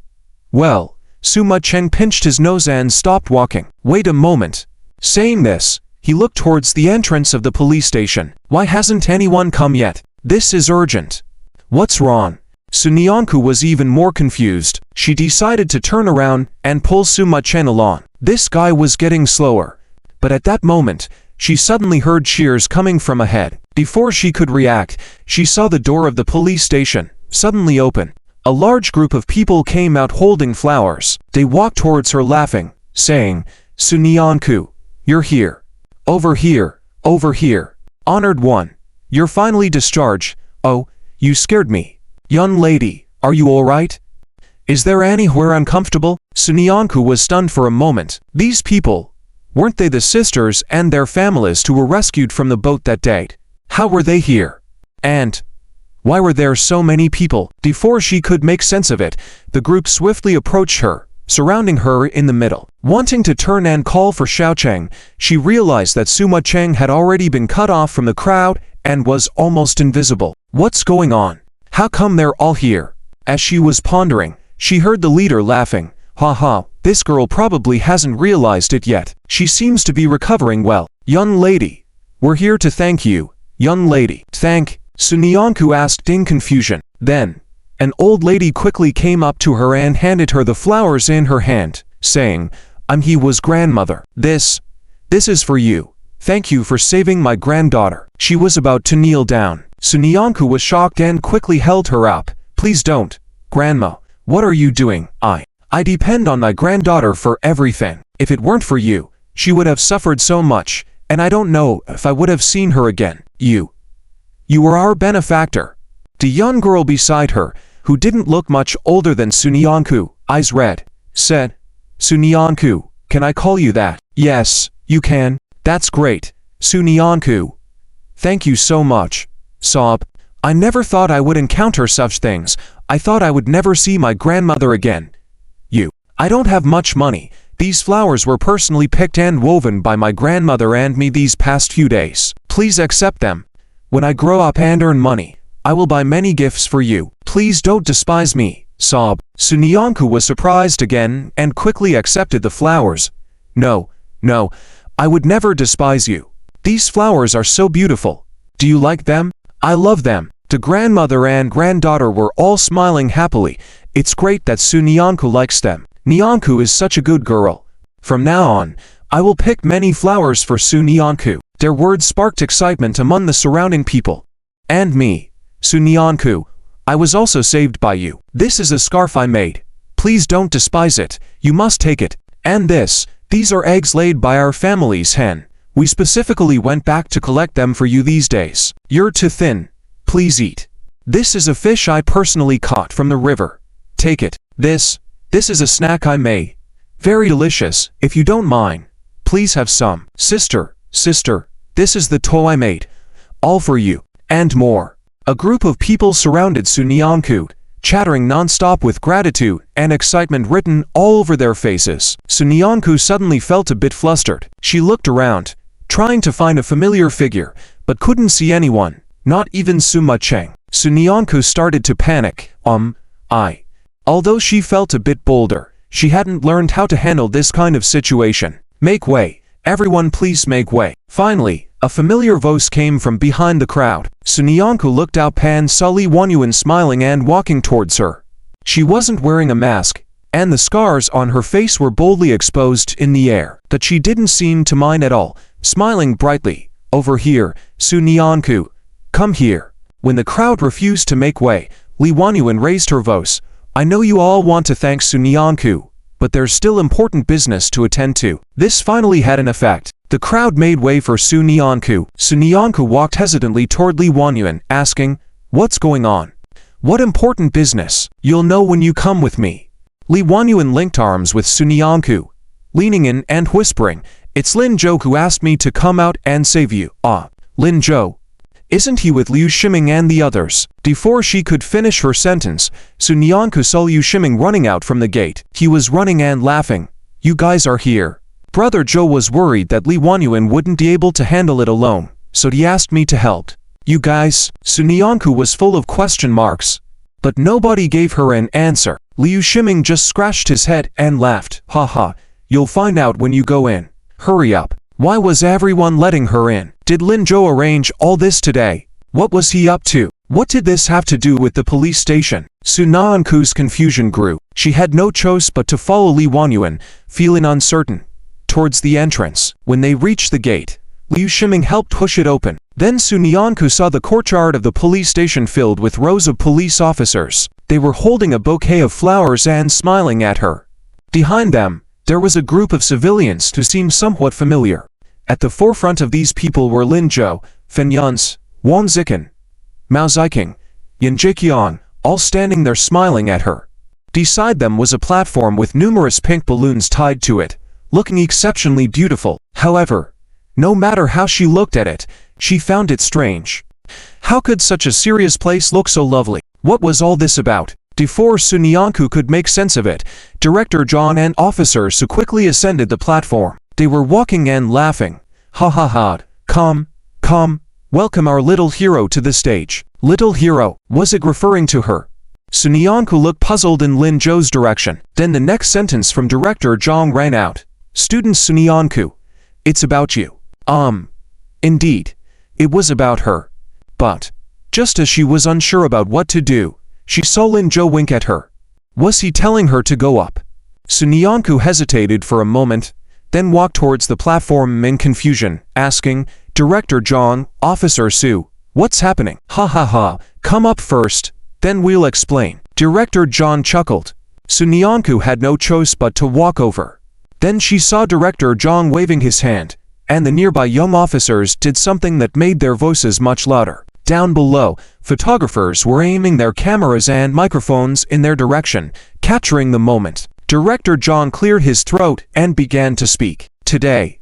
Well. Sima Cheng pinched his nose and stopped walking. Wait a moment. Saying this, he looked towards the entrance of the police station. Why hasn't anyone come yet? This is urgent. What's wrong? Su Nianku was even more confused. She decided to turn around and pull Sima Cheng along. This guy was getting slower. But at that moment, she suddenly heard cheers coming from ahead. Before she could react, she saw the door of the police station suddenly open. A large group of people came out holding flowers. They walked towards her laughing, saying, Su Nianku, you're here. Over here, over here. Honored one, you're finally discharged. Oh, you scared me. Young lady, are you alright? Is there anywhere uncomfortable? Su Nianku was stunned for a moment. These people, weren't they the sisters and their families who were rescued from the boat that day? How were they here? And why were there so many people? Before she could make sense of it, the group swiftly approached her, surrounding her in the middle. Wanting to turn and call for Xiaocheng, she realized that Sima Cheng had already been cut off from the crowd and was almost invisible. What's going on? How come they're all here? As she was pondering, she heard the leader laughing. Ha, this girl probably hasn't realized it yet. She seems to be recovering well. Young lady, we're here to thank you. Young lady, thank? Su Nianku asked in confusion. Then, an old lady quickly came up to her and handed her the flowers in her hand, saying, He was grandmother. This is for you. Thank you for saving my granddaughter. She was about to kneel down. Sunyanku was shocked and quickly held her up. Please don't. Grandma, what are you doing? I depend on my granddaughter for everything. If it weren't for you, she would have suffered so much, and I don't know if I would have seen her again. You were our benefactor. The young girl beside her, who didn't look much older than Sunyanku, eyes red, said, Sunyanku, can I call you that? Yes, you can. That's great. Sunyanku. Thank you so much. Sob. I never thought I would encounter such things. I thought I would never see my grandmother again. I don't have much money. These flowers were personally picked and woven by my grandmother and me these past few days. Please accept them. When I grow up and earn money, I will buy many gifts for you. Please don't despise me. Sob. Sunyanku was surprised again and quickly accepted the flowers. No, I would never despise you. These flowers are so beautiful. Do you like them? I love them. The grandmother and granddaughter were all smiling happily. It's great that Sunyanku likes them. Nyanku is such a good girl. From now on, I will pick many flowers for Sunyanku. Their words sparked excitement among the surrounding people. And me, Sunyanku, I was also saved by you. This is a scarf I made. Please don't despise it. You must take it. And these are eggs laid by our family's hen. We specifically went back to collect them for you these days. You're too thin. Please eat. This is a fish I personally caught from the river. Take it. This is a snack I made. Very delicious, if you don't mind. Please have some. Sister, this is the toy I made. All for you. And more. A group of people surrounded Sunyanku, chattering non-stop with gratitude and excitement written all over their faces. Sunyanku suddenly felt a bit flustered. She looked around, trying to find a familiar figure, but couldn't see anyone, not even Suma Cheng. Sunyanku started to panic. Although she felt a bit bolder, she hadn't learned how to handle this kind of situation. Make way. Everyone please make way. Finally, a familiar voice came from behind the crowd. Sunyanku looked up and saw Li Wanyuan smiling and walking towards her. She wasn't wearing a mask, and the scars on her face were boldly exposed in the air, but she didn't seem to mind at all, smiling brightly. Over here, Sunyanku. Come here. When the crowd refused to make way, Li Wanyuan raised her voice. I know you all want to thank Sunyanku, but there's still important business to attend to. This finally had an effect. The crowd made way for Sunyanku. Sunyanku walked hesitantly toward Li Wanyuan, asking, What's going on? What important business? You'll know when you come with me. Li Wanyuan linked arms with Sunyanku, leaning in and whispering, It's Lin Zhou who asked me to come out and save you. Lin Zhou. Isn't he with Liu Shiming and the others? Before she could finish her sentence, Sunyanku saw Liu Shiming running out from the gate. He was running and laughing. You guys are here. Brother Zhou was worried that Li Wanyuan wouldn't be able to handle it alone, so he asked me to help. You guys? Sunyanku was full of question marks, but nobody gave her an answer. Liu Shiming just scratched his head and laughed. Haha, you'll find out when you go in. Hurry up. Why was everyone letting her in? Did Lin Zhou arrange all this today? What was he up to? What did this have to do with the police station? Sunyanku's confusion grew. She had no choice but to follow Li Wanyuan, feeling uncertain, towards the entrance. When they reached the gate, Liu Shiming helped push it open. Then Sunyanku saw the courtyard of the police station filled with rows of police officers. They were holding a bouquet of flowers and smiling at her. Behind them, there was a group of civilians who seemed somewhat familiar. At the forefront of these people were Lin Zhou, Fen Yuns, Wang Zikan, Mao Ziking, Yan Jiqian, all standing there smiling at her. Beside them was a platform with numerous pink balloons tied to it, looking exceptionally beautiful. However, no matter how she looked at it, she found it strange. How could such a serious place look so lovely? What was all this about? Before Sunyanku could make sense of it, Director John and officers who quickly ascended the platform. They were walking and laughing. Ha ha ha. Come, welcome our little hero to the stage. Little hero, was it referring to her? Sunyanku looked puzzled in Lin Zhou's direction. Then the next sentence from Director Zhang rang out. Student Sunyanku, it's about you. Indeed, it was about her. But, just as she was unsure about what to do, she saw Lin Zhou wink at her. Was he telling her to go up? Sunyanku hesitated for a moment, then walked towards the platform in confusion, asking, Director John, Officer Sue, what's happening? Ha ha ha, come up first, then we'll explain. Director John chuckled. Sunyanku had no choice but to walk over. Then she saw Director John waving his hand, and the nearby young officers did something that made their voices much louder. Down below, photographers were aiming their cameras and microphones in their direction, capturing the moment. Director John cleared his throat and began to speak. Today,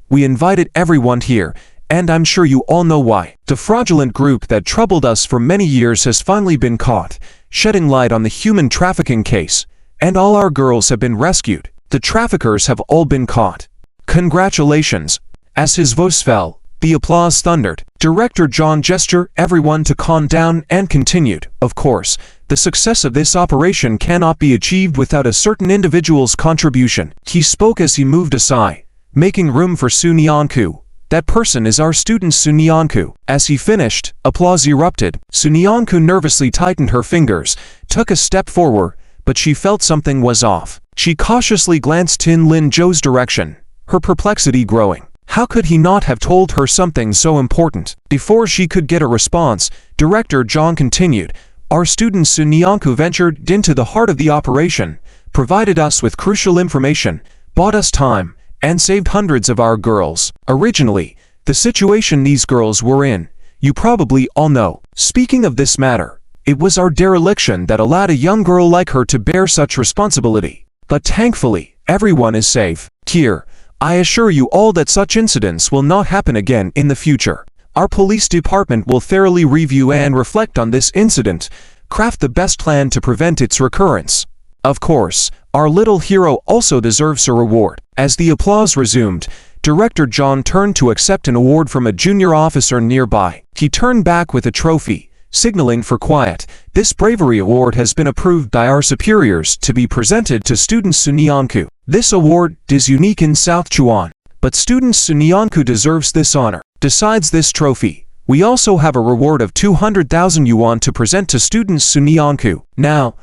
we invited everyone here, and I'm sure you all know why. The fraudulent group that troubled us for many years has finally been caught, shedding light on the human trafficking case, and all our girls have been rescued. The traffickers have all been caught. Congratulations. As his voice fell, the applause thundered. Director John gestured everyone to calm down and continued. Of course, the success of this operation cannot be achieved without a certain individual's contribution. He spoke as he moved aside, making room for Sunyanku. That person is our student Sunyanku. As he finished, applause erupted. Sunyanku nervously tightened her fingers, took a step forward, but she felt something was off. She cautiously glanced in Lin Zhou's direction, her perplexity growing. How could he not have told her something so important? Before she could get a response, Director John continued, our student Sunyanku ventured into the heart of the operation, provided us with crucial information, bought us time, and saved hundreds of our girls. Originally, the situation these girls were in, you probably all know. Speaking of this matter, it was our dereliction that allowed a young girl like her to bear such responsibility. But thankfully, everyone is safe. Here, I assure you all that such incidents will not happen again in the future. Our police department will thoroughly review and reflect on this incident, craft the best plan to prevent its recurrence. Of course, our little hero also deserves a reward. As the applause resumed, Director John turned to accept an award from a junior officer nearby. He turned back with a trophy, signaling for quiet. This bravery award has been approved by our superiors to be presented to student Sunyanku. This award is unique in South Chuan, but student Sunyanku deserves this honor. Besides this trophy, we also have a reward of 200,000 yuan to present to student Sunyanku. Now,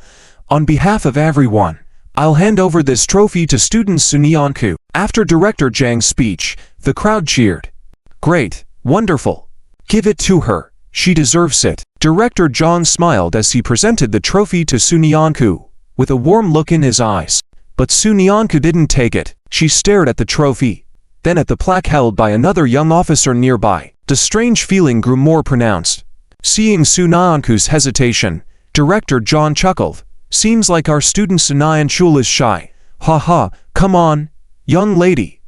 on behalf of everyone, I'll hand over this trophy to student Sunyanku. After Director Zhang's speech, the crowd cheered. Great, wonderful. Give it to her. She deserves it. Director John smiled as he presented the trophy to Sunyanku, with a warm look in his eyes. But Sunyanku didn't take it. She stared at the trophy, then at the plaque held by another young officer nearby. The strange feeling grew more pronounced. Seeing Sunyanku's hesitation, Director John chuckled. Seems like our student Sunyanku is shy. Ha ha, come on, young lady.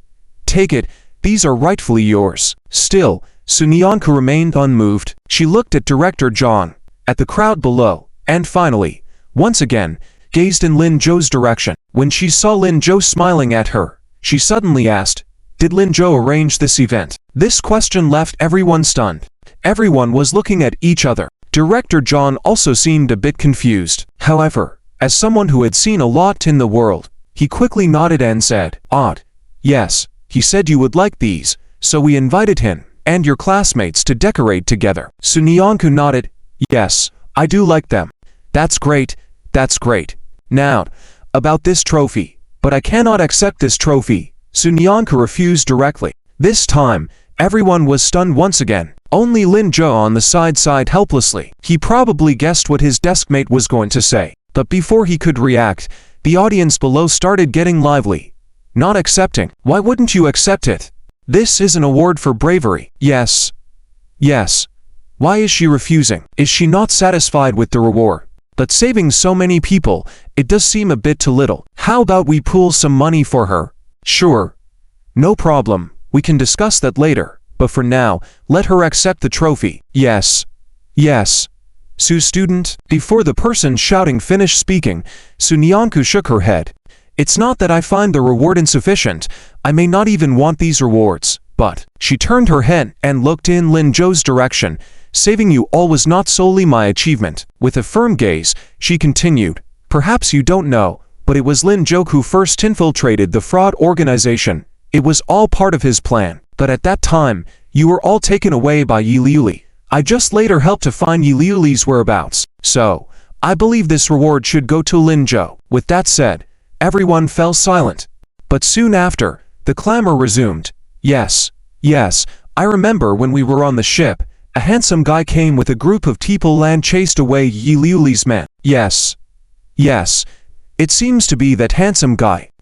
Take it, these are rightfully yours. Still, Sunyanku remained unmoved. She looked at Director John, at the crowd below, and finally, once again, gazed in Lin Zhou's direction. When she saw Lin Zhou smiling at her, she suddenly asked, did Lin Zhou arrange this event? This question left everyone stunned. Everyone was looking at each other. Director John also seemed a bit confused. However, as someone who had seen a lot in the world, he quickly nodded and said, odd. Yes, he said you would like these, so we invited him and your classmates to decorate together. Sunyanku nodded, yes, I do like them. That's great, that's great. Now, about this trophy, but I cannot accept this trophy. Sunyanku refused directly. This time, everyone was stunned once again. Only Lin Zhou on the side sighed helplessly. He probably guessed what his deskmate was going to say. But before he could react, the audience below started getting lively. Not accepting. Why wouldn't you accept it? This is an award for bravery. Yes. Yes. Why is she refusing? Is she not satisfied with the reward? But saving so many people, it does seem a bit too little. How about we pool some money for her? Sure. No problem. We can discuss that later. But for now, let her accept the trophy. Yes. Yes. Su student. Before the person shouting finished speaking, Sunyanku shook her head. It's not that I find the reward insufficient. I may not even want these rewards. But, she turned her head and looked in Lin Zhou's direction. Saving you all was not solely my achievement. With a firm gaze, she continued. Perhaps you don't know, but it was Lin Zhou who first infiltrated the fraud organization. It was all part of his plan. But at that time, you were all taken away by Yi Liuli. I just later helped to find Yi Liuli's whereabouts. So, I believe this reward should go to Lin Zhou. With that said, everyone fell silent. But soon after, the clamor resumed. Yes, yes, I remember when we were on the ship, a handsome guy came with a group of people and chased away Yi Liuli's men. Yes. Yes. It seems to be that handsome guy.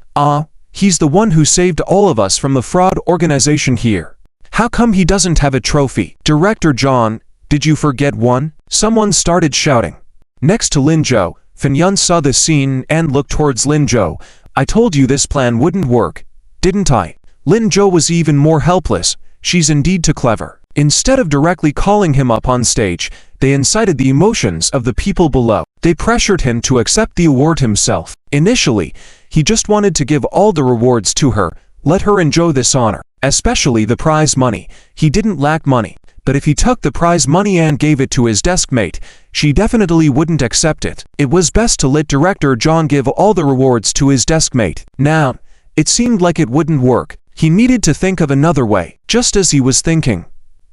He's the one who saved all of us from the fraud organization here. How come he doesn't have a trophy? Director John, did you forget one? Someone started shouting. Next to Lin Zhou, Fan Yun saw this scene and looked towards Lin Zhou. I told you this plan wouldn't work, didn't I? Lin Zhou was even more helpless. She's indeed too clever. Instead of directly calling him up on stage, they incited the emotions of the people below. They pressured him to accept the award himself. Initially, he just wanted to give all the rewards to her, let her enjoy this honor, especially the prize money. He didn't lack money, but if he took the prize money and gave it to his deskmate, she definitely wouldn't accept it. It was best to let Director John give all the rewards to his deskmate. Now, it seemed like it wouldn't work. He needed to think of another way. Just as he was thinking,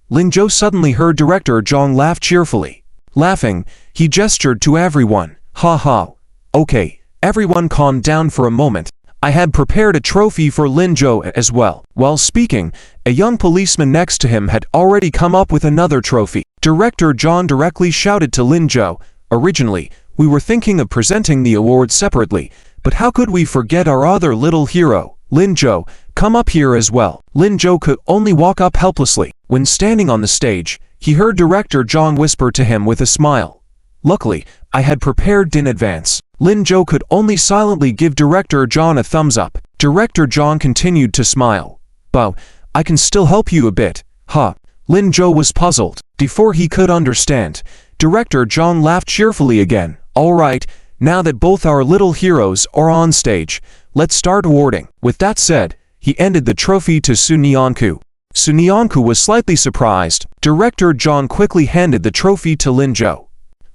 Lin Zhou suddenly heard Director Zhang laugh cheerfully. Laughing, he gestured to everyone. Ha ha. Okay, everyone calm down for a moment. I had prepared a trophy for Lin Zhou as well. While speaking, a young policeman next to him had already come up with another trophy. Director Zhang directly shouted to Lin Zhou, originally, we were thinking of presenting the award separately, but how could we forget our other little hero? Lin Zhou, come up here as well. Lin Zhou could only walk up helplessly. When standing on the stage, he heard Director Zhang whisper to him with a smile. Luckily, I had prepared in advance. Lin Zhou could only silently give Director Zhang a thumbs up. Director Zhang continued to smile. But I can still help you a bit. Huh. Lin Zhou was puzzled. Before he could understand, Director Zhang laughed cheerfully again. All right, now that both our little heroes are on stage, let's start awarding. With that said, he ended the trophy to Su Nianku. Su Nianku was slightly surprised. Director Zhang quickly handed the trophy to Lin Zhou.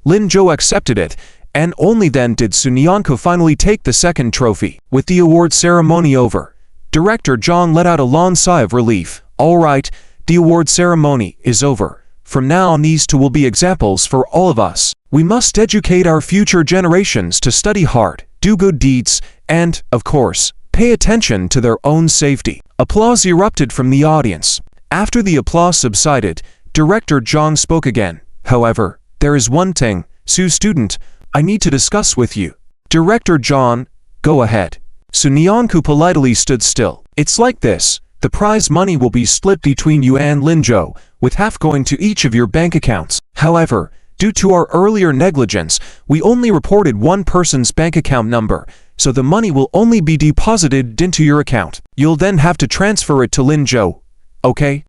Lin Zhou accepted it, and only then did Su Nianku finally take the second trophy. With the award ceremony over, Director Zhang let out a long sigh of relief. All right, the award ceremony is over. From now on, these two will be examples for all of us. We must educate our future generations to study hard, do good deeds, and, of course, pay attention to their own safety. Applause erupted from the audience. After the applause subsided, Director Zhang spoke again. However, there is one thing, Su student, I need to discuss with you. Director Zhang, go ahead. Su Nianku politely stood still. It's like this. The prize money will be split between you and Lin Zhou, with half going to each of your bank accounts. However, due to our earlier negligence, we only reported one person's bank account number, so the money will only be deposited into your account. You'll then have to transfer it to Lin Zhou. Okay?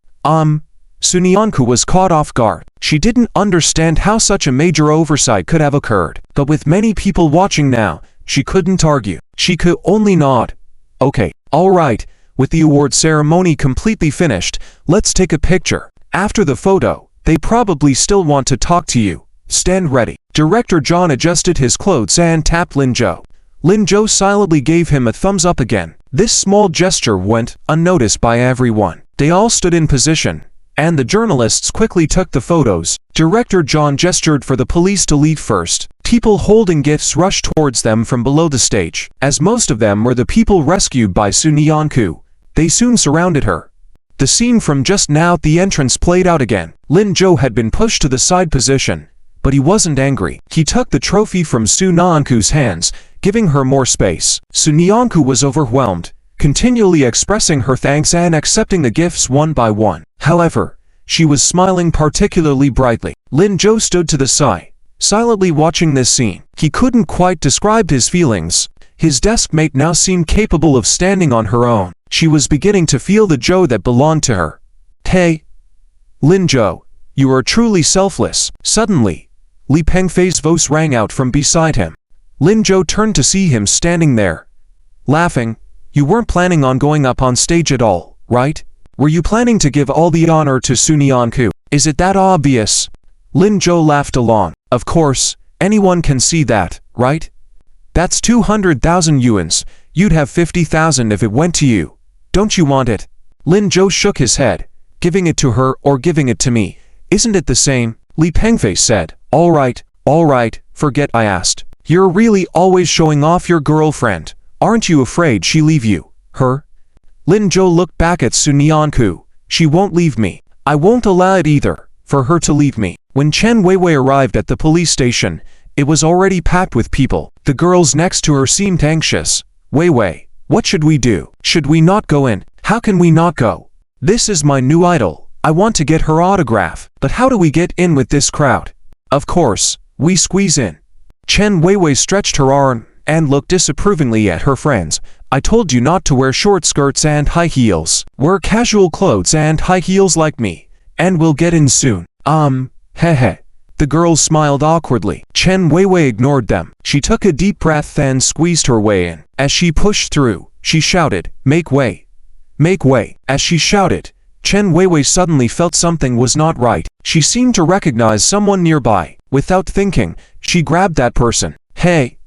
Su Nianku was caught off guard. She didn't understand how such a major oversight could have occurred. But with many people watching now, she couldn't argue. She could only nod. Okay, all right. With the award ceremony completely finished, let's take a picture. After the photo, they probably still want to talk to you. Stand ready. Director Zhang adjusted his clothes and tapped Lin Zhou. Lin Zhou silently gave him a thumbs up again. This small gesture went unnoticed by everyone. They all stood in position, and the journalists quickly took the photos. Director Zhang gestured for the police to lead first. People holding gifts rushed towards them from below the stage. As most of them were the people rescued by Su Nianku, they soon surrounded her. The scene from just now at the entrance played out again. Lin Zhou had been pushed to the side position, but he wasn't angry. He took the trophy from Su Nianku's hands, giving her more space. Su Nianku was overwhelmed, continually expressing her thanks and accepting the gifts one by one. However, she was smiling particularly brightly. Lin Zhou stood to the side, silently watching this scene. He couldn't quite describe his feelings. His deskmate now seemed capable of standing on her own. She was beginning to feel the Zhou that belonged to her. Hey, Lin Zhou, you are truly selfless. Suddenly, Li Pengfei's voice rang out from beside him. Lin Zhou turned to see him standing there, laughing. You weren't planning on going up on stage at all, right? Were you planning to give all the honor to Su Nianku? Is it that obvious? Lin Zhou laughed along. Of course, anyone can see that, right? That's 200,000 yuans. You'd have 50,000 if it went to you. Don't you want it? Lin Zhou shook his head. Giving it to her or giving it to me, isn't it the same? Li Pengfei said. All right, forget I asked. You're really always showing off your girlfriend. Aren't you afraid she'll leave you? Her? Lin Zhou looked back at Su Nianku. She won't leave me. I won't allow it either, for her to leave me. When Chen Weiwei arrived at the police station, it was already packed with people. The girls next to her seemed anxious. Weiwei, what should we do? Should we not go in? How can we not go? This is my new idol. I want to get her autograph. But how do we get in with this crowd? Of course, we squeeze in. Chen Weiwei stretched her arm and looked disapprovingly at her friends. I told you not to wear short skirts and high heels. Wear casual clothes and high heels like me, and we'll get in soon. Heh. The girls smiled awkwardly. Chen Weiwei ignored them. She took a deep breath and squeezed her way in. As she pushed through, she shouted, "Make way! Make way!" As she shouted, Chen Weiwei suddenly felt something was not right. She seemed to recognize someone nearby. Without thinking, she grabbed that person. "Hey!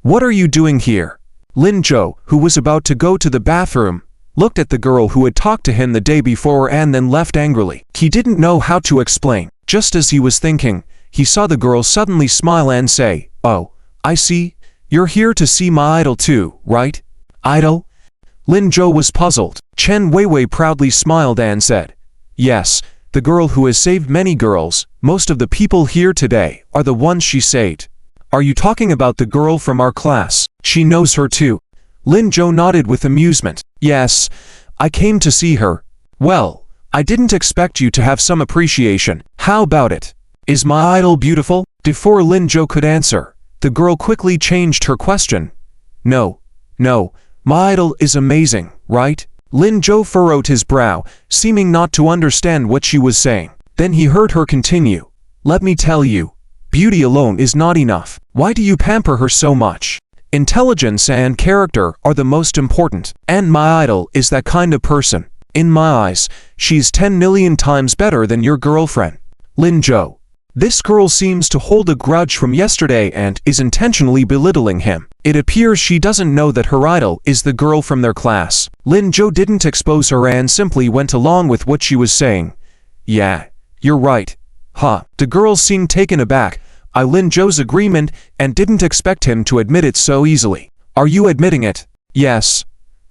What are you doing here?" Lin Zhou, who was about to go to the bathroom, looked at the girl who had talked to him the day before and then left angrily. He didn't know how to explain. Just as he was thinking, he saw the girl suddenly smile and say, "Oh, I see. You're here to see my idol too, right?" "Idol?" Lin Zhou was puzzled. Chen Weiwei proudly smiled and said, "Yes, the girl who has saved many girls. Most of the people here today are the ones she saved." "Are you talking about the girl from our class? She knows her too?" Lin Zhou nodded with amusement. "Yes, I came to see her." "Well, I didn't expect you to have some appreciation. How about it? Is my idol beautiful?" Before Lin Zhou could answer, the girl quickly changed her question. No, my idol is amazing, right?" Lin Zhou furrowed his brow, seeming not to understand what she was saying. Then he heard her continue. "Let me tell you, beauty alone is not enough. Why do you pamper her so much? Intelligence and character are the most important, and my idol is that kind of person. In my eyes, she's 10 million times better than your girlfriend." Lin Zhou. This girl seems to hold a grudge from yesterday and is intentionally belittling him. It appears she doesn't know that her idol is the girl from their class. Lin Zhou didn't expose her and simply went along with what she was saying. "Yeah, you're right. Huh." The girl seemed taken aback by Lin Zhou's agreement and didn't expect him to admit it so easily. "Are you admitting it?" "Yes.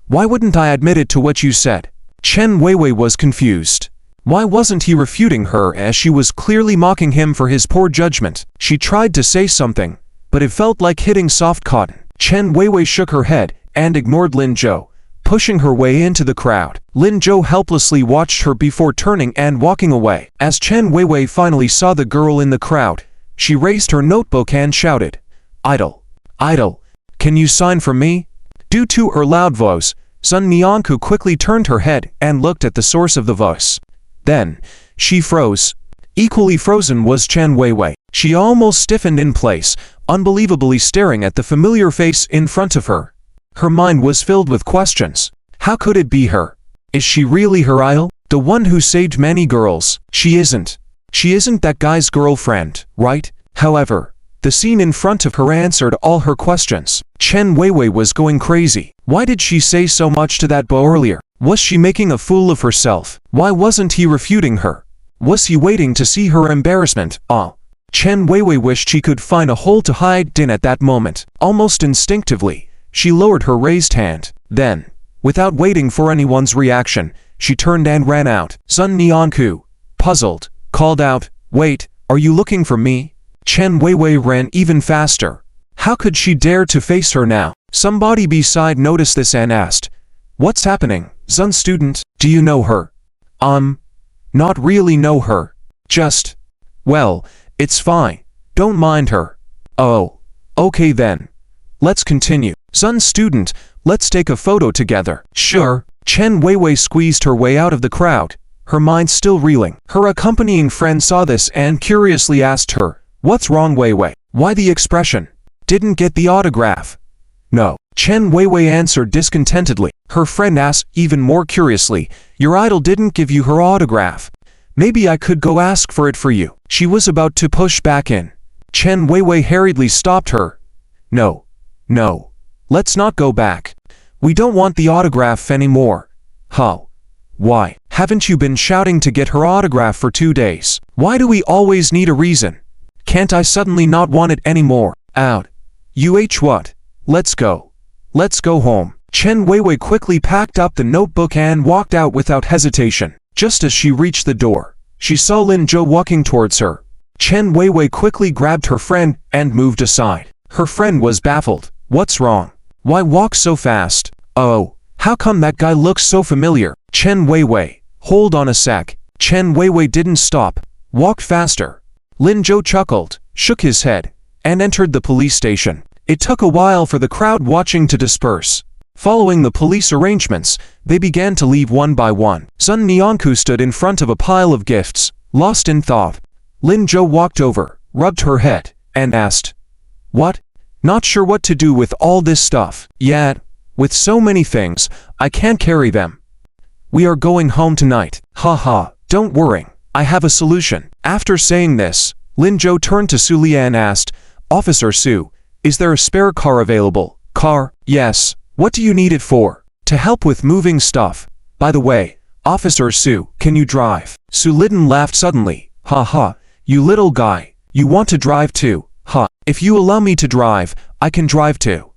Why wouldn't I admit it to what you said?" Chen Weiwei was confused. Why wasn't he refuting her as she was clearly mocking him for his poor judgment? She tried to say something, but it felt like hitting soft cotton. Chen Weiwei shook her head and ignored Lin Zhou, pushing her way into the crowd. Lin Zhou helplessly watched her before turning and walking away. As Chen Weiwei finally saw the girl in the crowd, she raised her notebook and shouted, "Idol, can you sign for me?" Due to her loud voice, Sun Nianku quickly turned her head and looked at the source of the voice. Then, she froze. Equally frozen was Chen Weiwei. She almost stiffened in place, unbelievably staring at the familiar face in front of her. Her mind was filled with questions. How could it be her? Is she really her idol? The one who saved many girls? She isn't. She isn't that guy's girlfriend, right? However, the scene in front of her answered all her questions. Chen Weiwei was going crazy. Why did she say so much to that boy earlier? Was she making a fool of herself? Why wasn't he refuting her? Was he waiting to see her embarrassment? Chen Weiwei wished she could find a hole to hide in at that moment. Almost instinctively, she lowered her raised hand. Then, without waiting for anyone's reaction, she turned and ran out. Sun Nianku, puzzled, called out, "Wait, are you looking for me?" Chen Weiwei ran even faster. How could she dare to face her now? Somebody beside noticed this and asked, "What's happening, Sun student? Do you know her?" Not really know her. Just, well, it's fine. Don't mind her." "Oh, okay then. Let's continue." "Sun student, let's take a photo together." "Sure." Chen Weiwei squeezed her way out of the crowd, her mind still reeling. Her accompanying friend saw this and curiously asked her, "What's wrong, Weiwei? Why the expression? Didn't get the autograph?" "No." Chen Weiwei answered discontentedly. Her friend asked even more curiously, "Your idol didn't give you her autograph. Maybe I could go ask for it for you." She was about to push back in. Chen Weiwei hurriedly stopped her. No. Let's not go back. We don't want the autograph anymore." "How? Why? Haven't you been shouting to get her autograph for 2 days? Why do we always need a reason? Can't I suddenly not want it anymore?" "Out. What? Let's go. Let's go home." Chen Weiwei quickly packed up the notebook and walked out without hesitation. Just as she reached the door, she saw Lin Zhou walking towards her. Chen Weiwei quickly grabbed her friend and moved aside. Her friend was baffled. What's wrong? Why walk so fast? Oh, how come that guy looks so familiar? Chen Weiwei, hold on a sec. Chen Weiwei didn't stop, walked faster. Lin Zhou chuckled, shook his head, and entered the police station. It took a while for the crowd watching to disperse. Following the police arrangements, they began to leave one by one. Sun Nianku stood in front of a pile of gifts, lost in thought. Lin Zhou walked over, rubbed her head, and asked, "What? Not sure what to do with all this stuff. Yet, with so many things, I can't carry them. We are going home tonight. Haha, don't worry, I have a solution." After saying this, Lin Zhou turned to Su Li and asked, "Officer Su, is there a spare car available?" "Car? Yes. What do you need it for?" "To help with moving stuff. By the way, Officer Su, can you drive?" Su Lin laughed suddenly. "Haha, you little guy, you want to drive too? Huh, if you allow me to drive, I can drive too."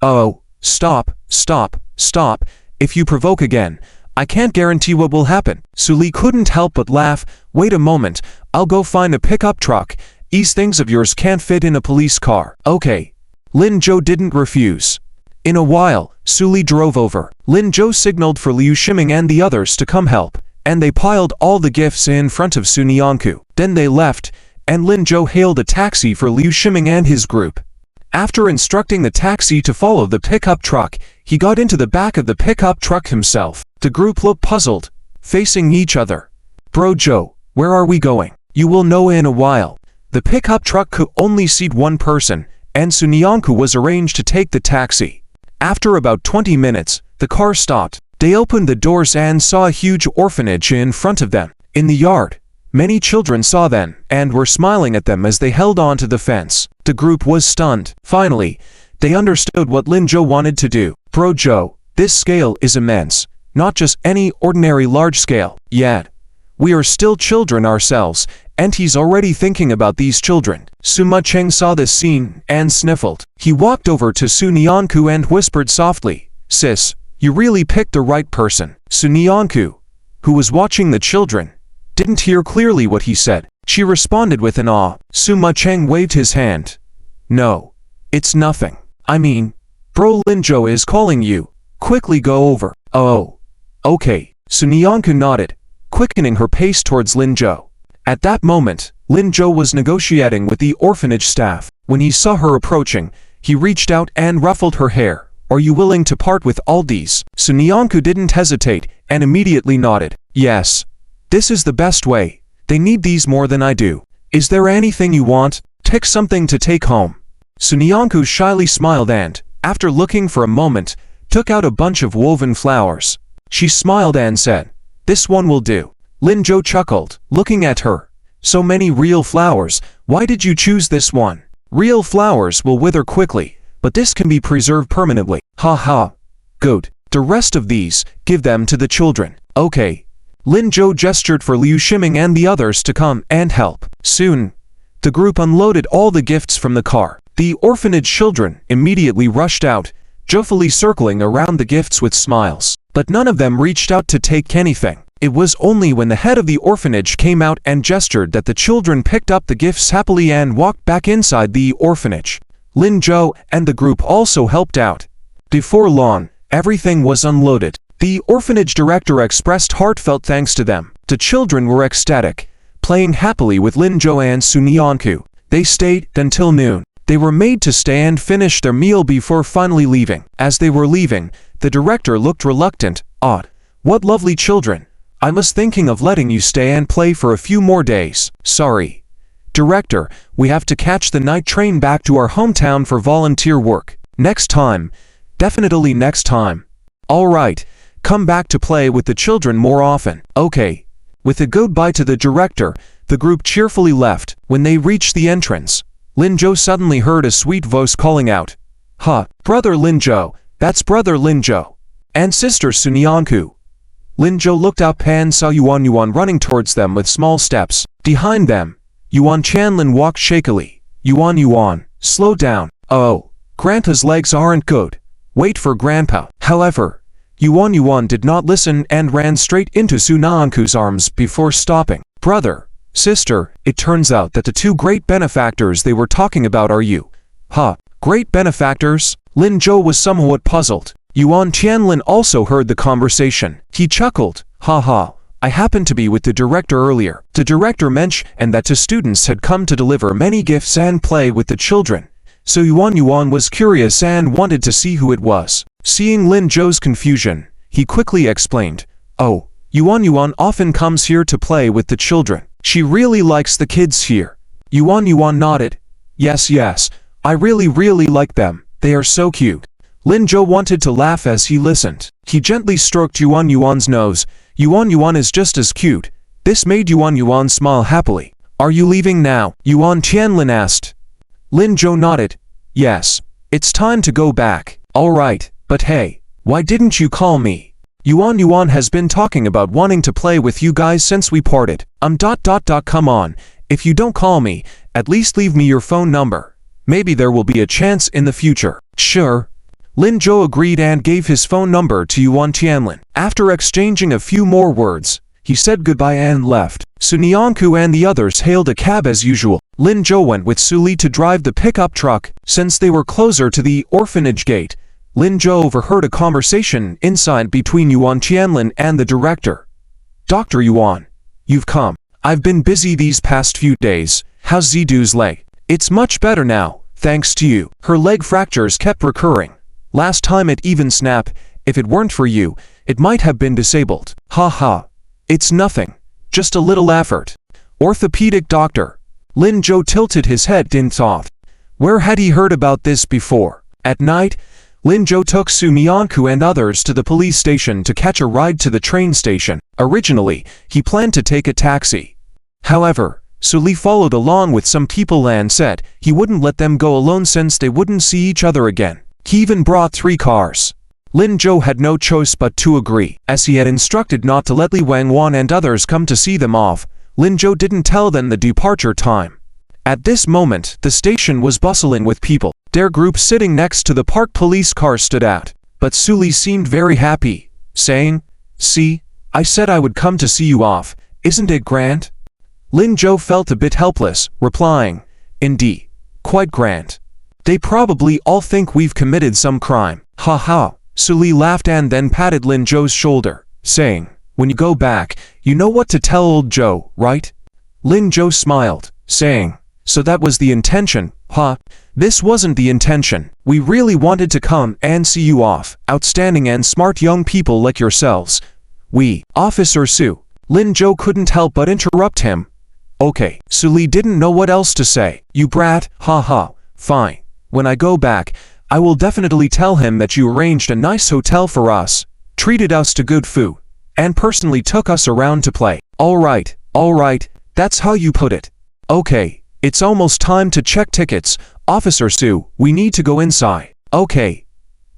"Oh, stop, stop, stop. If you provoke again, I can't guarantee what will happen." Su Li couldn't help but laugh. "Wait a moment, I'll go find a pickup truck. These things of yours can't fit in a police car." "Okay." Lin Zhou didn't refuse. In a while, Su Li drove over. Lin Zhou signaled for Liu Shiming and the others to come help, and they piled all the gifts in front of Su Nianku. Then they left, and Lin Zhou hailed a taxi for Liu Shiming and his group. After instructing the taxi to follow the pickup truck, he got into the back of the pickup truck himself. The group looked puzzled, facing each other. "Bro Zhou, where are we going?" "You will know in a while." The pickup truck could only seat one person, and Su Nianku was arranged to take the taxi. After about 20 minutes, the car stopped. They opened the doors and saw a huge orphanage in front of them. In the yard, many children saw them and were smiling at them as they held on to the fence. The group was stunned. Finally, they understood what Lin Zhou wanted to do. "Bro Zhou, this scale is immense, not just any ordinary large scale. Yet, we are still children ourselves, and he's already thinking about these children." Sima Cheng saw this scene and sniffled. He walked over to Su Nianku and whispered softly, "Sis, you really picked the right person." Su Nianku, who was watching the children, didn't hear clearly what he said. She responded with an awe. Sima Cheng waved his hand. "No, it's nothing. I mean, Bro Lin Zhou is calling you. Quickly go over." "Oh, okay." Su Nianku nodded, quickening her pace towards Lin Zhou. At that moment, Lin Zhou was negotiating with the orphanage staff. When he saw her approaching, he reached out and ruffled her hair. "Are you willing to part with all these?" Su Nianku didn't hesitate and immediately nodded. "Yes. This is the best way. They need these more than I do. Is there anything you want? Pick something to take home." Su Nianku shyly smiled and, after looking for a moment, took out a bunch of woven flowers. She smiled and said, "This one will do." Lin Zhou chuckled, looking at her. "So many real flowers, why did you choose this one?" "Real flowers will wither quickly, but this can be preserved permanently." "Ha ha. Good. The rest of these, give them to the children." "Okay." Lin Zhou gestured for Liu Shiming and the others to come and help. Soon, the group unloaded all the gifts from the car. The orphanage children immediately rushed out, joyfully circling around the gifts with smiles. But none of them reached out to take anything. It was only when the head of the orphanage came out and gestured that the children picked up the gifts happily and walked back inside the orphanage. Lin Zhou and the group also helped out. Before long, everything was unloaded. The orphanage director expressed heartfelt thanks to them. The children were ecstatic, playing happily with Lin Zhou and Su Nianku. They stayed until noon. They were made to stay and finish their meal before finally leaving. As they were leaving, the director looked reluctant. "Odd. What lovely children. I was thinking of letting you stay and play for a few more days." "Sorry, Director, we have to catch the night train back to our hometown for volunteer work. Next time. Definitely next time." "All right. Come back to play with the children more often." "Okay." With a goodbye to the director, the group cheerfully left. When they reached the entrance, Lin Zhou suddenly heard a sweet voice calling out, "Ha, Brother Lin Zhou, that's Brother Lin Zhou. And Sister Su Nianku." Lin Zhou looked up and saw Yuan running towards them with small steps. Behind them, Yuan Chanlin walked shakily. Yuan, slow down. "Oh, Grandpa's legs aren't good. Wait for Grandpa." However, Yuan did not listen and ran straight into Su Naanku's arms before stopping. Brother, sister, it turns out that the two great benefactors they were talking about are you. Huh, great benefactors? Lin Zhou was somewhat puzzled. Yuan Tianlin also heard the conversation. He chuckled. Ha ha. I happened to be with the director earlier. The director mentioned that the students had come to deliver many gifts and play with the children. So Yuan was curious and wanted to see who it was. Seeing Lin Zhou's confusion, he quickly explained, "Oh, Yuan often comes here to play with the children. She really likes the kids here." Yuan nodded. Yes, I really like them. They are so cute." Lin Zhou wanted to laugh as he listened. He gently stroked Yuan's nose. Yuan is just as cute. This made Yuan smile happily. "Are you leaving now?" Yuan Tianlin asked. Lin Zhou nodded. "Yes. It's time to go back." "All right, but hey, why didn't you call me?" Yuan has been talking about wanting to play with you guys since we parted. Come on, if you don't call me, at least leave me your phone number. Maybe there will be a chance in the future." "Sure." Lin Zhou agreed and gave his phone number to Yuan Tianlin. After exchanging a few more words, he said goodbye and left. Su Nianku and the others hailed a cab as usual. Lin Zhou went with Su Li to drive the pickup truck. Since they were closer to the orphanage gate, Lin Zhou overheard a conversation inside between Yuan Tianlin and the director. "Dr. Yuan, you've come. I've been busy these past few days. How's Zidu's leg?" "It's much better now, thanks to you. Her leg fractures kept recurring. Last time it even snapped. If it weren't for you, it might have been disabled." "Ha ha. It's nothing. Just a little effort." "Orthopedic doctor." Lin Zhou tilted his head in thought. Where had he heard about this before? At night, Lin Zhou took Su Nianku and others to the police station to catch a ride to the train station. Originally, he planned to take a taxi. However, Su Li followed along with some people and said he wouldn't let them go alone since they wouldn't see each other again. He even brought 3 cars. Lin Zhou had no choice but to agree. As he had instructed not to let Li Wangwan and others come to see them off, Lin Zhou didn't tell them the departure time. At this moment, the station was bustling with people. Their group sitting next to the parked police car stood out. But Su Li seemed very happy, saying, "See, I said I would come to see you off. Isn't it grand?" Lin Zhou felt a bit helpless, replying, "Indeed, quite grand. They probably all think we've committed some crime." "Ha ha." Su Li laughed and then patted Lin Zhou's shoulder, saying, "When you go back, you know what to tell old Zhou, right?" Lin Zhou smiled, saying, "So that was the intention, huh?" "This wasn't the intention. We really wanted to come and see you off. Outstanding and smart young people like yourselves. We, Officer Su." Lin Zhou couldn't help but interrupt him. "Okay." Su Li didn't know what else to say. "You brat, ha ha. Fine. When I go back, I will definitely tell him that you arranged a nice hotel for us, treated us to good food, and personally took us around to play." All right, that's how you put it." "Okay, it's almost time to check tickets. Officer Su, we need to go inside." "Okay,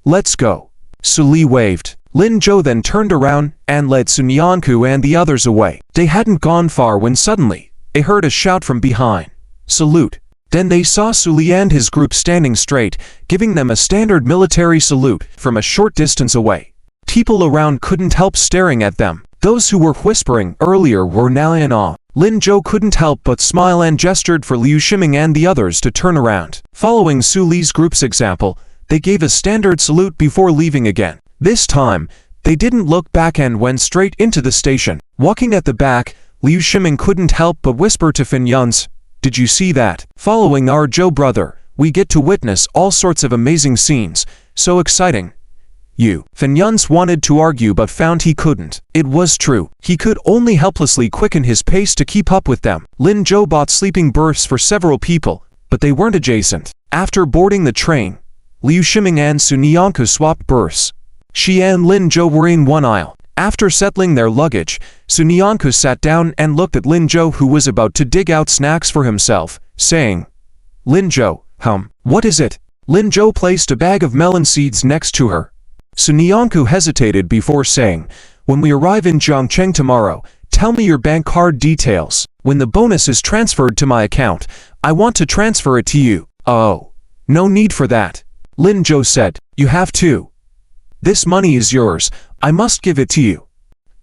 let's go." Su Li waved. Lin Zhou then turned around and led Su Nianku and the others away. They hadn't gone far when suddenly, they heard a shout from behind. "Salute." Then they saw Su Li and his group standing straight, giving them a standard military salute from a short distance away. People around couldn't help staring at them. Those who were whispering earlier were now in awe. Lin Zhou couldn't help but smile and gestured for Liu Shiming and the others to turn around. Following Su Li's group's example, they gave a standard salute before leaving again. This time, they didn't look back and went straight into the station. Walking at the back, Liu Shiming couldn't help but whisper to Fin Yun's, "Did you see that? Following our Zhou brother, we get to witness all sorts of amazing scenes. So exciting." Fin Yun's wanted to argue but found he couldn't. It was true. He could only helplessly quicken his pace to keep up with them. Lin Zhou bought sleeping berths for several people, but they weren't adjacent. After boarding the train, Liu Shiming and Su Nianku swapped berths. She and Lin Zhou were in one aisle. After settling their luggage, Su Nianku sat down and looked at Lin Zhou, who was about to dig out snacks for himself, saying, "Lin Zhou, what is it?" Lin Zhou placed a bag of melon seeds next to her. Su Nianku hesitated before saying, "When we arrive in Zhangcheng tomorrow, tell me your bank card details. When the bonus is transferred to my account, I want to transfer it to you." "Oh, no need for that," Lin Zhou said. "You have to. This money is yours. I must give it to you.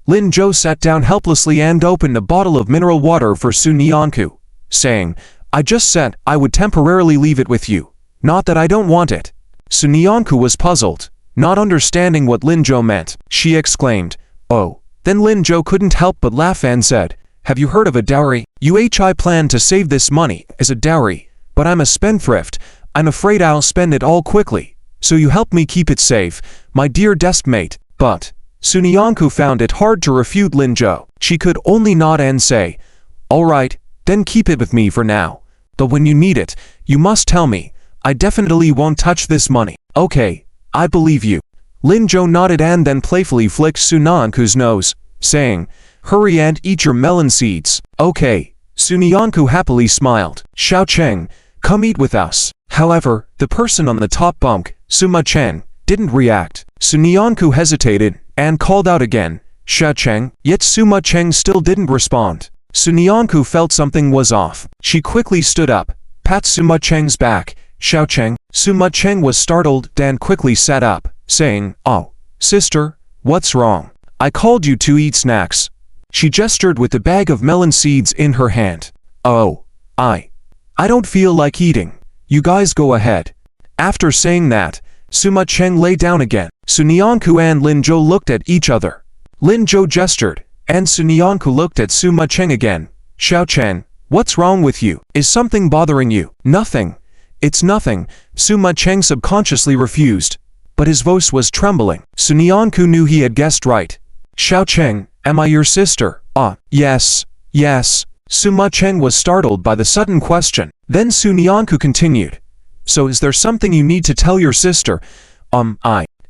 Lin Zhou sat down helplessly and opened a bottle of mineral water for Su Nianku, saying, I just said I would temporarily leave it with you. Not that I don't want it. Su Nianku was puzzled, not understanding what Lin Zhou meant. She exclaimed, oh. Then Lin Zhou couldn't help but laugh and said, have you heard of a dowry? I plan to save this money as a dowry, but I'm a spendthrift. I'm afraid I'll spend it all quickly. So you help me keep it safe, my dear Deskmate. But Su Nianku found it hard to refute Lin Zhou. She could only nod and say, all right, then keep it with me for now. But when you need it, you must tell me. I definitely won't touch this money. Okay, I believe you. Lin Zhou nodded and then playfully flicked Su Nianku's nose, saying, hurry and eat your melon seeds. Okay. Su Nianku happily smiled. Xiao Cheng, come eat with us. However, the person on the top bunk, Sima Chen, didn't react. Su Nianku hesitated and called out again, Xiao Cheng, yet Sima Cheng still didn't respond. Su Nianku felt something was off. She quickly stood up, pat Sima Cheng's back. Xiao Cheng. Sima Cheng was startled and quickly sat up, saying, oh, sister, what's wrong? I called you to eat snacks. She gestured with the bag of melon seeds in her hand. Oh, I don't feel like eating. You guys go ahead. After saying that, Sima Cheng lay down again. Su Nianku and Lin Zhou looked at each other. Lin Zhou gestured, and Su Nianku looked at Sima Cheng again. Xiao Cheng, what's wrong with you? Is something bothering you? Nothing. It's nothing, Sima Cheng subconsciously refused. But his voice was trembling. Su Nianku knew he had guessed right. Xiao Cheng, am I your sister? Yes, yes. Sima Cheng was startled by the sudden question. Then Su Nianku continued. So is there something you need to tell your sister?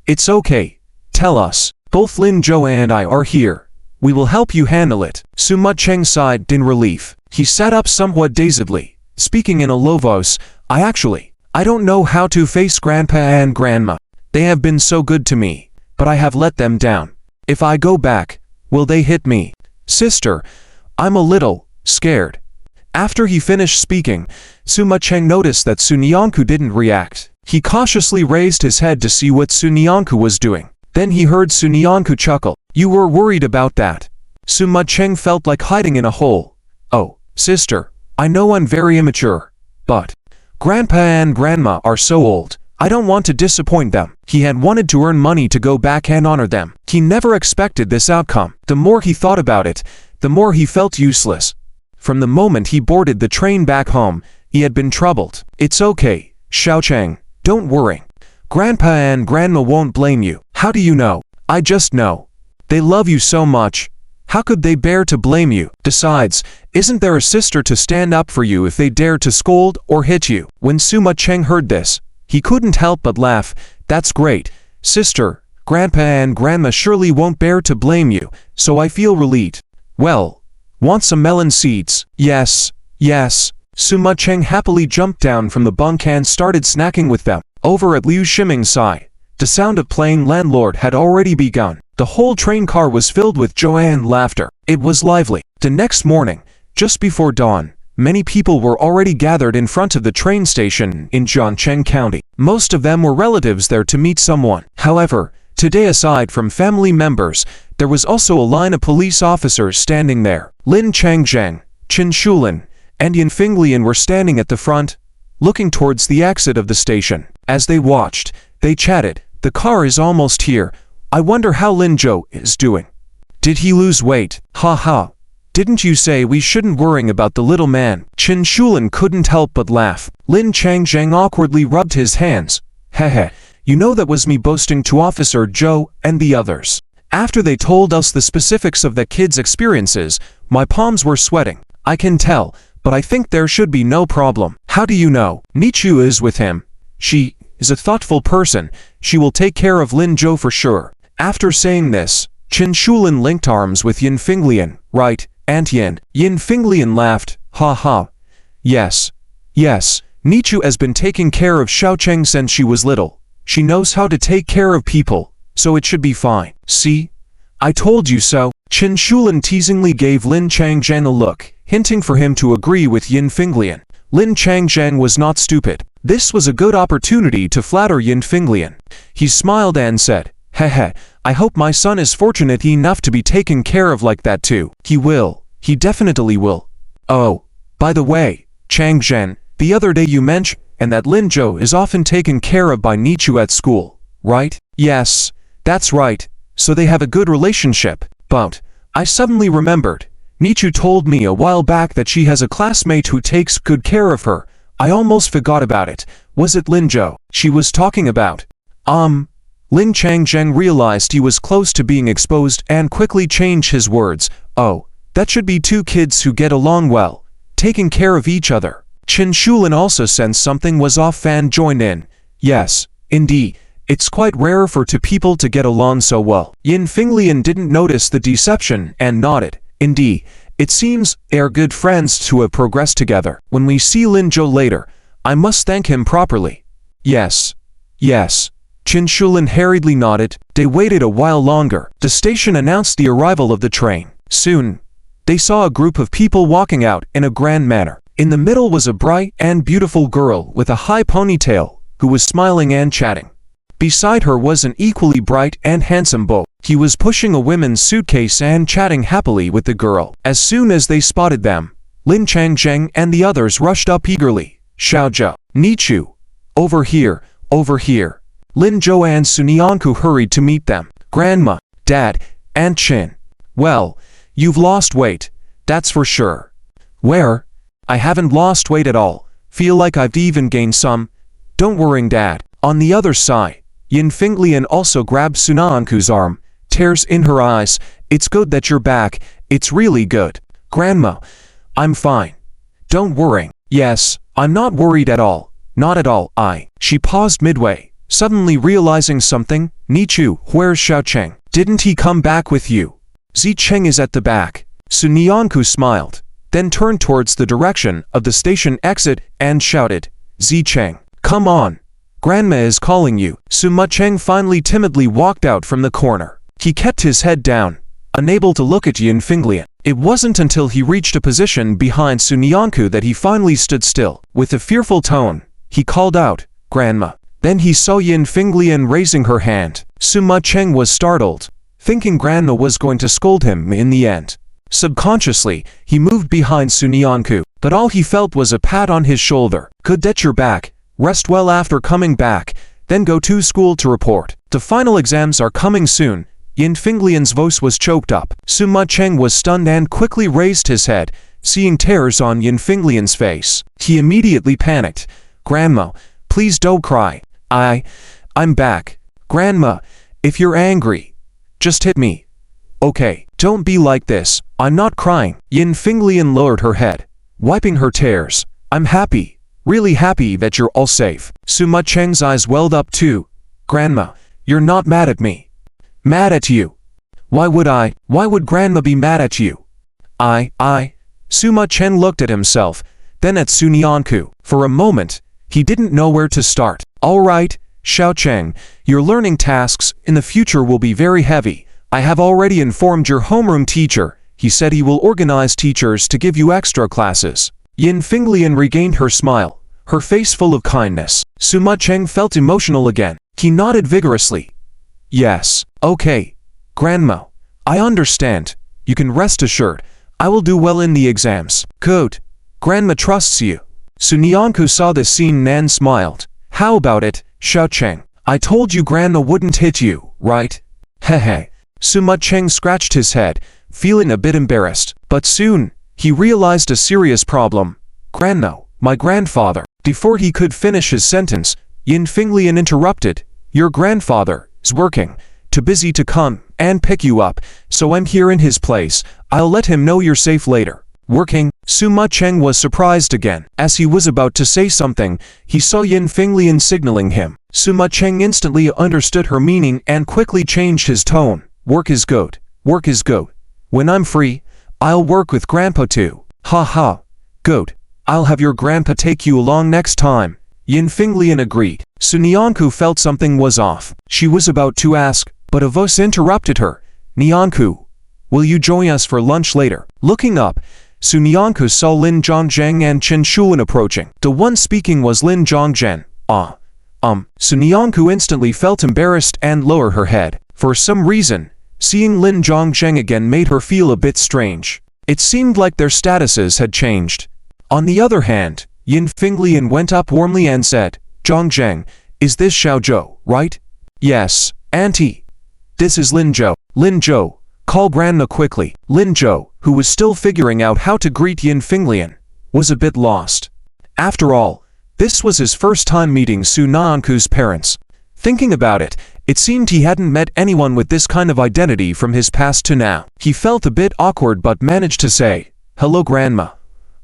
It's okay. Tell us. Both Lin Zhou and I are here. We will help you handle it. Sima Cheng sighed in relief. He sat up somewhat dazedly, speaking in a low voice. I don't know how to face Grandpa and Grandma. They have been so good to me, but I have let them down. If I go back, will they hit me? Sister, I'm a little scared. After he finished speaking, Sima Cheng noticed that Su Nianku didn't react. He cautiously raised his head to see what Su Nianku was doing. Then he heard Su Nianku chuckle. You were worried about that. Sima Cheng felt like hiding in a hole. Oh, sister, I know I'm very immature, but Grandpa and Grandma are so old. I don't want to disappoint them. He had wanted to earn money to go back and honor them. He never expected this outcome. The more he thought about it, the more he felt useless. From the moment he boarded the train back home, he had been troubled. It's okay, Xiao Cheng, don't worry. Grandpa and Grandma won't blame you. How do you know? I just know. They love you so much. How could they bear to blame you? Besides, isn't there a sister to stand up for you if they dare to scold or hit you? When Sima Cheng heard this, he couldn't help but laugh. That's great. Sister, Grandpa and Grandma surely won't bear to blame you, so I feel relieved. Well, want some melon seeds? Yes, yes. Sima Cheng happily jumped down from the bunk and started snacking with them. Over at Liu Shiming's side, the sound of playing landlord had already begun. The whole train car was filled with joy and laughter. It was lively. The next morning, just before dawn, many people were already gathered in front of the train station in Jiangcheng County. Most of them were relatives there to meet someone. However, today aside from family members, there was also a line of police officers standing there. Lin Changzheng, Qin Shulin, and Yin Finglian were standing at the front, looking towards the exit of the station. As they watched, they chatted. The car is almost here. I wonder how Lin Zhou is doing. Did he lose weight? Ha ha. Didn't you say we shouldn't worry about the little man? Qin Shulin couldn't help but laugh. Lin Changzheng awkwardly rubbed his hands. Heh, you know that was me boasting to Officer Zhou and the others. After they told us the specifics of the kid's experiences, my palms were sweating. I can tell, but I think there should be no problem. How do you know? Nichu is with him. She is a thoughtful person. She will take care of Lin Zhou for sure. After saying this, Qin Shulin linked arms with Yin Finglian. Right, Aunt Yin. Yin Finglian laughed. Ha ha. Yes. Yes. Nichu has been taking care of Xiao Cheng since she was little. She knows how to take care of people, so it should be fine. See? I told you so. Qin Shulin teasingly gave Lin Changzhen a look, hinting for him to agree with Yin Finglian. Lin Changzhen was not stupid. This was a good opportunity to flatter Yin Finglian. He smiled and said, Hehe, I hope my son is fortunate enough to be taken care of like that too. He will. He definitely will. Oh, by the way, Chang Zhen, the other day you mentioned and that Lin Zhou is often taken care of by Nichu at school, right? Yes, that's right. So they have a good relationship. But I suddenly remembered. Nichu told me a while back that she has a classmate who takes good care of her. I almost forgot about it. Was it Lin Zhou she was talking about? Lin Changzheng realized he was close to being exposed and quickly changed his words. Oh, that should be two kids who get along well, taking care of each other. Qin Shulin also sensed something was off and joined in. Yes, indeed, it's quite rare for two people to get along so well. Yin Finglian didn't notice the deception and nodded. Indeed, it seems they're good friends to have progressed together. When we see Lin Zhou later, I must thank him properly. Yes. Yes. Qin Shulin hurriedly nodded. They waited a while longer. The station announced the arrival of the train. Soon, they saw a group of people walking out in a grand manner. In the middle was a bright and beautiful girl with a high ponytail, who was smiling and chatting. Beside her was an equally bright and handsome boy. He was pushing a women's suitcase and chatting happily with the girl. As soon as they spotted them, Lin Changzheng and the others rushed up eagerly. Xiaozhou, Nichu, over here, over here. Lin Zhou and Sunyanku hurried to meet them. Grandma, Dad, and Qin. Well, you've lost weight, that's for sure. Where? I haven't lost weight at all. Feel like I've even gained some. Don't worry, Dad. On the other side, Yin Finglian also grabbed Sunyanku's arm. Tears in her eyes. It's good that you're back. It's really good. Grandma, I'm fine. Don't worry. Yes, I'm not worried at all. Not at all. She paused midway, suddenly realizing something. Nichu, where's Xiaocheng? Didn't he come back with you? Zicheng is at the back. Sunyanku smiled, then turned towards the direction of the station exit and shouted, Zicheng, come on. Grandma is calling you. Sima Cheng finally timidly walked out from the corner. He kept his head down, unable to look at Yin Finglian. It wasn't until he reached a position behind Sunyanku that he finally stood still. With a fearful tone, he called out, Grandma. Then he saw Yin Finglian raising her hand. Sima Cheng was startled, thinking Grandma was going to scold him in the end. Subconsciously, he moved behind Sunyanku, but all he felt was a pat on his shoulder. Good that you're back. Rest well after coming back, then go to school to report. The final exams are coming soon. Yin Finglian's voice was choked up. Sima Cheng was stunned and quickly raised his head, seeing tears on Yin Finglian's face. He immediately panicked. Grandma, please don't cry. I'm back. Grandma, if you're angry, just hit me. Okay, don't be like this. I'm not crying. Yin Finglian lowered her head, wiping her tears. I'm happy, really happy that you're all safe. Sima Cheng's eyes welled up too. Grandma, you're not mad at me. Mad at you? Why would Grandma be mad at you? Sima Chen looked at himself, then at Sunyanku. For a moment, he didn't know where to start. All right, Xiaocheng, your learning tasks in the future will be very heavy. I have already informed your homeroom teacher. He said he will organize teachers to give you extra classes. Yin Finglian regained her smile, her face full of kindness. Sima Cheng felt emotional again. He nodded vigorously. Yes, okay. Grandma, I understand. You can rest assured. I will do well in the exams. Good. Grandma trusts you. Sunyanku saw this scene and smiled. How about it, Xiaocheng? I told you Grandma wouldn't hit you, right? Hehe. Sima Cheng scratched his head, feeling a bit embarrassed. But soon, he realized a serious problem. Grandma, my grandfather. Before he could finish his sentence, Yin Finglian interrupted. Your grandfather is working, too busy to come and pick you up, so I'm here in his place. I'll let him know you're safe later. Working? Sima Cheng was surprised again. As he was about to say something, he saw Yin Finglian signaling him. Sima Cheng instantly understood her meaning and quickly changed his tone. Work is good. Work is good. When I'm free, I'll work with Grandpa too. Ha ha. Good. I'll have your grandpa take you along next time. Yin Finglian agreed. Sunyanku felt something was off. She was about to ask, but a voice interrupted her. Nyanku, will you join us for lunch later? Looking up, Sunyanku saw Lin Zhongzheng and Qin Shuan approaching. The one speaking was Lin Zhongzhen. Sunyanku instantly felt embarrassed and lowered her head. For some reason, seeing Lin Zhongzheng again made her feel a bit strange. It seemed like their statuses had changed. On the other hand, Yin Finglian went up warmly and said, "Zhongzheng, is this Xiao Zhou, right?" "Yes, Auntie. This is Lin Zhou." "Lin Zhou, call Grandma quickly." Lin Zhou, who was still figuring out how to greet Yin Finglian, was a bit lost. After all, this was his first time meeting Su Naanku's parents. Thinking about it, it seemed he hadn't met anyone with this kind of identity from his past to now. He felt a bit awkward but managed to say, "Hello Grandma.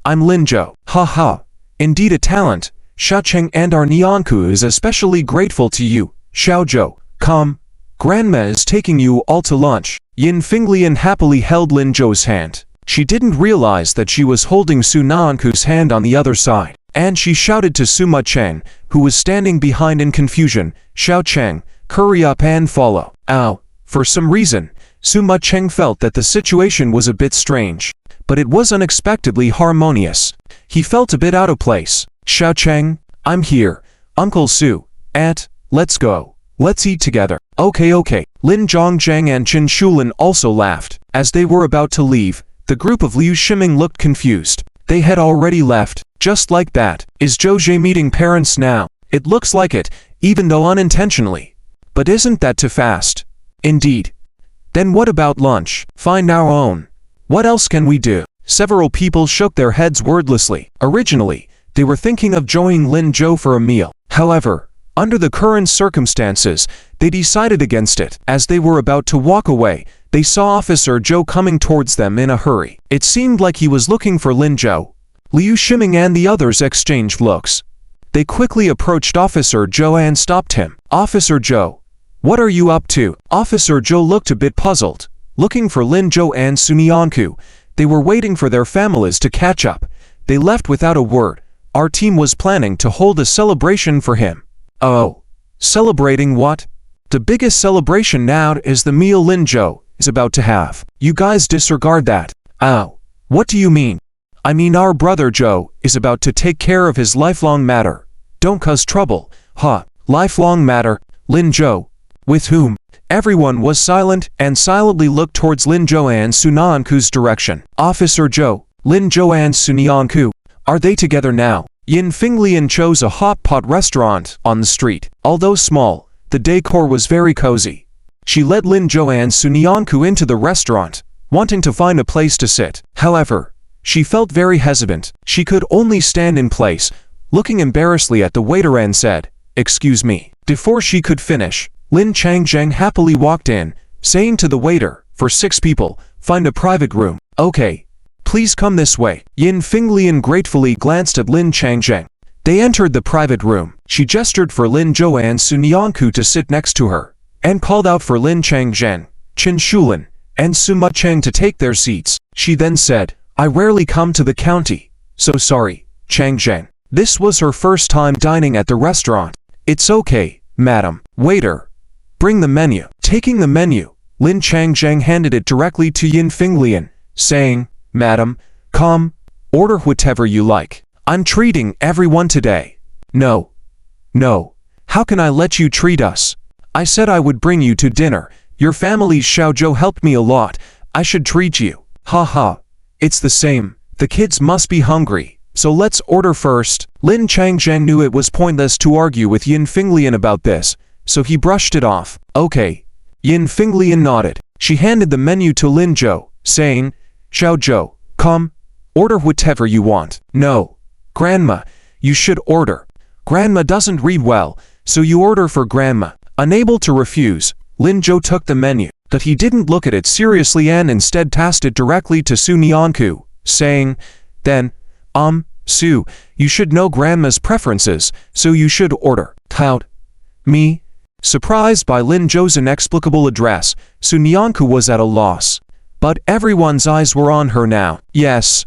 I'm Lin Zhou." "Ha ha. Indeed a talent. Xiaocheng and our Nianku is especially grateful to you, Xiao Zhou. Come. Grandma is taking you all to lunch." Yin Finglian happily held Lin Zhou's hand. She didn't realize that she was holding Su Naanku's hand on the other side, and she shouted to Sima Cheng, who was standing behind in confusion, "Xiao Cheng, hurry up and follow." Ow. For some reason, Sima Cheng felt that the situation was a bit strange, but it was unexpectedly harmonious. He felt a bit out of place. "Xiao Cheng, I'm here. Uncle Su, Aunt, let's go. Let's eat together." Okay. Lin Zhongzheng and Qin Shulin also laughed. As they were about to leave, the group of Liu Shiming looked confused. They had already left. Just like that. Is Zhou Zhe meeting parents now? It looks like it, even though unintentionally. But isn't that too fast? Indeed. Then what about lunch? Find our own. What else can we do? Several people shook their heads wordlessly. Originally, they were thinking of joining Lin Zhou for a meal. However, under the current circumstances, they decided against it. As they were about to walk away, they saw Officer Zhou coming towards them in a hurry. It seemed like he was looking for Lin Zhou. Liu Shiming and the others exchanged looks. They quickly approached Officer Zhou and stopped him. "Officer Zhou, what are you up to?" Officer Zhou looked a bit puzzled. Looking for Lin Zhou and Su Nianku, they were waiting for their families to catch up. They left without a word. "Our team was planning to hold a celebration for him." "Oh, celebrating what?" "The biggest celebration now is the meal Lin Zhou is about to have. You guys disregard that." "Oh, what do you mean?" "I mean our brother Zhou is about to take care of his lifelong matter. Don't cause trouble." "Huh, lifelong matter? Lin Zhou? With whom?" Everyone was silent and silently looked towards Lin Zhou and Su Nianku's direction. "Officer Zhou, Lin Zhou and Su Nianku, are they together now?" Yin Finglian chose a hot pot restaurant on the street. Although small, the decor was very cozy. She led Lin Zhou and Su Nianku into the restaurant, wanting to find a place to sit. However, she felt very hesitant. She could only stand in place, looking embarrassedly at the waiter and said, "Excuse me." Before she could finish, Lin Changzheng happily walked in, saying to the waiter, "For 6 people, find a private room." "Okay. Please come this way." Yin Finglian gratefully glanced at Lin Changzheng. They entered the private room. She gestured for Lin Zhou and Su Nianku to sit next to her, and called out for Lin Changzhen, Qin Shulin, and Sima Cheng to take their seats. She then said, "I rarely come to the county, so sorry, Changzhen." This was her first time dining at the restaurant. "It's okay, madam." "Waiter, bring the menu." Taking the menu, Lin Changzheng handed it directly to Yin Finglian, saying, "Madam, come, order whatever you like. I'm treating everyone today." No. How can I let you treat us? I said I would bring you to dinner. Your family's Xiao Zhou helped me a lot. I should treat you." "Ha ha. It's the same. The kids must be hungry. So let's order first." Lin Changzhen knew it was pointless to argue with Yin Finglian about this, so he brushed it off. "Okay." Yin Finglian nodded. She handed the menu to Lin Zhou, saying, "Xiao Zhou, come, order whatever you want." "No. Grandma, you should order. Grandma doesn't read well, so you order for Grandma." Unable to refuse, Lin Zhou took the menu, but he didn't look at it seriously and instead passed it directly to Su Nianku, saying, "Then, Su, you should know Grandma's preferences, so you should order." "Tout. Me?" Surprised by Lin Zhou's inexplicable address, Su Nianku was at a loss. But everyone's eyes were on her now. "Yes.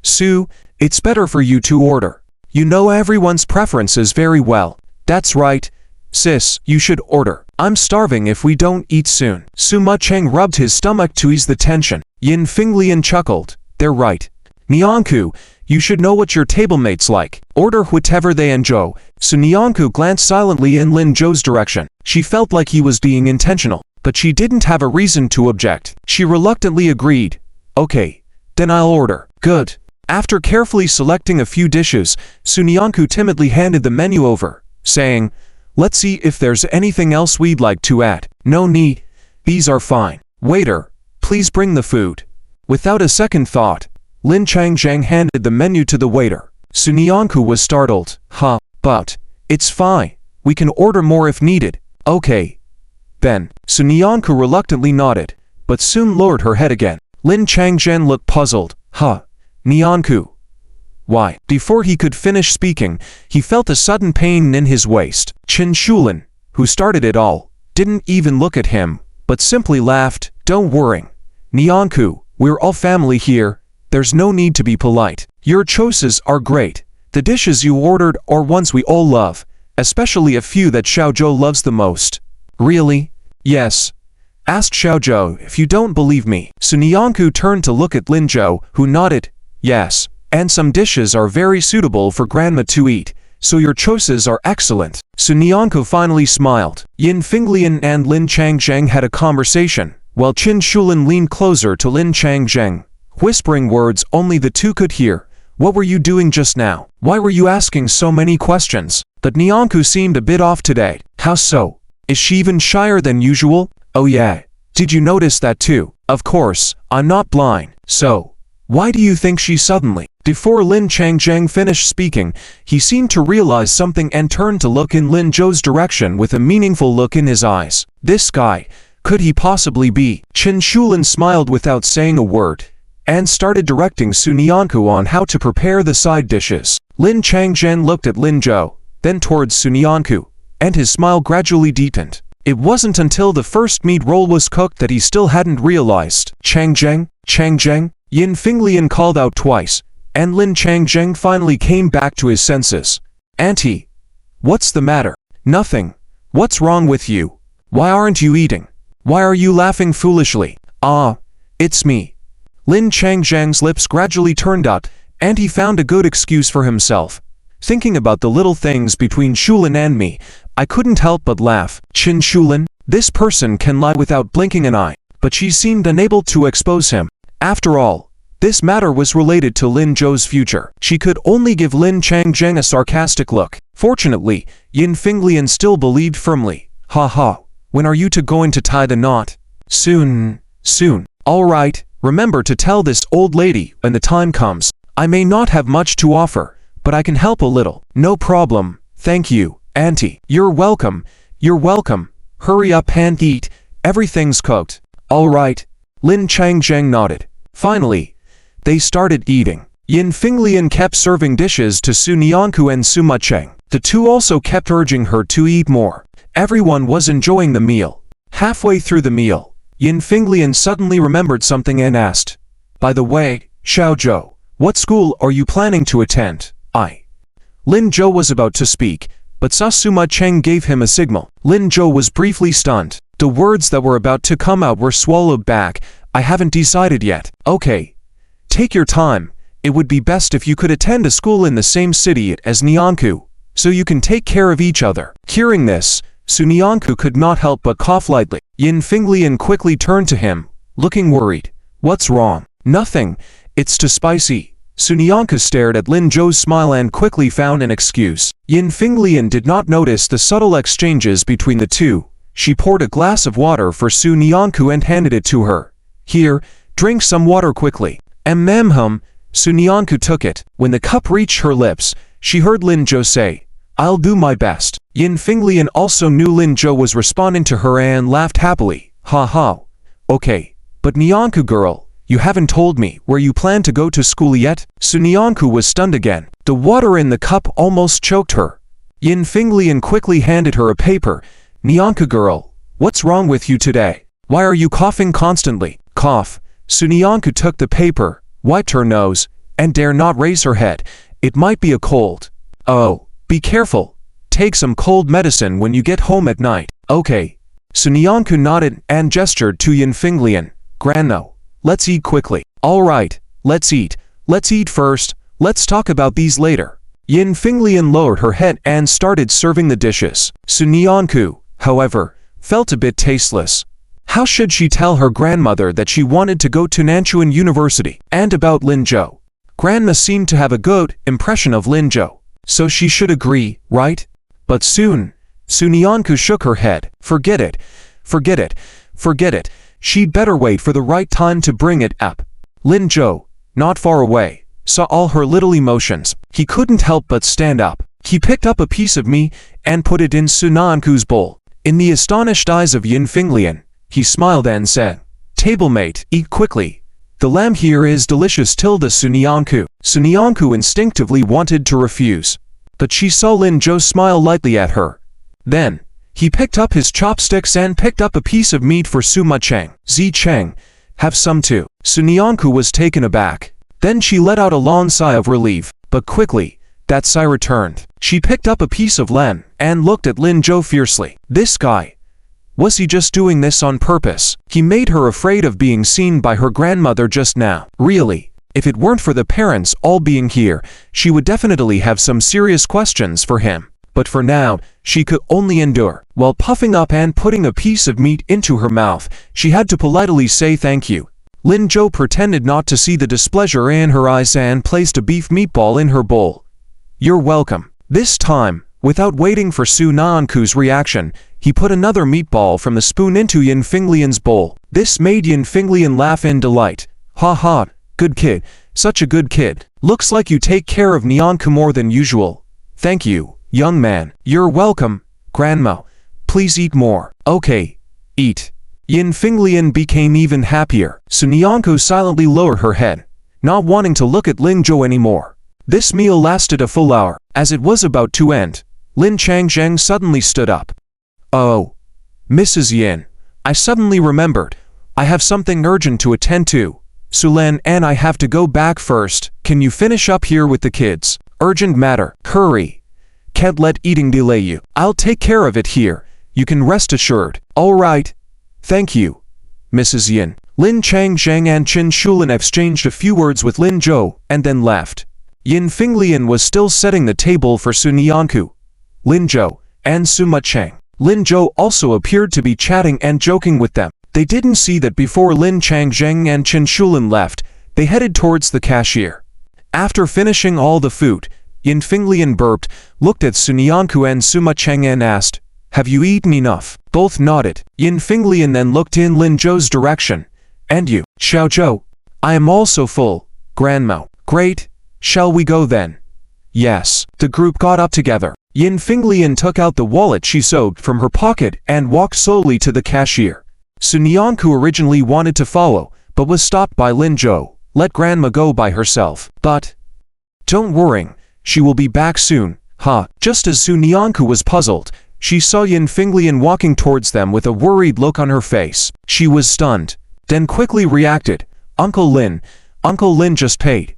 Su, it's better for you to order. You know everyone's preferences very well." "That's right. Sis, you should order. I'm starving if we don't eat soon." Sima Cheng rubbed his stomach to ease the tension. Yin Finglian chuckled. "They're right. Nianku, you should know what your tablemates like. Order whatever they enjoy." Su Nianku glanced silently in Lin Zhou's direction. She felt like he was being intentional. but she didn't have a reason to object. She reluctantly agreed. Okay, then I'll order. Good. After carefully selecting a few dishes, Sunyanku timidly handed the menu over, saying, let's see if there's anything else we'd like to add. No need. These are fine. Waiter, please bring the food. Without a second thought, Lin Changzheng handed the menu to the waiter. Sunyanku was startled. But it's fine. We can order more if needed. Okay. Then, Sunyanku reluctantly nodded, but soon lowered her head again. Lin Changzhen looked puzzled. Nyanku. Why? Before he could finish speaking, he felt a sudden pain in his waist. Qin Shulin, who started it all, didn't even look at him, but simply laughed. Don't worry. Nyanku, we're all family here. There's no need to be polite. Your choices are great. The dishes you ordered are ones we all love, especially a few that Xiaozhou loves the most. Really? Yes. Ask Xiaozhou if you don't believe me. Sunyanku turned to look at Lin Zhou, who nodded. Yes, and some dishes are very suitable for grandma to eat, so your choices are excellent. Sunyanku finally smiled. Yin Finglian and Lin Changzheng had a conversation, while Qin Shulin leaned closer to Lin Changzheng, whispering words only the two could hear. What were you doing just now? Why were you asking so many questions? But Nyanku seemed a bit off today. How so? Is she even shyer than usual? Oh yeah. Did you notice that too? Of course, I'm not blind. So, why do you think she suddenly? Before Lin Changzheng finished speaking, he seemed to realize something and turned to look in Lin Zhou's direction with a meaningful look in his eyes. This guy, could he possibly be? Qin Shulin smiled without saying a word, and started directing Sunyanku on how to prepare the side dishes. Lin Changzhen looked at Lin Zhou, then towards Sunyanku, and his smile gradually deepened. It wasn't until the first meat roll was cooked that he still hadn't realized. Changzheng, Changzheng, Yin Finglian called out twice, and Lin Changzheng finally came back to his senses. Auntie, what's the matter? Nothing. What's wrong with you? Why aren't you eating? Why are you laughing foolishly? It's me. Lin Changzheng's lips gradually turned out, and he found a good excuse for himself. Thinking about the little things between Shulin and me, I couldn't help but laugh. Qin Shulin, this person can lie without blinking an eye. But she seemed unable to expose him. After all, this matter was related to Lin Zhou's future. She could only give Lin Changzheng a sarcastic look. Fortunately, Yin Finglian still believed firmly. When are you two going to tie the knot? Soon. All right, remember to tell this old lady when the time comes. I may not have much to offer, but I can help a little. No problem. Thank you, Auntie. You're welcome. Hurry up and eat. Everything's cooked. All right. Lin Changzheng nodded. Finally, they started eating. Yin Finglian kept serving dishes to Sunyanku and Suma Cheng. The two also kept urging her to eat more. Everyone was enjoying the meal. Halfway through the meal, Yin Finglian suddenly remembered something and asked, by the way, Xiaozhou, what school are you planning to attend? Lin Zhou was about to speak, but Suma Cheng gave him a signal. Lin Zhou was briefly stunned. The words that were about to come out were swallowed back. I haven't decided yet. Okay. Take your time. It would be best if you could attend a school in the same city as Nyanku, so you can take care of each other. Hearing this, Sunyanku could not help but cough lightly. Yin Finglian quickly turned to him, looking worried. What's wrong? Nothing. It's too spicy. Sunyanku stared at Lin Zhou's smile and quickly found an excuse. Yin Finglian did not notice the subtle exchanges between the two. She poured a glass of water for Sunyanku and handed it to her. Here, drink some water quickly. Sunyanku took it. When the cup reached her lips, she heard Lin Zhou say, I'll do my best. Yin Finglian also knew Lin Zhou was responding to her and laughed happily. Okay, but Nyanku girl, you haven't told me where you plan to go to school yet? Sunyanku was stunned again. The water in the cup almost choked her. Yin Finglian quickly handed her a paper. Nyanku girl, what's wrong with you today? Why are you coughing constantly? Cough. Sunyanku took the paper, wiped her nose, and dare not raise her head. It might be a cold. Oh, be careful. Take some cold medicine when you get home at night. Okay. Sunyanku nodded and gestured to Yin Finglian. Grandno, let's eat quickly. All right, let's eat. Let's eat first. Let's talk about these later. Yin Finglian lowered her head and started serving the dishes. Sunyanku, however, felt a bit tasteless. How should she tell her grandmother that she wanted to go to Nanchuan University? And about Lin Zhou. Grandma seemed to have a good impression of Lin Zhou, so she should agree, right? But soon, Sunyanku shook her head. Forget it. Forget it. Forget it. She'd better wait for the right time to bring it up. Lin Zhou, not far away, saw all her little emotions. He couldn't help but stand up. He picked up a piece of meat and put it in Sunyanku's bowl. In the astonished eyes of Yin Finglian, he smiled and said, "Tablemate, eat quickly. The lamb here is delicious." Sunyanku. Sunyanku instinctively wanted to refuse, but she saw Lin Zhou smile lightly at her. Then, he picked up his chopsticks and picked up a piece of meat for Suma Cheng. "Zi Cheng, have some too." Sunyanku was taken aback. Then she let out a long sigh of relief, but quickly, that sigh returned. She picked up a piece of lamb and looked at Lin Zhou fiercely. This guy, was he just doing this on purpose? He made her afraid of being seen by her grandmother just now. Really, if it weren't for the parents all being here, she would definitely have some serious questions for him. But for now, she could only endure. While puffing up and putting a piece of meat into her mouth, she had to politely say thank you. Lin Zhou pretended not to see the displeasure in her eyes and placed a beef meatball in her bowl. "You're welcome." This time, without waiting for Sunyanku's reaction, he put another meatball from the spoon into Yin Finglian's bowl. This made Yin Finglian laugh in delight. "Ha ha, good kid, such a good kid. Looks like you take care of Nyanku more than usual." "Thank you, young man." "You're welcome, Grandma. Please eat more." "Okay, eat." Yin Finglian became even happier. Sunyanku silently lowered her head, not wanting to look at Lin Zhou anymore. This meal lasted a full hour. As it was about to end, Lin Changzheng suddenly stood up. "Oh, Mrs. Yin, I suddenly remembered. I have something urgent to attend to. Sulan and I have to go back first. Can you finish up here with the kids? Urgent matter. Hurry. Can't let eating delay you. I'll take care of it here. You can rest assured." "All right. Thank you, Mrs. Yin." Lin Changzheng and Qin Shulin exchanged a few words with Lin Zhou and then left. Yin Finglian was still setting the table for Sunyanku, Lin Zhou, and Suma Cheng. Lin Zhou also appeared to be chatting and joking with them. They didn't see that before Lin Changzheng and Qin Shulin left, they headed towards the cashier. After finishing all the food, Yin Finglian burped, looked at Sunyanku and Suma Cheng and asked, "Have you eaten enough?" Both nodded. Yin Finglian then looked in Lin Zhou's direction. "And you, Xiao Zhou?" "I am also full, Grandma." "Great. Shall we go then?" "Yes." The group got up together. Yin Finglian took out the wallet she sewed from her pocket and walked slowly to the cashier. Sunyanku originally wanted to follow, but was stopped by Lin Zhou. "Let Grandma go by herself." "But don't worry, she will be back soon." "Ha." Just as Sunyanku was puzzled, she saw Yin Finglian walking towards them with a worried look on her face. She was stunned, then quickly reacted. Uncle Lin just paid."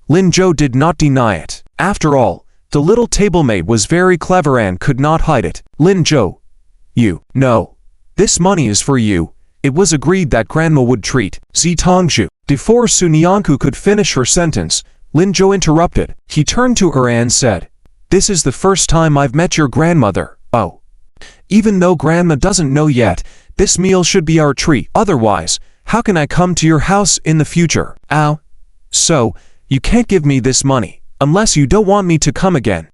Lin Zhou did not deny it. After all, the little tablemate was very clever and could not hide it. "Lin Zhou, no. This money is for you." It was agreed that Grandma would treat Zi Tongzhu. Before Sunyanku could finish her sentence, Lin Zhou interrupted. He turned to her and said, "This is the first time I've met your grandmother. Oh. Even though Grandma doesn't know yet, this meal should be our treat. Otherwise, how can I come to your house in the future?" "Ow. So, you can't give me this money, unless you don't want me to come again."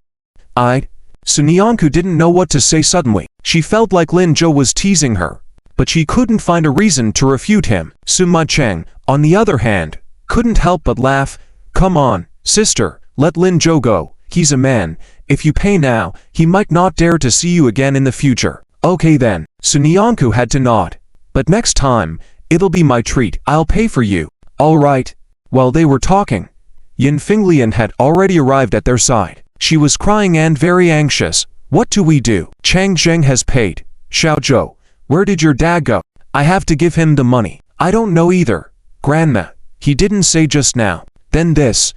Sunyanku didn't know what to say suddenly. She felt like Lin Zhou was teasing her, but she couldn't find a reason to refute him. Suma Cheng, on the other hand, couldn't help but laugh. "Come on, sister, let Lin Zhou go. He's a man. If you pay now, he might not dare to see you again in the future." "Okay then." Sunyanku had to nod. "But next time, it'll be my treat. I'll pay for you." "All right." While they were talking, Yin Finglian had already arrived at their side. She was crying and very anxious. "What do we do? Chang Zheng has paid. Xiao Zhou, where did your dad go? I have to give him the money." "I don't know either, Grandma. He didn't say just now." "Then this.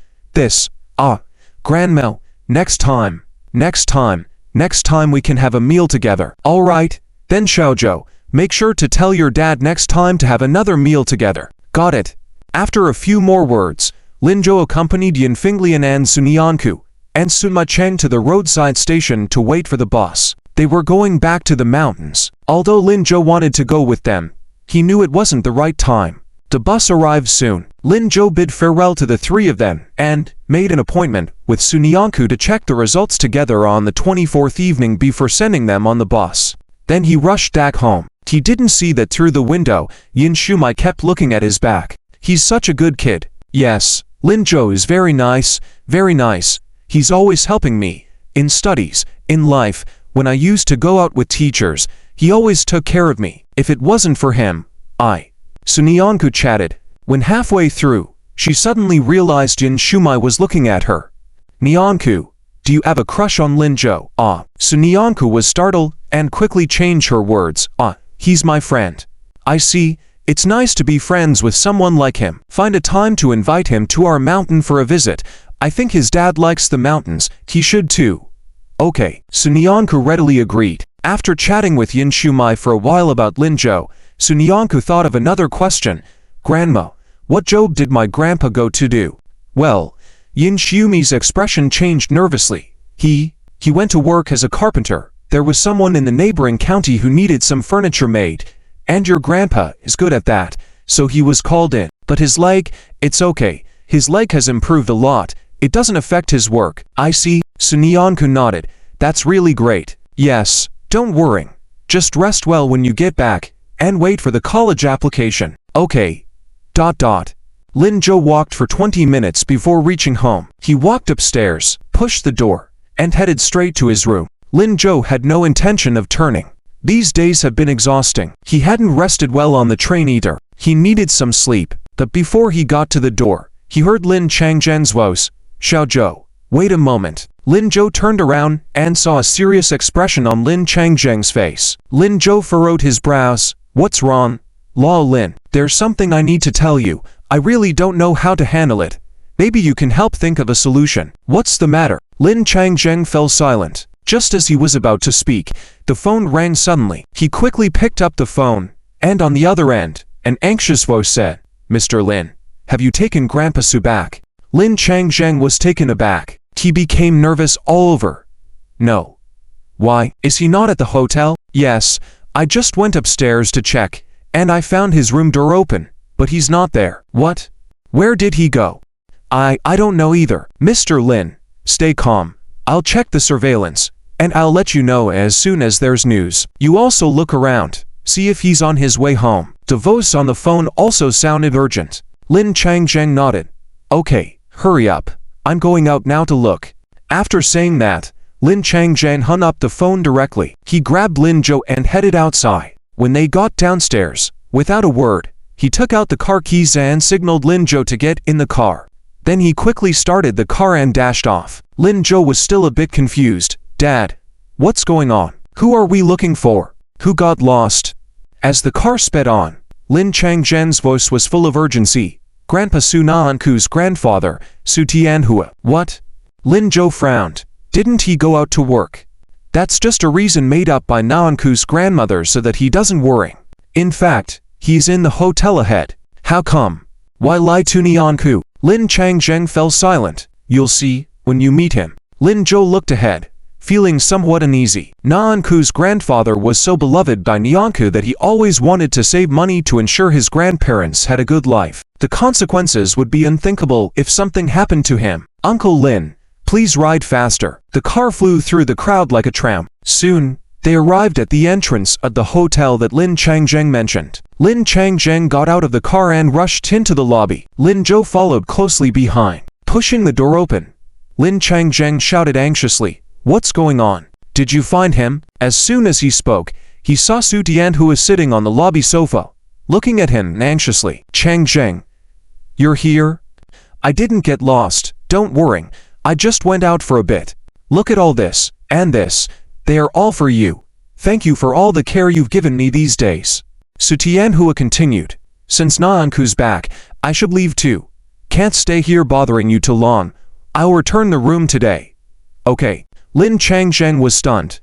Grandma, next time we can have a meal together." "All right, then Xiao Zhou, make sure to tell your dad next time to have another meal together." "Got it." After a few more words, Lin Zhou accompanied Yin Finglian and Sunyanku and Suma Cheng to the roadside station to wait for the bus. They were going back to the mountains. Although Lin Zhou wanted to go with them, He knew it wasn't the right time. The bus arrived soon. Lin Zhou bid farewell to the three of them and made an appointment with Sunyanku to check the results together on the 24th evening before sending them on the bus. Then he rushed back home. He didn't see that through the window, Yin Shumai kept looking at his back. He's such a good kid. Yes, Lin Zhou is very nice, very nice. He's always helping me. In studies, in life, when I used to go out with teachers, he always took care of me. If it wasn't for him, Sunyanku chatted. When halfway through, she suddenly realized Yin Shumai was looking at her. Nyanku, do you have a crush on Lin Zhou? Sunyanku was startled and quickly changed her words. He's my friend. I see. It's nice to be friends with someone like him. Find a time to invite him to our mountain for a visit. I think his dad likes the mountains. He should too. Okay, Sunyanku readily agreed. After chatting with Yin Shumai for a while about Lin Zhou, Sunyanku thought of another question. Grandma, what job did my grandpa go to do? Well, Yin Shumai's expression changed nervously. He went to work as a carpenter. There was someone in the neighboring county who needed some furniture made, and your grandpa is good at that, so he was called in. But his leg, it's okay. His leg has improved a lot. It doesn't affect his work. I see. Sunyanku nodded. That's really great. Yes, don't worry. Just rest well when you get back, and wait for the college application. Okay. Lin Zhou walked for 20 minutes before reaching home. He walked upstairs, pushed the door, and headed straight to his room. Lin Zhou had no intention of turning. These days have been exhausting. He hadn't rested well on the train either. He needed some sleep. But before he got to the door, he heard Lin Changzheng's voice. Xiao Zhou, wait a moment. Lin Zhou turned around and saw a serious expression on Lin Changzheng's face. Lin Zhou furrowed his brows. What's wrong? Lao Lin, there's something I need to tell you. I really don't know how to handle it. Maybe you can help think of a solution. What's the matter? Lin Changzheng fell silent. Just as he was about to speak, the phone rang suddenly. He quickly picked up the phone, and on the other end, an anxious voice said, Mr. Lin, have you taken Grandpa Su back? Lin Changzheng was taken aback. He became nervous all over. No. Why, is he not at the hotel? Yes, I just went upstairs to check, and I found his room door open, but he's not there. What? Where did he go? I don't know either. Mr. Lin, stay calm. I'll check the surveillance, and I'll let you know as soon as there's news. You also look around, see if he's on his way home. The voice on the phone also sounded urgent. Lin Changzheng nodded. Okay, hurry up. I'm going out now to look. After saying that, Lin Changzheng hung up the phone directly. He grabbed Lin Zhou and headed outside. When they got downstairs, without a word, he took out the car keys and signaled Lin Zhou to get in the car. Then he quickly started the car and dashed off. Lin Zhou was still a bit confused. Dad, what's going on? Who are we looking for? Who got lost? As the car sped on, Lin Changzhen's voice was full of urgency. Grandpa Su Naanku's grandfather, Su Tianhua. What? Lin Zhou frowned. Didn't he go out to work? That's just a reason made up by Naanku's grandmother so that he doesn't worry. In fact, he's in the hotel ahead. How come? Why lie to Naanku? Lin Changzheng fell silent. You'll see, when you meet him. Lin Zhou looked ahead, feeling somewhat uneasy. Naanku's grandfather was so beloved by Naanku that he always wanted to save money to ensure his grandparents had a good life. The consequences would be unthinkable if something happened to him. Uncle Lin, please ride faster. The car flew through the crowd like a tram. Soon, they arrived at the entrance of the hotel that Lin Changzheng mentioned. Lin Changzheng got out of the car and rushed into the lobby. Lin Zhou followed closely behind. Pushing the door open, Lin Changzheng shouted anxiously, What's going on? Did you find him? As soon as he spoke, he saw Su Tian who was sitting on the lobby sofa, looking at him anxiously. Changzheng, you're here? I didn't get lost, don't worry. I just went out for a bit. Look at all this, and this. They are all for you. Thank you for all the care you've given me these days. Su Tianhua continued. Since Naanku's back, I should leave too. Can't stay here bothering you too long. I'll return the room today. Okay. Lin Changzheng was stunned.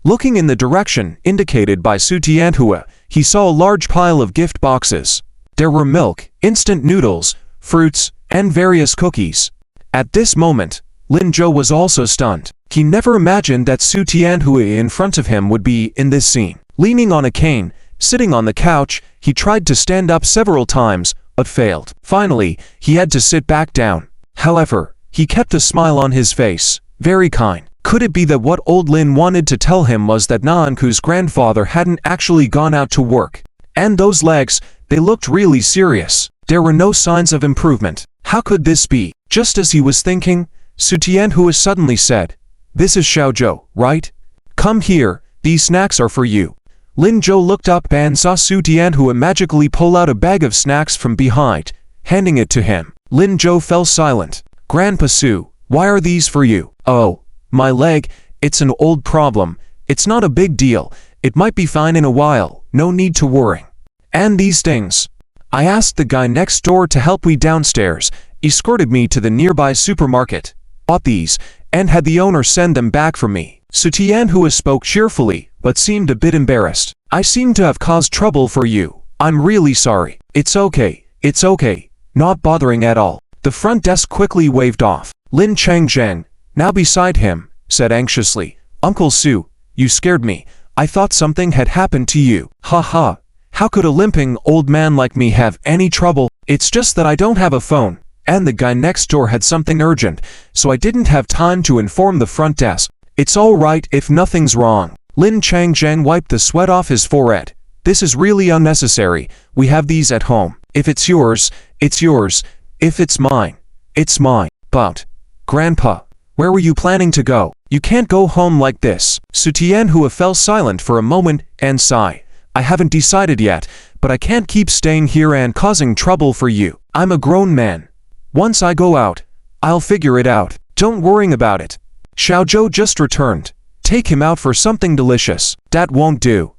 Looking in the direction indicated by Su Tianhua, he saw a large pile of gift boxes. There were milk, instant noodles, fruits, and various cookies. At this moment, Lin Zhou was also stunned. He never imagined that Su Tianhua in front of him would be in this scene. Leaning on a cane, Sitting on the couch, he tried to stand up several times, but failed. Finally, he had to sit back down. However, he kept a smile on his face, very kind. Could it be that what old Lin wanted to tell him was that Naanku's grandfather hadn't actually gone out to work? And those legs, they looked really serious. There were no signs of improvement. How could this be? Just as he was thinking, Su Tianhua suddenly said, "This is Xiaozhou, right? Come here, these snacks are for you." Lin Zhou looked up and saw Su Tianhua magically pull out a bag of snacks from behind, handing it to him. Lin Zhou fell silent. "Grandpa Su, why are these for you?" "Oh, my leg, it's an old problem. It's not a big deal. It might be fine in a while, no need to worry." "And these things? I asked the guy next door to help me downstairs, escorted me to the nearby supermarket, bought these, and had the owner send them back for me." Su Tianhua spoke cheerfully, but seemed a bit embarrassed. "I seem to have caused trouble for you. I'm really sorry." It's okay, not bothering at all." The front desk quickly waved off. Lin Changzheng, now beside him, said anxiously, "Uncle Su, you scared me. I thought something had happened to you." "Ha ha, how could a limping old man like me have any trouble? It's just that I don't have a phone, and the guy next door had something urgent, so I didn't have time to inform the front desk. It's all right if nothing's wrong." Lin Changzheng wiped the sweat off his forehead. "This is really unnecessary. We have these at home. If it's yours, it's yours. If it's mine, it's mine." "But, Grandpa, where were you planning to go? You can't go home like this." Su Tianhua fell silent for a moment and sighed. "I haven't decided yet, but I can't keep staying here and causing trouble for you. I'm a grown man. Once I go out, I'll figure it out. Don't worry about it." "Xiaozhou just returned. Take him out for something delicious." "That won't do."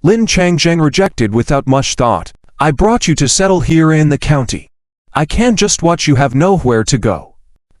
Lin Changzheng rejected without much thought. "I brought you to settle here in the county. I can't just watch you have nowhere to go.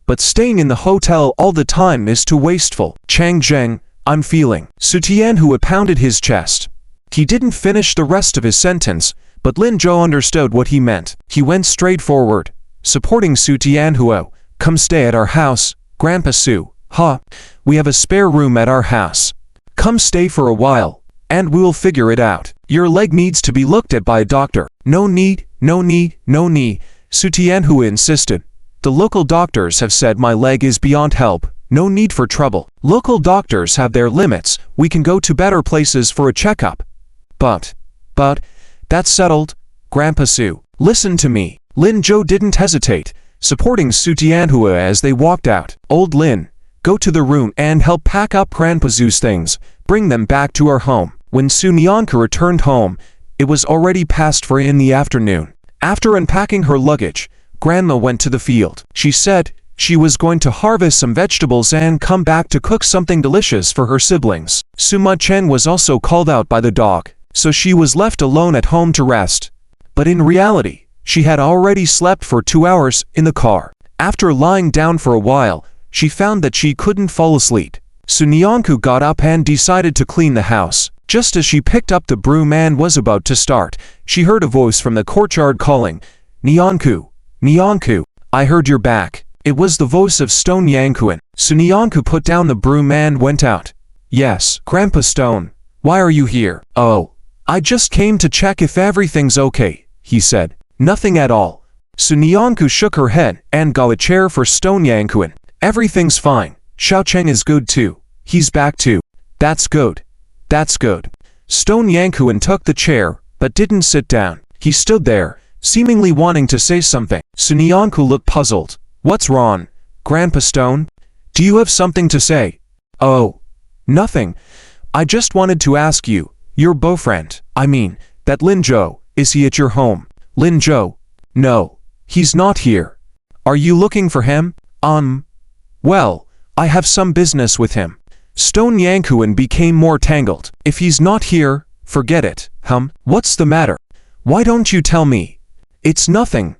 But staying in the hotel all the time is too wasteful." "Changzheng, I'm feeling." Su Tianhua pounded his chest. He didn't finish the rest of his sentence, but Lin Zhou understood what he meant. He went straight forward, supporting Su Tianhua. "Come stay at our house, Grandpa Su. Ha, we have a spare room at our house. Come stay for a while, and we'll figure it out. Your leg needs to be looked at by a doctor." No need, Su Tianhua insisted. "The local doctors have said my leg is beyond help. No need for trouble. Local doctors have their limits. We can go to better places for a checkup." But, that's settled, Grandpa Su. Listen to me." Lin Zhou didn't hesitate, supporting Su Tianhua as they walked out. "Old Lin, go to the room and help pack up Grandpa Su's things. Bring them back to our home." When Su Nianka returned home, it was already past 4 in the afternoon. After unpacking her luggage, Grandma went to the field. She said she was going to harvest some vegetables and come back to cook something delicious for her siblings. Suma Chen was also called out by the dog, so she was left alone at home to rest. But in reality, she had already slept for 2 hours in the car. After lying down for a while, she found that she couldn't fall asleep. So Nianku got up and decided to clean the house. Just as she picked up the broom and was about to start, she heard a voice from the courtyard calling, "Nianku, Nianku, I heard you're back." It was the voice of Stone Yankuan. So Nianku put down the broom and went out. "Yes, Grandpa Stone, why are you here?" "Oh, I just came to check if everything's okay," he said. "Nothing at all." So Nianku shook her head and got a chair for Stone Yankuan. "Everything's fine. Xiao Cheng is good too. He's back too." That's good. Stone Yankuan took the chair, but didn't sit down. He stood there, seemingly wanting to say something. So Nianku looked puzzled. "What's wrong, Grandpa Stone? Do you have something to say?" "Oh, nothing. I just wanted to ask you, your boyfriend, I mean, that Lin Zhou, is he at your home?" "Lin Zhou? No, he's not here." "Are you looking for him?" Well, I have some business with him." Stone Yankuan became more tangled. "If he's not here, forget it." What's the matter? Why don't you tell me?" "It's nothing.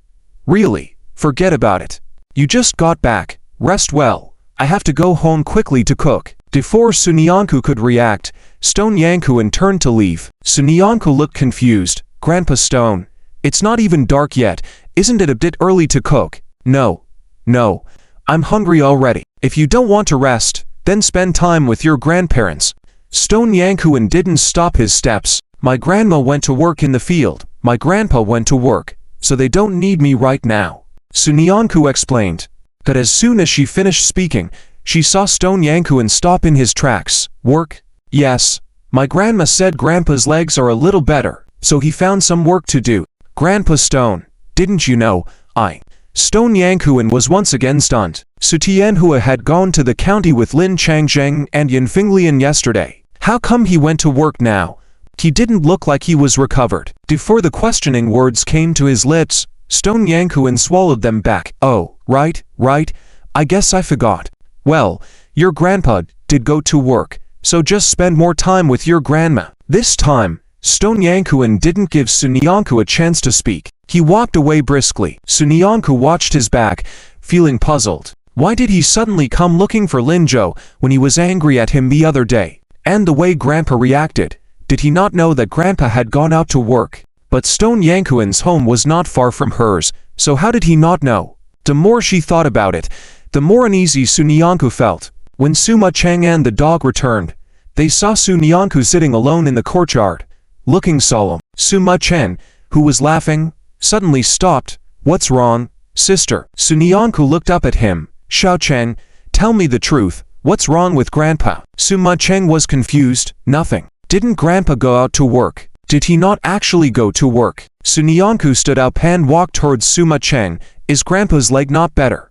Really, forget about it. You just got back. Rest well. I have to go home quickly to cook." Before Su Nianku could react, Stone Yankuan turned to leave. Su Nianku looked confused. "Grandpa Stone, it's not even dark yet. Isn't it a bit early to cook?" No, I'm hungry already. If you don't want to rest, then spend time with your grandparents." Stone Yankuan didn't stop his steps. My grandma went to work in the field, my grandpa went to work, so they don't need me right now. Sunyanku explained. But as soon as she finished speaking, she saw Stone Yankuin stop in his tracks. Work? Yes. My grandma said Grandpa's legs are a little better, so he found some work to do. Grandpa Stone, didn't you know, Stone Yankuin was once again stunned. Su Tianhua had gone to the county with Lin Changjeng and Yin Finglian yesterday. How come he went to work now? He didn't look like he was recovered. Before the questioning words came to his lips, Stone Yankuin swallowed them back. Oh, right, I guess I forgot. Well, your grandpa did go to work, so just spend more time with your grandma. This time, Stone Yankuin didn't give Sunyanku a chance to speak. He walked away briskly. Sunyanku watched his back, feeling puzzled. Why did he suddenly come looking for Lin Zhou when he was angry at him the other day? And the way Grandpa reacted, did he not know that Grandpa had gone out to work? But Stone Yankuin's home was not far from hers, so how did he not know? The more she thought about it, the more uneasy Sunyanku felt. When Suma Cheng and the dog returned, they saw Sunyanku sitting alone in the courtyard, looking solemn. Suma Chen, who was laughing, suddenly stopped. What's wrong, sister? Sunyanku looked up at him. Xiao Chen, tell me the truth. What's wrong with Grandpa? Suma Cheng was confused. Nothing. Didn't Grandpa go out to work? Did he not actually go to work? Sunyanku stood up and walked towards Suma Cheng. Is Grandpa's leg not better?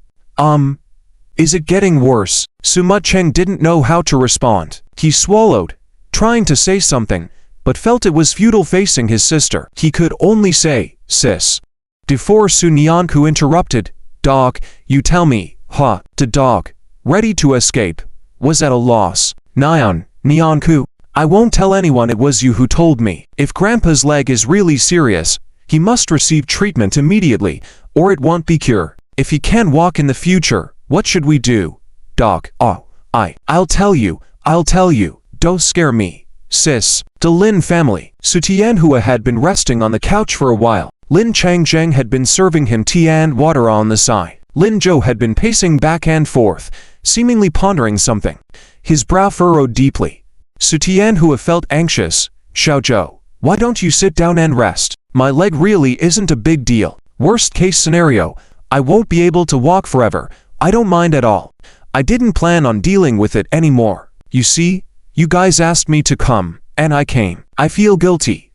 Is it getting worse? Suma Cheng didn't know how to respond. He swallowed, trying to say something, but felt it was futile facing his sister. He could only say, sis. Before Sunyanku interrupted, dog, you tell me, the dog, ready to escape, was at a loss. Nyanku, I won't tell anyone it was you who told me. If Grandpa's leg is really serious, he must receive treatment immediately, or it won't be cured. If he can walk in the future, what should we do? Dog, I'll tell you, don't scare me, sis. The Lin family. Su Tianhua had been resting on the couch for a while. Lin Changjeng had been serving him tea and water on the side. Lin Zhou had been pacing back and forth, seemingly pondering something. His brow furrowed deeply. Su Tianhua felt anxious. Xiao Zhou, why don't you sit down and rest? My leg really isn't a big deal. Worst case scenario, I won't be able to walk forever. I don't mind at all. I didn't plan on dealing with it anymore. You see, you guys asked me to come, and I came. I feel guilty.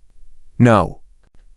No.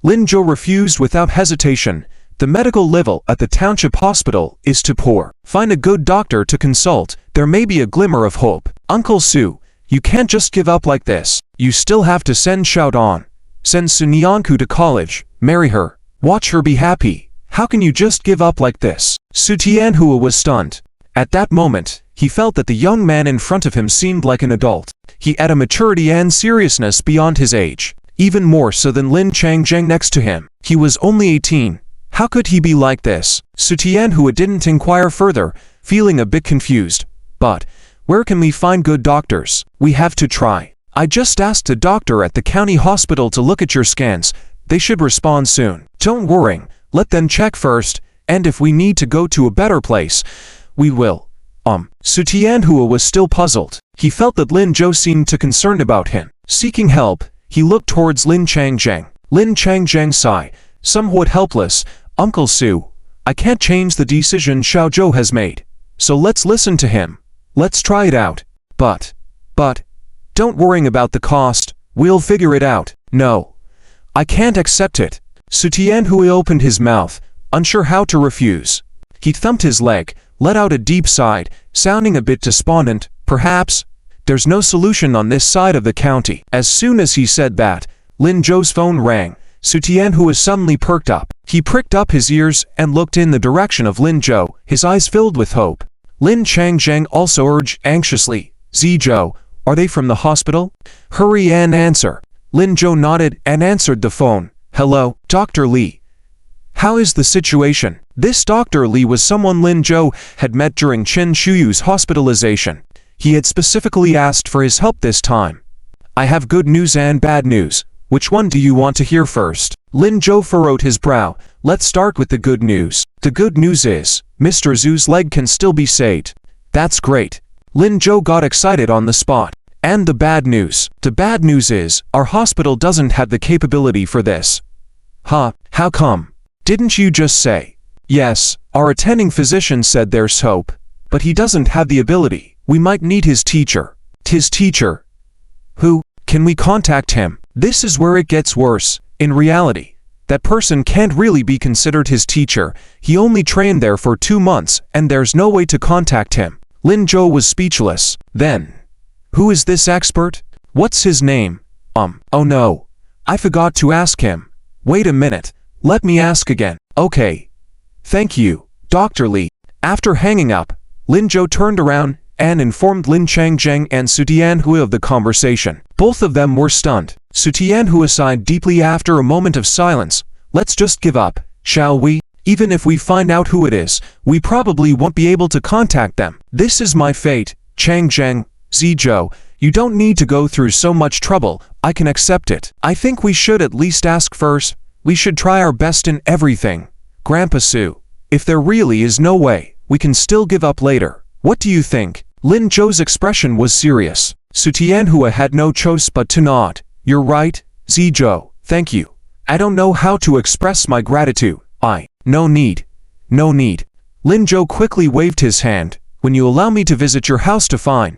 Lin Zhou refused without hesitation. The medical level at the township hospital is too poor. Find a good doctor to consult. There may be a glimmer of hope. Uncle Su, you can't just give up like this. You still have to send Shout on. Send Sunyanku to college. Marry her. Watch her be happy. How can you just give up like this? Su Tianhua was stunned. At that moment, he felt that the young man in front of him seemed like an adult. He had a maturity and seriousness beyond his age, even more so than Lin Changjeng next to him. He was only 18. How could he be like this? Su Tianhua didn't inquire further, feeling a bit confused. But, where can we find good doctors? We have to try. I just asked a doctor at the county hospital to look at your scans. They should respond soon. Don't worry, let them check first, and if we need to go to a better place, we will. Su Tianhua was still puzzled. He felt that Lin Zhou seemed too concerned about him. Seeking help, he looked towards Lin Changjeng. Lin Changjeng sighed, somewhat helpless. Uncle Su, I can't change the decision Xiao Zhou has made. So let's listen to him. Let's try it out. But, don't worry about the cost. We'll figure it out. No. I can't accept it. Su Tianhua opened his mouth, unsure how to refuse. He thumped his leg, let out a deep sigh, sounding a bit despondent. Perhaps there's no solution on this side of the county. As soon as he said that, Lin Zhou's phone rang. Su Tianhua suddenly perked up. He pricked up his ears and looked in the direction of Lin Zhou, his eyes filled with hope. Lin Changjeng also urged anxiously, Zhou, are they from the hospital? Hurry and answer. Lin Zhou nodded and answered the phone. Hello, Dr. Li. How is the situation? This Dr. Li was someone Lin Zhou had met during Chen Shuyu's hospitalization. He had specifically asked for his help this time. I have good news and bad news. Which one do you want to hear first? Lin Zhou furrowed his brow. Let's start with the good news. The good news is, Mr. Zhu's leg can still be saved. That's great. Lin Zhou got excited on the spot. And the bad news? The bad news is, our hospital doesn't have the capability for this. Huh, how come? Didn't you just say? Yes, our attending physician said there's hope, but he doesn't have the ability. We might need his teacher. His teacher? Who? Can we contact him? This is where it gets worse. In reality, that person can't really be considered his teacher. He only trained there for 2 months, and there's no way to contact him. Lin Zhou was speechless. Then, who is this expert? What's his name? Oh no. I forgot to ask him. Wait a minute. Let me ask again. Okay. Thank you, Dr. Li. After hanging up, Lin Zhou turned around and informed Lin Changzheng and Su Tianhui of the conversation. Both of them were stunned. Su Tianhui sighed deeply after a moment of silence. Let's just give up, shall we? Even if we find out who it is, we probably won't be able to contact them. This is my fate, Changzheng, Zizhou. You don't need to go through so much trouble. I can accept it. I think we should at least ask first. We should try our best in everything. Grandpa Su, if there really is no way, we can still give up later. What do you think? Lin Zhou's expression was serious. Su Tianhui had no choice but to nod. You're right, Zizhou. Thank you. I don't know how to express my gratitude. No need. No need. Lin Zhou quickly waved his hand. When you allow me to visit your house to find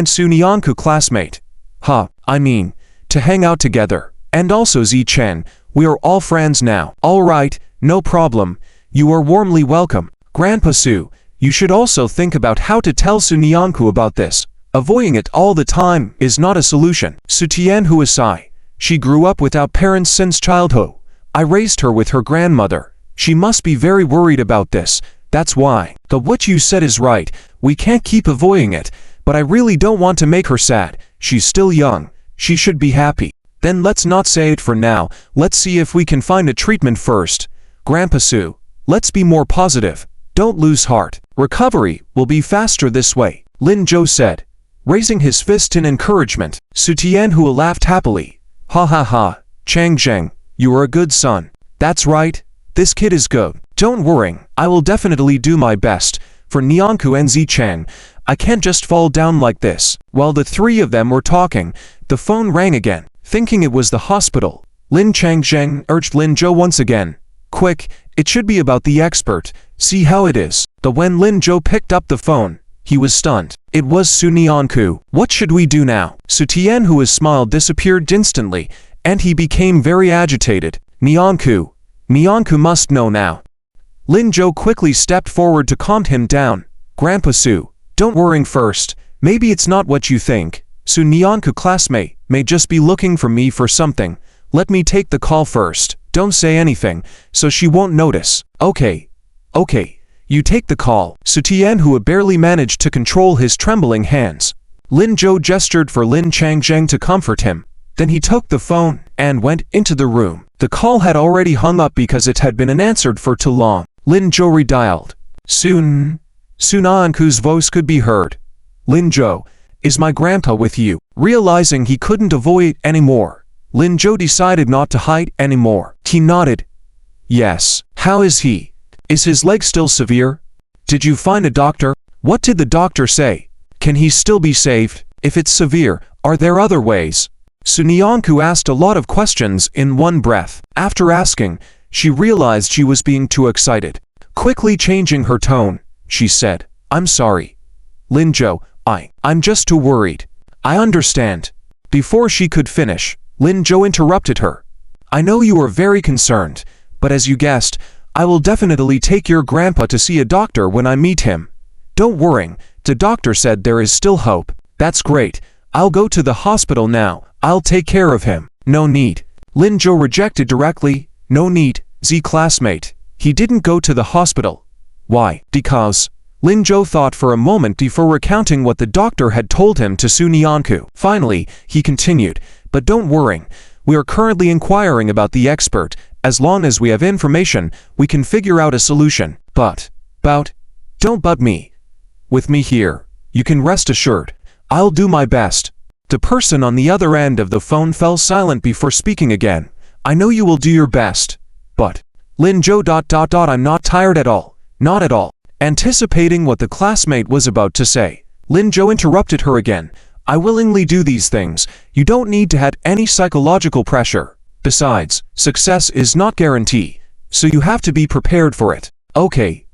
Su Nianku classmate. To hang out together. And also Zi Chen, we are all friends now. All right, no problem. You are warmly welcome. Grandpa Su, you should also think about how to tell Su Nianku about this. Avoiding it all the time is not a solution. Su Tianhui sighed. She grew up without parents since childhood. I raised her with her grandmother. She must be very worried about this. That's why. But what you said is right. We can't keep avoiding it. But I really don't want to make her sad. She's still young. She should be happy. Then let's not say it for now. Let's see if we can find a treatment first. Grandpa Su, let's be more positive. Don't lose heart. Recovery will be faster this way, Lin Zhou said, raising his fist in encouragement. Su Tianhui laughed happily. Ha ha ha, Changzheng, you are a good son. That's right. This kid is good. Don't worry, I will definitely do my best. For Nianku and Zichen, I can't just fall down like this. While the three of them were talking, the phone rang again. Thinking it was the hospital, Lin Changzheng urged Lin Zhou once again. Quick, it should be about the expert. See how it is. But when Lin Zhou picked up the phone, he was stunned. It was Su Nianku. What should we do now? Su Tianhui's smile disappeared instantly, and he became very agitated. Nianku must know now. Lin Zhou quickly stepped forward to calm him down. Grandpa Su, don't worry first. Maybe it's not what you think. Su Nianku classmate may just be looking for me for something. Let me take the call first. Don't say anything, so she won't notice. Okay, you take the call. Su Tianhui barely managed to control his trembling hands. Lin Zhou gestured for Lin Changzheng to comfort him. Then he took the phone and went into the room. The call had already hung up because it had been unanswered for too long. Lin Zhou redialed. Soon, Su Nianku's voice could be heard. Lin Zhou, is my grandpa with you? Realizing he couldn't avoid it anymore, Lin Zhou decided not to hide anymore. He nodded. Yes. How is he? Is his leg still severe? Did you find a doctor? What did the doctor say? Can he still be saved? If it's severe, are there other ways? Su Nianku asked a lot of questions in one breath. After asking, she realized she was being too excited. Quickly changing her tone, she said, I'm sorry. Lin Zhou, I'm just too worried. I understand. Before she could finish, Lin Zhou interrupted her. I know you are very concerned, but as you guessed, I will definitely take your grandpa to see a doctor when I meet him. Don't worry, the doctor said there is still hope. That's great. I'll go to the hospital now. I'll take care of him. No need. Lin Zhou rejected directly. No need, Z classmate. He didn't go to the hospital. Why? Because. Lin Zhou thought for a moment before recounting what the doctor had told him to Su Nianku. Finally, he continued, but don't worry. We are currently inquiring about the expert. As long as we have information, we can figure out a solution. Don't but me. With me here, you can rest assured. I'll do my best. The person on the other end of the phone fell silent before speaking again. I know you will do your best. But, Lin Zhou ... I'm not tired at all. Not at all. Anticipating what the classmate was about to say, Lin Zhou interrupted her again. I willingly do these things. You don't need to have any psychological pressure. Besides, success is not guaranteed, so you have to be prepared for it. Okay.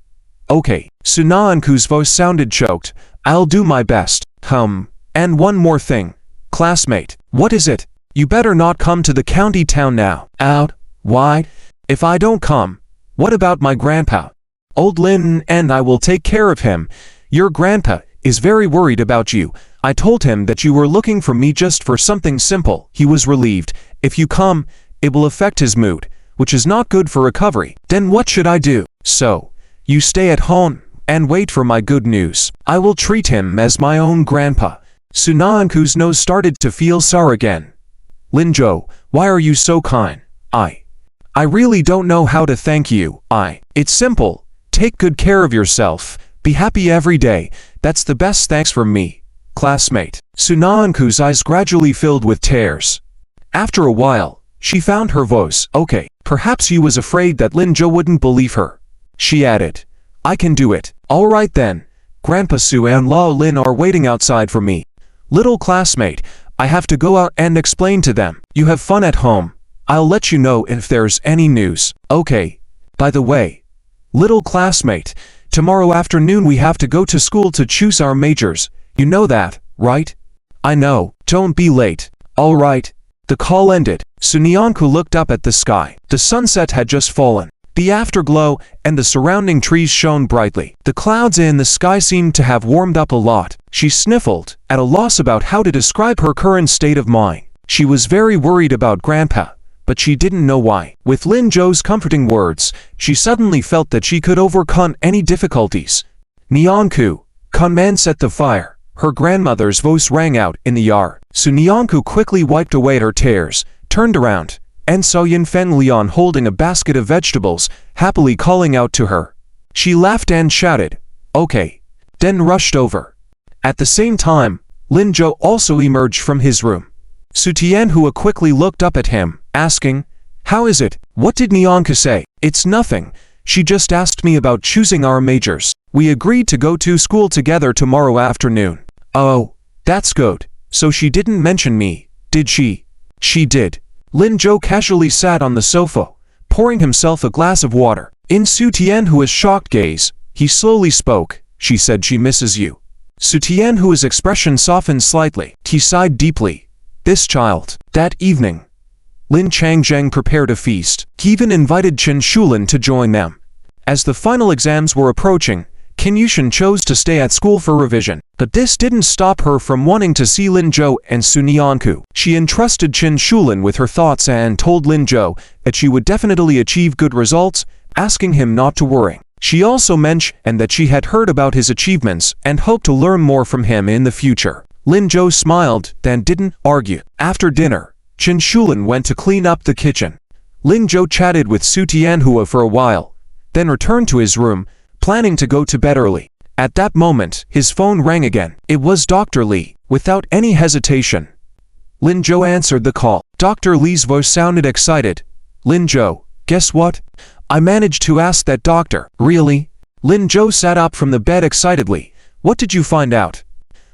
Sunaanku's voice sounded choked. I'll do my best. And one more thing. Classmate. What is it? You better not come to the county town now. Out. Why? If I don't come, what about my grandpa? Old Lin and I will take care of him. Your grandpa is very worried about you. I told him that you were looking for me just for something simple. He was relieved. If you come, it will affect his mood, which is not good for recovery. Then what should I do? So, you stay at home and wait for my good news. I will treat him as my own grandpa. Sunaanku's nose started to feel sour again. Linjo, why are you so kind? I really don't know how to thank you. It's simple. Take good care of yourself. Be happy every day. That's the best thanks from me. Classmate. Sunaanku's eyes gradually filled with tears. After a while, she found her voice. Okay, perhaps you was afraid that Linjo wouldn't believe her. She added, I can do it. All right then. Grandpa Su and Lao Lin are waiting outside for me. Little classmate, I have to go out and explain to them. You have fun at home. I'll let you know if there's any news. Okay. By the way, little classmate, tomorrow afternoon we have to go to school to choose our majors. You know that, right? I know. Don't be late. All right. The call ended. Sunaanku looked up at the sky. The sunset had just fallen. The afterglow and the surrounding trees shone brightly. The clouds in the sky seemed to have warmed up a lot. She sniffled, at a loss about how to describe her current state of mind. She was very worried about Grandpa, but she didn't know why. With Lin Zhou's comforting words, she suddenly felt that she could overcome any difficulties. Nianku, command set the fire. Her grandmother's voice rang out in the yard. Nianku quickly wiped away her tears, turned around, and saw Yinfen Lian holding a basket of vegetables, happily calling out to her. She laughed and shouted, okay, then rushed over. At the same time, Lin Zhou also emerged from his room. Su Tianhua quickly looked up at him, asking, how is it? What did Nianku say? It's nothing. She just asked me about choosing our majors. We agreed to go to school together tomorrow afternoon. Oh, that's good. So she didn't mention me, did she? She did. Lin Zhou casually sat on the sofa, pouring himself a glass of water. In Su Tianhua's shocked gaze, he slowly spoke. She said she misses you. Su Tianhua's expression softened slightly. He sighed deeply. This child. That evening, Lin Changjeng prepared a feast. He even invited Chen Shulin to join them. As the final exams were approaching, Qin Yushan chose to stay at school for revision. But this didn't stop her from wanting to see Lin Zhou and Su Nianku. She entrusted Chen Shulin with her thoughts and told Lin Zhou that she would definitely achieve good results, asking him not to worry. She also mentioned that she had heard about his achievements and hoped to learn more from him in the future. Lin Zhou smiled, then didn't argue. After dinner, Chen Shulin went to clean up the kitchen. Lin Zhou chatted with Su Tianhua for a while, then returned to his room, planning to go to bed early. At that moment, his phone rang again. It was Dr. Li. Without any hesitation, Lin Zhou answered the call. Dr. Li's voice sounded excited. Lin Zhou, guess what? I managed to ask that doctor. Really? Lin Zhou sat up from the bed excitedly. What did you find out?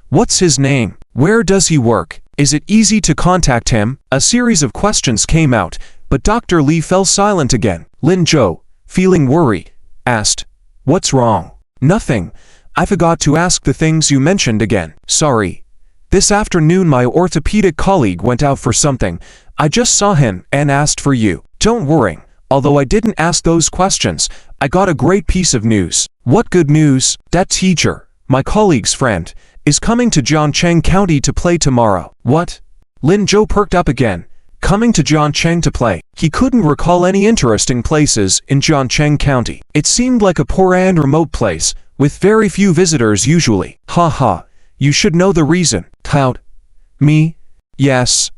What's his name? Where does he work? Is it easy to contact him? A series of questions came out, but Dr. Li fell silent again. Lin Zhou, feeling worried, asked, what's wrong? Nothing. I forgot to ask the things you mentioned again. Sorry. This afternoon my orthopedic colleague went out for something. I just saw him and asked for you. Don't worry. Although I didn't ask those questions, I got a great piece of news. What good news? That teacher, my colleague's friend, is coming to Jiangcheng County to play tomorrow. What? Lin Zhou perked up again. Coming to Jiangcheng to play. He couldn't recall any interesting places in Jiangcheng County. It seemed like a poor and remote place, with very few visitors usually. Ha. You should know the reason. How? Me? Yes.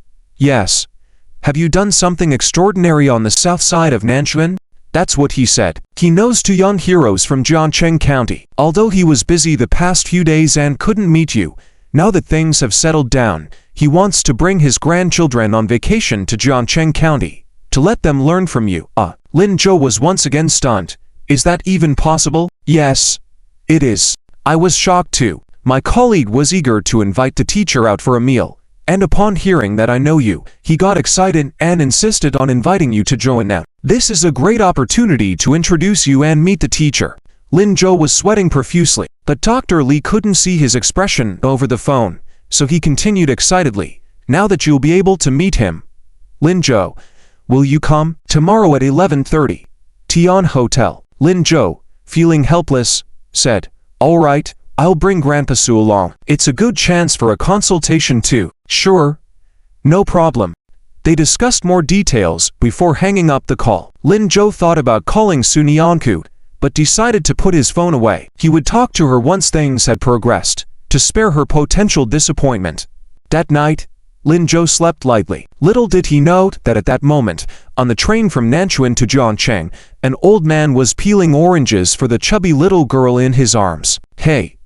Have you done something extraordinary on the south side of Nanchuan? That's what he said. He knows two young heroes from Jiangcheng County. Although he was busy the past few days and couldn't meet you, now that things have settled down, he wants to bring his grandchildren on vacation to Jiangcheng County, to let them learn from you. Lin Zhou was once again stunned. Is that even possible? Yes, it is. I was shocked too. My colleague was eager to invite the teacher out for a meal, and upon hearing that I know you, he got excited and insisted on inviting you to join them. This is a great opportunity to introduce you and meet the teacher. Lin Zhou was sweating profusely, but Dr. Li couldn't see his expression over the phone, so he continued excitedly, now that you'll be able to meet him. Lin Zhou, will you come? Tomorrow at 11:30. Tian Hotel. Lin Zhou, feeling helpless, said, all right, I'll bring Grandpa Su along. It's a good chance for a consultation too. Sure. No problem. They discussed more details before hanging up the call. Lin Zhou thought about calling Su Nianku, but decided to put his phone away. He would talk to her once things had progressed, to spare her potential disappointment. That night, Lin Zhou slept lightly. Little did he know that at that moment, on the train from Nanchuan to Zhangcheng, an old man was peeling oranges for the chubby little girl in his arms. Hey!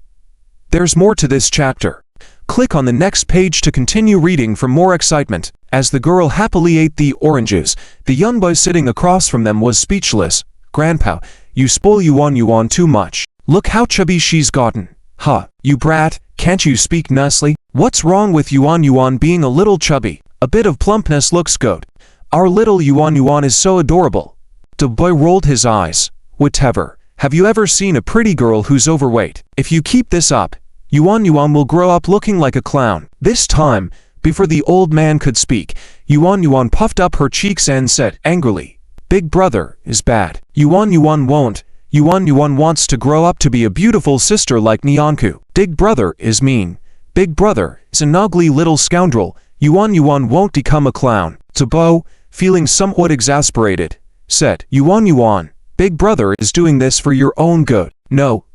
There's more to this chapter. Click on the next page to continue reading for more excitement. As the girl happily ate the oranges, the young boy sitting across from them was speechless. Grandpa, you spoil Yuan too much. Look how chubby she's gotten. Huh, you brat, can't you speak nicely? What's wrong with Yuan being a little chubby? A bit of plumpness looks good. Our little Yuan is so adorable. The boy rolled his eyes. Whatever. Have you ever seen a pretty girl who's overweight? If you keep this up, Yuan will grow up looking like a clown. This time, before the old man could speak, Yuan puffed up her cheeks and said angrily, Big brother is bad. Yuan won't. Yuan wants to grow up to be a beautiful sister like Nianku. Big brother is mean. Big brother is an ugly little scoundrel. Yuan won't become a clown. Tabo, feeling somewhat exasperated, said, Yuan, Big brother is doing this for your own good. No.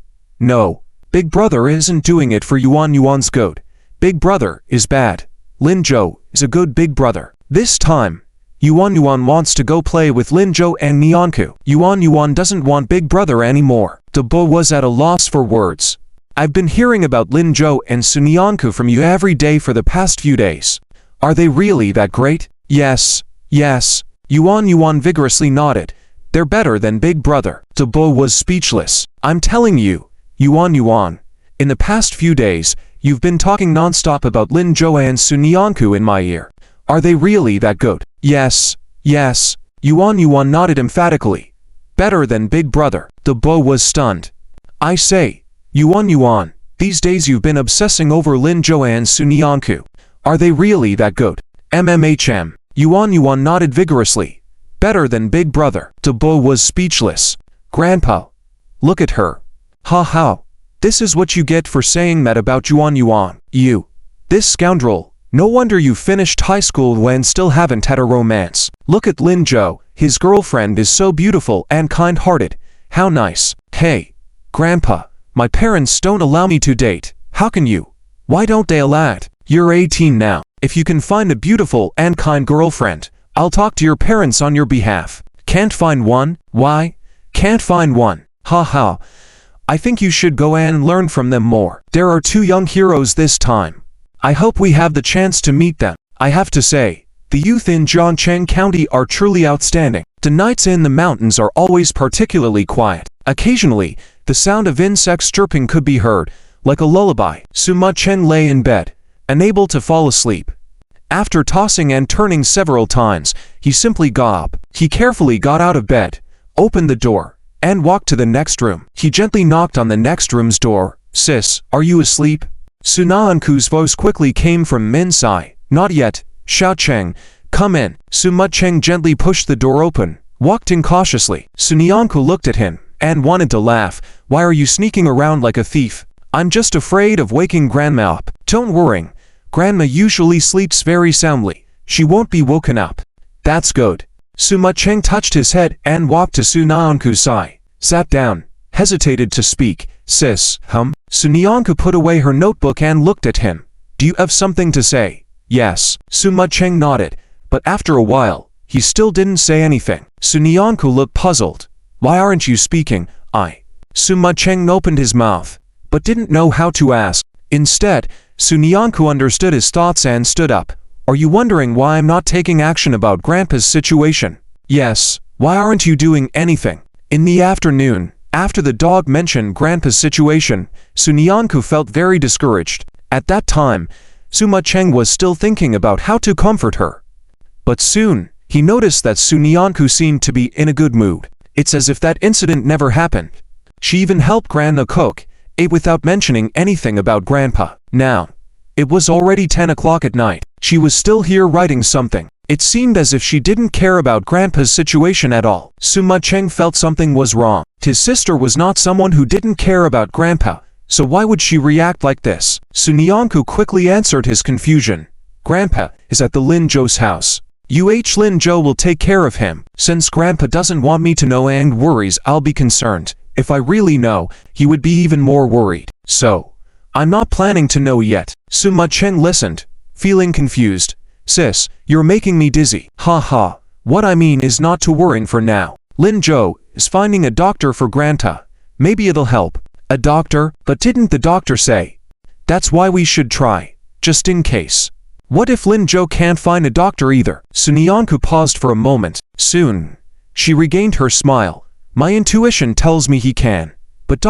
Big brother isn't doing it for Yuan's good. Big brother is bad. Lin Zhou is a good big brother. This time, Yuan wants to go play with Lin Zhou and Nianku. Yuan doesn't want big brother anymore. Debo was at a loss for words. I've been hearing about Lin Zhou and Su Nianku from you every day for the past few days. Are they really that great? Yes. Yuan vigorously nodded. They're better than big brother. Debo was speechless. I'm telling you, Yuan, in the past few days, you've been talking non-stop about Lin Zhou and Su Nianku in my ear. Are they really that good? Yes. Yuan nodded emphatically. Better than big brother. Debo was stunned. I say, Yuan, these days you've been obsessing over Lin Zhou and Su Nianku. Are they really that good? MMHM. Yuan nodded vigorously. Better than big brother. Debo was speechless. Grandpa, look at her. Ha. This is what you get for saying that about Yuan. You. This scoundrel. No wonder you finished high school and still haven't had a romance. Look at Lin Zhou. His girlfriend is so beautiful and kind-hearted. How nice. Hey, Grandpa, my parents don't allow me to date. How can you? Why don't they allow it? You're 18 now. If you can find a beautiful and kind girlfriend, I'll talk to your parents on your behalf. Can't find one? Why? Can't find one. Ha. I think you should go and learn from them more. There are two young heroes this time. I hope we have the chance to meet them. I have to say, the youth in Zhangcheng County are truly outstanding. The nights in the mountains are always particularly quiet. Occasionally, the sound of insects chirping could be heard, like a lullaby. Sima Chen lay in bed, unable to fall asleep. After tossing and turning several times, he simply got up. He carefully got out of bed, opened the door, and walked to the next room. He gently knocked on the next room's door. Sis, are you asleep? Su Nianku's voice quickly came from inside. Not yet. Xiao Cheng, come in. Sima Cheng gently pushed the door open, walked in cautiously. Su Nianku looked at him, and wanted to laugh. Why are you sneaking around like a thief? I'm just afraid of waking Grandma up. Don't worry. Grandma usually sleeps very soundly. She won't be woken up. That's good. Sima Cheng touched his head and walked to Su Nianku's side. Sat down, hesitated to speak. Sis, Su Nianku put away her notebook and looked at him. Do you have something to say? Yes. Sima Cheng nodded, but after a while, he still didn't say anything. Su Nianku looked puzzled. Why aren't you speaking? Sima Cheng opened his mouth, but didn't know how to ask. Instead, Su Nianku understood his thoughts and stood up. Are you wondering why I'm not taking action about Grandpa's situation? Yes. Why aren't you doing anything? In the afternoon, After the dog mentioned Grandpa's situation, Sunyanku felt very discouraged. At that time, Suma Cheng was still thinking about how to comfort her. But soon, he noticed that Sunyanku seemed to be in a good mood. It's as if that incident never happened. She even helped Grandma cook, ate without mentioning anything about Grandpa. Now, it was already 10 o'clock at night. She was still here writing something. It seemed as if she didn't care about Grandpa's situation at all. Suma Cheng felt something was wrong. His sister was not someone who didn't care about Grandpa, so why would she react like this? Sunyanku quickly answered his confusion. Grandpa is at the Lin Zhou's house. Lin Zhou will take care of him. Since Grandpa doesn't want me to know and worries, I'll be concerned. If I really know, he would be even more worried. So, I'm not planning to know yet. Suma Cheng listened, feeling confused. Sis, you're making me dizzy. Ha ha. What I mean is not to worrying for now. Lin Zhou is finding a doctor for Grandpa. Maybe it'll help. A doctor? But didn't the doctor say? That's why we should try, just in case. What if Lin Zhou can't find a doctor either? Sunyanku paused for a moment. Soon, she regained her smile. My intuition tells me he can. But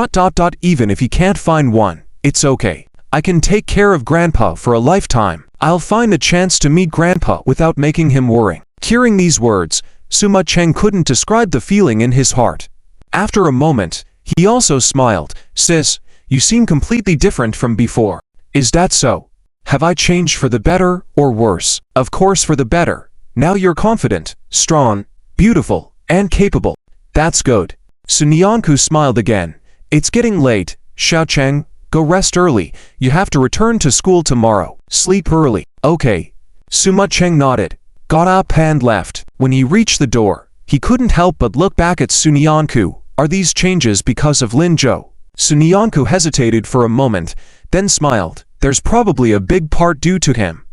even if he can't find one, it's okay. I can take care of Grandpa for a lifetime. I'll find a chance to meet Grandpa without making him worry. Hearing these words, Suma Cheng couldn't describe the feeling in his heart. After a moment, he also smiled. Sis, you seem completely different from before. Is that so? Have I changed for the better or worse? Of course for the better. Now you're confident, strong, beautiful, and capable. That's good. Sunyanku smiled again. It's getting late. Xiao Cheng, go rest early. You have to return to school tomorrow. Sleep early. Okay. Suma Cheng nodded, got up and left. When he reached the door, he couldn't help but look back at Sunyanku. Are these changes because of Lin Zhou? Sunyanku hesitated for a moment, then smiled. There's probably a big part due to him.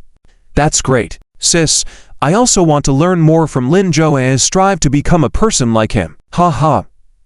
That's great. Sis, I also want to learn more from Lin Zhou and strive to become a person like him. Ha ha.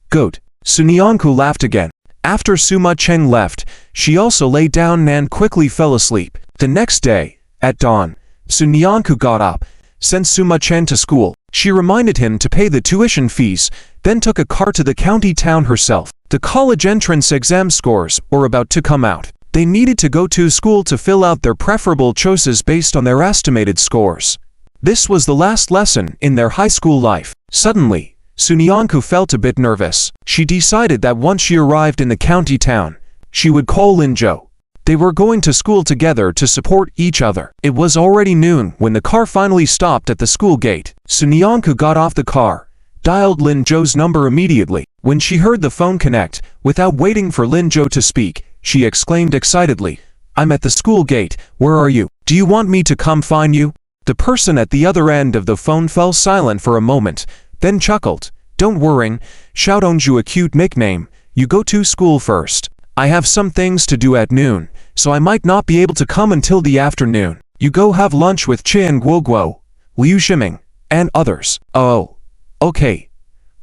Good. Sunyanku laughed again. After Suma Cheng left, she also lay down and quickly fell asleep. The next day, at dawn, Sunyanku got up, sent Suma Cheng to school. She reminded him to pay the tuition fees, then took a car to the county town herself. The college entrance exam scores were about to come out. They needed to go to school to fill out their preferable choices based on their estimated scores. This was the last lesson in their high school life. Suddenly, Sunyanku felt a bit nervous. She decided that once she arrived in the county town, she would call Lin Zhou. They were going to school together to support each other. It was already noon when the car finally stopped at the school gate. Sunyanku got off the car, dialed Lin Zhou's number immediately. When she heard the phone connect, without waiting for Lin Zhou to speak, she exclaimed excitedly, I'm at the school gate. Where are you? Do you want me to come find you? The person at the other end of the phone fell silent for a moment, then chuckled. Don't worry, Xiaodongju a cute nickname. You go to school first. I have some things to do at noon, so I might not be able to come until the afternoon. You go have lunch with Qian Guoguo, Liu Shiming, and others. Oh. Okay.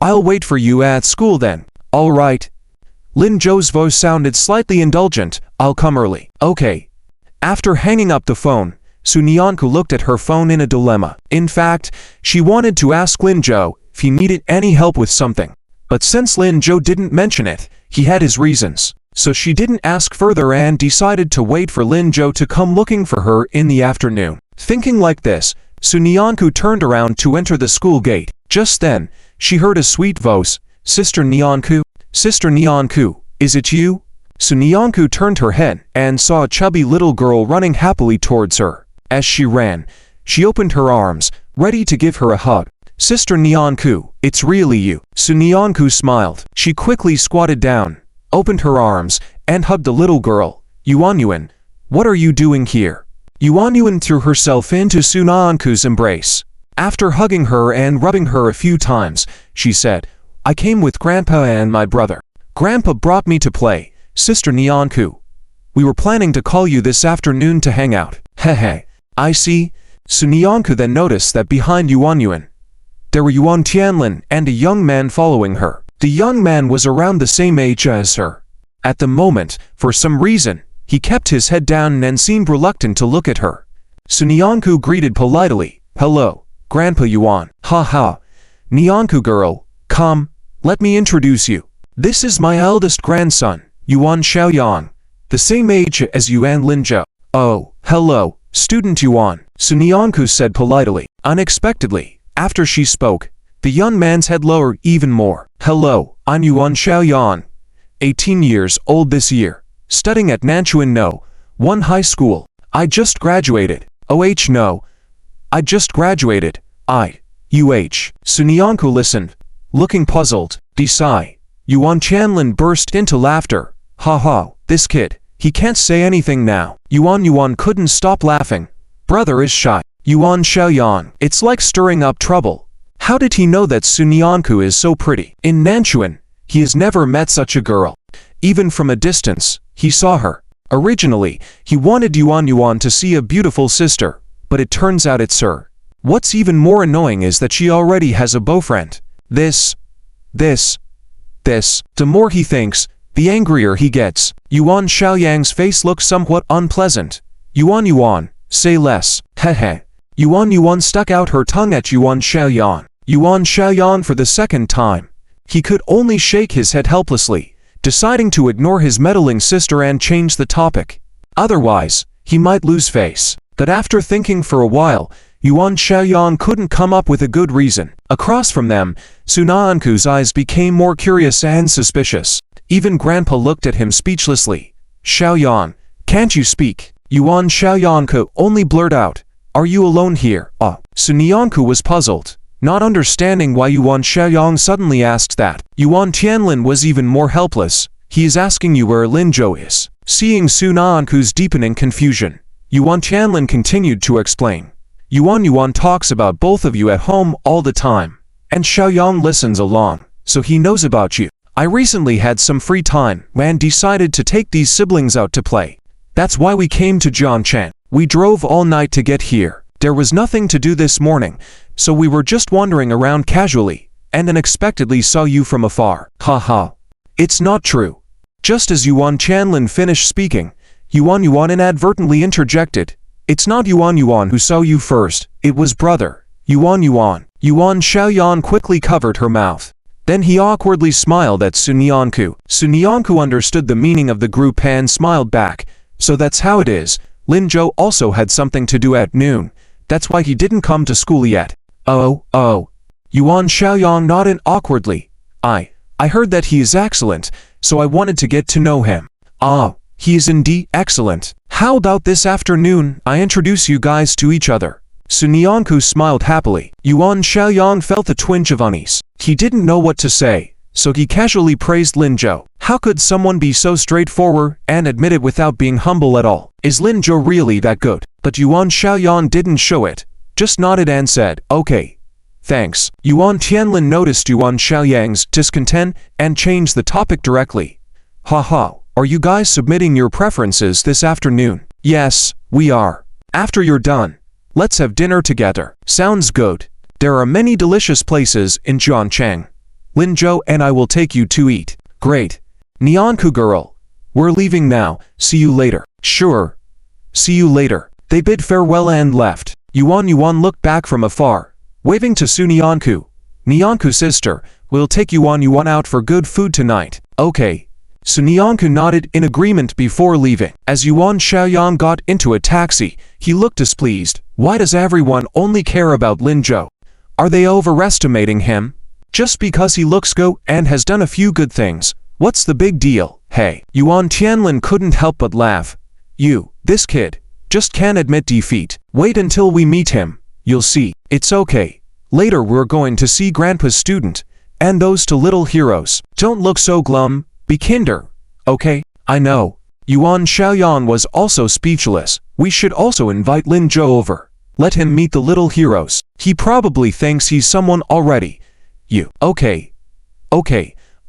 I'll wait for you at school then. All right. Lin Zhou's voice sounded slightly indulgent. I'll come early. Okay. After hanging up the phone, Sunyanku looked at her phone in a dilemma. In fact, she wanted to ask Lin Zhou if he needed any help with something. But since Lin Zhou didn't mention it, he had his reasons. So she didn't ask further and decided to wait for Lin Zhou to come looking for her in the afternoon. Thinking like this, Sunyanku turned around to enter the school gate. Just then, she heard a sweet voice. Sister Nyanku? Sister Nyanku, is it you? Sunyanku turned her head and saw a chubby little girl running happily towards her. As she ran, she opened her arms, ready to give her a hug. Sister Nyanku, it's really you. Sunyanku smiled. She quickly squatted down, opened her arms, and hugged the little girl. Yuanyuan, what are you doing here? Yuanyuan threw herself into Sunyanku's embrace. After hugging her and rubbing her a few times, she said, I came with Grandpa and my brother. Grandpa brought me to play. Sister Nyanku, we were planning to call you this afternoon to hang out. Hehe. I see. Sunyanku then noticed that behind Yuanyuan, there were Yuan Tianlin and a young man following her. The young man was around the same age as her. At the moment, for some reason, he kept his head down and seemed reluctant to look at her. Sunyanku greeted politely. Hello, Grandpa Yuan. Ha ha. Nyanku girl, come, let me introduce you. This is my eldest grandson, Yuan Xiaoyang, the same age as you and Linzhou. Oh, hello, student Yuan, Sun Yanku said politely. Unexpectedly, after she spoke, the young man's head lowered even more. Hello, I'm Yuan Xiaoyang, 18 years old this year, studying at Nanchuan No. 1 high school. I just graduated. No. I just graduated. Sun Yanku listened, looking puzzled. Desai. Yuan Chanlin burst into laughter. Ha ha, this kid, he can't say anything now. Yuan couldn't stop laughing. Brother is shy. Yuan Xiaoyang, it's like stirring up trouble. How did he know that Sun Yanku is so pretty? In Nanchuan, he has never met such a girl. Even from a distance, he saw her. Originally, he wanted Yuan to see a beautiful sister, but it turns out it's her. What's even more annoying is that she already has a boyfriend. This. The more he thinks, the angrier he gets. Yuan Xiaoyang's face looked somewhat unpleasant. Yuan, say less. Heh. Yuan stuck out her tongue at Yuan Xiaoyang for the second time. He could only shake his head helplessly, deciding to ignore his meddling sister and change the topic. Otherwise, he might lose face. But after thinking for a while, Yuan Xiaoyang couldn't come up with a good reason. Across from them, Sun Yanku's eyes became more curious and suspicious. Even Grandpa looked at him speechlessly. Xiaoyang, can't you speak? Yuan Xiaoyang could only blurt out, are you alone here? Sun Yanku was puzzled, not understanding why Yuan Xiaoyang suddenly asked that. Yuan Tianlin was even more helpless. He is asking you where Linzhou is. Seeing Sun Yanku's deepening confusion, Yuan Tianlin continued to explain. Yuan talks about both of you at home all the time, and Xiaoyang listens along, so he knows about you. I recently had some free time and decided to take these siblings out to play. That's why we came to Jiangchen. We drove all night to get here. There was nothing to do this morning, so we were just wandering around casually, and unexpectedly saw you from afar. Haha. It's not true. Just as Yuan Chanlin finished speaking, Yuan inadvertently interjected. It's not Yuan who saw you first, it was brother. Yuan. Yuan Xiaoyang quickly covered her mouth. Then he awkwardly smiled at Sun Yanku. Sun Yanku understood the meaning of the group and smiled back. So that's how it is. Linzhou also had something to do at noon. That's why he didn't come to school yet. Oh. Yuan Xiaoyang nodded awkwardly. I heard that he is excellent, so I wanted to get to know him. He is indeed excellent. How about this afternoon I introduce you guys to each other? Sun Yanku smiled happily. Yuan Xiaoyang felt a twinge of unease. He didn't know what to say, so he casually praised Linzhou. How could someone be so straightforward and admit it without being humble at all? Is Linzhou really that good? But Yuan Xiaoyang didn't show it, just nodded and said, okay. Thanks. Yuan Tianlin noticed Yuan Xiaoyang's discontent and changed the topic directly. Haha. Are you guys submitting your preferences this afternoon? Yes, we are. After you're done, let's have dinner together. Sounds good. There are many delicious places in Jiangcheng. Linzhou and I will take you to eat. Great. Nianku girl, we're leaving now. See you later. Sure. See you later. They bid farewell and left. Yuan looked back from afar, waving to Sun Yanku. Nianku sister, we'll take Yuan out for good food tonight. Okay. Sun Yanku nodded in agreement before leaving. As Yuan Xiaoyang got into a taxi, he looked displeased. Why does everyone only care about Linzhou? Are they overestimating him? Just because he looks good and has done a few good things, what's the big deal? Hey, Yuan Tianlin couldn't help but laugh. This kid, just can't admit defeat. Wait until we meet him, you'll see. It's okay. Later we're going to see Grandpa's student, and those two little heroes. Don't look so glum. Be kinder, okay? I know. Yuan Xiaoyang was also speechless. We should also invite Linzhou over. Let him meet the little heroes. He probably thinks he's someone already. Okay.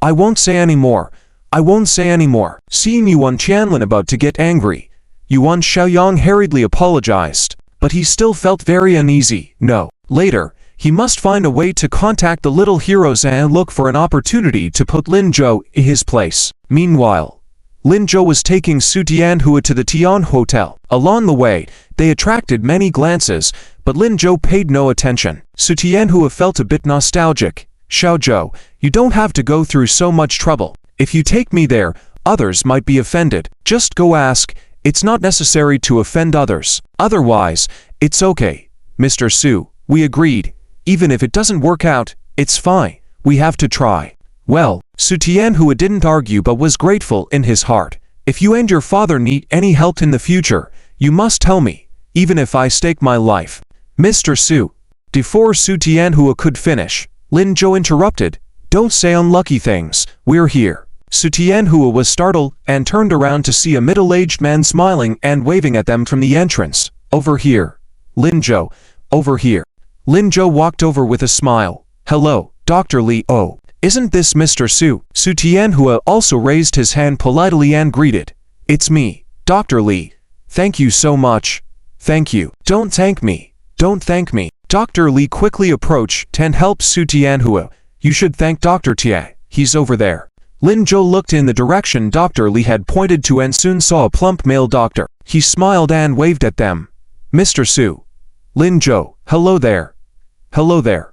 I won't say any more. Seeing Yuan Tianlin about to get angry, Yuan Xiaoyang hurriedly apologized, but he still felt very uneasy. No. Later, he must find a way to contact the little heroes and look for an opportunity to put Linzhou in his place. Meanwhile, Linzhou was taking Su Tianhua to the Tian Hotel. Along the way, they attracted many glances, but Linzhou paid no attention. Su Tianhua felt a bit nostalgic. Xiaozhou, you don't have to go through so much trouble. If you take me there, others might be offended. Just go ask. It's not necessary to offend others. Otherwise, it's okay. Mr. Su, we agreed. Even if it doesn't work out, it's fine. We have to try. Well, Su Tianhua didn't argue but was grateful in his heart. If you and your father need any help in the future, you must tell me, even if I stake my life. Mr. Su. Before Su Tianhua could finish, Lin Zhou interrupted. Don't say unlucky things. We're here. Su Tianhua was startled and turned around to see a middle-aged man smiling and waving at them from the entrance. Over here. Lin Zhou. Over here. Lin Zhou walked over with a smile. Hello, Dr. Li. Oh, isn't this Mr. Su? Su Tianhua also raised his hand politely and greeted. It's me, Dr. Li. Thank you so much. Thank you. Don't thank me. Don't thank me. Dr. Li quickly approached and helped Su Tianhua. You should thank Dr. Tie. He's over there. Lin Zhou looked in the direction Dr. Li had pointed to and soon saw a plump male doctor. He smiled and waved at them. Mr. Su. Lin Zhou, hello there. Hello there.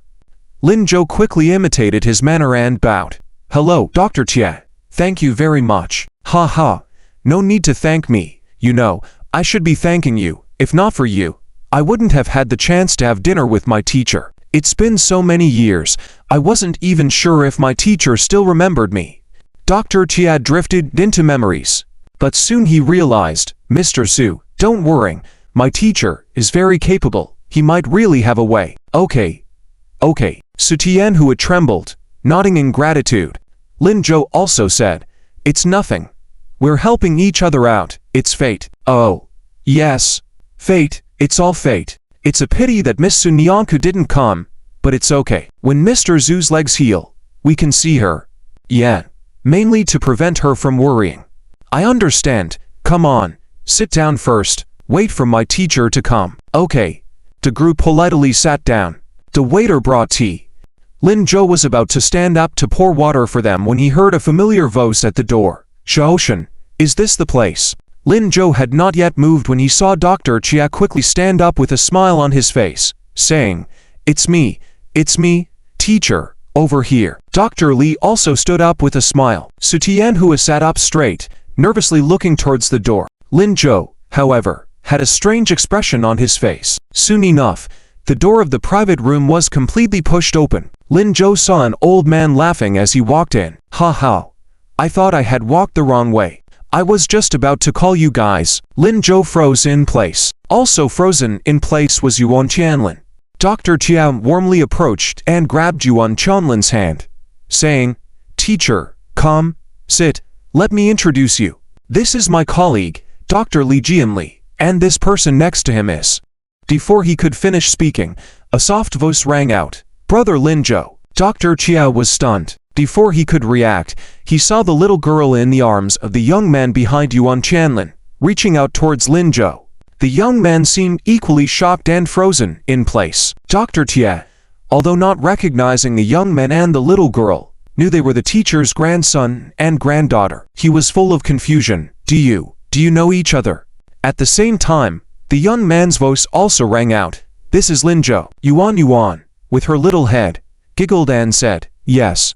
Lin Zhou quickly imitated his manner and bowed. Hello, Dr. Tie. Thank you very much. Ha ha. No need to thank me. You know, I should be thanking you. If not for you, I wouldn't have had the chance to have dinner with my teacher. It's been so many years, I wasn't even sure if my teacher still remembered me. Dr. Chia drifted into memories. But soon he realized, Mr. Su, don't worry, my teacher is very capable. He might really have a way. Okay. Okay. Su Tianhua trembled, nodding in gratitude. Lin Zhou also said, it's nothing. We're helping each other out. It's fate. Oh. Yes. Fate. It's all fate. It's a pity that Miss Su Nianku didn't come, but it's okay. When Mr. Zhu's legs heal, we can see her. Yeah. Mainly to prevent her from worrying. I understand. Come on. Sit down first. Wait for my teacher to come. Okay. The group politely sat down. The waiter brought tea. Lin Zhou was about to stand up to pour water for them when he heard a familiar voice at the door. Xiaoshen, is this the place? Lin Zhou had not yet moved when he saw Dr. Chia quickly stand up with a smile on his face, saying, it's me, teacher, over here. Dr. Li also stood up with a smile. Su Tianhua sat up straight, nervously looking towards the door. Lin Zhou, however, had a strange expression on his face. Soon enough, the door of the private room was completely pushed open. Lin Zhou saw an old man laughing as he walked in. Ha ha. I thought I had walked the wrong way. I was just about to call you guys. Lin Zhou froze in place. Also frozen in place was Yuan Qianlin. Dr. Chia warmly approached and grabbed Yuan Qianlin's hand, saying, Teacher, come, sit, let me introduce you. This is my colleague, Dr. Li Jianli, and this person next to him is. Before he could finish speaking, a soft voice rang out, Brother Lin Zhou. Dr. Chia was stunned. Before he could react, he saw the little girl in the arms of the young man behind Yuan Qianlin, reaching out towards Lin Zhou. The young man seemed equally shocked and frozen in place. Dr. Chia, although not recognizing the young man and the little girl, knew they were the teacher's grandson and granddaughter. He was full of confusion. Do you know each other? At the same time, the young man's voice also rang out. This is Lin Zhou. Yuan, with her little head, giggled and said, Yes,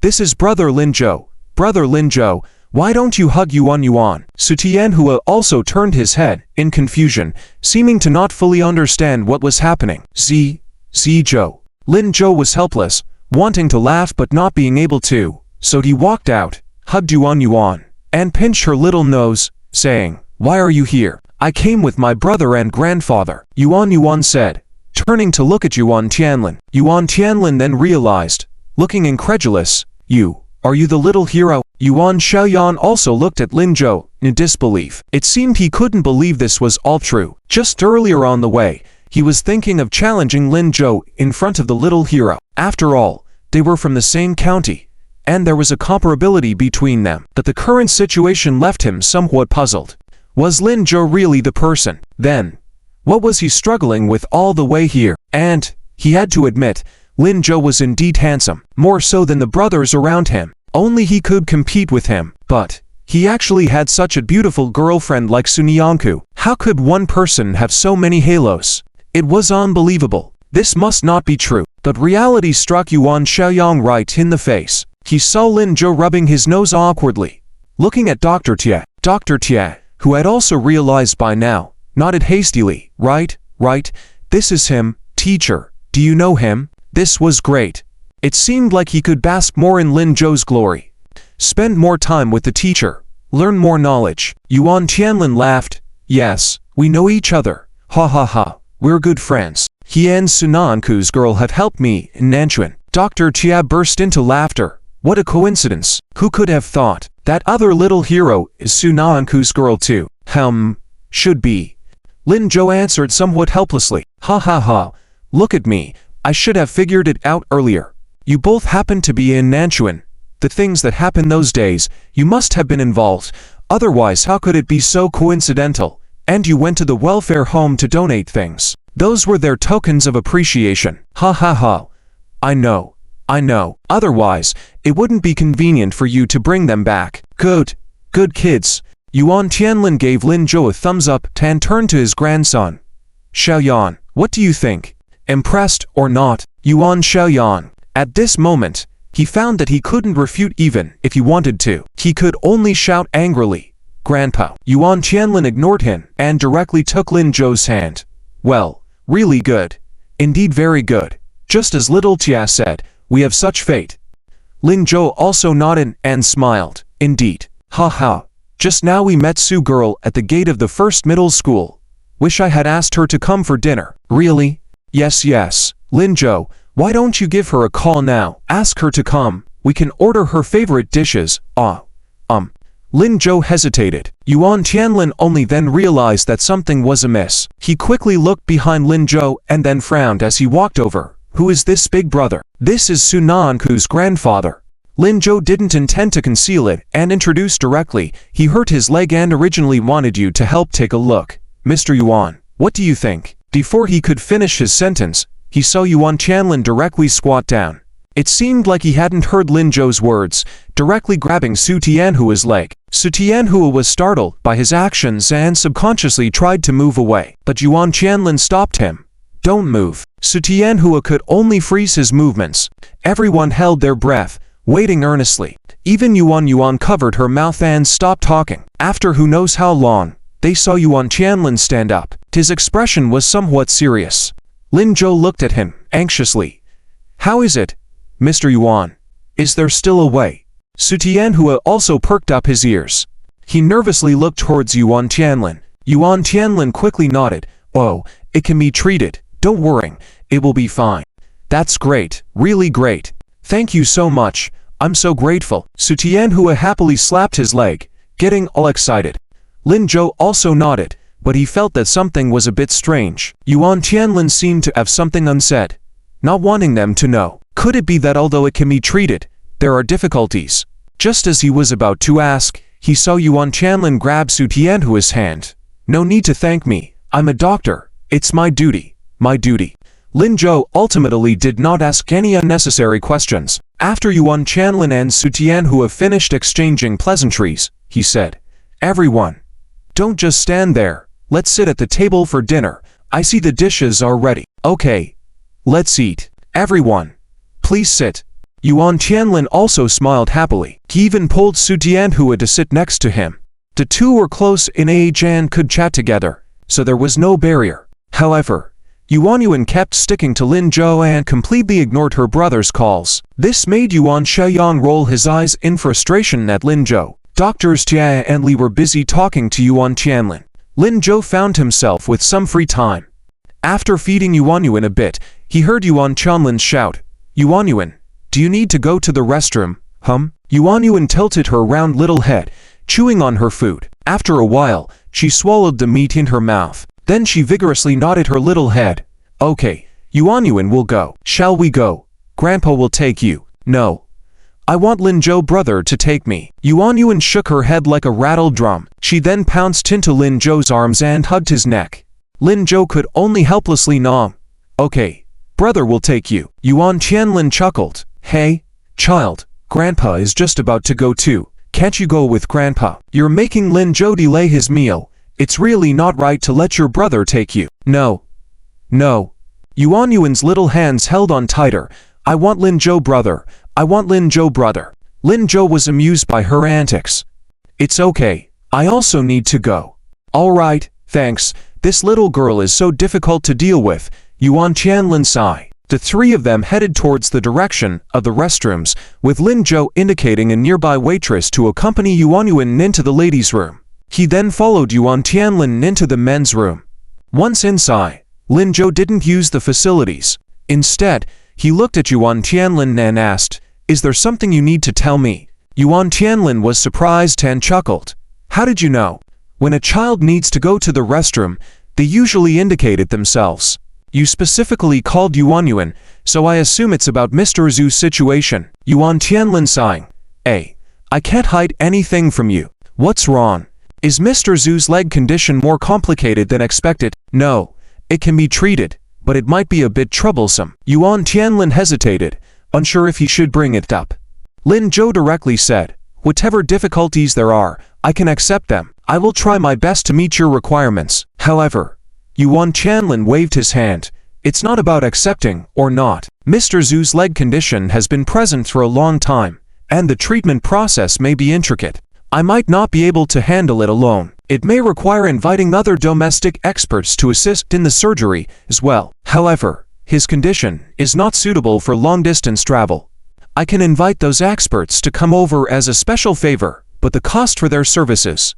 this is Brother Lin Zhou. Brother Lin Zhou, why don't you hug Yuan? Su Tianhua also turned his head, in confusion, seeming to not fully understand what was happening. Zhou. Lin Zhou was helpless, wanting to laugh but not being able to, so he walked out, hugged Yuan, and pinched her little nose, saying, Why are you here? I came with my brother and grandfather. Yuan said, turning to look at Yuan Qianlin. Yuan Qianlin then realized, looking incredulous, are you the little hero? Yuan Xiaoyan also looked at Lin Zhou in disbelief. It seemed he couldn't believe this was all true. Just earlier on the way, he was thinking of challenging Lin Zhou in front of the little hero. After all, they were from the same county, and there was a comparability between them. But the current situation left him somewhat puzzled. Was Lin Zhou really the person? Then, what was he struggling with all the way here? And, he had to admit, Lin Zhou was indeed handsome, more so than the brothers around him. Only he could compete with him. But, he actually had such a beautiful girlfriend like Su Nianku. How could one person have so many halos? It was unbelievable. This must not be true. But reality struck Yuan Xiaoyang right in the face. He saw Lin Zhou rubbing his nose awkwardly. Looking at Dr. Tie, who had also realized by now, nodded hastily. Right, this is him, teacher. Do you know him? This was great. It seemed like he could bask more in Lin Zhou's glory. Spend more time with the teacher. Learn more knowledge. Yuan Tianlin laughed. Yes, we know each other. Ha ha ha, we're good friends. He and Sunanku's girl have helped me in Nanchuan. Dr. Tia burst into laughter. What a coincidence. Who could have thought? That other little hero is Sunanku's girl too. Should be. Lin Zhou answered somewhat helplessly. Ha ha ha. Look at me. I should have figured it out earlier. You both happen to be in Nanchuan. The things that happened those days, you must have been involved. Otherwise, how could it be so coincidental? And you went to the welfare home to donate things. Those were their tokens of appreciation. Ha ha ha. I know. Otherwise, it wouldn't be convenient for you to bring them back. Good kids. Yuan Tianlin gave Lin Zhou a thumbs up and turned to his grandson. Xiaoyan, what do you think? Impressed or not? Yuan Xiaoyan. At this moment, he found that he couldn't refute even if he wanted to. He could only shout angrily. Grandpa. Yuan Tianlin ignored him and directly took Lin Zhou's hand. Well, really good. Indeed very good. Just as little Tia said, we have such fate. Lin Zhou also nodded and smiled. Indeed. Ha ha. Just now we met Su girl at the gate of the first middle school. Wish I had asked her to come for dinner. Really? Yes. Lin Zhou, why don't you give her a call now? Ask her to come. We can order her favorite dishes. Lin Zhou hesitated. Yuan Tianlin only then realized that something was amiss. He quickly looked behind Lin Zhou and then frowned as he walked over. Who is this big brother? This is Sunanku's grandfather. Lin Zhou didn't intend to conceal it and introduced directly. He hurt his leg and originally wanted you to help take a look. Mr. Yuan, what do you think? Before he could finish his sentence, he saw Yuan Tianlin directly squat down. It seemed like he hadn't heard Lin Zhou's words, directly grabbing Su Tianhua's leg. Su Tianhua was startled by his actions and subconsciously tried to move away, but Yuan Tianlin stopped him. Don't move. Su Tianhua could only freeze his movements. Everyone held their breath, waiting earnestly. Even Yuan covered her mouth and stopped talking. After who knows how long, they saw Yuan Tianlin stand up. His expression was somewhat serious. Lin Zhou looked at him anxiously. How is it, Mr. Yuan? Is there still a way? Su Tianhua also perked up his ears. He nervously looked towards Yuan Tianlin. Yuan Tianlin quickly nodded. Oh, it can be treated. Don't worry, it will be fine. That's great, really great. Thank you so much. I'm so grateful. Su Tianhua happily slapped his leg, getting all excited. Lin Zhou also nodded, but he felt that something was a bit strange. Yuan Tianlin seemed to have something unsaid, not wanting them to know. Could it be that although it can be treated, there are difficulties? Just as he was about to ask, he saw Yuan Tianlin grab Su Tianhua's hand. No need to thank me. I'm a doctor. It's my duty. My duty. Lin Zhou ultimately did not ask any unnecessary questions. After Yuan Tianlin and Su Tianhua finished exchanging pleasantries, he said, Everyone, don't just stand there. Let's sit at the table for dinner. I see the dishes are ready. Okay, let's eat. Everyone, please sit. Yuan Tianlin also smiled happily. He even pulled Su Tianhua to sit next to him. The two were close in age and could chat together, so there was no barrier. However, Yuan kept sticking to Lin Zhou and completely ignored her brother's calls. This made Yuan Xiaoyang roll his eyes in frustration at Lin Zhou. Doctors Jia and Li were busy talking to Yuan Tianlin. Lin Zhou found himself with some free time. After feeding Yuan a bit, he heard Yuan Tianlin shout, Yuan, do you need to go to the restroom? Yuan tilted her round little head, chewing on her food. After a while, she swallowed the meat in her mouth. Then she vigorously nodded her little head. Okay, Yuan will go. Shall we go? Grandpa will take you. No. I want Lin Zhou brother to take me. Yuan shook her head like a rattled drum. She then pounced into Lin Zhou's arms and hugged his neck. Lin Zhou could only helplessly nod. Okay, brother will take you. Yuan Tianlin chuckled. Hey, child, Grandpa is just about to go too. Can't you go with Grandpa? You're making Lin Zhou delay his meal. It's really not right to let your brother take you. No. Yuan Yuan's little hands held on tighter. I want Lin Zhou brother. I want Lin Zhou brother. Lin Zhou was amused by her antics. It's okay. I also need to go. All right, thanks. This little girl is so difficult to deal with. Yuan Tianlin sighed. The three of them headed towards the direction of the restrooms, with Lin Zhou indicating a nearby waitress to accompany Yuan Yuan into the ladies' room. He then followed Yuan Tianlin into the men's room. Once inside, Lin Zhou didn't use the facilities. Instead, he looked at Yuan Tianlin and asked, "Is there something you need to tell me?" Yuan Tianlin was surprised and chuckled. "How did you know? When a child needs to go to the restroom, they usually indicate it themselves. You specifically called Yuan Yuan, so I assume it's about Mr. Zhu's situation." Yuan Tianlin sighing. I can't hide anything from you. What's wrong? Is Mr. Zhu's leg condition more complicated than expected? No. It can be treated, but it might be a bit troublesome. Yuan Tianlin hesitated, unsure if he should bring it up. Lin Zhou directly said, "Whatever difficulties there are, I can accept them. I will try my best to meet your requirements." However, Yuan Tianlin waved his hand. It's not about accepting or not. Mr. Zhu's leg condition has been present for a long time, and the treatment process may be intricate. I might not be able to handle it alone. It may require inviting other domestic experts to assist in the surgery as well. However, his condition is not suitable for long-distance travel. I can invite those experts to come over as a special favor, but the cost for their services.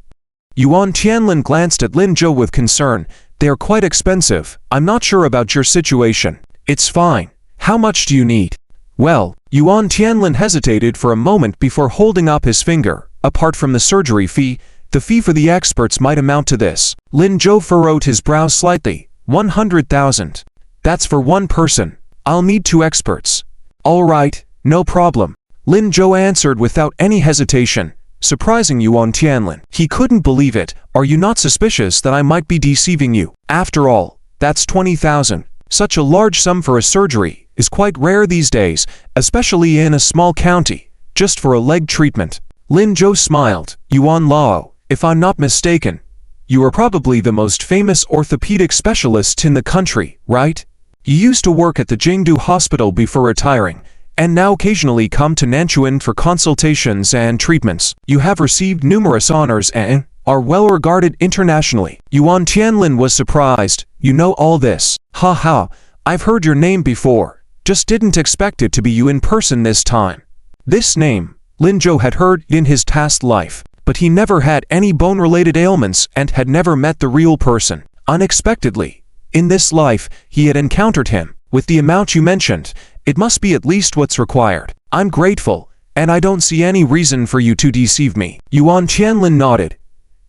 Yuan Tianlin glanced at Lin Zhou with concern. They are quite expensive. I'm not sure about your situation. It's fine. How much do you need? Well, Yuan Tianlin hesitated for a moment before holding up his finger. Apart from the surgery fee, the fee for the experts might amount to this. Lin Zhou furrowed his brows slightly. 100,000. That's for one person. I'll need 2 experts. All right, no problem. Lin Zhou answered without any hesitation, surprising Yuan Tianlin. He couldn't believe it. Are you not suspicious that I might be deceiving you? After all, that's 20,000. Such a large sum for a surgery is quite rare these days, especially in a small county, just for a leg treatment. Lin Zhou smiled. Yuan Lao, if I'm not mistaken, you are probably the most famous orthopedic specialist in the country, right? You used to work at the Jingdu Hospital before retiring, and now occasionally come to Nanchuan for consultations and treatments. You have received numerous honors and are well regarded internationally. Yuan Tianlin was surprised. You know all this? Ha ha, I've heard your name before. Just didn't expect it to be you in person this time. This name, Lin Zhou had heard in his past life, but he never had any bone-related ailments and had never met the real person. Unexpectedly, in this life, he had encountered him. With the amount you mentioned, it must be at least what's required. I'm grateful, and I don't see any reason for you to deceive me. Yuan Tianlin nodded.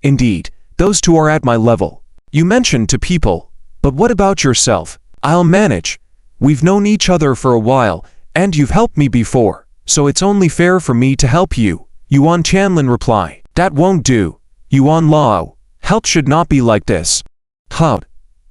Indeed, those 2 are at my level. You mentioned to people, but what about yourself? I'll manage. We've known each other for a while, and you've helped me before, so it's only fair for me to help you. Yuan Tianlin replied. That won't do. Yuan Lao, help should not be like this. How?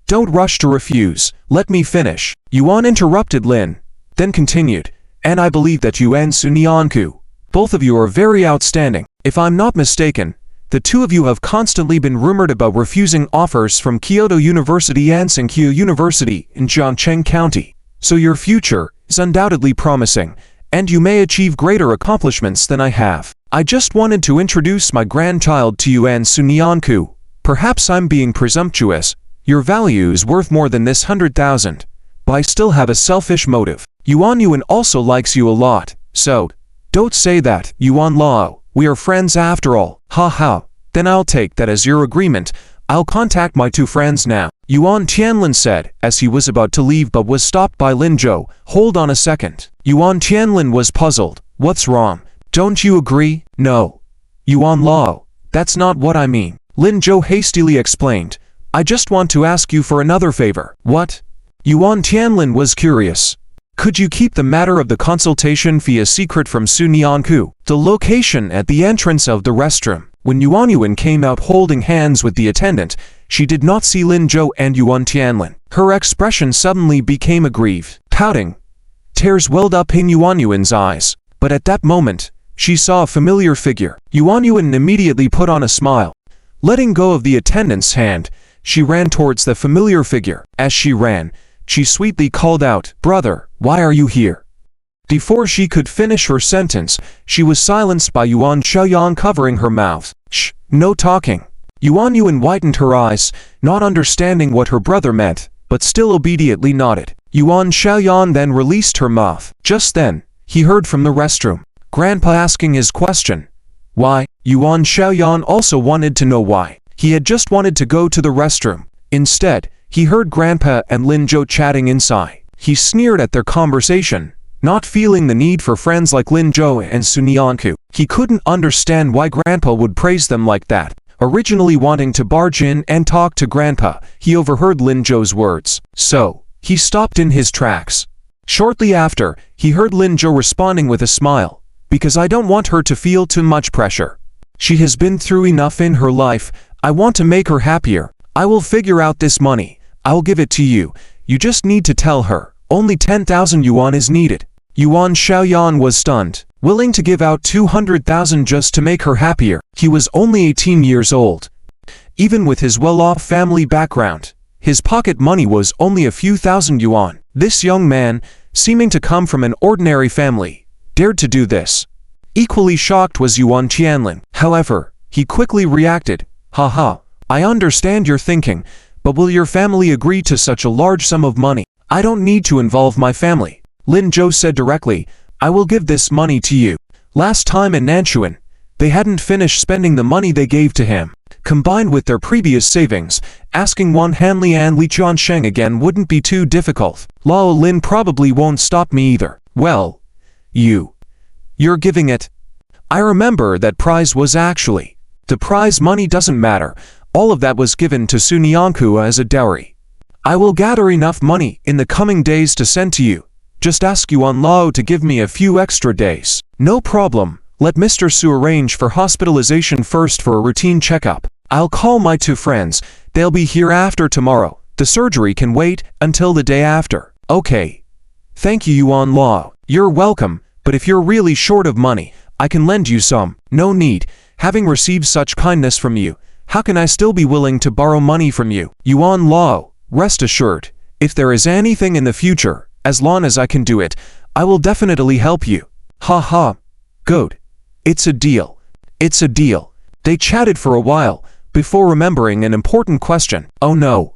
Don't rush to refuse. Let me finish. Yuan interrupted Lin, then continued. And I believe that you and Sunyanku, both of you are very outstanding. If I'm not mistaken, the 2 of you have constantly been rumored about refusing offers from Kyoto University and Senkyu University in Jiangcheng County. So your future is undoubtedly promising, and you may achieve greater accomplishments than I have. I just wanted to introduce my grandchild to you and Sunyanku. Perhaps I'm being presumptuous. Your value is worth more than this 100,000, but I still have a selfish motive. Yuan Yuan also likes you a lot, so don't say that. Yuan Lao, we are friends after all. Ha ha, then I'll take that as your agreement. I'll contact my 2 friends now. Yuan Tianlin said, as he was about to leave but was stopped by Lin Zhou. Hold on a second. Yuan Tianlin was puzzled. What's wrong? Don't you agree? No. Yuan Lao, that's not what I mean. Lin Zhou hastily explained. I just want to ask you for another favor. What? Yuan Tianlin was curious. Could you keep the matter of the consultation fee a secret from Sunyanku? The location at the entrance of the restroom. When Yuan Yuan came out holding hands with the attendant, she did not see Lin Zhou and Yuan Tianlin. Her expression suddenly became aggrieved. Pouting, tears welled up in Yuan Yuan's eyes. But at that moment, she saw a familiar figure. Yuan Yuan immediately put on a smile. Letting go of the attendant's hand, she ran towards the familiar figure. As she ran, she sweetly called out, "Brother, why are you here?" Before she could finish her sentence, she was silenced by Yuan Xiaoyang covering her mouth. "Shh, no talking." Yuan Yuan whitened her eyes, not understanding what her brother meant, but still obediently nodded. Yuan Xiaoyang then released her mouth. Just then, he heard from the restroom Grandpa asking his question. Why? Yuan Xiaoyang also wanted to know why. He had just wanted to go to the restroom. Instead, he heard Grandpa and Lin Zhou chatting inside. He sneered at their conversation, not feeling the need for friends like Lin Zhou and Sunyanku. He couldn't understand why Grandpa would praise them like that. Originally wanting to barge in and talk to Grandpa, he overheard Lin Zhou's words. So, he stopped in his tracks. Shortly after, he heard Lin Zhou responding with a smile. Because I don't want her to feel too much pressure. She has been through enough in her life. I want to make her happier. I will figure out this money. I'll give it to you. You just need to tell her. Only 10,000 yuan is needed. Yuan Xiaoyan was stunned, willing to give out 200,000 just to make her happier. He was only 18 years old. Even with his well-off family background, his pocket money was only a few thousand yuan. This young man, seeming to come from an ordinary family, dared to do this. Equally shocked was Yuan Tianlin. However, he quickly reacted. Haha, I understand your thinking, but will your family agree to such a large sum of money? I don't need to involve my family. Lin Zhou said directly, I will give this money to you. Last time in Nanchuan, they hadn't finished spending the money they gave to him. Combined with their previous savings, asking Wan Hanli and Li Chuansheng again wouldn't be too difficult. Lao Lin probably won't stop me either. Well, you're giving it. I remember that prize was actually. The prize money doesn't matter. All of that was given to Sunyanku as a dowry. I will gather enough money in the coming days to send to you. Just ask Yuan Lao to give me a few extra days. No problem. Let Mr. Su arrange for hospitalization first for a routine checkup. I'll call my two friends. They'll be here after tomorrow. The surgery can wait until the day after. Okay. Thank you, Yuan Lao. You're welcome, but if you're really short of money, I can lend you some. No need. Having received such kindness from you, how can I still be willing to borrow money from you? Yuan Lao, rest assured, if there is anything in the future, as long as I can do it, I will definitely help you. Ha ha. Good. It's a deal. It's a deal. They chatted for a while, before remembering an important question. Oh no.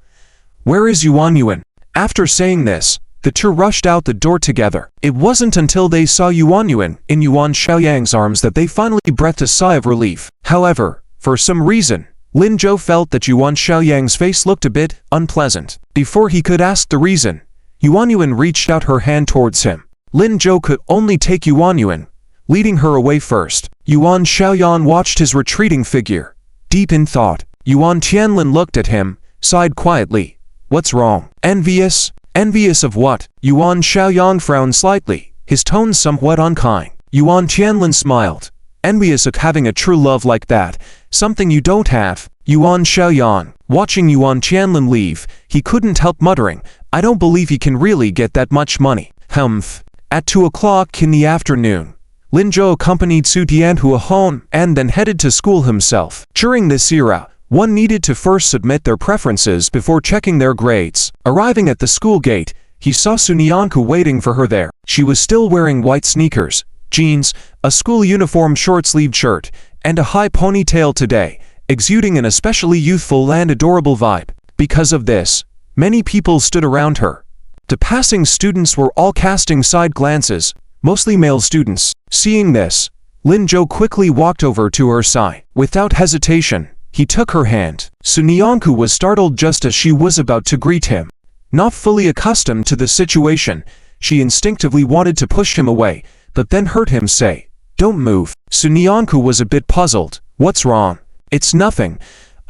Where is Yuan Yuan? After saying this, the two rushed out the door together. It wasn't until they saw Yuan Yuan in Yuan Xiaoyang's arms that they finally breathed a sigh of relief. However, for some reason, Lin Zhou felt that Yuan Xiaoyang's face looked a bit unpleasant. Before he could ask the reason, Yuan Yuan reached out her hand towards him. Lin Zhou could only take Yuan Yuan, leading her away first. Yuan Xiaoyan watched his retreating figure, deep in thought. Yuan Tianlin looked at him, sighed quietly. What's wrong? Envious? Envious of what? Yuan Xiaoyan frowned slightly, his tone somewhat unkind. Yuan Tianlin smiled. Envious of having a true love like that, something you don't have. Yuan Xiaoyan, watching Yuan Tianlin leave, he couldn't help muttering, I don't believe he can really get that much money. Humph. At 2 o'clock in the afternoon, Lin Zhou accompanied Su Tianhu home and then headed to school himself. During this era, one needed to first submit their preferences before checking their grades. Arriving at the school gate, he saw Sunyanku waiting for her there. She was still wearing white sneakers, jeans, a school uniform short-sleeved shirt, and a high ponytail today, exuding an especially youthful and adorable vibe. Because of this, many people stood around her. The passing students were all casting side glances, mostly male students. Seeing this, Lin Zhou quickly walked over to her side. Without hesitation, he took her hand. Sunyanku was startled just as she was about to greet him. Not fully accustomed to the situation, she instinctively wanted to push him away, but then heard him say, Don't move. Sunyanku was a bit puzzled. What's wrong? It's nothing.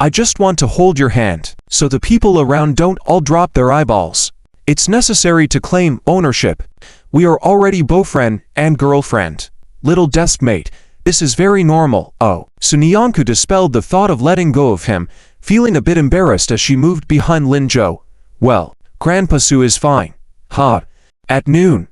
I just want to hold your hand, so the people around don't all drop their eyeballs. It's necessary to claim ownership. We are already boyfriend and girlfriend. Little Deskmate, this is very normal. Oh. Sunyanku dispelled the thought of letting go of him, feeling a bit embarrassed as she moved behind Lin Zhou. Well, Grandpa Su is fine. Ha. At noon,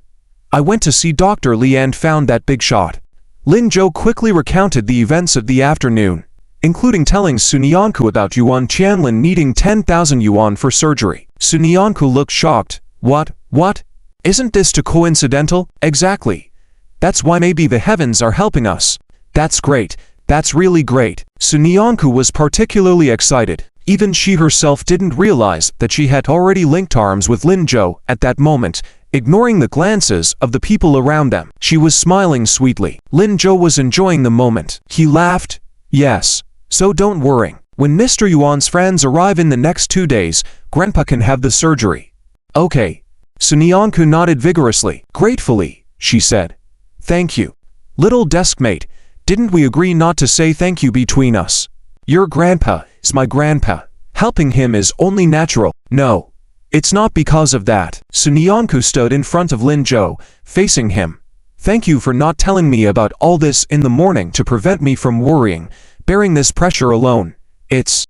I went to see Dr. Li and found that big shot. Lin Zhou quickly recounted the events of the afternoon, including telling Sunyanku about Yuan Tianlin needing 10,000 yuan for surgery. Sunyanku looked shocked. What? Isn't this too coincidental? Exactly. That's why maybe the heavens are helping us. That's great. That's really great. Sunyanku was particularly excited. Even she herself didn't realize that she had already linked arms with Lin Zhou at that moment, ignoring the glances of the people around them. She was smiling sweetly. Lin Zhou was enjoying the moment. He laughed. Yes. So don't worry. When Mr. Yuan's friends arrive in the next 2 days, Grandpa can have the surgery. Okay. Sunyanku nodded vigorously. Gratefully, she said. Thank you. Little Deskmate, didn't we agree not to say thank you between us? Your grandpa is my grandpa. Helping him is only natural. No. It's not because of that. Sunyanku stood in front of Lin Zhou, facing him. Thank you for not telling me about all this in the morning to prevent me from worrying, bearing this pressure alone. It's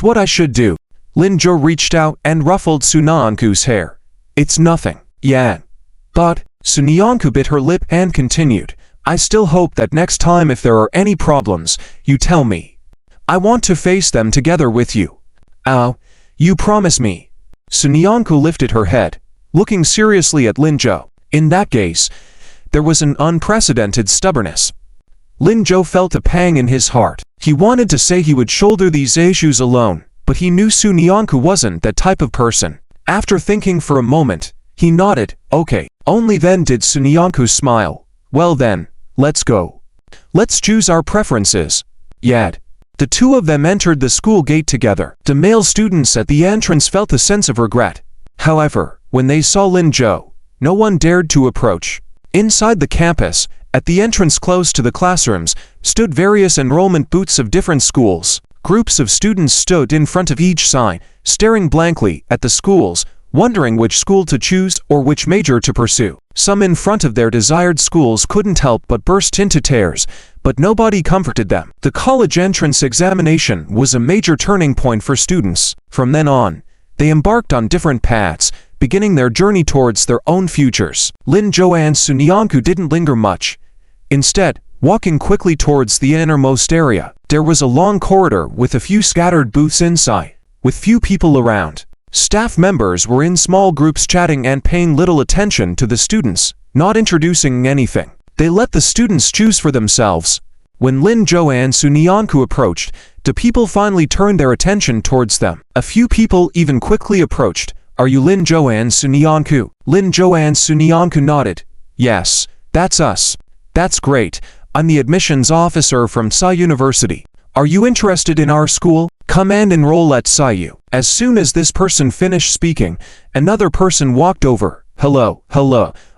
what I should do. Lin Zhou reached out and ruffled Sunyanku's hair. It's nothing. Yeah. But, Sunyanku bit her lip and continued. I still hope that next time if there are any problems, you tell me. I want to face them together with you. You promise me. Sunyanku lifted her head, looking seriously at Lin Zhou. In that case, there was an unprecedented stubbornness. Lin Zhou felt a pang in his heart. He wanted to say he would shoulder these issues alone, but he knew Sunyanku wasn't that type of person. After thinking for a moment, he nodded. Okay. Only then did Sunyanku smile. Well then, let's go. Let's choose our preferences. Yad. The two of them entered the school gate together. The male students at the entrance felt a sense of regret. However, when they saw Lin Zhou, no one dared to approach. Inside the campus, at the entrance close to the classrooms, stood various enrollment booths of different schools. Groups of students stood in front of each sign, staring blankly at the schools, wondering which school to choose or which major to pursue. Some in front of their desired schools couldn't help but burst into tears, but nobody comforted them. The college entrance examination was a major turning point for students. From then on, they embarked on different paths, beginning their journey towards their own futures. Lin Zhou and Sunyanku didn't linger much. Instead, walking quickly towards the innermost area, there was a long corridor with a few scattered booths inside, with few people around. Staff members were in small groups chatting and paying little attention to the students, not introducing anything. They let the students choose for themselves. When Lin Zhou and Sunyanku approached, the people finally turned their attention towards them. A few people even quickly approached. Are you Lin Zhou and Sunyanku? Lin Zhou and Sunyanku nodded. Yes, that's us. That's great. I'm the admissions officer from Sai University. Are you interested in our school? Come and enroll at Sai. As soon as this person finished speaking, another person walked over. Hello.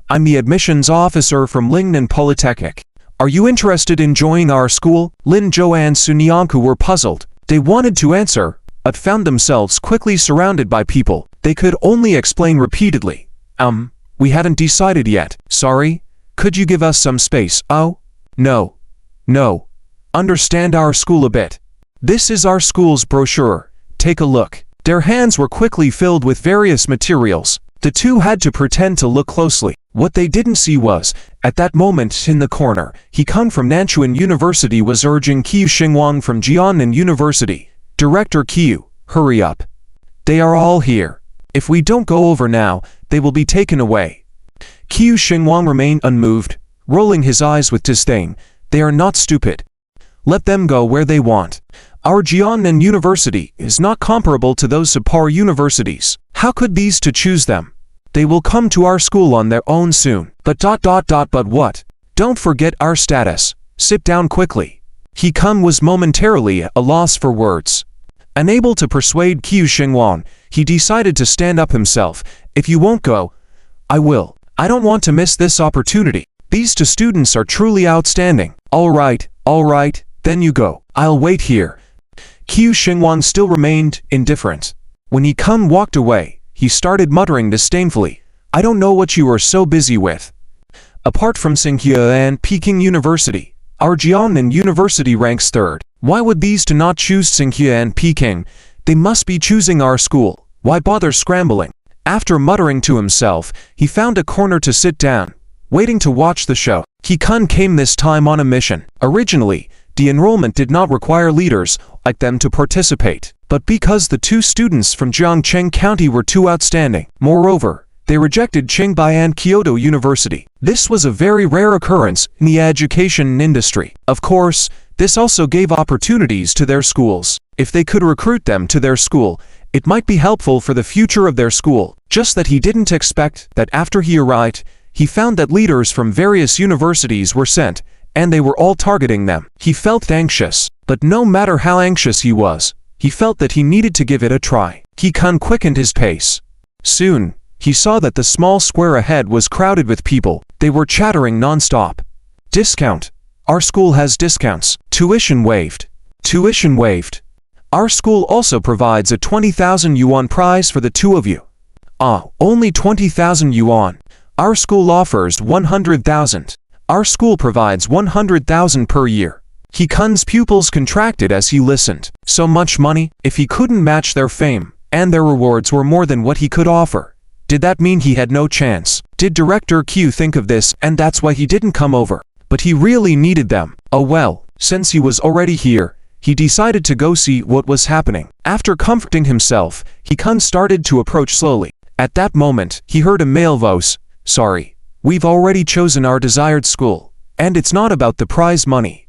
I'm the admissions officer from Lingnan Polytechnic. Are you interested in joining our school? Lin Zhou and Sunyanku were puzzled. They wanted to answer, but found themselves quickly surrounded by people. They could only explain repeatedly. We hadn't decided yet. Sorry? Could you give us some space? Oh? No. Understand our school a bit. This is our school's brochure. Take a look. Their hands were quickly filled with various materials. The two had to pretend to look closely. What they didn't see was, at that moment in the corner, He Kun from Nanchuan University was urging Qiu Xingwang from Jiannan University. Director Qiu, hurry up. They are all here. If we don't go over now, they will be taken away. Qiu Xingwang remained unmoved, rolling his eyes with disdain. They are not stupid. Let them go where they want. Our Jiannan University is not comparable to those subpar universities. How could these two choose them? They will come to our school on their own soon. But what? Don't forget our status. Sit down quickly. He Kun was momentarily at a loss for words. Unable to persuade Qiu Xingwang, he decided to stand up himself. If you won't go, I will. I don't want to miss this opportunity. These two students are truly outstanding. All right, then you go. I'll wait here. Qiu Xingwang still remained indifferent. When He Kun walked away, he started muttering disdainfully. I don't know what you are so busy with. Apart from Tsinghua and Peking University, our Jiannan University ranks third. Why would these two not choose Tsinghua and Peking? They must be choosing our school. Why bother scrambling? After muttering to himself, he found a corner to sit down, waiting to watch the show. He Kun came this time on a mission. Originally, the enrollment did not require leaders like them to participate, but because the two students from Jiangcheng County were too outstanding. Moreover, They rejected Qingbai and Kyoto University. This was a very rare occurrence in the education industry. Of course, this also gave opportunities to their schools. If they could recruit them to their school, it might be helpful for the future of their school. Just that he didn't expect that after he arrived, he found that leaders from various universities were sent, and they were all targeting them. He felt anxious, but no matter how anxious he was, he felt that he needed to give it a try. He-kun quickened his pace. Soon, he saw that the small square ahead was crowded with people. They were chattering non-stop. Discount. Our school has discounts. Tuition waived. Tuition waived. Our school also provides a 20,000 yuan prize for the two of you. Only 20,000 yuan. Our school offers 100,000. Our school provides 100,000 per year. He-kun's pupils contracted as he listened. So much money, if he couldn't match their fame, and their rewards were more than what he could offer. Did that mean he had no chance? Did Director Q think of this and that's why he didn't come over? But he really needed them. Oh well, since he was already here, he decided to go see what was happening. After comforting himself, He-kun started to approach slowly. At that moment, he heard a male voice. Sorry, we've already chosen our desired school, and it's not about the prize money.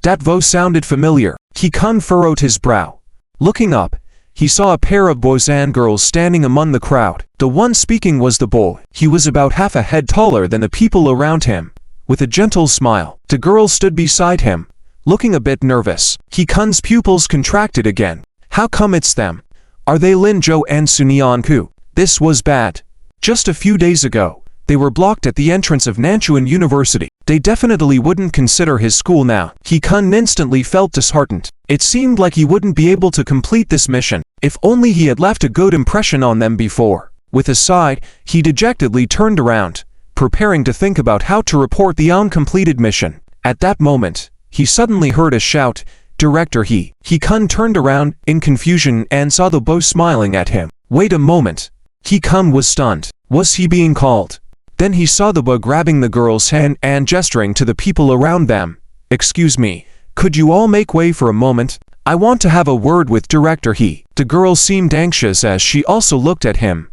That voice sounded familiar. He-kun furrowed his brow. Looking up, he saw a pair of boys and girls standing among the crowd. The one speaking was the boy. He was about half a head taller than the people around him. With a gentle smile, the girl stood beside him, looking a bit nervous. He-kun's pupils contracted again. How come it's them? Are they Lin Zhou and Sunyanku? This was bad. Just a few days ago, they were blocked at the entrance of Nanchuan University. They definitely wouldn't consider his school now. He-kun instantly felt disheartened. It seemed like he wouldn't be able to complete this mission. If only he had left a good impression on them before. With a sigh, he dejectedly turned around, preparing to think about how to report the uncompleted mission. At that moment, he suddenly heard a shout, "Director He." He-kun turned around in confusion and saw the boy smiling at him. Wait a moment. He-kun was stunned. Was he being called? Then he saw the boy grabbing the girl's hand and gesturing to the people around them. Excuse me, could you all make way for a moment? I want to have a word with Director He. The girl seemed anxious as she also looked at him.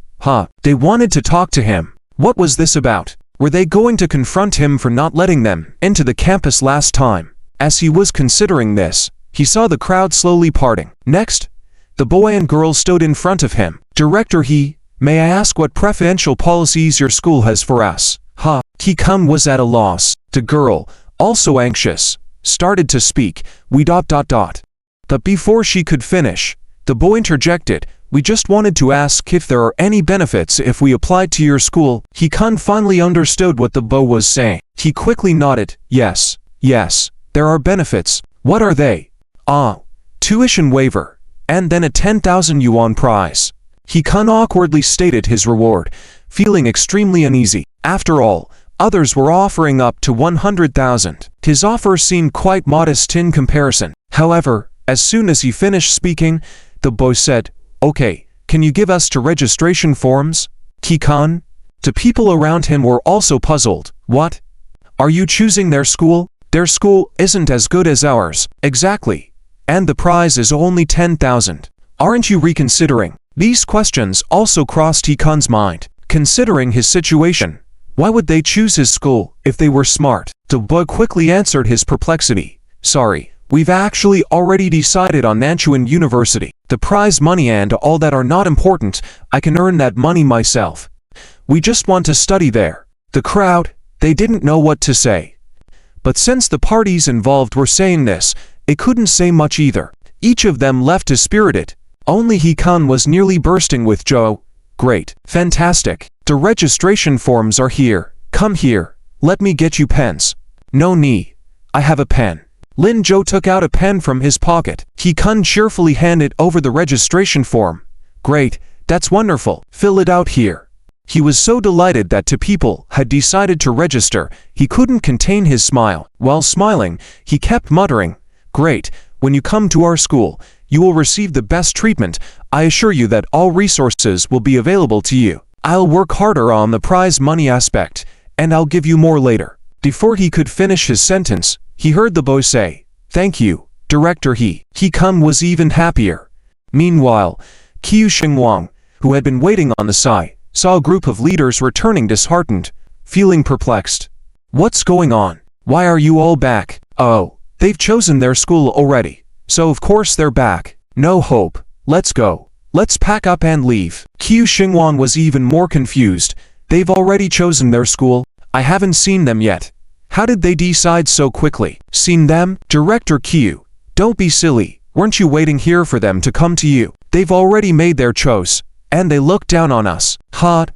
They wanted to talk to him. What was this about? Were they going to confront him for not letting them into the campus last time? As he was considering this, he saw the crowd slowly parting. Next, the boy and girl stood in front of him. Director He, may I ask what preferential policies your school has for us? He-kun was at a loss. The girl, also anxious, started to speak. But before she could finish, the boy interjected. We just wanted to ask if there are any benefits if we applied to your school. He-kun finally understood what the boy was saying. He quickly nodded. Yes, there are benefits. What are they? Tuition waiver, and then a 10,000 yuan prize. He-kun awkwardly stated his reward, feeling extremely uneasy. After all, others were offering up to 100,000. His offer seemed quite modest in comparison. However, as soon as he finished speaking, the boy said, Okay, can you give us two registration forms? He-kun? The people around him were also puzzled. What? Are you choosing their school? Their school isn't as good as ours. Exactly. And the prize is only 10,000. Aren't you reconsidering? These questions also crossed He-kun's mind. Considering his situation, why would they choose his school if they were smart? The boy quickly answered his perplexity. Sorry, we've actually already decided on Nanchuan University. The prize money and all that are not important. I can earn that money myself. We just want to study there. The crowd, they didn't know what to say. But since the parties involved were saying this, it couldn't say much either. Each of them left dispirited. Only He-kun was nearly bursting with joy. Great. Fantastic. The registration forms are here. Come here. Let me get you pens. No need. I have a pen. Lin Zhou took out a pen from his pocket. He-kun cheerfully handed over the registration form. Great. That's wonderful. Fill it out here. He was so delighted that two people had decided to register, he couldn't contain his smile. While smiling, he kept muttering, Great. When you come to our school, you will receive the best treatment. I assure you that all resources will be available to you. I'll work harder on the prize money aspect, and I'll give you more later. Before he could finish his sentence, he heard the boy say, Thank you, Director He. He-kun was even happier. Meanwhile, Qiu Xingwang, who had been waiting on the side, saw a group of leaders returning disheartened, feeling perplexed. What's going on? Why are you all back? Oh, they've chosen their school already. So of course they're back. No hope. Let's go. Let's pack up and leave. Qiu Xingwan was even more confused. They've already chosen their school. I haven't seen them yet. How did they decide so quickly? Seen them? Director Qiu, don't be silly. Weren't you waiting here for them to come to you? They've already made their choice, and they look down on us. Huh?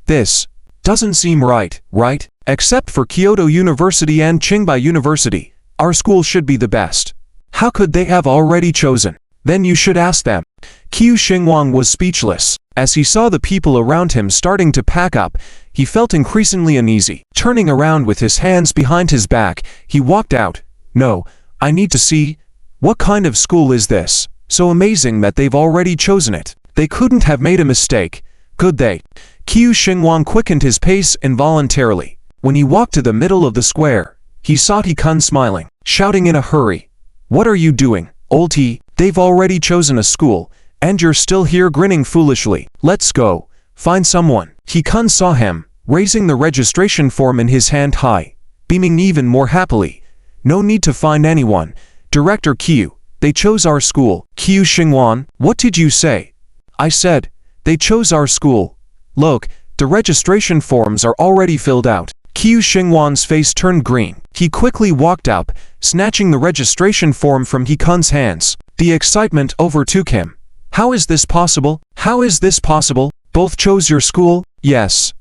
This doesn't seem right, right? Except for Kyoto University and Tsinghua University, our school should be the best. How could they have already chosen? Then you should ask them. Qiu Xingwan was speechless. As he saw the people around him starting to pack up, he felt increasingly uneasy. Turning around with his hands behind his back, he walked out. No, I need to see. What kind of school is this? So amazing that they've already chosen it. They couldn't have made a mistake, could they? Qiu Xingwan quickened his pace involuntarily. When he walked to the middle of the square, he saw He-kun smiling, shouting in a hurry. What are you doing, old He? They've already chosen a school, and you're still here grinning foolishly. Let's go. Find someone. He-kun saw him, raising the registration form in his hand high, beaming even more happily. No need to find anyone. Director Qiu, they chose our school. Qiu Xingwan, what did you say? I said, they chose our school. Look, the registration forms are already filled out. Qiu Xingwan's face turned green. He quickly walked up, snatching the registration form from He-kun's hands. The excitement overtook him. How is this possible? How is this possible? Both chose your school? Yes.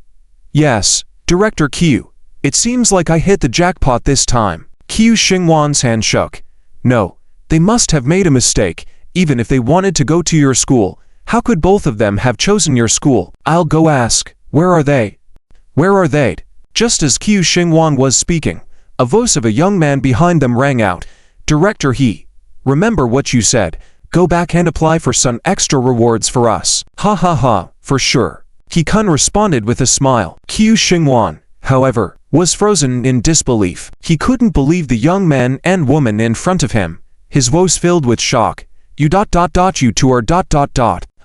Yes, Director Qiu. It seems like I hit the jackpot this time. Qiu Xingwan's hand shook. No, they must have made a mistake. Even if they wanted to go to your school, how could both of them have chosen your school? I'll go ask. Where are they? Where are they? Just as Qiu Xingwan was speaking, a voice of a young man behind them rang out. Director He, remember what you said. Go back and apply for some extra rewards for us. Ha ha ha, for sure. He-kun responded with a smile. Qiu Xingwan, however, was frozen in disbelief. He couldn't believe the young man and woman in front of him. His voice filled with shock. You two are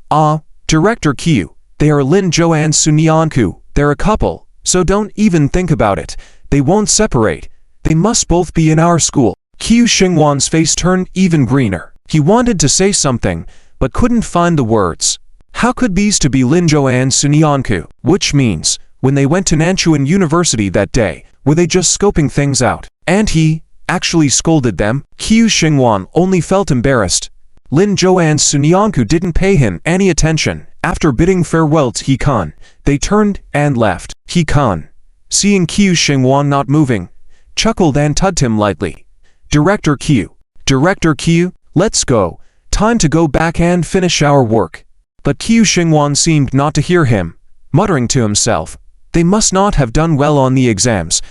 Ah, Director Qiu, they are Lin Zhou and Sunyanku. They're a couple, so don't even think about it. They won't separate. They must both be in our school. Qiu Xingwan's face turned even greener. He wanted to say something, but couldn't find the words. How could these two be Lin Zhou and Sunyanku? Which means, when they went to Nanchuan University that day, were they just scoping things out? And he actually scolded them? Qiu Xingwan only felt embarrassed. Lin Zhou and Sunyanku didn't pay him any attention. After bidding farewell to He-kun, they turned and left. He-kun, seeing Qiu Xingwan not moving, chuckled and tugged him lightly. Director Qiu, let's go. Time to go back and finish our work. But Qiu Xingwan seemed not to hear him, muttering to himself. They must not have done well on the exams.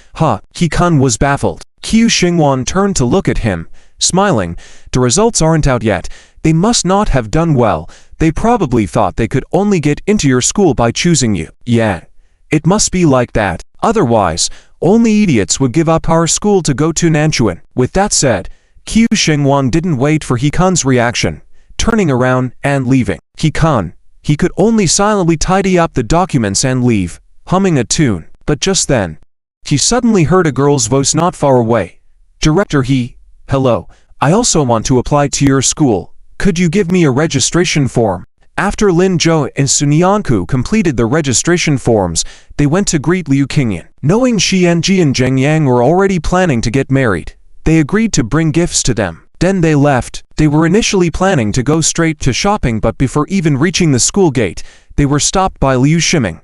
He-kun was baffled. Qiu Xingwan turned to look at him, smiling. The results aren't out yet. They must not have done well. They probably thought they could only get into your school by choosing you. Yeah, it must be like that. Otherwise, only idiots would give up our school to go to Nanchuan. With that said, Qiu Xingwan didn't wait for He-kun's reaction, turning around and leaving. He-kun, he could only silently tidy up the documents and leave, humming a tune. But just then, he suddenly heard a girl's voice not far away. Director He, hello, I also want to apply to your school. Could you give me a registration form? After Lin Zhou and Sunyanku completed the registration forms, they went to greet Liu Qingyan. Knowing Xianji and Zheng Yang were already planning to get married, they agreed to bring gifts to them. Then they left. They were initially planning to go straight to shopping, but before even reaching the school gate, they were stopped by Liu Shiming.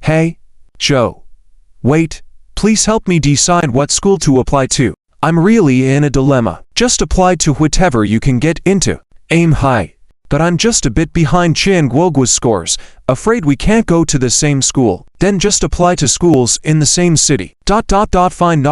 Hey, Zhou. Wait, please help me decide what school to apply to. I'm really in a dilemma. Just apply to whatever you can get into. Aim high. But I'm just a bit behind Qian Guoguo's scores. Afraid we can't go to the same school. Then just apply to schools in the same city. Fine.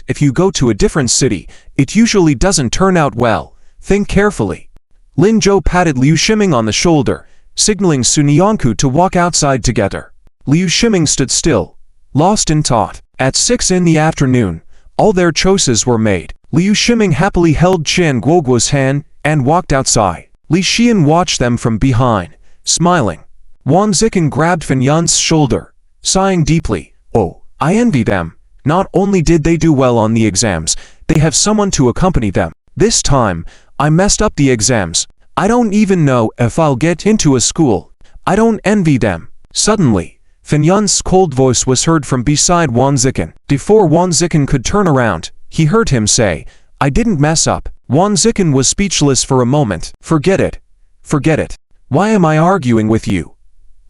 If you go to a different city, it usually doesn't turn out well. Think carefully. Lin Zhou patted Liu Shiming on the shoulder, signaling Sunyanku to walk outside together. Liu Shiming stood still, lost in thought. At 6 in the afternoon, all their choices were made. Liu Shiming happily held Qian Guoguo's hand and walked outside. Li Xian watched them from behind, smiling. Wang Zikin grabbed Fan Yun's shoulder, sighing deeply. Oh, I envy them. Not only did they do well on the exams, they have someone to accompany them. This time, I messed up the exams. I don't even know if I'll get into a school. I don't envy them. Suddenly, Fan Yun's cold voice was heard from beside Wang Zikin. Before Wang Zikin could turn around, he heard him say, I didn't mess up. Wang Zikin was speechless for a moment. Forget it. Forget it. Why am I arguing with you?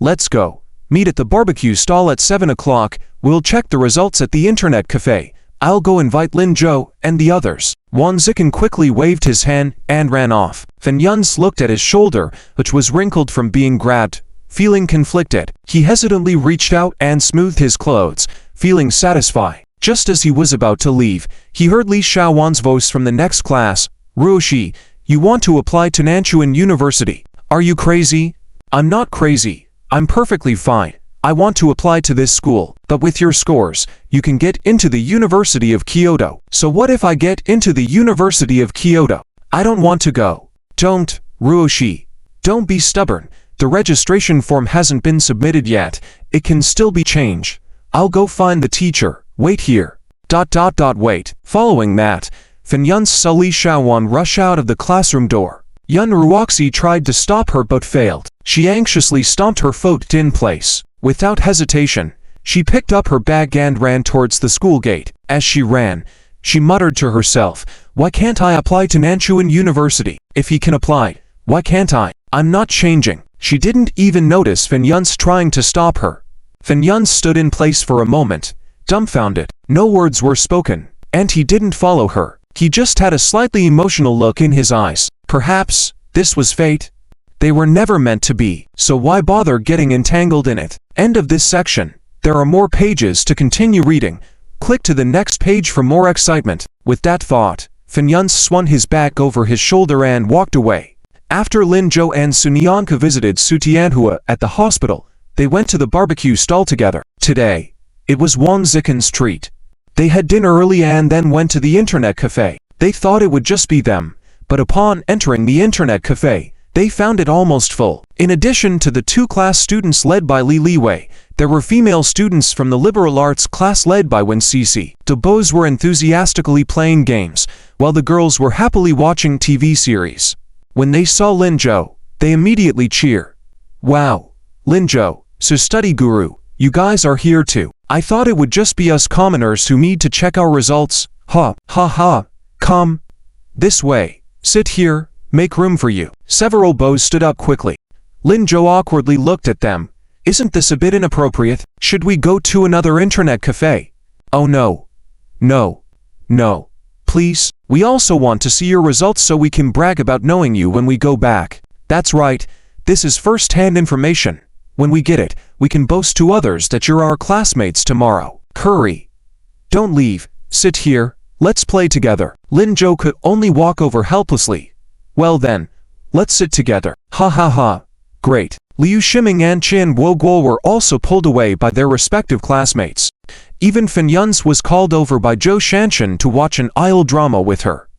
Let's go. Meet at the barbecue stall at 7 o'clock. We'll check the results at the internet cafe. I'll go invite Lin Zhou and the others. Wang Zikin quickly waved his hand and ran off. Fan Yun's looked at his shoulder, which was wrinkled from being grabbed. Feeling conflicted, he hesitantly reached out and smoothed his clothes, feeling satisfied. Just as he was about to leave, he heard Li Xiaowan's voice from the next class. Ruoxi, you want to apply to Nanchuan University. Are you crazy? I'm not crazy. I'm perfectly fine. I want to apply to this school, but with your scores, you can get into the University of Kyoto. So what if I get into the University of Kyoto? I don't want to go. Don't, Ruoxi. Don't be stubborn. The registration form hasn't been submitted yet. It can still be changed. I'll go find the teacher. Wait here. Wait. Following that, Fan Yun saw Li Xiaowan rush out of the classroom door. Yun Ruoxi tried to stop her but failed. She anxiously stomped her foot in place. Without hesitation, she picked up her bag and ran towards the school gate. As she ran, she muttered to herself, why can't I apply to Nanchuan University? If he can apply, why can't I? I'm not changing. She didn't even notice Fan Yun's trying to stop her. Fan Yun stood in place for a moment, dumbfounded. No words were spoken, and he didn't follow her. He just had a slightly emotional look in his eyes. Perhaps this was fate. They were never meant to be, so why bother getting entangled in it? End of this section. There are more pages to continue reading. Click to the next page for more excitement. With that thought, Fan Yun swung his back over his shoulder and walked away. After Lin Zhou and Sunyanka visited Su Tianhua at the hospital, they went to the barbecue stall together. Today, it was Wang Zikin's treat. They had dinner early and then went to the internet cafe. They thought it would just be them, but upon entering the internet cafe, they found it almost full. In addition to the two class students led by Li Liwei, there were female students from the liberal arts class led by Wen Cici. The boys were enthusiastically playing games, while the girls were happily watching TV series. When they saw Lin Zhou, they immediately cheered. Wow, Lin Zhou, so study guru, you guys are here too. I thought it would just be us commoners who need to check our results. Ha, ha, ha. Come this way. Sit here, make room for you. Several boys stood up quickly. Lin Zhou awkwardly looked at them. Isn't this a bit inappropriate? Should we go to another internet cafe? Oh no. No. No. Please, we also want to see your results so we can brag about knowing you when we go back. That's right, this is first-hand information. When we get it, we can boast to others that you're our classmates tomorrow. Hurry. Don't leave, sit here, let's play together. Lin Zhou could only walk over helplessly. Well then, let's sit together. Ha ha ha. Great. Liu Shiming and Qian Woguo were also pulled away by their respective classmates. Even Fan Yun was called over by Zhou Shanshan to watch an idle drama with her.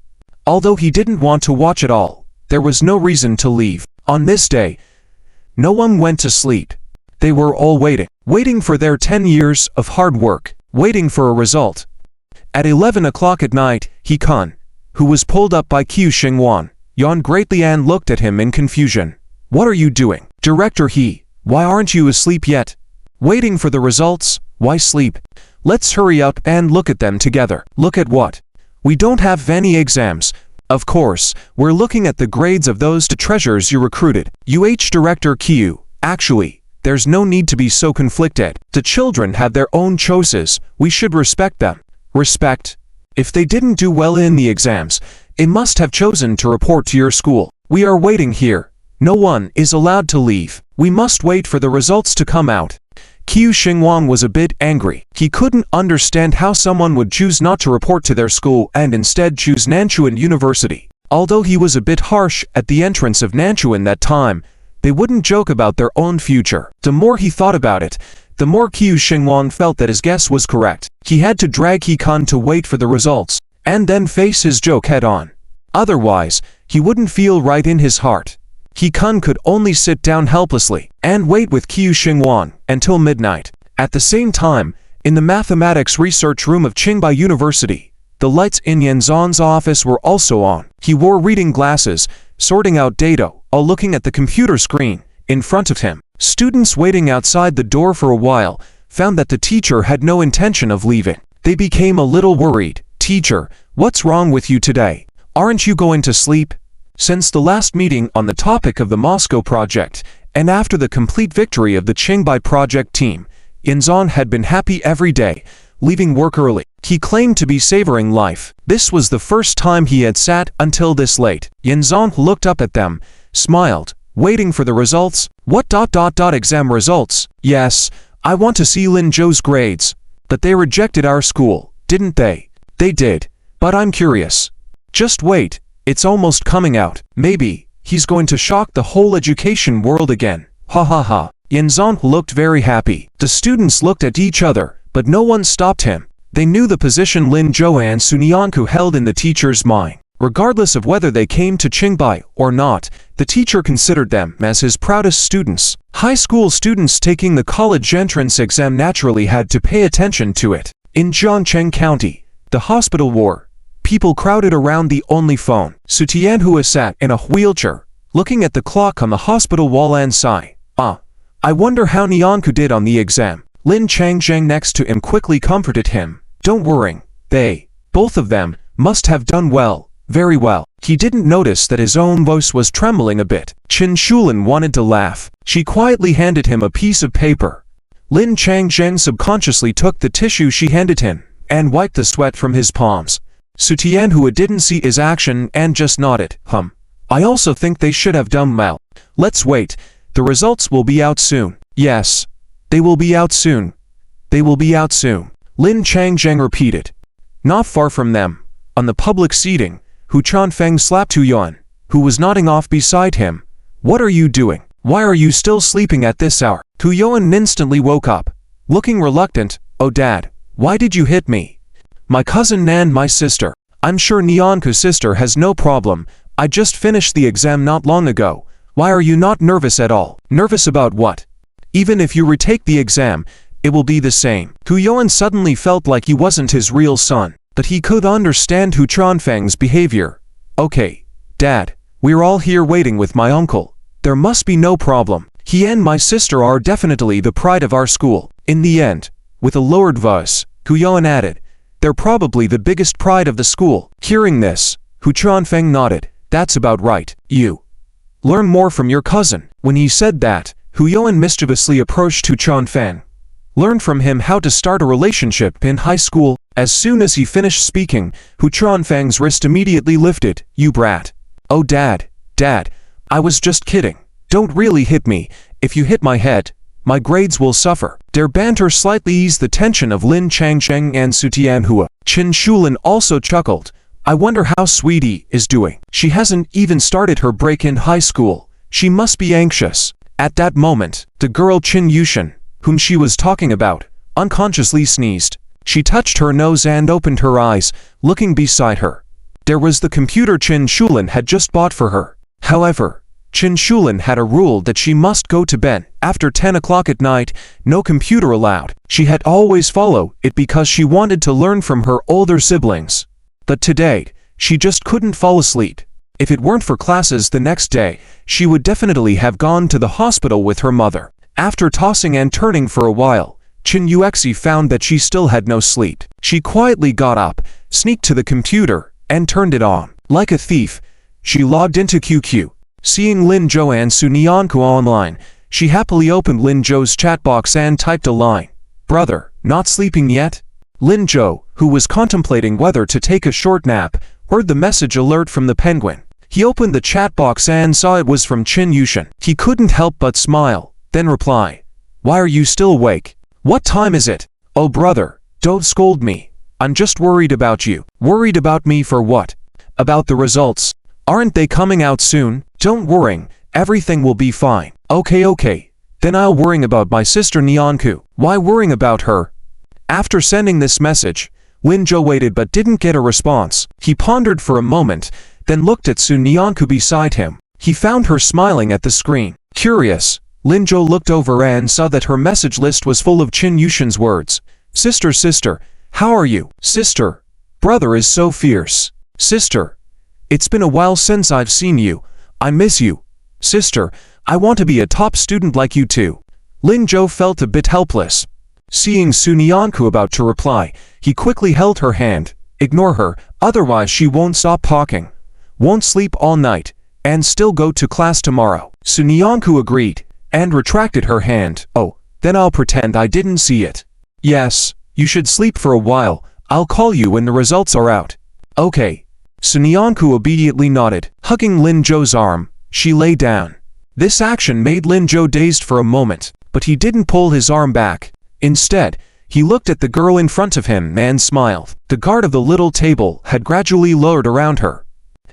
Although he didn't want to watch it all, there was no reason to leave. On this day, no one went to sleep. They were all waiting for their 10 years of hard work, waiting for a result. At 11 o'clock at night, He Kun, who was pulled up by Qiu Xingwan, yawned greatly and looked at him in confusion. What are you doing? Director He, why aren't you asleep yet? Waiting for the results? Why sleep? Let's hurry up and look at them together. Look at what? We don't have any exams. Of course, we're looking at the grades of those two treasures you recruited. Director Qiu, actually, there's no need to be so conflicted. The children have their own choices. We should respect them. Respect? If they didn't do well in the exams, they must have chosen to report to your school. We are waiting here. No one is allowed to leave. We must wait for the results to come out. Qiu Xingwan was a bit angry. He couldn't understand how someone would choose not to report to their school and instead choose Nanchuan University. Although he was a bit harsh at the entrance of Nanchuan that time, they wouldn't joke about their own future. The more he thought about it, the more Qiu Xingwan felt that his guess was correct. He had to drag He Kun to wait for the results, and then face his joke head on. Otherwise, he wouldn't feel right in his heart. He-kun could only sit down helplessly and wait with Qiu Xingwan until midnight. At the same time, in the mathematics research room of Qinghai University, the lights in Yanzhan's office were also on. He wore reading glasses, sorting out data, while looking at the computer screen in front of him. Students waiting outside the door for a while found that the teacher had no intention of leaving. They became a little worried. "Teacher, what's wrong with you today? Aren't you going to sleep?" Since the last meeting on the topic of the Moscow project, and after the complete victory of the Qinghai project team, Yanzhan had been happy every day, leaving work early. He claimed to be savoring life. This was the first time he had sat until this late. Yanzhan looked up at them, smiled, waiting for the results. "What exam results?" "Yes, I want to see Lin Zhou's grades." "But they rejected our school, didn't they?" "They did, but I'm curious." "Just wait, it's almost coming out. Maybe he's going to shock the whole education world again. Ha ha ha." Yanzhan looked very happy. The students looked at each other, but no one stopped him. They knew the position Lin Zhou and Sunyanku held in the teacher's mind. Regardless of whether they came to Qinghai or not, the teacher considered them as his proudest students. High school students taking the college entrance exam naturally had to pay attention to it. In Jiangcheng County, the hospital ward, people crowded around the only phone. Su Tianhua sat in a wheelchair, looking at the clock on the hospital wall and sighed. I wonder how Nianku did on the exam." Lin Changzheng next to him quickly comforted him. "Don't worry, both of them, must have done well, very well." He didn't notice that his own voice was trembling a bit. Qin Shulin wanted to laugh. She quietly handed him a piece of paper. Lin Changzheng subconsciously took the tissue she handed him and wiped the sweat from his palms. Su Tianhua didn't see his action and just nodded. I also think they should have done well. Let's wait. The results will be out soon." "Yes, they will be out soon. They will be out soon," Lin Changzheng repeated. Not far from them, on the public seating, Hu Chanfeng slapped Hu Yuan, who was nodding off beside him. "What are you doing? Why are you still sleeping at this hour?" Hu Yuan instantly woke up, looking reluctant. "Oh Dad, why did you hit me?" "My cousin and my sister. I'm sure Nianku's sister has no problem. I just finished the exam not long ago. Why are you not nervous at all?" "Nervous about what? Even if you retake the exam, it will be the same." Hu Yuan suddenly felt like he wasn't his real son, but he could understand Hu Chanfeng's behavior. "Okay, Dad, we're all here waiting with my uncle. There must be no problem. He and my sister are definitely the pride of our school." In the end, with a lowered voice, Hu Yuan added, "They're probably the biggest pride of the school." Hearing this, Hu Chanfeng nodded. "That's about right. You learn more from your cousin." When he said that, Hu Yuan mischievously approached Hu Chanfeng. Learn from him how to start a relationship in high school. As soon as he finished speaking, Hu Chanfeng's wrist immediately lifted. "You brat." "Oh Dad, I was just kidding. Don't really hit me. If you hit my head, my grades will suffer." Their banter slightly eased the tension of Lin Changzheng and Su Tianhua. Qin Shulin also chuckled. "I wonder how Sweetie is doing. She hasn't even started her break in high school. She must be anxious." At that moment, the girl Qin Yushin, whom she was talking about, unconsciously sneezed. She touched her nose and opened her eyes, looking beside her. There was the computer Qin Shulin had just bought for her. However, Qin Shulin had a rule that she must go to bed after 10 o'clock at night, no computer allowed. She had always followed it because she wanted to learn from her older siblings. But today, she just couldn't fall asleep. If it weren't for classes the next day, she would definitely have gone to the hospital with her mother. After tossing and turning for a while, Qin Yuexi found that she still had no sleep. She quietly got up, sneaked to the computer, and turned it on. Like a thief, she logged into QQ. Seeing Lin Zhou and Su Nianku online, she happily opened Lin Zhou's chat box and typed a line. "Brother, not sleeping yet?" Lin Zhou, who was contemplating whether to take a short nap, heard the message alert from the penguin. He opened the chat box and saw it was from Qin Yushin. He couldn't help but smile, then reply, "Why are you still awake? What time is it?" "Oh brother, don't scold me. I'm just worried about you." "Worried about me for what?" "About the results. Aren't they coming out soon?" "Don't worry, everything will be fine." Okay, then I'll worry about my sister Nianku." "Why worrying about her?" After sending this message, Lin Zhou waited but didn't get a response. He pondered for a moment, then looked at Su Nianku beside him. He found her smiling at the screen. Curious, Lin Zhou looked over and saw that her message list was full of Qin Yushin's words. Sister, sister, how are you? Sister, brother is so fierce. Sister, it's been a while since I've seen you. I miss you. Sister, I want to be a top student like you too. Lin Zhou felt a bit helpless. Seeing Sunyanku about to reply, he quickly held her hand. Ignore her, otherwise she won't stop talking. Won't sleep all night, and still go to class tomorrow. Sunyanku agreed, and retracted her hand. Oh, then I'll pretend I didn't see it. Yes, you should sleep for a while. I'll call you when the results are out. Okay. Sunyanku obediently nodded. Hugging Lin Zhou's arm, she lay down. This action made Lin Zhou dazed for a moment, but he didn't pull his arm back. Instead, he looked at the girl in front of him and smiled. The guard of the little table had gradually lowered around her.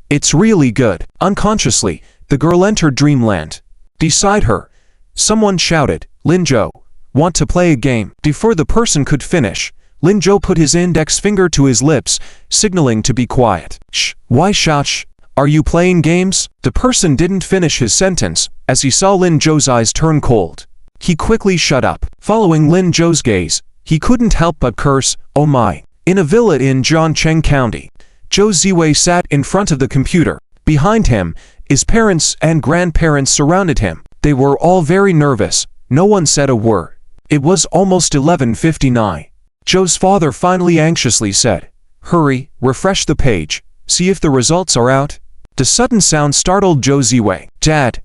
It's really good. Unconsciously, the girl entered dreamland. Beside her, someone shouted, Lin Zhou, want to play a game? Before the person could finish, Lin Zhou put his index finger to his lips, signaling to be quiet. Shh, why shout? Are you playing games? The person didn't finish his sentence, as he saw Lin Zhou's eyes turn cold. He quickly shut up. Following Lin Zhou's gaze, he couldn't help but curse, oh my. In a villa in Jiangcheng County, Zhou Ziwei sat in front of the computer. Behind him, his parents and grandparents surrounded him. They were all very nervous. No one said a word. It was almost 11:59. Zhou's father finally anxiously said, hurry, refresh the page, see if the results are out. The sudden sound startled Zhou Ziwei. Dad,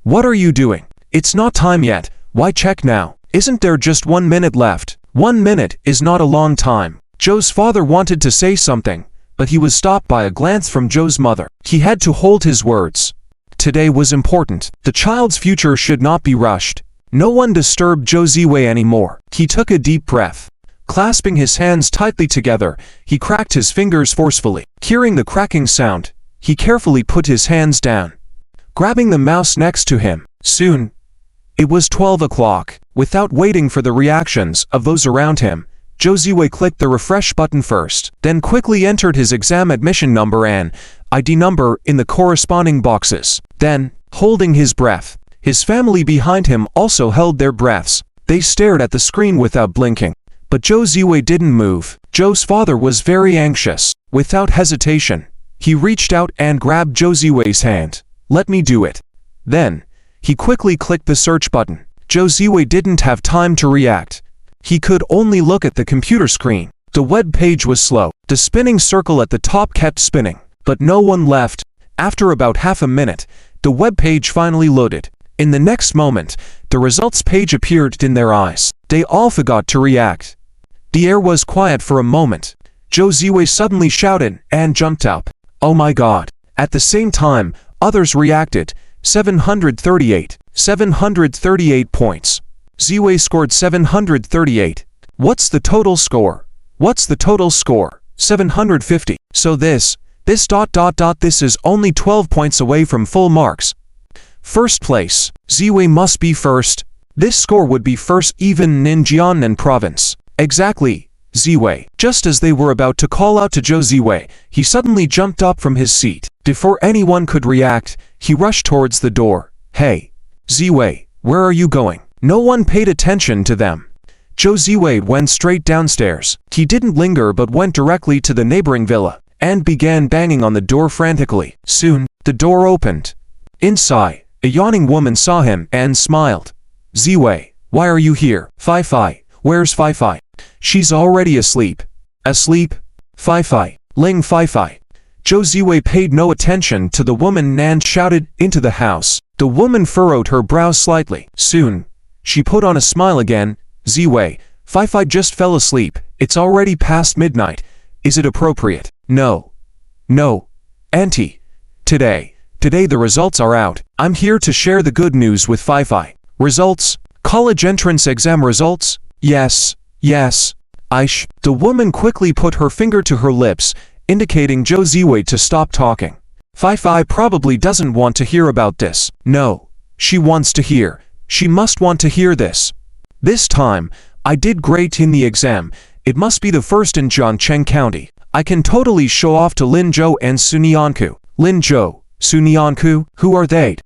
what are you doing? It's not time yet. Why check now? Isn't there just 1 minute left? 1 minute is not a long time. Zhou's father wanted to say something, but he was stopped by a glance from Zhou's mother. He had to hold his words. Today was important. The child's future should not be rushed. No one disturbed Zhou Ziwei anymore. He took a deep breath. Clasping his hands tightly together, he cracked his fingers forcefully. Hearing the cracking sound, he carefully put his hands down, grabbing the mouse next to him. Soon, it was 12 o'clock. Without waiting for the reactions of those around him, Zhou Ziwei clicked the refresh button first, then quickly entered his exam admission number and ID number in the corresponding boxes. Then, holding his breath, his family behind him also held their breaths. They stared at the screen without blinking. But Zhou Ziwei didn't move. Zhou's father was very anxious. Without hesitation, he reached out and grabbed Zhou Ziwei's hand. Let me do it. Then, he quickly clicked the search button. Zhou Ziwei didn't have time to react. He could only look at the computer screen. The web page was slow. The spinning circle at the top kept spinning, but no one left. After about half a minute, the web page finally loaded. In the next moment, the results page appeared in their eyes. They all forgot to react. The air was quiet for a moment. Zhou Ziwei suddenly shouted and jumped up. Oh my god. At the same time, others reacted. 738. 738 points. Ziwei scored 738. What's the total score? What's the total score? 750. So this is only 12 points away from full marks. First place. Ziwei must be first. This score would be first even in Jiangnan province. Exactly, Ziwei. Just as they were about to call out to Zhou Ziwei, he suddenly jumped up from his seat. Before anyone could react, he rushed towards the door. Hey, Ziwei, where are you going? No one paid attention to them. Zhou Ziwei went straight downstairs. He didn't linger but went directly to the neighboring villa, and began banging on the door frantically. Soon, the door opened. Inside, a yawning woman saw him and smiled. Ziwei, why are you here? Fai, where's Fai? She's already asleep. Asleep? Fai, Ling Fai. Zhou Ziwei paid no attention to the woman and shouted into the house. The woman furrowed her brows slightly. Soon, she put on a smile again. Ziwei, Fai just fell asleep. It's already past midnight. Is it appropriate? No, Auntie. Today the results are out. I'm here to share the good news with Fai. Results? College entrance exam results? Yes. Aish. The woman quickly put her finger to her lips, indicating Zhou Ziwei to stop talking. Fai probably doesn't want to hear about this. No, she wants to hear. She must want to hear this. This time, I did great in the exam. It must be the first in Jiangcheng County. I can totally show off to Lin Zhou and Sunyanku. Lin Zhou, Sunyanku, who are they?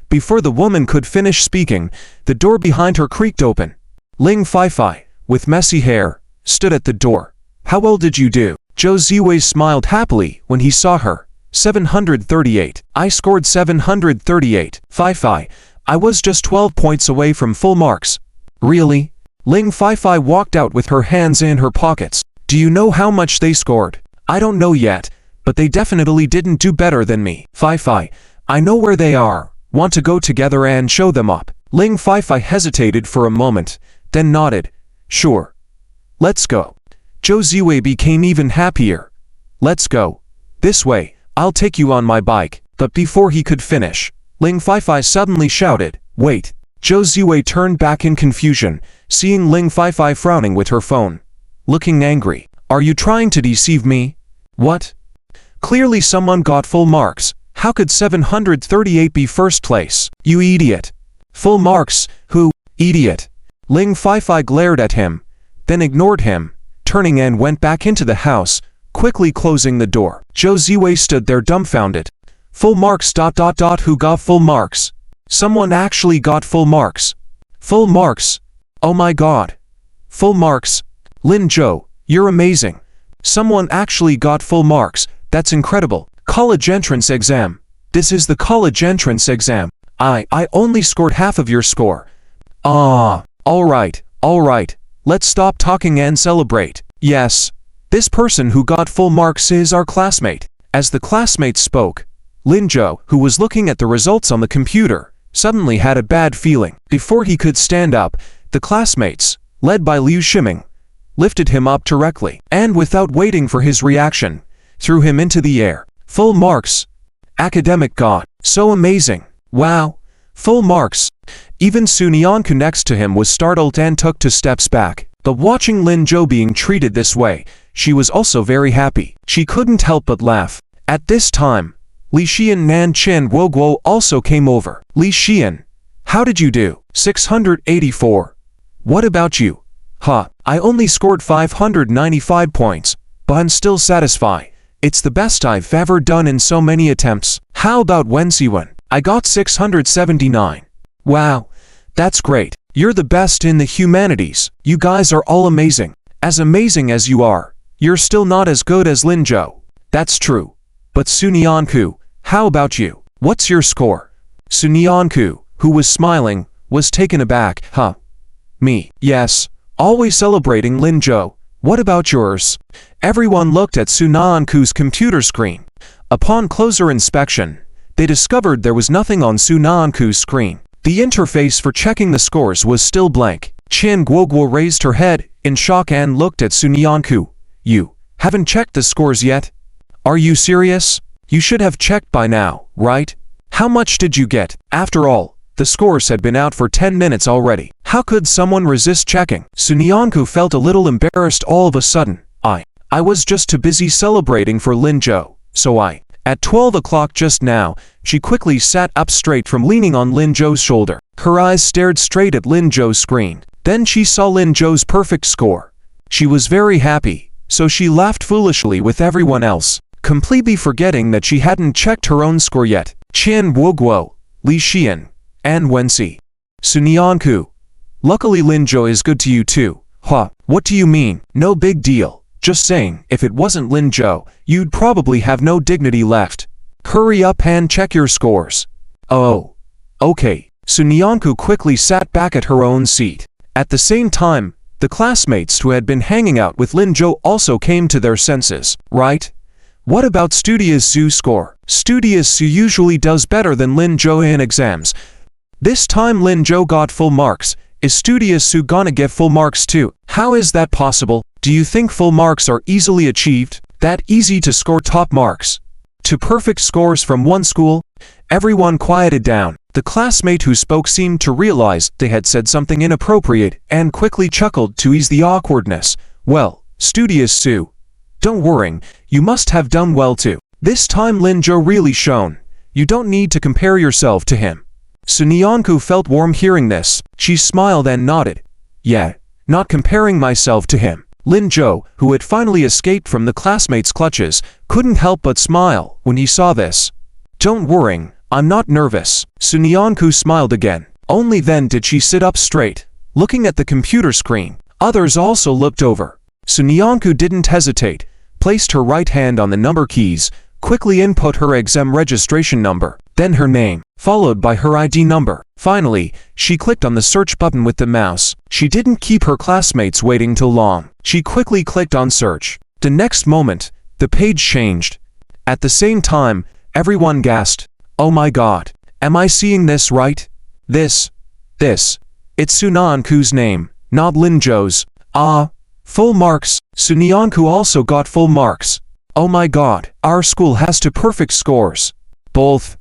Before the woman could finish speaking, the door behind her creaked open. Ling Fei, with messy hair, stood at the door. How well did you do? Zhou Ziwei smiled happily when he saw her. 738. I scored 738. Fei, I was just 12 points away from full marks. Really? Ling Fei walked out with her hands in her pockets. Do you know how much they scored? I don't know yet, but they definitely didn't do better than me. Fei, I know where they are. Want to go together and show them up? Ling Fei hesitated for a moment, then nodded. Sure. Let's go. Zhou Ziwei became even happier. Let's go. This way, I'll take you on my bike. But before he could finish, Ling Fei suddenly shouted, Wait. Zhou Ziwei turned back in confusion, seeing Ling Fei frowning with her phone. Looking angry. Are you trying to deceive me? What? Clearly someone got full marks. How could 738 be first place? You idiot. Full marks, who? Idiot. Ling Fei glared at him, then ignored him, turning and went back into the house, quickly closing the door. Zhou Ziwei stood there dumbfounded. Full marks ... Who got full marks? Someone actually got full marks. Full marks. Oh my god. Full marks. Lin Zhou, you're amazing. Someone actually got full marks. That's incredible. College entrance exam. This is the college entrance exam. I only scored half of your score. Alright. Let's stop talking and celebrate. Yes. This person who got full marks is our classmate. As the classmate spoke, Lin Zhou, who was looking at the results on the computer, suddenly had a bad feeling. Before he could stand up, the classmates, led by Liu Shiming, lifted him up directly, and without waiting for his reaction, threw him into the air. Full marks. Academic god. So amazing. Wow. Full marks. Even Sunyanku next to him was startled and took 2 steps back. But watching Lin Zhou being treated this way, she was also very happy. She couldn't help but laugh. At this time, Li Xian and Chen Guoguo also came over. Li Xian, how did you do? 684. What about you? I only scored 595 points, but I'm still satisfied. It's the best I've ever done in so many attempts. How about Wenxiwen? I got 679. Wow, that's great. You're the best in the humanities. You guys are all amazing. As amazing as you are, you're still not as good as Lin Zhou. That's true. But Sunyanku, how about you? What's your score? Sunyanku, who was smiling, was taken aback. Me. Yes. Always celebrating Lin Zhou. What about yours? Everyone looked at Sunyanku's computer screen. Upon closer inspection, they discovered there was nothing on Sunyanku's screen. The interface for checking the scores was still blank. Chen Guoguo raised her head in shock and looked at Sunyanku. You haven't checked the scores yet? Are you serious? You should have checked by now, right? How much did you get? After all, the scores had been out for 10 minutes already. How could someone resist checking? Sunyanku felt a little embarrassed all of a sudden. I was just too busy celebrating for Lin Zhou, so At 12 o'clock just now, she quickly sat up straight from leaning on Lin Zhou's shoulder. Her eyes stared straight at Lin Zhou's screen. Then she saw Lin Zhou's perfect score. She was very happy, so she laughed foolishly with everyone else, completely forgetting that she hadn't checked her own score yet. Chen Guoguo, Li Xian, and Wenxi. Sunyanku. Luckily Lin Zhou is good to you too. What do you mean? No big deal. Just saying, if it wasn't Lin Zhou, you'd probably have no dignity left. Hurry up and check your scores. Oh. Okay. Sunyanku quickly sat back at her own seat. At the same time, the classmates who had been hanging out with Lin Zhou also came to their senses, right? What about Studious Su's score? Studious Su usually does better than Lin Zhou in exams. This time Lin Zhou got full marks. Is Studious Su gonna get full marks too? How is that possible? Do you think full marks are easily achieved? That easy to score top marks? To perfect scores from one school? Everyone quieted down. The classmate who spoke seemed to realize they had said something inappropriate and quickly chuckled to ease the awkwardness. Well, Studious Su, don't worry, you must have done well too. This time Lin Zhou really shone. You don't need to compare yourself to him. Sunyanku felt warm hearing this. She smiled and nodded. Yeah, not comparing myself to him. Lin Zhou, who had finally escaped from the classmates' clutches, couldn't help but smile when he saw this. Don't worry, I'm not nervous. Sunyanku smiled again. Only then did she sit up straight, looking at the computer screen. Others also looked over. Sunyanku didn't hesitate, placed her right hand on the number keys, quickly input her exam registration number, then her name, followed by her ID number. Finally, she clicked on the search button with the mouse. She didn't keep her classmates waiting too long. She quickly clicked on search. The next moment, the page changed. At the same time, everyone gasped. Oh my god, am I seeing this right? This. It's Sunyanku's name, not Linzhou's. Ah, full marks. Sunyanku also got full marks. Oh my god, our school has 2 perfect scores. Both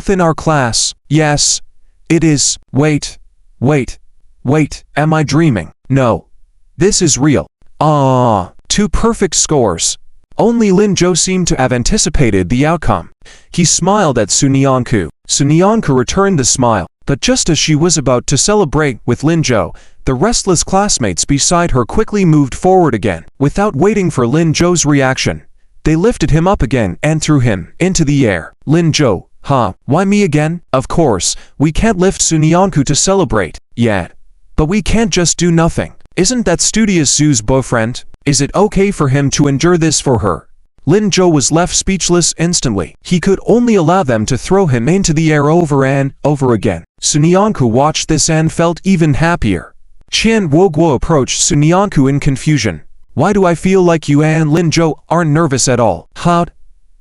in our class. Yes, it is. Wait, am I dreaming? No, this is real. Ah, 2 perfect scores. Only Linzhou seemed to have anticipated the outcome. He smiled at Sunyanku. Sunyanku returned the smile, but just as she was about to celebrate with Linzhou, the restless classmates beside her quickly moved forward again. Without waiting for Linzhou's reaction, they lifted him up again and threw him into the air. Linzhou, huh? Why me again? Of course, we can't lift Sunyanku to celebrate. Yeah, but we can't just do nothing. Isn't that studious Su's boyfriend? Is it okay for him to endure this for her? Linzhou was left speechless instantly. He could only allow them to throw him into the air over and over again. Sunyanku watched this and felt even happier. Qian Guoguo approached Sunyanku in confusion. Why do I feel like you and Linzhou aren't nervous at all? Huh?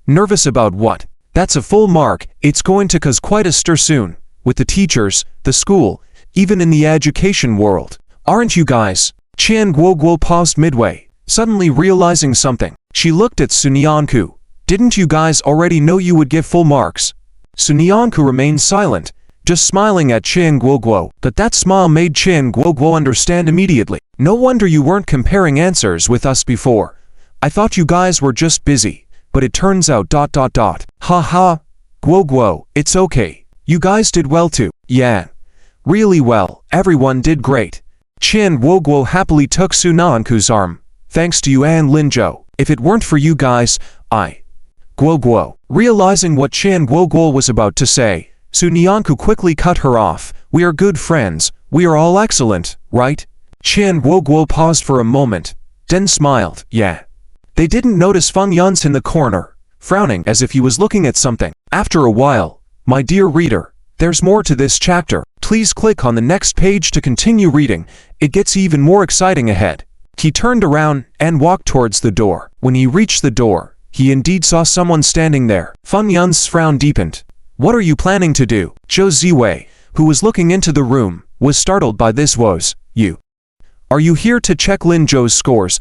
Nervous about what? That's a full mark. It's going to cause quite a stir soon. With the teachers, the school, even in the education world. Aren't you guys? Qian Guoguo paused midway, suddenly realizing something. She looked at Sunyanku. Didn't you guys already know you would give full marks? Sunyanku remained silent, just smiling at Qian Guoguo. But that smile made Qian Guoguo understand immediately. No wonder you weren't comparing answers with us before. I thought you guys were just busy, but it turns out ... Ha ha. Guoguo, it's okay. You guys did well too. Yeah. Really well. Everyone did great. Qian Guoguo happily took Sunyanku's arm. Thanks to you and Linzhou. If it weren't for you guys, Guoguo. Realizing what Qian Guoguo was about to say, Sunyanku quickly cut her off. We are good friends. We are all excellent, right? Qian Guoguo paused for a moment, then smiled. Yeah. They didn't notice Feng Yun's in the corner, frowning as if he was looking at something. After a while, my dear reader, there's more to this chapter. Please click on the next page to continue reading. It gets even more exciting ahead. He turned around and walked towards the door. When he reached the door, he indeed saw someone standing there. Feng Yun's frown deepened. What are you planning to do? Zhou Ziwei, who was looking into the room, was startled by this. Are you here to check Linzhou's scores?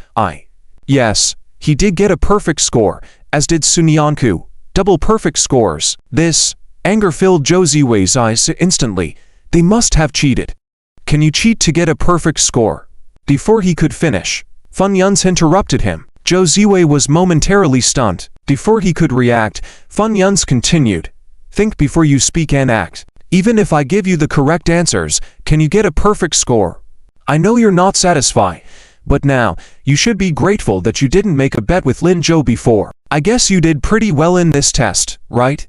Yes, he did get a perfect score, as did Sunyanku. Double perfect scores. This anger filled Zhou Ziwei's eyes instantly. They must have cheated. Can you cheat to get a perfect score? Before he could finish, Feng Yun's interrupted him. Zhou Ziwei was momentarily stunned. Before he could react, Feng Yun's continued. Think before you speak and act. Even if I give you the correct answers, can you get a perfect score? I know you're not satisfied, but now, you should be grateful that you didn't make a bet with Linzhou before. I guess you did pretty well in this test, right?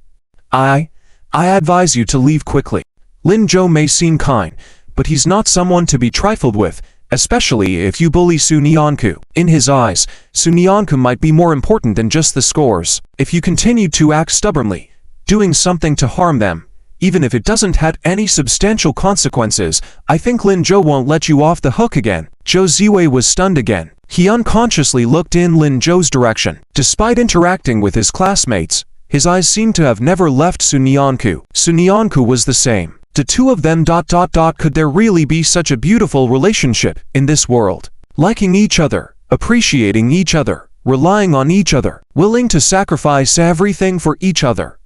I advise you to leave quickly. Linzhou may seem kind, but he's not someone to be trifled with, especially if you bully Sunyanku. In his eyes, Sunyanku might be more important than just the scores. If you continue to act stubbornly, doing something to harm them, even if it doesn't have any substantial consequences, I think Linzhou won't let you off the hook again. Zhou Ziwei was stunned again. He unconsciously looked in Linzhou's direction. Despite interacting with his classmates, his eyes seemed to have never left Sunyanku. Sunyanku was the same. The two of them ... Could there really be such a beautiful relationship in this world? Liking each other, appreciating each other, relying on each other, willing to sacrifice everything for each other.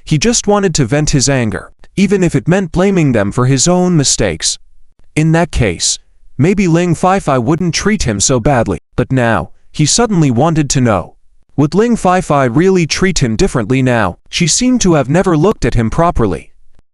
He just wanted to vent his anger, even if it meant blaming them for his own mistakes. In that case, maybe Ling Feifei wouldn't treat him so badly. But now, he suddenly wanted to know. Would Ling Feifei really treat him differently now? She seemed to have never looked at him properly.